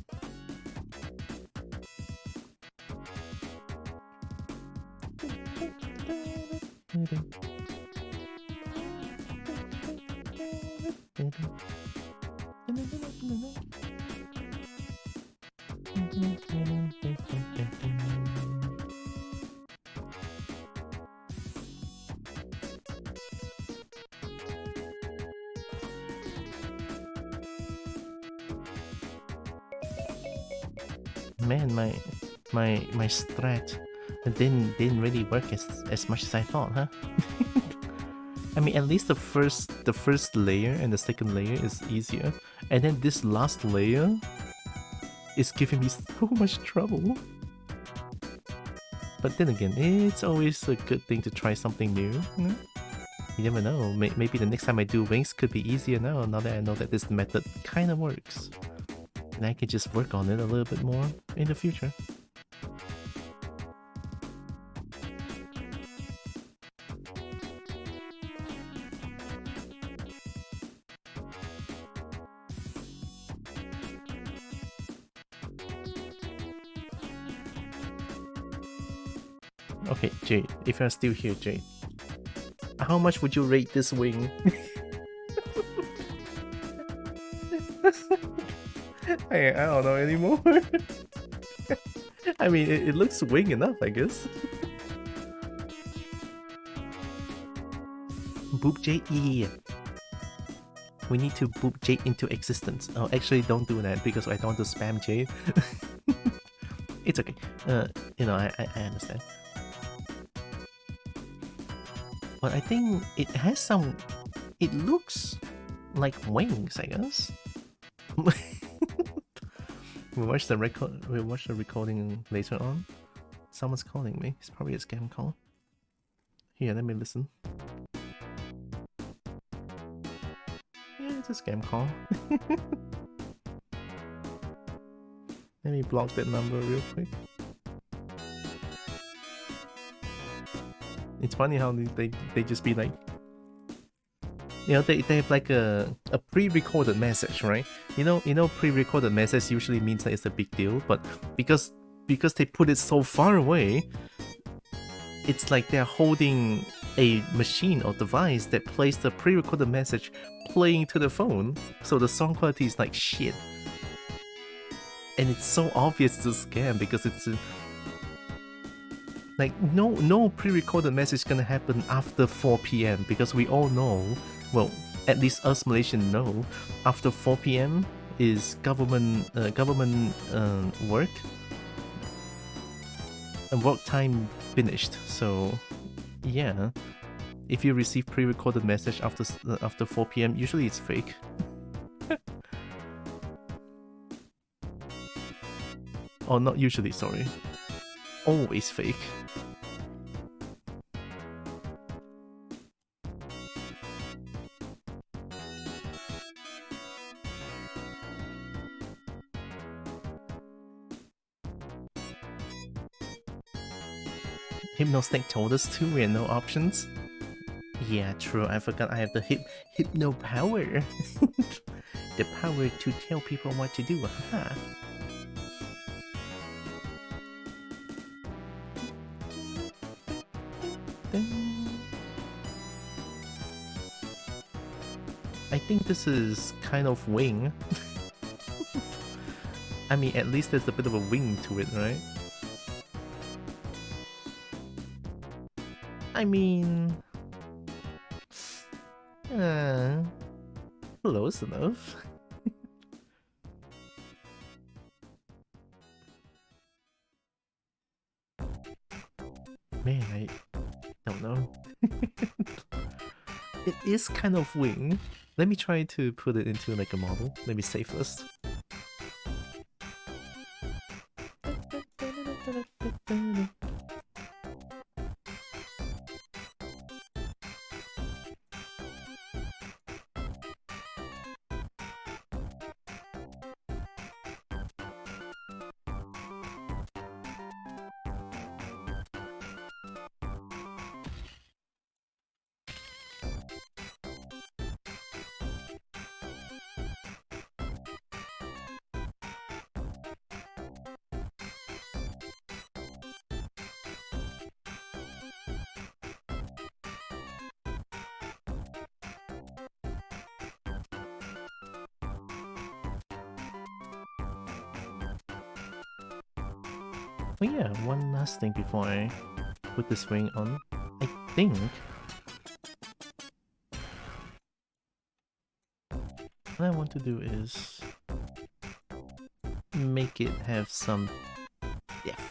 Man, my strat didn't really work as much as I thought, huh? I mean, at least the first layer and the second layer is easier, and then this last layer is giving me so much trouble. But then again, it's always a good thing to try something new. You never know. Maybe the next time I do wings could be easier now that I know that this method kind of works. And I can just work on it a little bit more in the future. Okay, Jade, if you're still here, Jade, how much would you rate this wing? I don't know anymore. I mean, it looks wing enough, I guess. Boop Jade? Yeah. We need to boop Jade into existence. Oh, actually, don't do that because I don't want to spam Jade. It's okay. You know, I understand. But I think it has some... It looks like wings, I guess. We'll watch the recording later on. Someone's calling me. It's probably a scam call. Here, let me listen. Yeah, it's a scam call. Let me block that number real quick. It's funny how they just be like, you know, they have like a pre-recorded message, right? You know pre-recorded message usually means that it's a big deal, but because they put it so far away, it's like they're holding a machine or device that plays the pre-recorded message playing to the phone, so the sound quality is like shit. And it's so obvious it's a scam because it's like no pre-recorded message gonna happen after 4 PM because we all know, well, at least us Malaysians know, after 4 PM is government work and work time finished. So yeah, if you receive pre-recorded message after 4 PM, usually it's fake. Or not usually, sorry. Always fake. Hypnosnake told us to, we had no options. Yeah, true, I forgot I have the hypno power. the power to tell people what to do. Haha. I think this is kind of wing. I mean, at least there's a bit of a wing to it, right? I mean... close enough. Man, I don't know. It is kind of wing. Let me try to put it into like a model. Let me save first. Oh yeah, one last thing before I put this wing on. I think what I want to do is make it have some depth.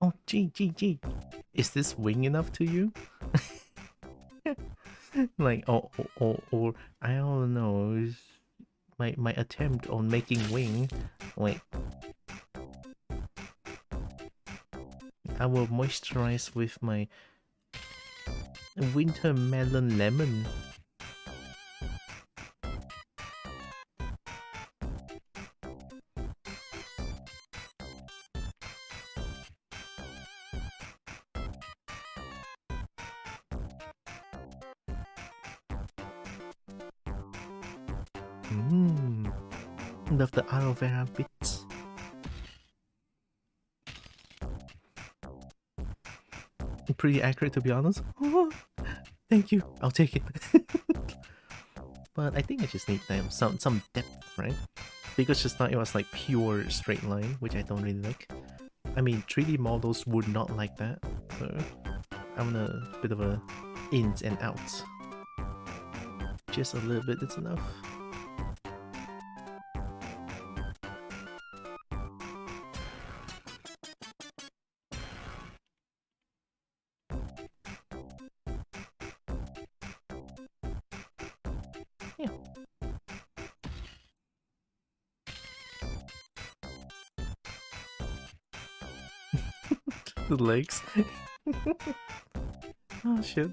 Oh, gee. Is this wing enough to you? Like, or I don't know. My attempt on making wing. Wait. I will moisturize with my winter melon lemon. Love the aloe vera bits. Pretty accurate, to be honest. Oh, thank you. I'll take it. But I think I just need some depth, right? Because just now it was like pure straight line, which I don't really like. I mean, 3D models would not like that, so I'm gonna bit of a ins and outs. Just a little bit, it's enough. Yeah. The legs. Oh shit.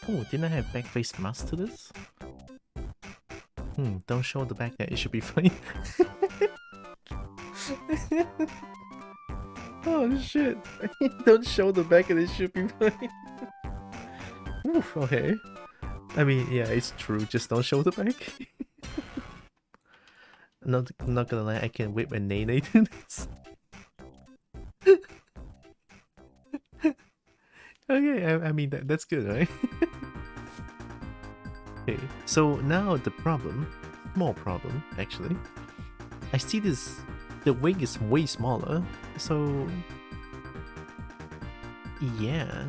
Oh, didn't I have back face mask to this? Don't show the back there, it should be fine. Oh shit. Don't show the back and it should be fine. Oof, okay. I mean, yeah, it's true, just don't show the back. Not gonna lie, I can whip a nay to this. Okay, I mean, that's good, right? Okay, so now the problem, small problem, actually. I see this, the wing is way smaller, so... yeah.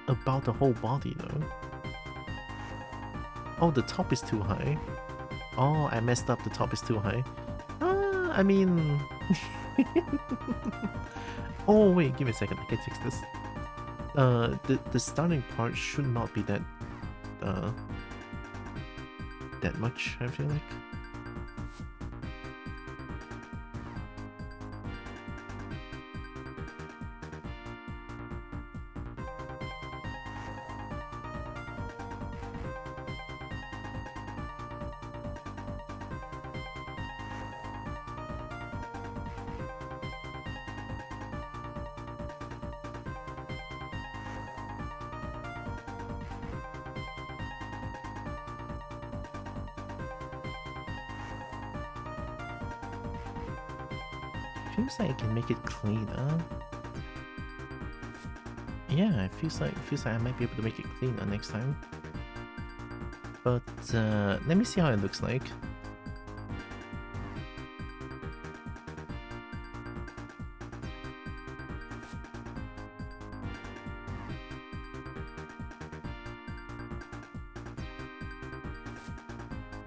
About the whole body though. Oh, the top is too high. Oh, I messed up, the top is too high. I mean... oh wait, give me a second, I can fix this. The starting part should not be that much, I feel like. Feels like I can make it cleaner. Yeah, it feels like I might be able to make it cleaner next time. But let me see how it looks like.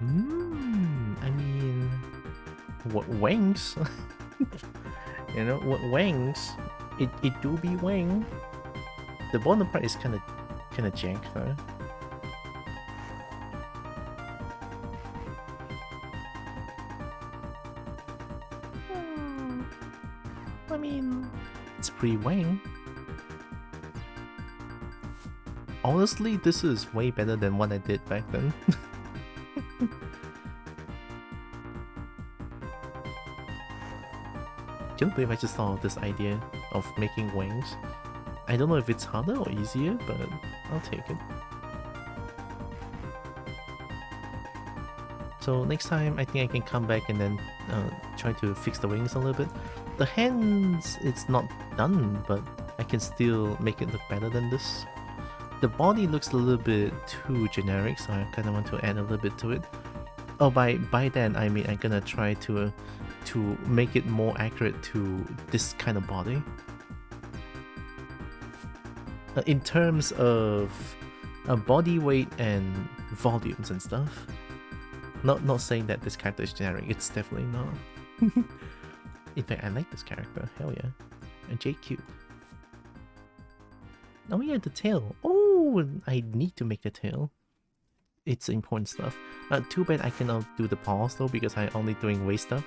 I mean, what wings? You know, what wings? It do be wing. The bottom part is kind of jank though. I mean, it's pretty wing. Honestly, this is way better than what I did back then. Can't believe I just thought of this idea of making wings. I don't know if it's harder or easier, but I'll take it. So next time, I think I can come back and then try to fix the wings a little bit. The hands, it's not done, but I can still make it look better than this. The body looks a little bit too generic, so I kind of want to add a little bit to it. Oh, by then, I mean I'm gonna try to make it more accurate to this kind of body. In terms of body weight and volumes and stuff. Not saying that this character is generic, it's definitely not. In fact, I like this character, hell yeah. And JQ. Oh yeah, the tail. Oh, I need to make the tail. It's important stuff. Too bad I cannot do the paws though, because I'm only doing waist stuff.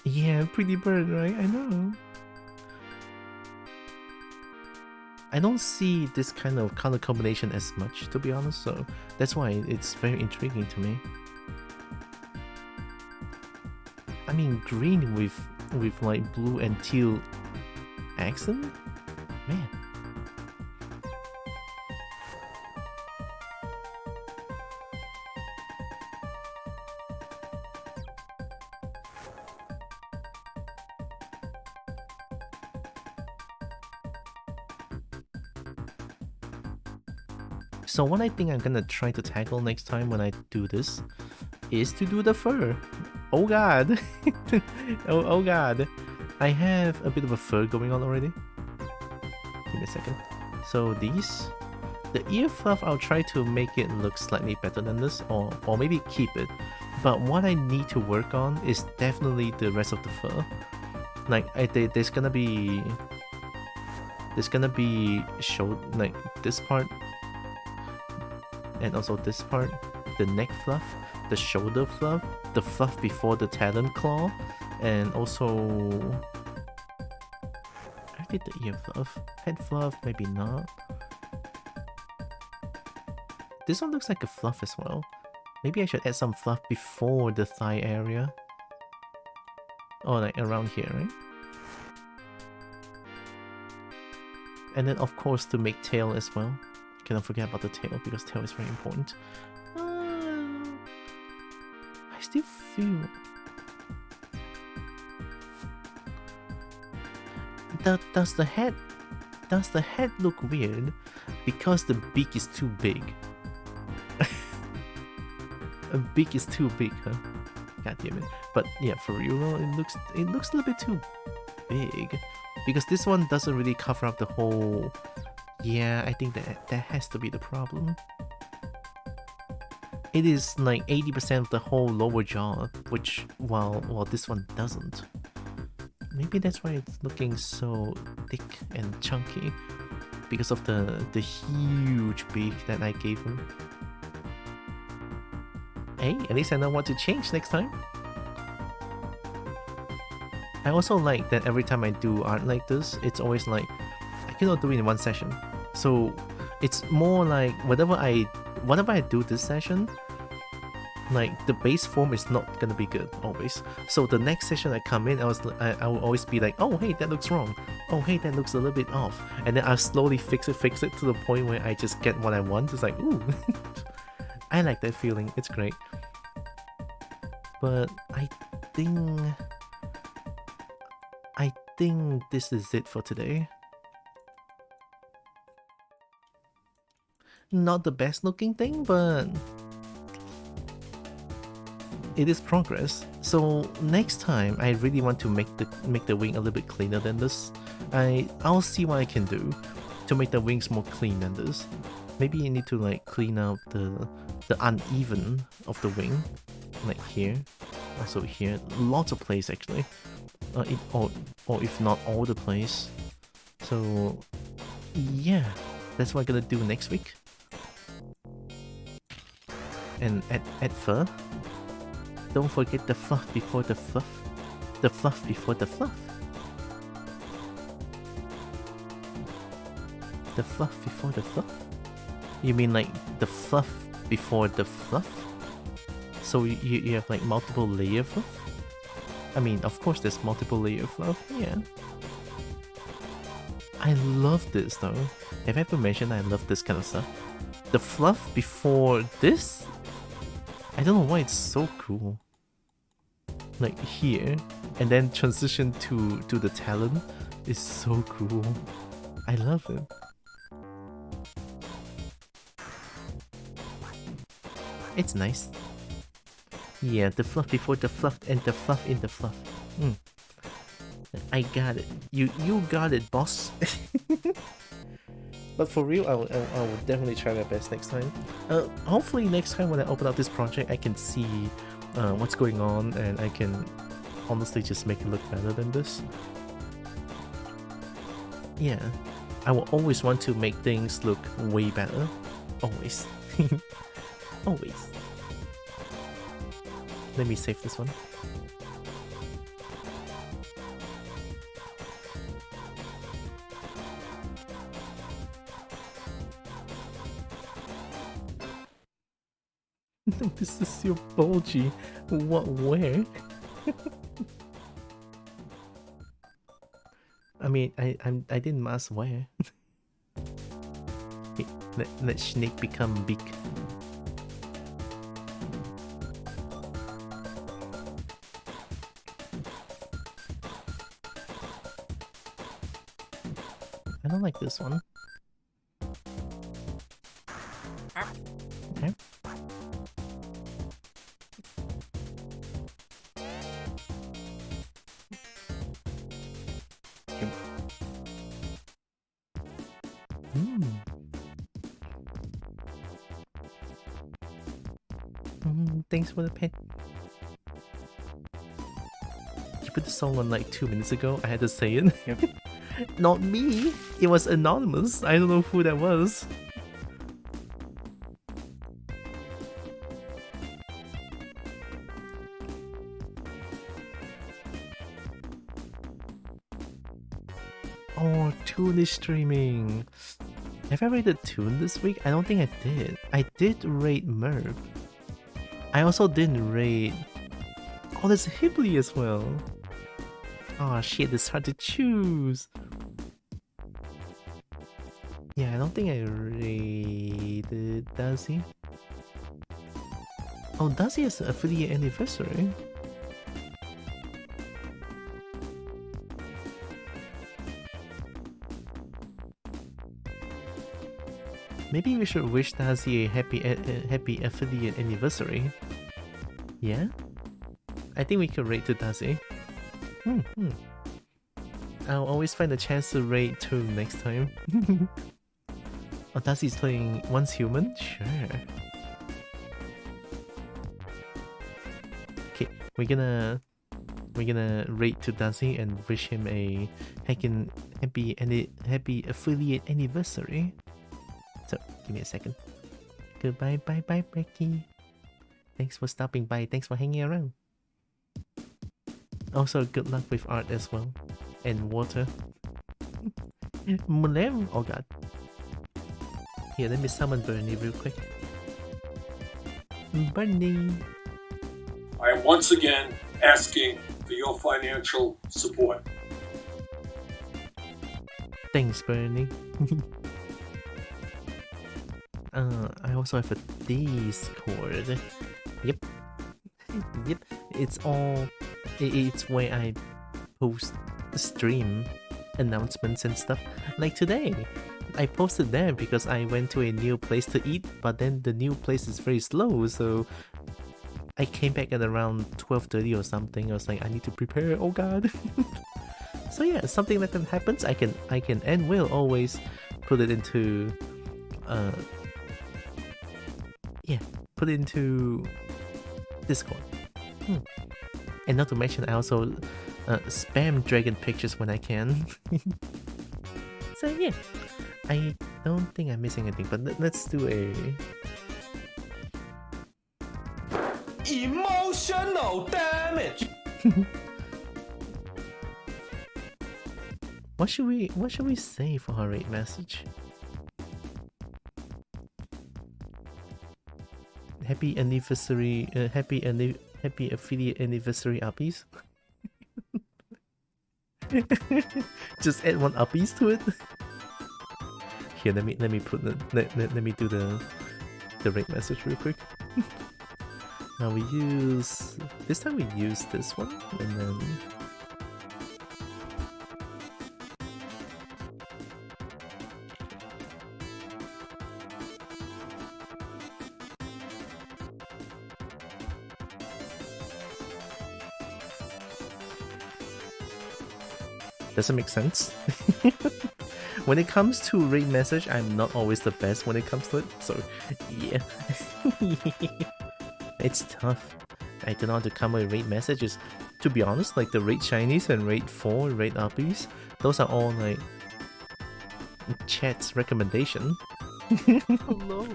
Yeah, pretty bird, right? I know. I don't see this kind of color combination as much, to be honest, so that's why it's very intriguing to me. I mean, green with like blue and teal accent? Man. So what I think I'm gonna try to tackle next time when I do this is to do the fur. Oh god. oh god. I have a bit of a fur going on already. Give me a second. So these, the ear fluff, I'll try to make it look slightly better than this, or maybe keep it. But what I need to work on is definitely the rest of the fur. Like there's gonna be showed like this part. And also this part, the neck fluff, the shoulder fluff, the fluff before the talon claw, and also I did the ear fluff. Head fluff, maybe not. This one looks like a fluff as well. Maybe I should add some fluff before the thigh area. Or like around here, right? And then of course to make tail as well. Cannot forget about the tail because tail is very important. I still feel... Does the head look weird because the beak is too big? A beak is too big, huh? God damn it. But yeah, for real, it looks a little bit too big because this one doesn't really cover up the whole. Yeah, I think that has to be the problem. It is like 80% of the whole lower jaw, which while this one doesn't. Maybe that's why it's looking so thick and chunky because of the huge beak that I gave him. Hey, at least I know what to change next time. I also like that every time I do art like this, it's always like I cannot do it in one session. So it's more like whatever I do this session, like the base form is not gonna be good always. So the next session I come in, I will always be like, oh hey, that looks wrong. Oh hey, that looks a little bit off. And then I'll slowly fix it to the point where I just get what I want. It's like, ooh. I like that feeling, it's great. But I think this is it for today. Not the best looking thing, but it is progress. So next time I really want to make the wing a little bit cleaner than this. I'll see what I can do to make the wings more clean than this. Maybe you need to like clean out the uneven of the wing, like here, also here, lots of place actually, or if not all the place. So yeah, that's what I'm gonna do next week. And add fur. Don't forget the fluff before the fluff. The fluff before the fluff. The fluff before the fluff? You mean like the fluff before the fluff? So you have like multiple layer fluff? I mean, of course there's multiple layer fluff, yeah. I love this though. Have I ever mentioned I love this kind of stuff? The fluff before this? I don't know why it's so cool. Like here, and then transition to the talon is so cool. I love it. It's nice. Yeah, the fluff before the fluff and the fluff in the fluff. I got it. You got it, boss. But for real, I will definitely try my best next time. Hopefully next time when I open up this project, I can see what's going on and I can honestly just make it look better than this. Yeah, I will always want to make things look way better. Always. Always. Let me save this one. This is your bulgy. What, where? I mean, I didn't ask where. Let snake become big. I don't like this one. Okay. Thanks for the pet. You put the song on like 2 minutes ago. I had to say it. Yep. Not me. It was anonymous. I don't know who that was. Oh, Toon is streaming. Have I rated Toon this week? I don't think I did. I did rate Merp. I also didn't rate... Oh, there's Hibley as well. Oh shit, it's hard to choose. Yeah, I don't think I rated Dazzy. Oh, Dazzy is affiliate anniversary. Maybe we should wish Dazzy a happy affiliate anniversary. Yeah? I think we could rate to Dazzy. I'll always find a chance to rate to next time. Oh, Dazzy's playing Once Human? Sure. Okay, we're gonna rate to Dazzy and wish him a happy affiliate anniversary. So, give me a second. Goodbye, bye, Becky. Thanks for stopping by. Thanks for hanging around. Also, good luck with art as well. And water. Mulem! Oh god. Here, let me summon Bernie real quick. Bernie! I am once again asking for your financial support. Thanks, Bernie. I also have a Discord. Yep. It's all... It's where I post stream announcements and stuff. Like today, I posted there because I went to a new place to eat, but then the new place is very slow, so I came back at around 12:30 or something. I was like, I need to prepare. Oh god. So yeah, something like that happens. I can and will always put it into put it into Discord. And not to mention, I also spam dragon pictures when I can. So yeah, I don't think I'm missing anything, but let's do a... Emotional damage! What should we say for her rate message? Happy anniversary, happy affiliate anniversary uppies. Just add one uppies to it. Here, let me put let me do the rate message real quick. Now we use this time we use this one, and then does it make sense? When it comes to rate message, I'm not always the best when it comes to it, so yeah. It's tough. I don't know how to come up with rate messages. To be honest, like the rate Chinese and rate 4, rate uppies, those are all like chat's recommendation. Hello.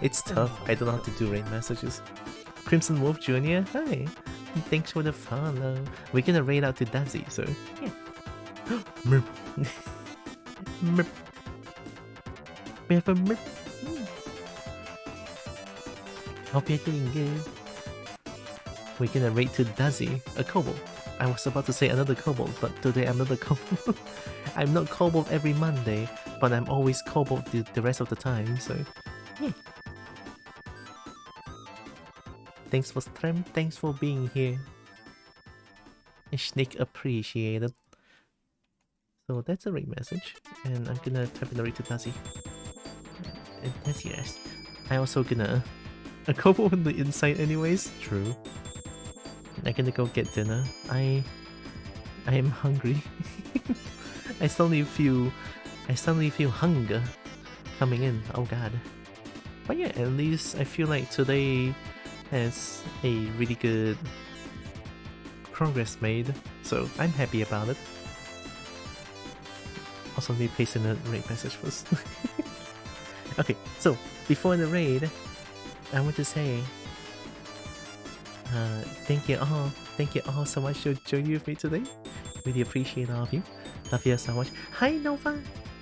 It's tough. I don't know how to do rate messages. Crimson Wolf Jr., hi. Thanks for the follow. We're gonna rate out to Dazzy, so yeah. Merp. Merp. We have a merp. Hope you're doing good. We're gonna rate to Dazzy, a kobold. I was about to say another kobold, but today I'm not a kobold. I'm not kobold every Monday, but I'm always kobold the rest of the time, so yeah. Thanks for stream, thanks for being here. Sneak appreciated. So that's a rate message, and I'm gonna type in the rate to Dazzy. And that's yes. I also gonna a kobold on the inside anyways. True. I'm gonna go get dinner. I am hungry. I suddenly feel hunger coming in. Oh god. But yeah, at least I feel like today has a really good progress made, so I'm happy about it. Also need to paste in a raid message first. Okay, so before the raid, I want to say thank you all so much for joining with me today. Really appreciate all of you. Love you so much. Hi Nova!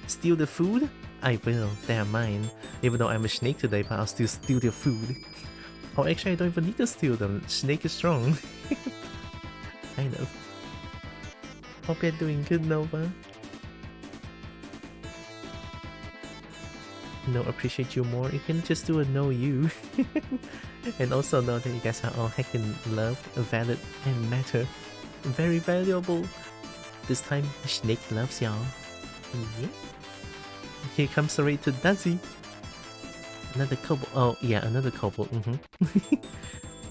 Steal the food? I will, they're mine. Even though I'm a snake today, but I'll still steal their food. Oh, actually I don't even need to steal them. Snake is strong. I know. Hope you're doing good, Nova. No, appreciate you more. You can just do a no you. And also know that you guys are all heckin' loved, valid, and matter. Very valuable. This time, Snake loves y'all. Yeah. Here comes the raid to Dazzy. Another couple. Oh, yeah, another couple.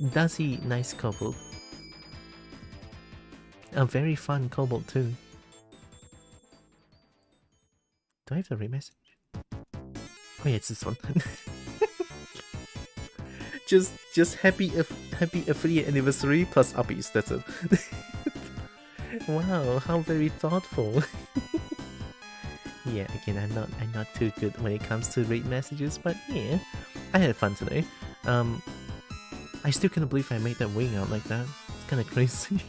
Dazzy, nice couple. A very fun kobold too. Do I have the right message? Oh yeah, it's this one. just happy affiliate anniversary plus uppies. That's it. Wow, how very thoughtful. Yeah, again, I'm not too good when it comes to rate messages, but yeah, I had fun today. I still can't believe I made that wing out like that. It's kind of crazy.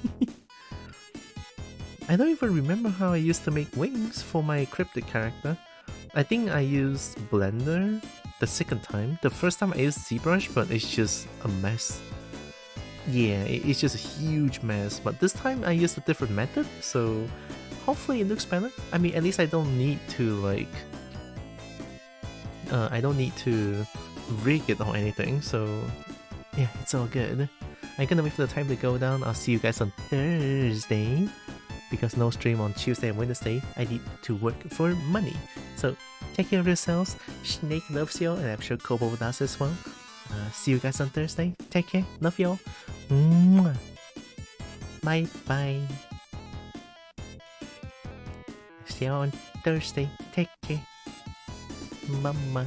I don't even remember how I used to make wings for my cryptic character. I think I used Blender the second time. The first time I used ZBrush, but it's just a mess. Yeah, it's just a huge mess. But this time I used a different method, so hopefully it looks better. I mean, at least I don't need to like... I don't need to rig it or anything, so yeah, it's all good. I'm gonna wait for the time to go down. I'll see you guys on Thursday. Because no stream on Tuesday and Wednesday, I need to work for money. So take care of yourselves. Snake loves you, and I'm sure Kobo does as well. See you guys on Thursday. Take care. Love y'all. Bye bye. See you on Thursday. Take care. Mama.